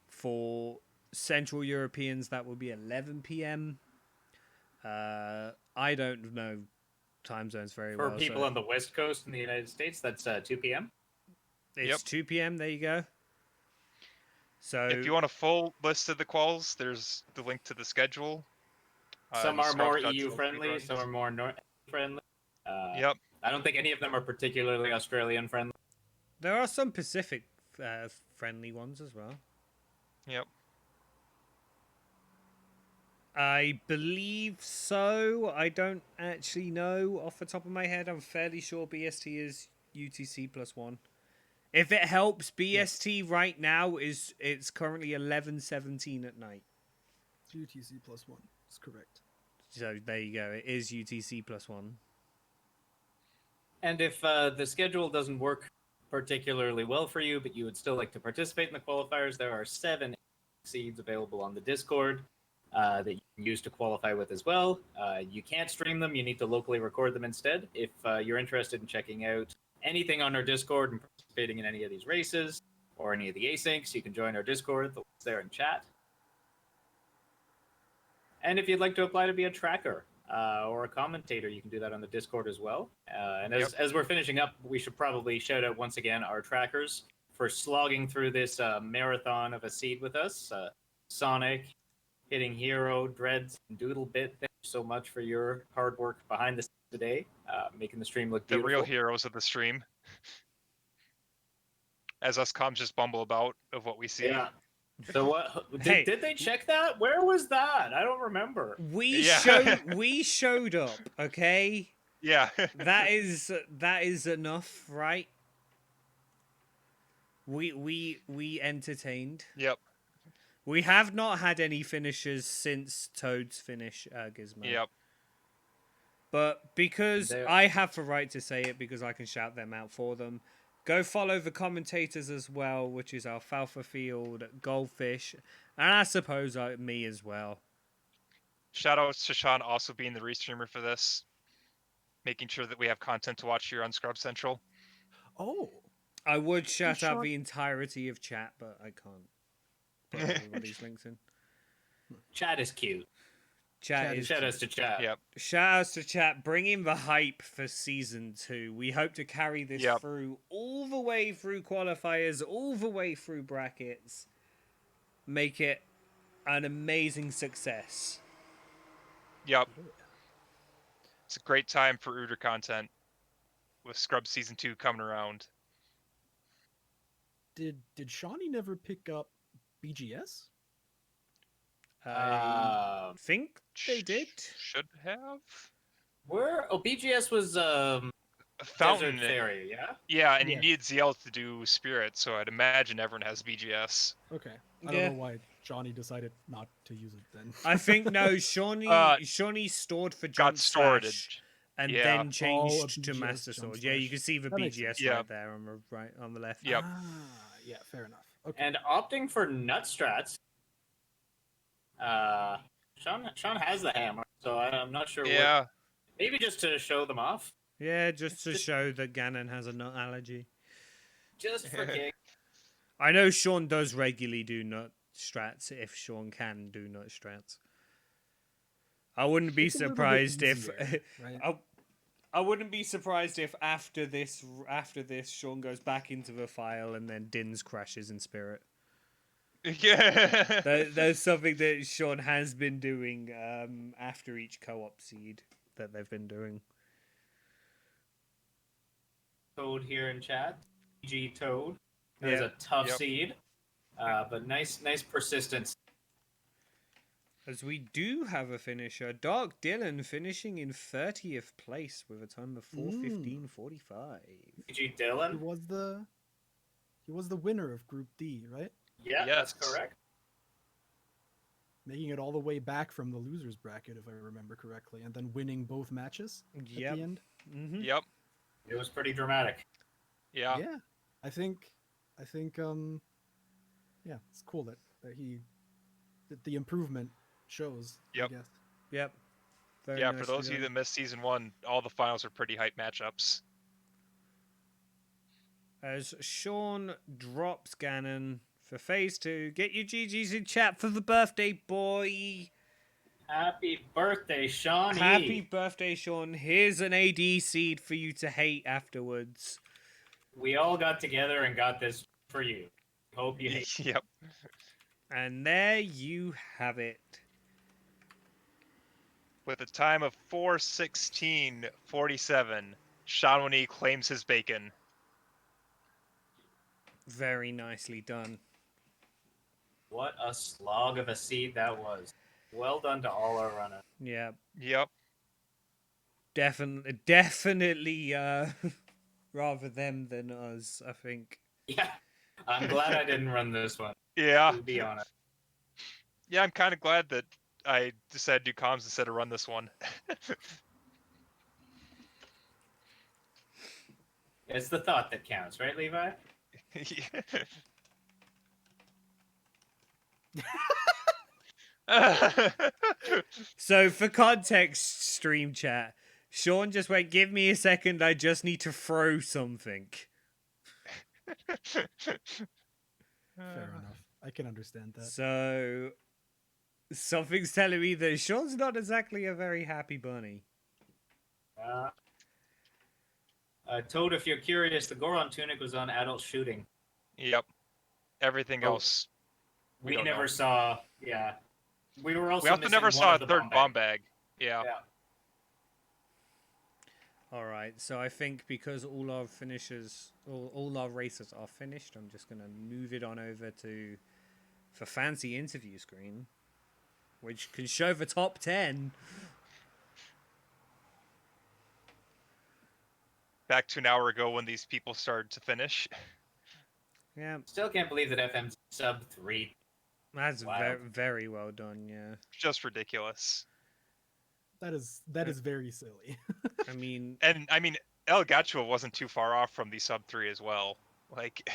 A: for Central Europeans, that will be 11 p.m. I don't know time zones very
B: For
A: well.
B: people
A: so
B: on the West Coast in the United States, that's 2 p.m.
A: it's
C: Yep.
A: 2 p.m. There you go. So
C: If you want a full list of the quals, there's the link to the schedule.
B: Some
C: the
B: are more
C: Scrubs
B: EU
C: Dot
B: friendly,
C: runs.
B: some are more North friendly.
C: Yep.
B: I don't think any of them are particularly Australian friendly.
A: there are some Pacific friendly ones as well.
C: Yep.
A: I believe so. I don't actually know off the top of my head. I'm fairly sure BST is UTC +1. If it helps, BST right now it's currently 11:17 at night.
D: It's UTC +1. It's correct.
A: So there you go. It is UTC +1.
B: And if the schedule doesn't work particularly well for you, but you would still like to participate in the qualifiers, there are 7 seeds available on the Discord that you can use to qualify with as well. You can't stream them, you need to locally record them instead. If you're interested in checking out anything on our Discord and participating in any of these races or any of the asyncs, you can join our Discord. The link's there in chat. And if you'd like to apply to be a tracker or a commentator, you can do that on the Discord as well. And as we're finishing up, we should probably shout out once again our trackers for slogging through this marathon of a seed with us. Sonic, Hitting Hero, Dreads, and Doodlebit, thank you so much for your hard work behind the scenes today, making the stream look
C: The
B: beautiful.
C: real heroes of the stream. As us comms just bumble about of what we see.
B: Yeah. So what?
A: Hey.
B: Did they check that? Where was that? I don't remember.
A: We
C: Yeah.
A: showed up, okay?
C: Yeah.
A: That is enough, right? We entertained.
C: Yep.
A: We have not had any finishers since Toad's finish, Gizmo.
C: Yep.
A: But because
B: There-
A: I have the right to say it, because I can shout them out for them, go follow the commentators as well, which is Alfalfa Field, Goldfish, and I suppose me as well.
C: Shout out to Sean also being the restreamer for this. Making sure that we have content to watch here on Scrub Central.
D: Oh,
A: I would shout out
D: Sean-
A: the entirety of chat, but I can't put everybody's links in.
B: Chat is cute.
A: Chat is
B: Shout outs to chat.
C: Yep.
A: Shout outs to chat, bringing the hype for season 2. We hope to carry this
C: Yep.
A: through all the way through qualifiers, all the way through brackets. make it an amazing success.
C: Yep. It's a great time for Uber content with Scrubs Season 2 coming around.
D: Did Shawnee never pick up BGS?
A: I think they did.
C: Should have.
B: Where? Oh, BGS was
C: Fountain.
B: Desert Fairy, yeah?
C: Yeah, and
D: Yeah.
C: you needed ZL to do Spirit, so I'd imagine everyone has BGS.
D: Okay. I don't know why Shawnee decided not to use it then.
A: I think no, Shawnee stored for Jump
C: Got stored.
A: Slash and
C: yeah.
A: then changed
D: a
A: to
D: BGS
A: Master
D: Jump
A: Sword. Yeah, you
D: Slash.
A: can see the
D: That makes
A: BGS
D: sense.
C: Yeah.
A: right there on the right on the left.
C: Yep.
D: Ah, yeah, fair enough. Okay.
B: And opting for nut strats. Sean has the hammer, so I'm not sure
C: Yeah.
B: what. Maybe just to show them off,
A: Yeah, just to show that Ganon has a nut allergy.
B: just for kicks.
A: I know Sean does regularly do nut strats if Sean can do nut strats. I wouldn't be
D: It's a little bit
A: surprised if
D: easier, right?
A: I wouldn't be surprised if after this Sean goes back into the file and then Din's crashes in spirit.
C: Yeah.
A: There's something that Sean has been doing after each co-op seed that they've been doing.
B: Toad here in chat. G Toad. There's
A: Yeah.
B: a tough
C: Yep.
B: seed, but nice persistence.
A: As we do have a finisher, Dark Dylan finishing in 30th place with a time of 4:15:45.
B: G
D: He
B: Dylan.
D: was the winner of Group D, right?
B: Yeah,
C: Yes.
B: that's correct.
D: Making it all the way back from the losers bracket, if I remember correctly, and then winning both matches at
A: Yep.
D: the end.
A: Mm-hmm.
C: Yep.
B: It was pretty dramatic.
C: Yeah.
D: Yeah, I think, yeah, it's cool that that the improvement shows.
C: Yep.
D: I guess.
A: Yep. Very
C: Yeah, for
A: nicely
C: those of you
A: done.
C: that missed Season 1, all the finals are pretty hype matchups.
A: As Sean drops Ganon for phase 2. Get your GGs in chat for the birthday boy.
B: Happy birthday, Shawnee.
A: Happy birthday, Sean. Here's an AD seed for you to hate afterwards.
B: We all got together and got this for you. Hope you hate.
C: Yep.
A: And there you have it.
C: With a time of 4:16:47, Shawnee claims his bacon.
A: Very nicely done.
B: What a slog of a seed that was. Well done to all our runners.
A: Yeah,
C: Yep.
A: definitely rather them than us, I think.
B: Yeah, I'm glad I didn't run this one,
C: Yeah.
B: to be honest.
C: Yeah, I'm kind of glad that I decided to do comms instead of run this one.
B: It's the thought that counts, right, Levi?
A: So for context, stream chat, Sean just went, give me a second, I just need to throw something.
D: Fair enough. I can understand that.
A: So something's telling me that Sean's not exactly a very happy bunny.
B: Toad, if you're curious, the Goron tunic was on adult shooting.
C: Yep. Everything
B: Oh,
C: else.
B: We
C: don't
B: never
C: know.
B: saw. Yeah, we were also.
C: We also
B: missing
C: never
B: one
C: saw a
B: of the
C: third bomb bag. Yeah.
B: Yeah.
A: All right, so I think because all our finishers, all our races are finished, I'm just gonna move it on over to the fancy interview screen, which can show the top 10.
C: Back to an hour ago when these people started to finish.
A: Yeah,
B: Still can't believe that FM's sub 3.
A: that's
B: Wow.
A: very well done. Yeah,
C: Just ridiculous.
D: That is very silly.
A: I mean,
C: And I mean, El Gacho wasn't too far off from the sub 3 as well. Like,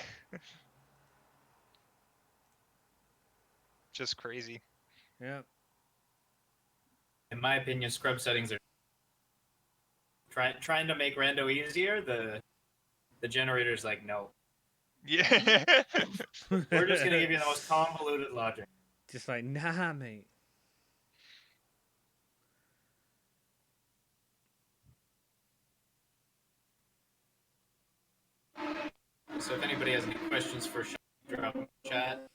C: just crazy.
A: yeah.
B: In my opinion, scrub settings are trying to make rando easier. The generator's like, no,
C: Yeah.
B: we're just gonna give you the most convoluted logic.
A: Just like, nah, mate.
B: So if anybody has any questions for Sean, drop them in chat.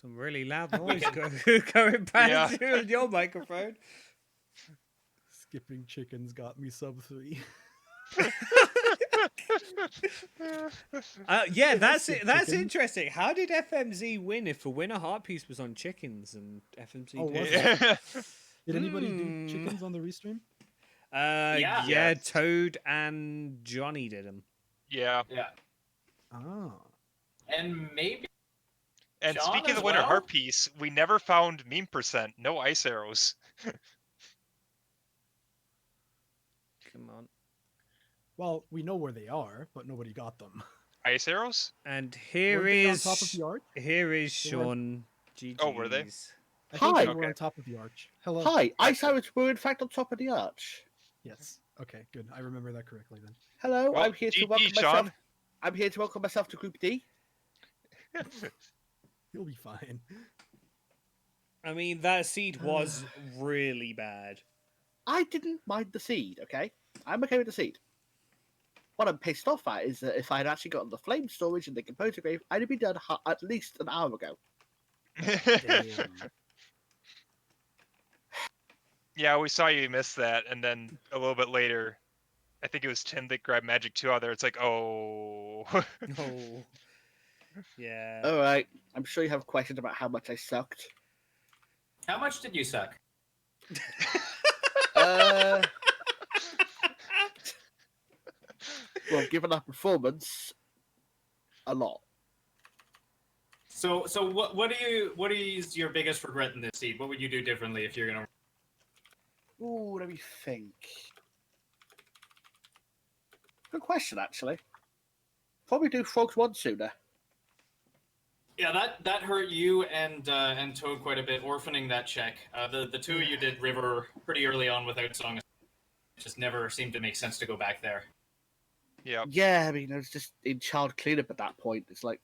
A: Some really loud noise going past you on your microphone.
D: Skipping chickens got me sub 3.
A: Yeah, that's
D: skip
A: it. That's
D: chicken.
A: interesting. How did FMZ win if a winner heart piece was on chickens and FMZ
D: Oh, was
A: did?
D: it? Did anybody do
A: Hmm.
D: chickens on the restream?
B: Yeah.
A: Yeah,
C: Yes.
A: Toad and Johnny did them.
C: Yeah.
B: Yeah.
D: Ah.
B: And maybe
C: And
B: John
C: speaking of
B: as
C: the winner
B: well?
C: heart piece, we never found meme percent. No ice arrows.
A: Come on.
D: Well, we know where they are, but nobody got them.
C: Ice arrows?
A: And here
D: Weren't they on
A: is
D: top of the arch?
A: here is
D: They were-
A: Sean. GG's.
C: Oh, were they?
D: I think they
F: Hi.
D: were on top of the arch. Hello.
F: Hi, ice
C: Okay.
F: arrows were in fact on top of the arch.
D: Yes. Okay, good. I remember that correctly then.
F: Hello,
C: Well,
F: I'm here to
C: GG,
F: welcome myself.
C: Sean.
F: I'm here to welcome myself to Group D.
D: You'll be fine.
A: I mean, that seed was really bad.
F: I didn't mind the seed, okay? I'm okay with the seed. What I'm pissed off at is that if I had actually gotten the flame storage and the composer grave, I'd have been done at least an hour ago.
D: Damn.
C: Yeah, we saw you miss that, and then a little bit later, I think it was Tim that grabbed Magic 2 out there. It's like, oh.
A: Oh. Yeah.
F: Alright, I'm sure you have questions about how much I sucked.
B: How much did you suck?
F: Well, given our performance, a lot.
B: So what is your biggest regret in this seed? What would you do differently if you're gonna?
F: Ooh, let me think. Good question, actually. Probably do Frogs 1 sooner.
B: Yeah, that hurt you and Toad quite a bit, orphaning that check. The two of you did River pretty early on without song. It just never seemed to make sense to go back there.
C: Yep.
F: Yeah, I mean, I was just in child cleanup at that point. It's like,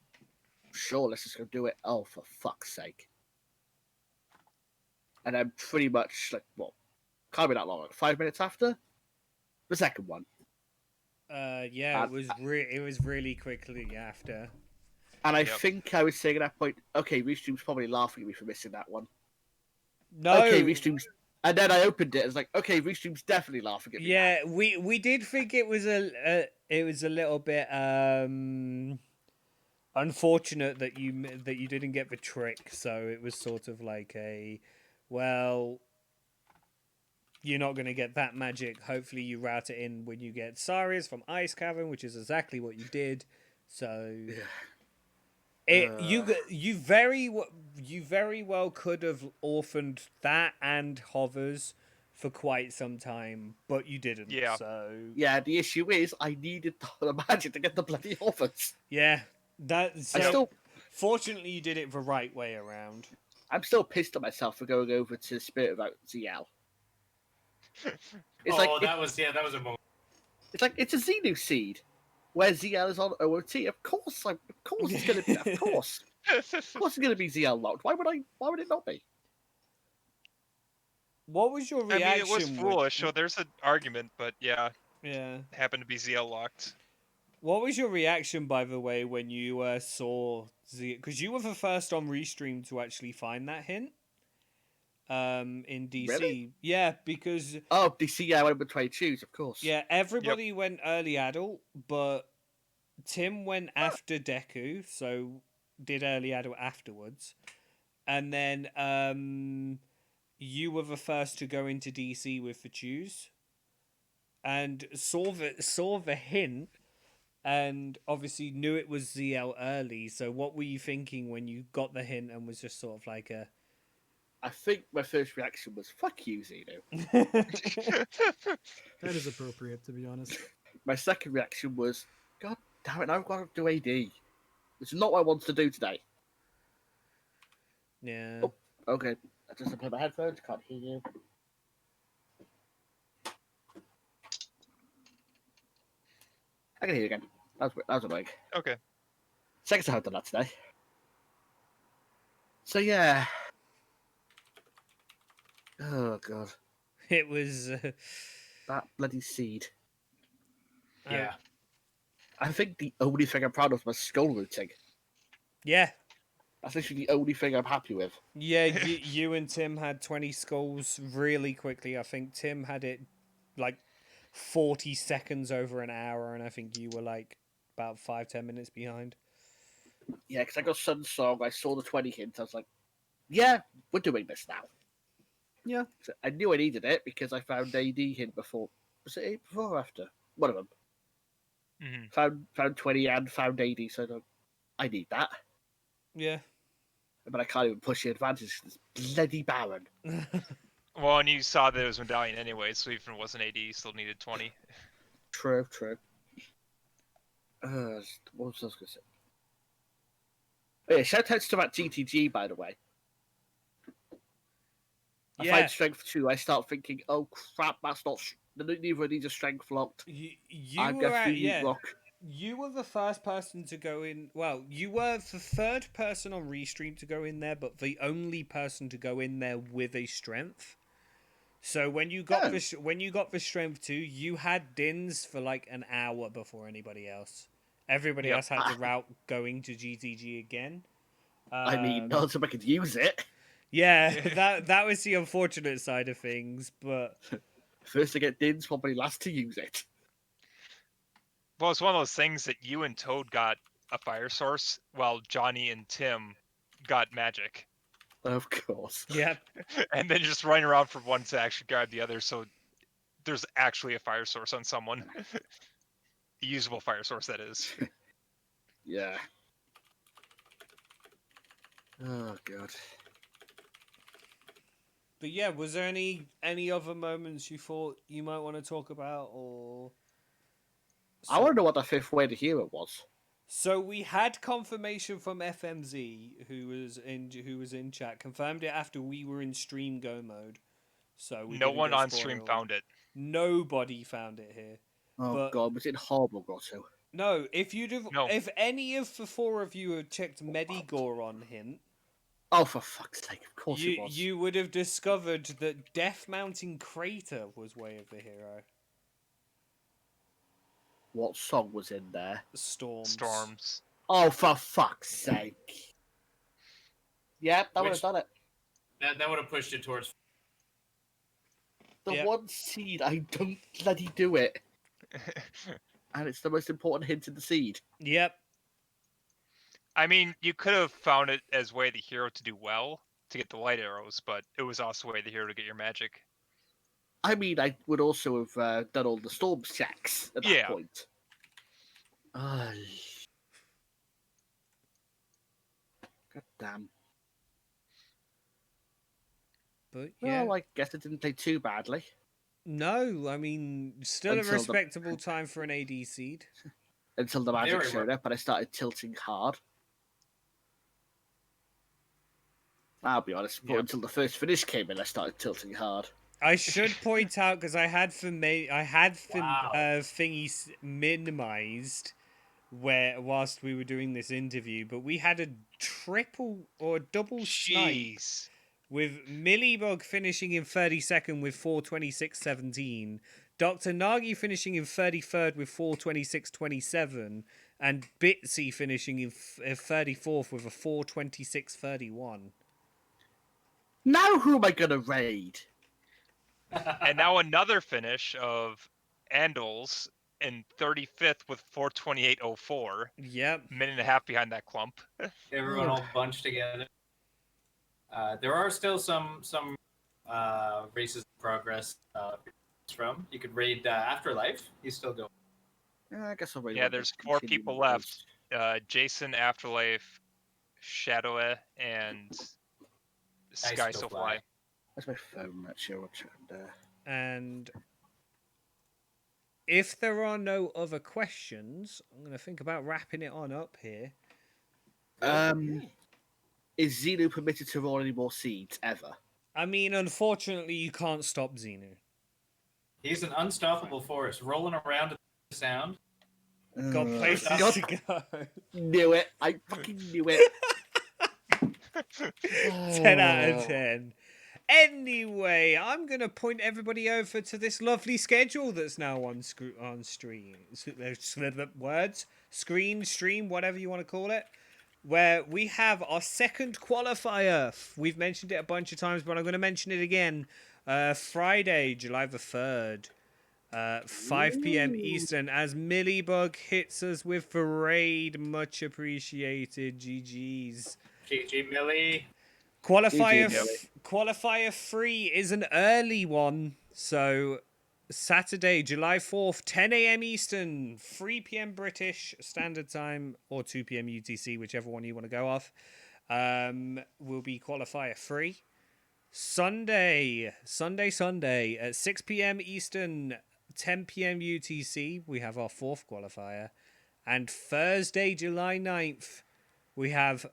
F: sure, let's just go do it. Oh, for fuck's sake. And then pretty much, like, well, can't be that long, like 5 minutes after the second one.
A: Yeah, it was really quickly after.
F: And I
C: Yep.
F: think I was saying at that point, okay, Restream's probably laughing at me for missing that one.
A: No.
F: Okay, Restream's... And then I opened it, it's like, okay, Restream's definitely laughing at me.
A: Yeah, we did think it was a little bit unfortunate that you didn't get the trick. So it was sort of like well, you're not going to get that magic. Hopefully you route it in when you get Sarius from Ice Cavern, which is exactly what you did. So you very well could have orphaned that and Hovers for quite some time, but you didn't.
C: Yeah.
A: So
F: Yeah, the issue is I needed the magic to get the bloody offers.
A: yeah, fortunately you did it the right way around.
F: I'm still pissed at myself for going over to Spirit without ZL. It's
B: that was a moment.
F: it's like it's a Xenu seed where ZL is on OOT. Of course it's gonna be of course it's gonna be ZL locked. Why would it not be?
A: What was your
C: I
A: reaction?
C: mean, it was foolish, so there's an argument, but yeah,
A: Yeah.
C: it happened to be ZL locked.
A: What was your reaction, by the way, when you saw Z? Because you were the first on Restream to actually find that hint. In DC.
F: Really?
A: Yeah, because
F: Oh, DC, yeah, I went with 22s, of course.
A: yeah, everybody went early adult, but Tim went after Deku, so did early adult afterwards. And then you were the first to go into DC with the choose. And saw the hint, and obviously knew it was ZL early. So what were you thinking when you got the hint and was just sort of like a...
F: I think my first reaction was, fuck you, Xenu.
D: That is appropriate, to be honest.
F: My second reaction was, God damn it, now I've got to do AD. Which is not what I wanted to do today.
A: Yeah.
F: Oh. Okay, I just unplugged my headphones, can't hear you. I can hear you again. That was annoying.
C: Okay.
F: Second time I've done that today. So yeah. Oh god.
A: It was...
F: That bloody seed.
B: Yeah.
F: I think the only thing I'm proud of was skull rooting.
A: yeah.
F: That's literally the only thing I'm happy with.
A: Yeah, you and Tim had 20 skulls really quickly. I think Tim had it like 40 seconds over an hour, and I think you were like about 5-10 minutes behind.
F: Yeah, because I got Sun Song, I saw the 20 hint, I was like, yeah, we're doing this now.
D: Yeah.
F: So I knew I needed it because I found AD hint before. Was it before or after? One of them. Found 20 and found AD, so I need that.
A: Yeah.
F: But I can't even push the advantage because it's bloody Baron.
C: Well, and you saw that it was Medallion anyway, so even if it wasn't AD, you still needed 20.
F: True. What was I going to say? Oh, yeah, shout outs to that GTG, by the way. I
A: Yeah.
F: find strength 2. I start thinking, oh crap, that's not. Neither of these are strength locked.
A: You
F: I'm
A: were
F: going to
A: yeah.
F: rock.
A: You were the first person to go in. Well, you were the third person on Restream to go in there, but the only person to go in there with a strength. So when you got the strength 2, you had Dins for like an hour before anybody else. Everybody else had the route going to GTG again.
F: I mean, not so I could use it.
A: Yeah, that was the unfortunate side of things, but
F: First to get Dins, probably last to use it.
C: Well, it's one of those things that you and Toad got a fire source, while Johnny and Tim got magic.
F: Of course.
A: yeah.
C: And then just running around for one to actually grab the other, so there's actually a fire source on someone. A usable fire source, that is.
F: Yeah. Oh, God.
A: But yeah, was there any other moments you thought you might want to talk about, or?
F: I want to know what the fifth way to hero was.
A: So we had confirmation from FMZ, who was in chat, confirmed it after we were in stream go mode. So
C: No one on stream found it.
A: Nobody found it here.
F: Oh God, was it horrible, Grotto?
A: No, if any of the 4 of you had checked Medigore on hint.
F: Oh, for fuck's sake! Of course it was.
A: You would have discovered that Death Mountain Crater was Way of the Hero.
F: What song was in there?
A: Storms.
F: Oh, for fuck's sake! Yeah, that would have done it.
B: That would have pushed it towards.
F: The one seed, I don't bloody do it. And it's the most important hint in the seed.
A: Yep.
C: I mean, you could have found it as Way of the Hero to do well, to get the light arrows, but it was also Way of the Hero to get your magic.
F: I mean, I would also have done all the storm checks at that point. God damn.
A: But yeah.
F: Well, I guess it didn't play too badly.
A: No, I mean, still a respectable time for an AD seed.
F: Until the magic showed up, and I started tilting hard. I'll be honest, but until the first finish came in, I started tilting hard.
A: I should point out, because I had thingies minimized whilst we were doing this interview, but we had a triple or double snipe with Millibug finishing in 32nd with 4:26.17, Dr. Nagi finishing in 33rd with 4:26.27, and Bitsy finishing in 34th with a 4:26.31.
F: Now who am I gonna raid?
C: And now another finish of Andals in 35th with 4:28.04.
A: Yep.
C: Minute and a half behind that clump.
B: Everyone all bunched together. There are still some races in progress from. You could raid Afterlife. He's still going.
F: I guess I'll raid.
C: Yeah, there's 4 people left. Jason, Afterlife, Shadow, and Sky So Fly.
F: That's my phone. That's your there.
A: And if there are no other questions, I'm going to think about wrapping it on up here.
F: Is Xenu permitted to roll any more seeds ever?
A: I mean, unfortunately, you can't stop Xenu.
B: He's an unstoppable force, rolling around to the sound.
A: Got places to go.
F: Knew it. I fucking knew it.
A: 10 out of 10. Anyway, I'm going to point everybody over to this lovely schedule that's now on stream. Words, screen, stream, whatever you want to call it. where we have our second qualifier. We've mentioned it a bunch of times, but I'm going to mention it again. Friday, July the 3rd, 5 p.m. Eastern, as Millibug hits us with the raid. Much appreciated. GG's.
B: GG Millie.
A: Qualifier
F: GG, Millie.
A: Qualifier 3 is an early one, so Saturday, July 4th, 10 a.m. Eastern, 3 p.m. British Standard Time, or 2 p.m. UTC, whichever one you want to go off, will be Qualifier 3. Sunday at 6 p.m. Eastern, 10 p.m. UTC, we have our fourth qualifier. And Thursday, July 9th, we have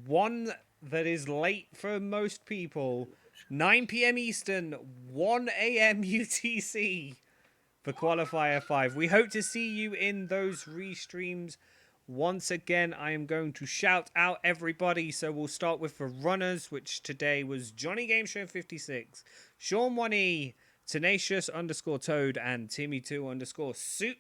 A: one that is late for most people, 9 p.m. Eastern, 1 a.m. UTC for Qualifier 5. We hope to see you in those restreams. Once again, I am going to shout out everybody. So we'll start with the runners, which today was Johnny Game Show 56, Sean 1E, Tenacious _Toad, and Timmy2 _Soup.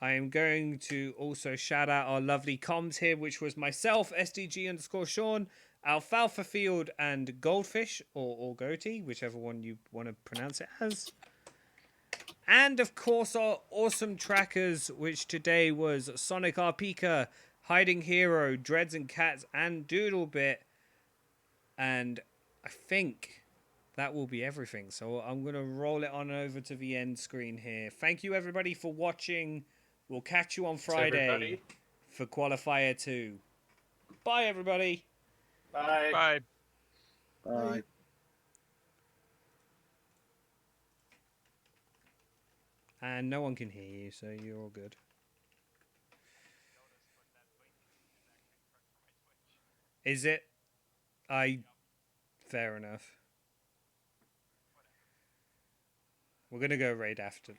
A: I am going to also shout out our lovely comms here, which was myself, SDG _Sean, Alfalfa Field, and Goldfish, or Goatee, whichever one you want to pronounce it as. And of course, our awesome trackers, which today was Sonic Arpika, Hiding Hero, Dreads and Cats, and Doodlebit. And I think that will be everything. So I'm going to roll it on over to the end screen here. Thank you, everybody, for watching. We'll catch you on Friday
B: everybody.
A: for Qualifier 2. Bye, everybody.
B: Bye.
C: Bye.
F: Bye.
A: And no one can hear you, so you're all good. Is it? Fair enough. We're going to go raid after.